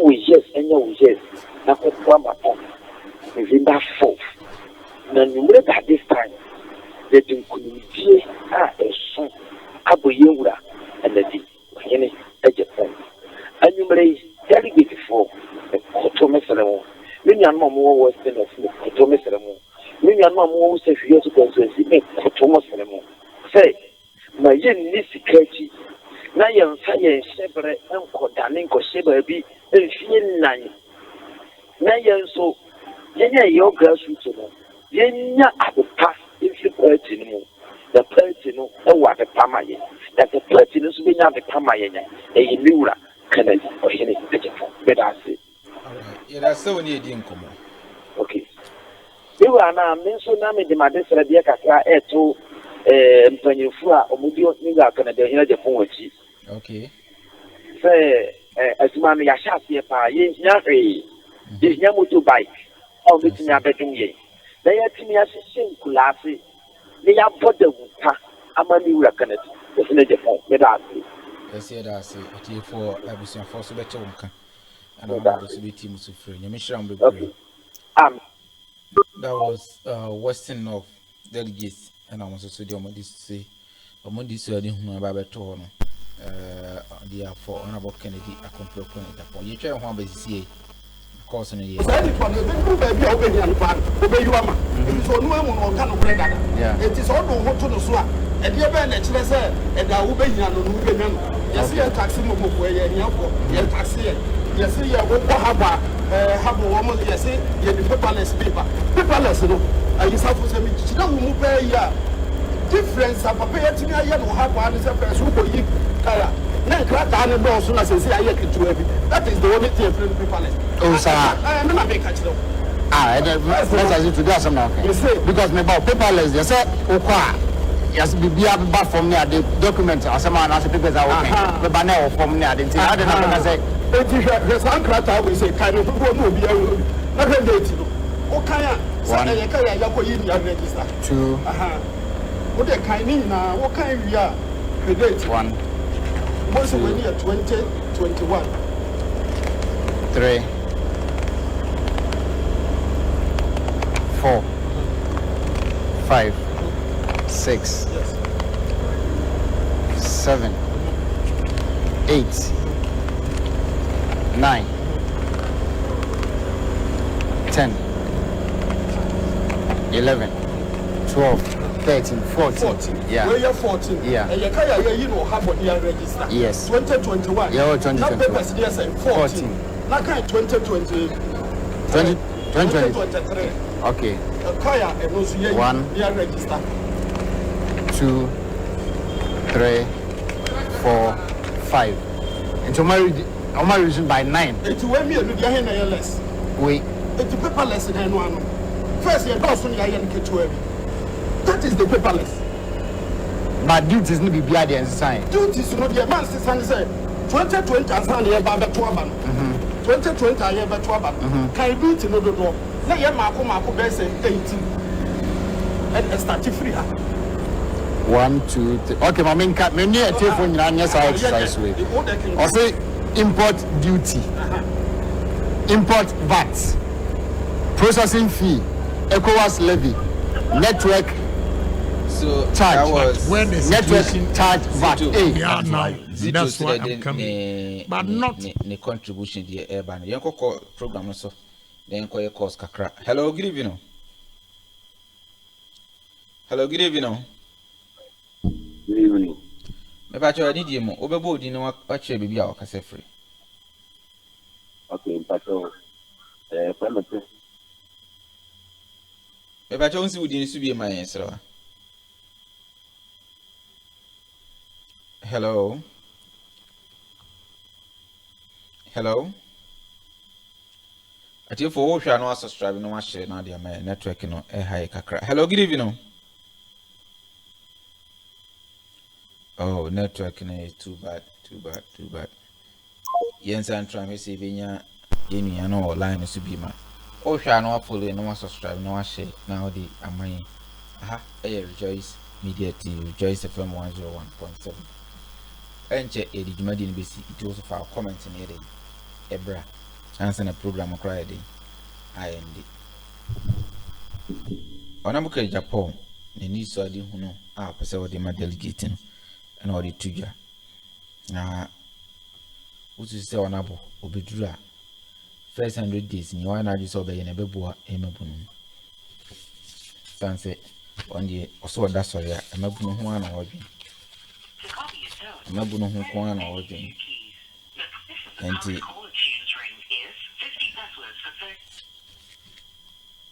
We yes and you yes. Now for Trabapa. Within that 4th. Now you read at this time. That you could a son, Abu Yura, and the Henny Agyapong. And you may delegate for a Cotomesalamo. Many are more Western of Cotomesalamo. Many are more safe years ago, so make Cotomesalamo. Say, my young Nissy Kerchi, Nayan Sayan Shepherd, and Codaninko Shebaby, and Fien 9. Nayan so, Yenya your grassroots, Yenya at the past. If you purchase the person and what a pamaye, that the person is being out the pamaye, a lura, Canada, or any but I say. Yeah, that's so near the income. Okay. You are now mentioning the Madison Diaca to Penufra or Mudio Niga Canada in Agyapong. Okay. Say, as man Yashasi, yes, Yari, this Yamutu bike, all this in your bedroom. They are to me as a simple lassie. They are put the Amani Racanet, the Agyapong, with us. say that say it for abusian for so better one can and I'm possibly team so free. You make sure I'm be that was Western of delegates and I was also doing this say among this I didn't know about beto no therefore honorable Kennedy a compare Agyapong you try one base see course no yeah say it for the baby obey and fan obey you ama it so no emu no kan brother it is all do to no so a e dey be na kire say e da wo be hia no no be nyan yes ye taxi mo mo ye nyafo ye taxi yes ye wo ko haba habo wo mo yes ye the paperless no ayi safo say me chira wo mu be ya difference papa ye timi aye no haba ne say person ko yi kara na krata ne do so na say aye ketua bi that is the only thing for paperless oh sir me na be ka chira let's as to do some now because me about paperless they say okwa yes bibia ba from near the document asema na papers are okay but na from near the thing I don't know say the sankrata we say kind of people no be na can date no o kan a say e kan ya ko yi ni register 2 o de kan ni na o kan wi a date 1 mo so we ni 2021 3 4 5 6 7 8 9 10 11 12 13 14 yeah we are 14 yeah and you can you know have what you register yes 2021 yeah 2021 papers there say 14 na kind 2020 2023 okay kaya and no so you register 2 3 4 5 into my reason by 9 it's when me no dey na less we it's paperless in no ano first you don't so you hear ketua bi that is the paperless but duties no be bia dey sign duties no dey man say 2020 asan dey ba beto aba no 2020 aye beto aba kan duty no do na ye maako be say 18 and start free ha 1 2 3 okay my main cat many a telephone nyanya say exercise way or say import duty import VAT processing fee ECOWAS levy network charge that was when the network charge VAT yeah now that's why I'm coming but not the contribution the urban yanko program no so then call your course kakra hello good evening me ba cho ni die mo obebo di no wa che bibi a wakase free okay pato permit me ba cho nsi udi ni su bi ma yen sra hello ati for wo hwa no subscribe no wa share na dia my network no high kakra hello good evening oh network no is too bad yen san try me say benya yenu no online so bi ma o hwa no follow no subscribe no wa share na odi aman Rejoice Media TV Rejoice FM 101.7 enche edi jumadi ni besi it also for comment in ere ebra answer na program cry dey IND onamuka Agyapong ni so adi hunu a pese wodi ma delegate no na wodi tuja na utu se onabo obedura first 100 days ni wana ju so be na beboa emabunu sanse on the also da sorry emabunu ho ana wodwen emabunu ho ko ana wodwen enti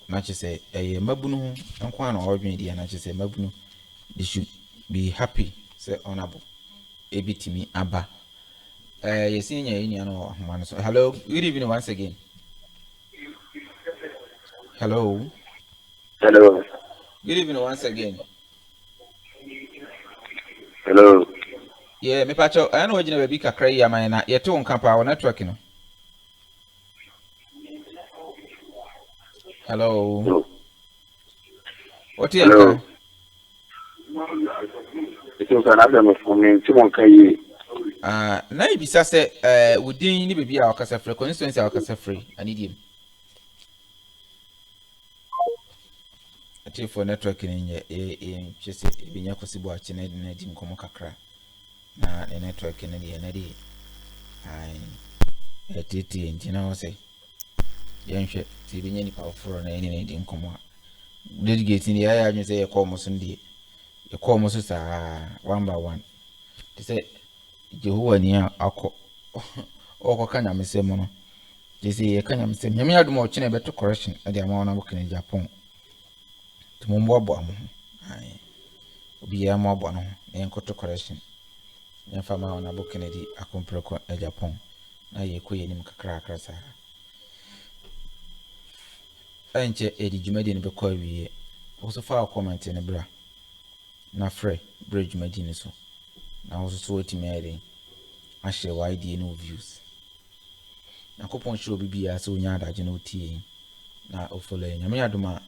na say emabunu ho nko ana wodwen dia na say emabunu they should be happy say honorable ebitimi aba yes nya no man so hello good evening once again hello good evening once again hello yeah me pacho I know we gina be kakra ya man na yeto nka pa network no hello what you hello ito kana da mafumi timon kai Na ibisa se wudin ni bebi a wakasa free constituency a wakasa free anidim. Ati for network ni nye chese binya kosibo achi na di nkomo kakra. Na network ni di na di titi ntina wo se yenhwe ti binya ni powerful na ni di nkomo delegate ni ya nyi se ye call musu ndi ye call musu sa one by one. Ti se Jehovah ni akọ ọkọ kanya mesem no jesi ye kanya mesem nyame adum o chine beto correction e de ama na bo kan Agyapong tumombo abo amo ai obi ya mo abo no e nkoto correction nya fama na bo kan di akompreko Agyapong na ye ko yenim kakra akra sa enche edi jumadi ni be ko awie wo so fa comment ni bra na free bridge jumadi ni so na also so wetimere a share wide no views na kopon show bibia so nya adaje no tie na o follow nyame adoma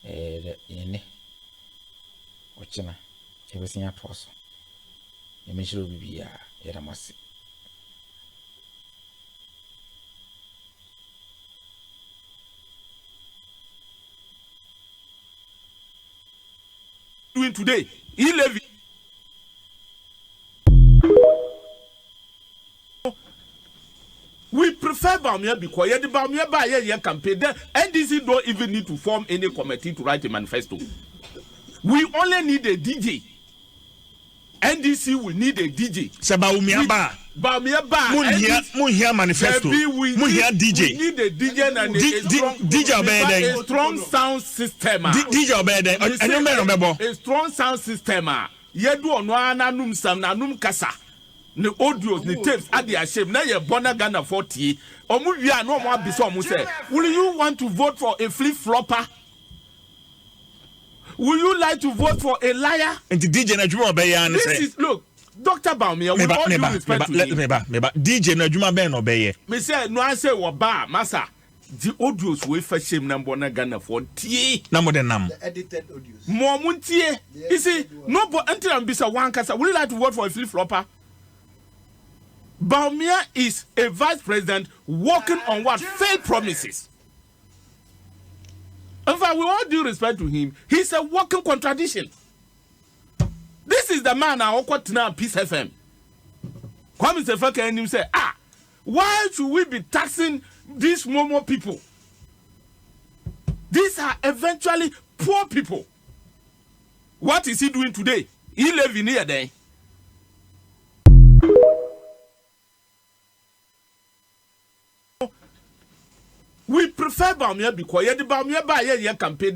ne ochina e be sinya toso nyame show bibia era masi doing today 11 we prefer Bawumia because the Bawumia by your campaign. The NDC don't even need to form any committee to write a manifesto. We only need a DJ. NDC will need a DJ. So Bawumia ba. Bawumia ba. Mun hear manifesto. Mun hear DJ. We need a DJ and a strong sound system. DJ obede. A strong sound system. Yedu onwa na num sam na num kasa. Ne audios ne tapes at the shame na ye bona Ghana 40 omu wi an omu abiso omu say will you want to vote for a flip flopper? Will you like to vote for a liar? And the DJ na djuma obeye an say this is look Dr. Bawumia with all due respect to me DJ na djuma be no obeye me say no an say wo ba masa the audios we fa shame na bona Ghana 40 na mo den nam the edited audios mo muntie you see no but until am bisa one kasa will you like to vote for a flip flopper? Bawumia is a vice president working on what? Failed promises. In fact, with all due respect to him, he's a walking contradiction. This is the man I walk now Peace FM. Kwame Sefeke and him say, why should we be taxing these Momo people? These are eventually poor people. What is he doing today? He live in here then. We prefer Bawumia because the Bawumia by your campaign.